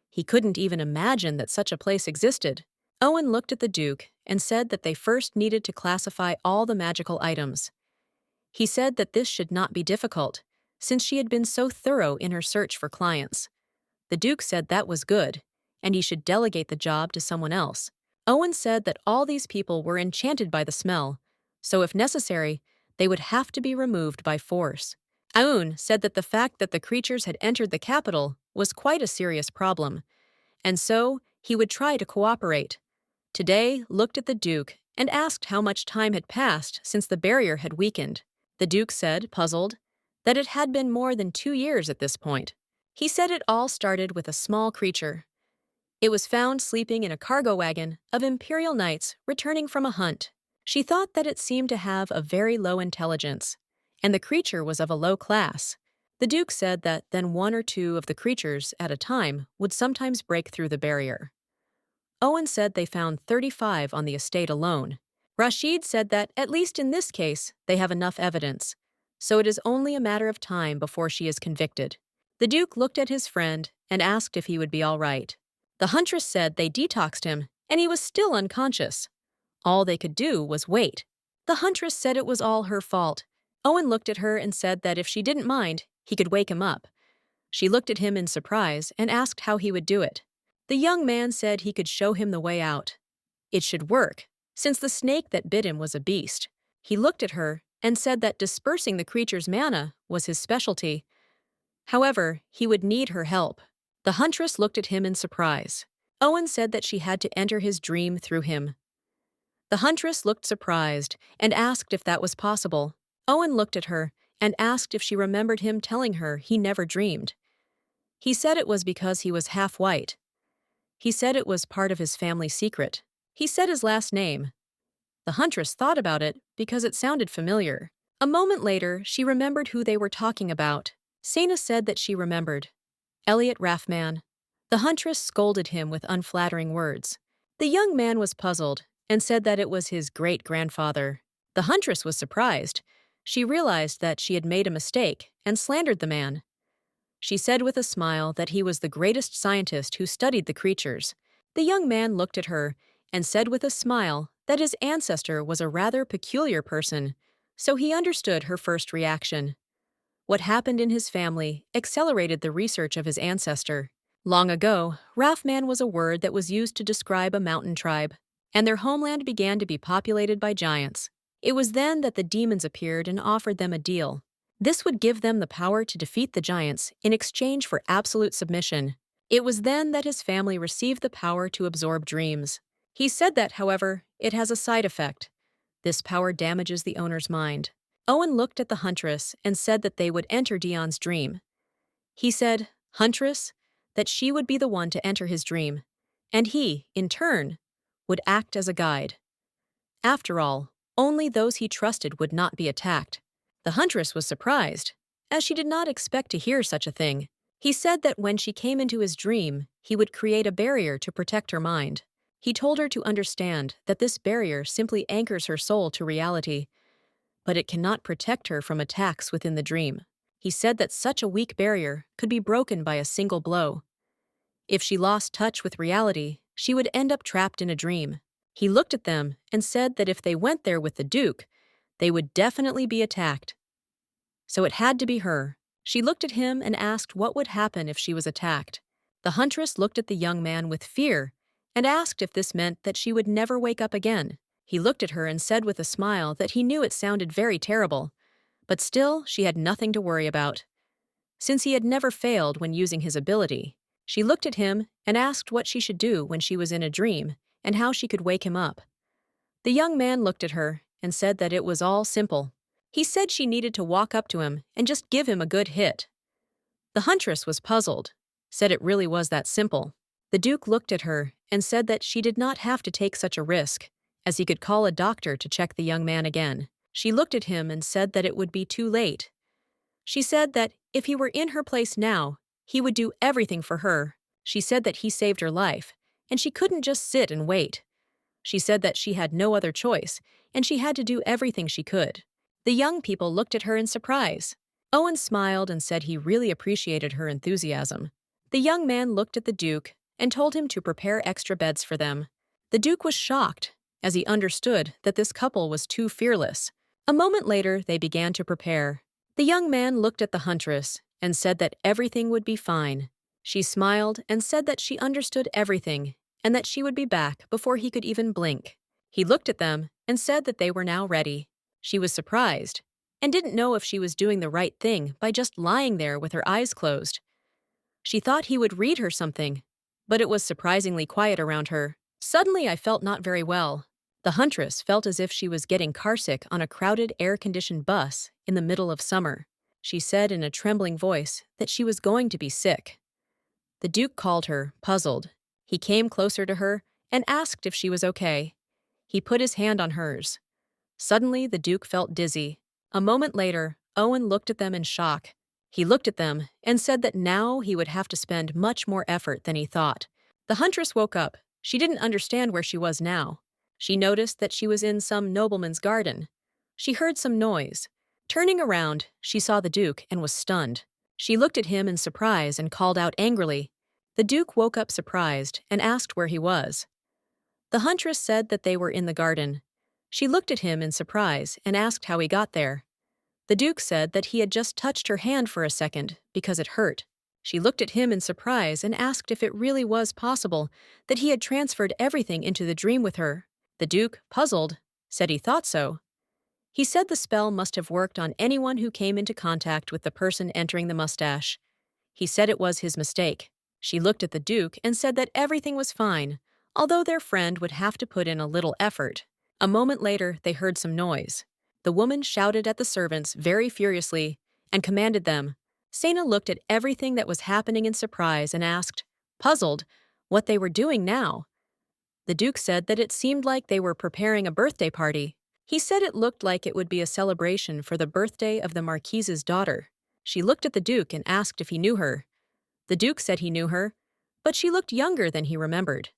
He couldn't even imagine that such a place existed. Owen looked at the Duke and said that they first needed to classify all the magical items. He said that this should not be difficult, since she had been so thorough in her search for clients. The Duke said that was good, and he should delegate the job to someone else. Owen said that all these people were enchanted by the smell, so if necessary, they would have to be removed by force. Owen said that the fact that the creatures had entered the capital was quite a serious problem, and so he would try to cooperate. Today looked at the Duke and asked how much time had passed since the barrier had weakened. The Duke said, puzzled, that it had been more than 2 years at this point. He said it all started with a small creature. It was found sleeping in a cargo wagon of Imperial Knights returning from a hunt. She thought that it seemed to have a very low intelligence, and the creature was of a low class. The Duke said that then one or two of the creatures at a time would sometimes break through the barrier. Owen said they found 35 on the estate alone. Rashid said that, at least in this case, they have enough evidence, so it is only a matter of time before she is convicted. The Duke looked at his friend and asked if he would be all right. The huntress said they detoxed him, and he was still unconscious. All they could do was wait. The huntress said it was all her fault. Owen looked at her and said that if she didn't mind, he could wake him up. She looked at him in surprise and asked how he would do it. The young man said he could show him the way out. It should work, since the snake that bit him was a beast. He looked at her and said that dispersing the creature's mana was his specialty. However, he would need her help. The huntress looked at him in surprise. Owen said that she had to enter his dream through him. The huntress looked surprised and asked if that was possible. Owen looked at her and asked if she remembered him telling her he never dreamed. He said it was because he was half white. He said it was part of his family secret. He said his last name. The huntress thought about it because it sounded familiar. A moment later, she remembered who they were talking about. Sana said that she remembered. Elliot Raffman. The huntress scolded him with unflattering words. The young man was puzzled and said that it was his great-grandfather. The huntress was surprised. She realized that she had made a mistake and slandered the man. She said with a smile that he was the greatest scientist who studied the creatures. The young man looked at her and said with a smile that his ancestor was a rather peculiar person, so he understood her first reaction. What happened in his family accelerated the research of his ancestor. Long ago, Raffman was a word that was used to describe a mountain tribe, and their homeland began to be populated by giants. It was then that the demons appeared and offered them a deal. This would give them the power to defeat the giants in exchange for absolute submission. It was then that his family received the power to absorb dreams. He said that, however, it has a side effect. This power damages the owner's mind. Owen looked at the huntress and said that they would enter Dion's dream. He said, huntress, that she would be the one to enter his dream, and he, in turn, would act as a guide. After all, only those he trusted would not be attacked. The huntress was surprised, as she did not expect to hear such a thing. He said that when she came into his dream, he would create a barrier to protect her mind. He told her to understand that this barrier simply anchors her soul to reality, but it cannot protect her from attacks within the dream. He said that such a weak barrier could be broken by a single blow. If she lost touch with reality, she would end up trapped in a dream. He looked at them and said that if they went there with the Duke, they would definitely be attacked. So it had to be her. She looked at him and asked what would happen if she was attacked. The huntress looked at the young man with fear and asked if this meant that she would never wake up again. He looked at her and said with a smile that he knew it sounded very terrible, but still she had nothing to worry about, since he had never failed when using his ability. She looked at him and asked what she should do when she was in a dream and how she could wake him up. The young man looked at her and said that it was all simple. He said she needed to walk up to him and just give him a good hit. The huntress was puzzled, said it really was that simple. The Duke looked at her and said that she did not have to take such a risk, as he could call a doctor to check the young man again. She looked at him and said that it would be too late. She said that if he were in her place now, he would do everything for her. She said that he saved her life, and she couldn't just sit and wait. She said that she had no other choice, and she had to do everything she could. The young people looked at her in surprise. Owen smiled and said he really appreciated her enthusiasm. The young man looked at the Duke and told him to prepare extra beds for them. The Duke was shocked, as he understood that this couple was too fearless. A moment later, they began to prepare. The young man looked at the huntress and said that everything would be fine. She smiled and said that she understood everything and that she would be back before he could even blink. He looked at them and said that they were now ready. She was surprised and didn't know if she was doing the right thing by just lying there with her eyes closed. She thought he would read her something, but it was surprisingly quiet around her. Suddenly, I felt not very well. The huntress felt as if she was getting carsick on a crowded air-conditioned bus in the middle of summer. She said in a trembling voice that she was going to be sick. The Duke called her, puzzled. He came closer to her and asked if she was okay. He put his hand on hers. Suddenly, the Duke felt dizzy. A moment later, Owen looked at them in shock. He looked at them and said that now he would have to spend much more effort than he thought. The huntress woke up. She didn't understand where she was now. She noticed that she was in some nobleman's garden. She heard some noise. Turning around, she saw the Duke and was stunned. She looked at him in surprise and called out angrily. The Duke woke up surprised and asked where he was. The huntress said that they were in the garden. She looked at him in surprise and asked how he got there. The Duke said that he had just touched her hand for a second because it hurt. She looked at him in surprise and asked if it really was possible that he had transferred everything into the dream with her. The Duke, puzzled, said he thought so. He said the spell must have worked on anyone who came into contact with the person entering the mustache. He said it was his mistake. She looked at the Duke and said that everything was fine, although their friend would have to put in a little effort. A moment later, they heard some noise. The woman shouted at the servants very furiously and commanded them. Sena looked at everything that was happening in surprise and asked, puzzled, what they were doing now. The Duke said that it seemed like they were preparing a birthday party. He said it looked like it would be a celebration for the birthday of the Marquise's daughter. She looked at the Duke and asked if he knew her. The Duke said he knew her, but she looked younger than he remembered.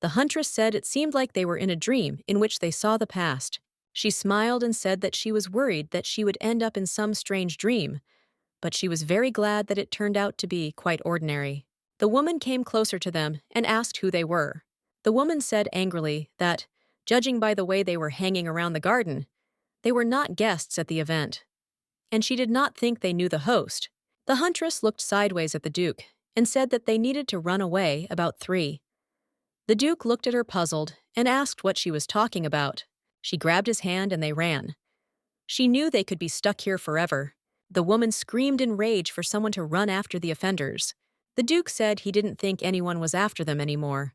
The huntress said it seemed like they were in a dream in which they saw the past. She smiled and said that she was worried that she would end up in some strange dream, but she was very glad that it turned out to be quite ordinary. The woman came closer to them and asked who they were. The woman said angrily that, judging by the way they were hanging around the garden, they were not guests at the event, and she did not think they knew the host. The huntress looked sideways at the Duke and said that they needed to run away about 3. The Duke looked at her puzzled and asked what she was talking about. She grabbed his hand and they ran. She knew they could be stuck here forever. The woman screamed in rage for someone to run after the offenders. The Duke said he didn't think anyone was after them anymore.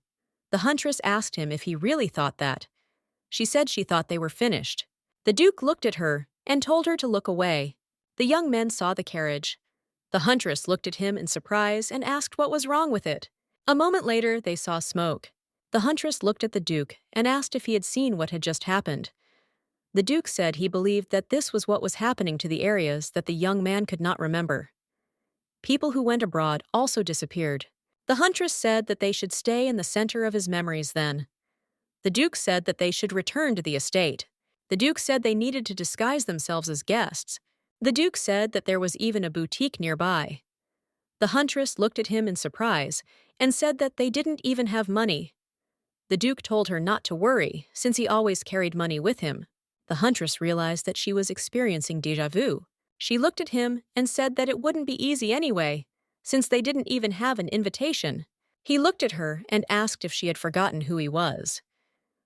The huntress asked him if he really thought that. She said she thought they were finished. The Duke looked at her and told her to look away. The young men saw the carriage. The huntress looked at him in surprise and asked what was wrong with it. A moment later, they saw smoke. The huntress looked at the Duke and asked if he had seen what had just happened. The Duke said he believed that this was what was happening to the areas that the young man could not remember. People who went abroad also disappeared. The huntress said that they should stay in the center of his memories then. The Duke said that they should return to the estate. The Duke said they needed to disguise themselves as guests. The Duke said that there was even a boutique nearby. The huntress looked at him in surprise and said that they didn't even have money. The Duke told her not to worry, since he always carried money with him. The huntress realized that she was experiencing déjà vu. She looked at him and said that it wouldn't be easy anyway, since they didn't even have an invitation. He looked at her and asked if she had forgotten who he was.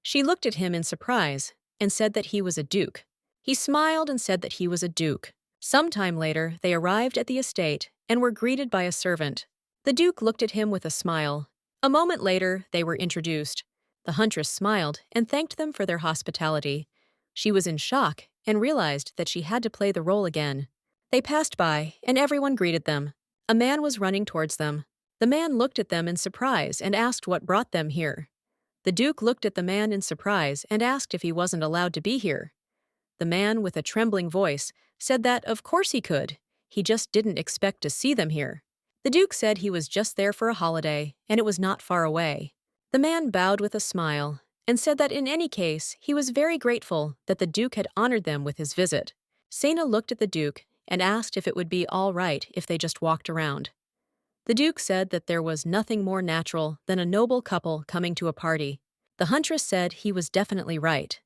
She looked at him in surprise and said that he was a duke. He smiled and said that he was a duke. Some time later, they arrived at the estate and were greeted by a servant. The Duke looked at him with a smile. A moment later, they were introduced. The huntress smiled and thanked them for their hospitality. She was in shock and realized that she had to play the role again. They passed by, and everyone greeted them. A man was running towards them. The man looked at them in surprise and asked what brought them here. The Duke looked at the man in surprise and asked if he wasn't allowed to be here. The man, with a trembling voice, said that of course he could. He just didn't expect to see them here. The Duke said he was just there for a holiday, and it was not far away. The man bowed with a smile and said that in any case, he was very grateful that the Duke had honored them with his visit. Sena looked at the Duke and asked if it would be all right if they just walked around. The Duke said that there was nothing more natural than a noble couple coming to a party. The huntress said he was definitely right.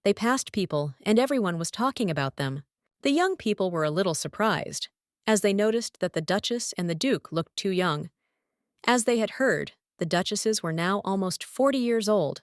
They passed people, and everyone was talking about them. The young people were a little surprised, as they noticed that the Duchess and the Duke looked too young. As they had heard, the Duchesses were now almost 40 years old.